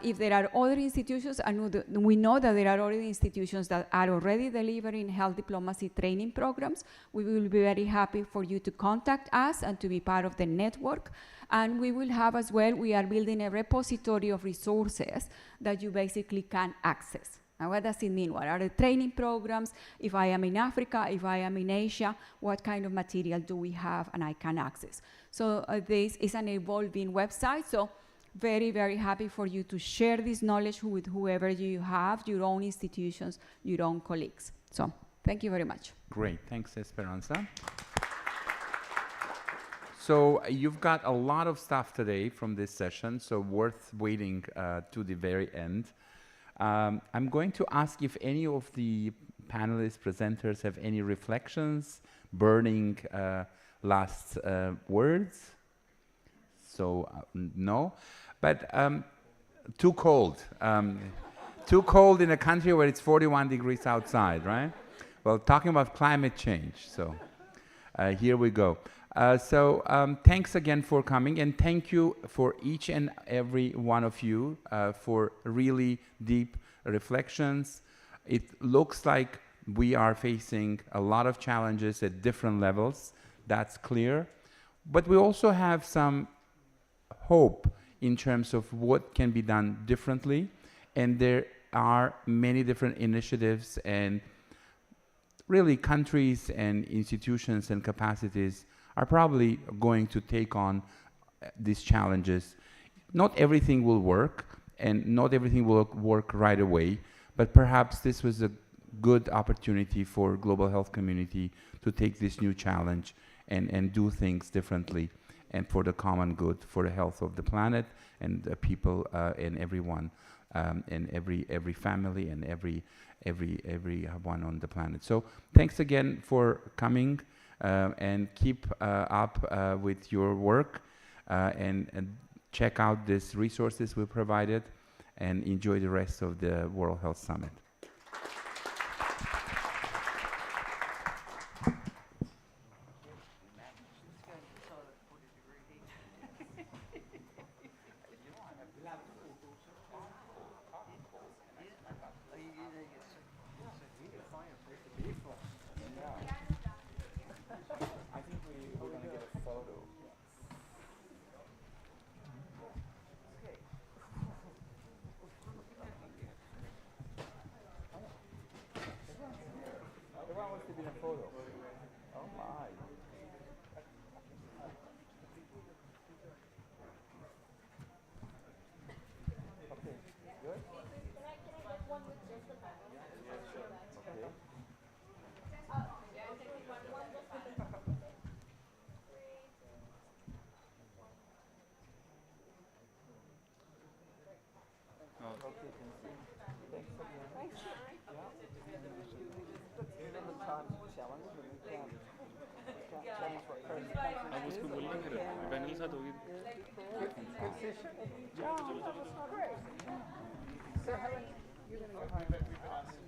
If there are other institutions, we know that there are other institutions that are already delivering health diplomacy training programs. We will be very happy for you to contact us and to be part of the network. And we will have as well, we are building a repository of resources that you basically can access. Now, what does it mean? What are the training programs? If I am in Africa, if I am in Asia, what kind of material do we have and I can access? So this is an evolving website. So very, very happy for you to share this knowledge with whoever you have, your own institutions, your own colleagues. So thank you very much. Great. Thanks, Esperanza. So you've got a lot of stuff today from this session, so worth waiting to the very end. I'm going to ask if any of the panelists, presenters have any reflections, burning last words. So no, but too cold. Too cold in a country where it's 41 degrees outside, right? Well, talking about climate change, so here we go. Thanks again for coming, and thank you for each and every one of you for really deep reflections. It looks like we are facing a lot of challenges at different levels, that's clear. But we also have some hope in terms of what can be done differently, and there are many different initiatives, and really countries and institutions and capacities are probably going to take on these challenges. Not everything will work, and not everything will work right away, but perhaps this was a good opportunity for global health community to take this new challenge and do things differently, and for the common good, for the health of the planet and the people and everyone, and every family and everyone on the planet. So thanks again for coming, and keep up with your work, and check out these resources we provided, and enjoy the rest of the World Health Summit.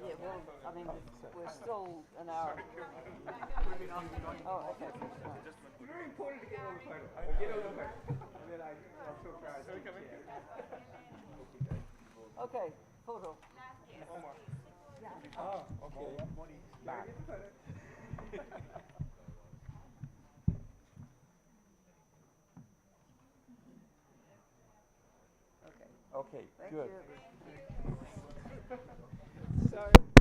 Yeah, well, I mean, we're still an hour. Oh, okay. Very important to get on the photo. Get on the photo. And then I'll talk about it. Okay, photo. One more. Oh, okay. Back. Okay, good. Thank you. Sorry.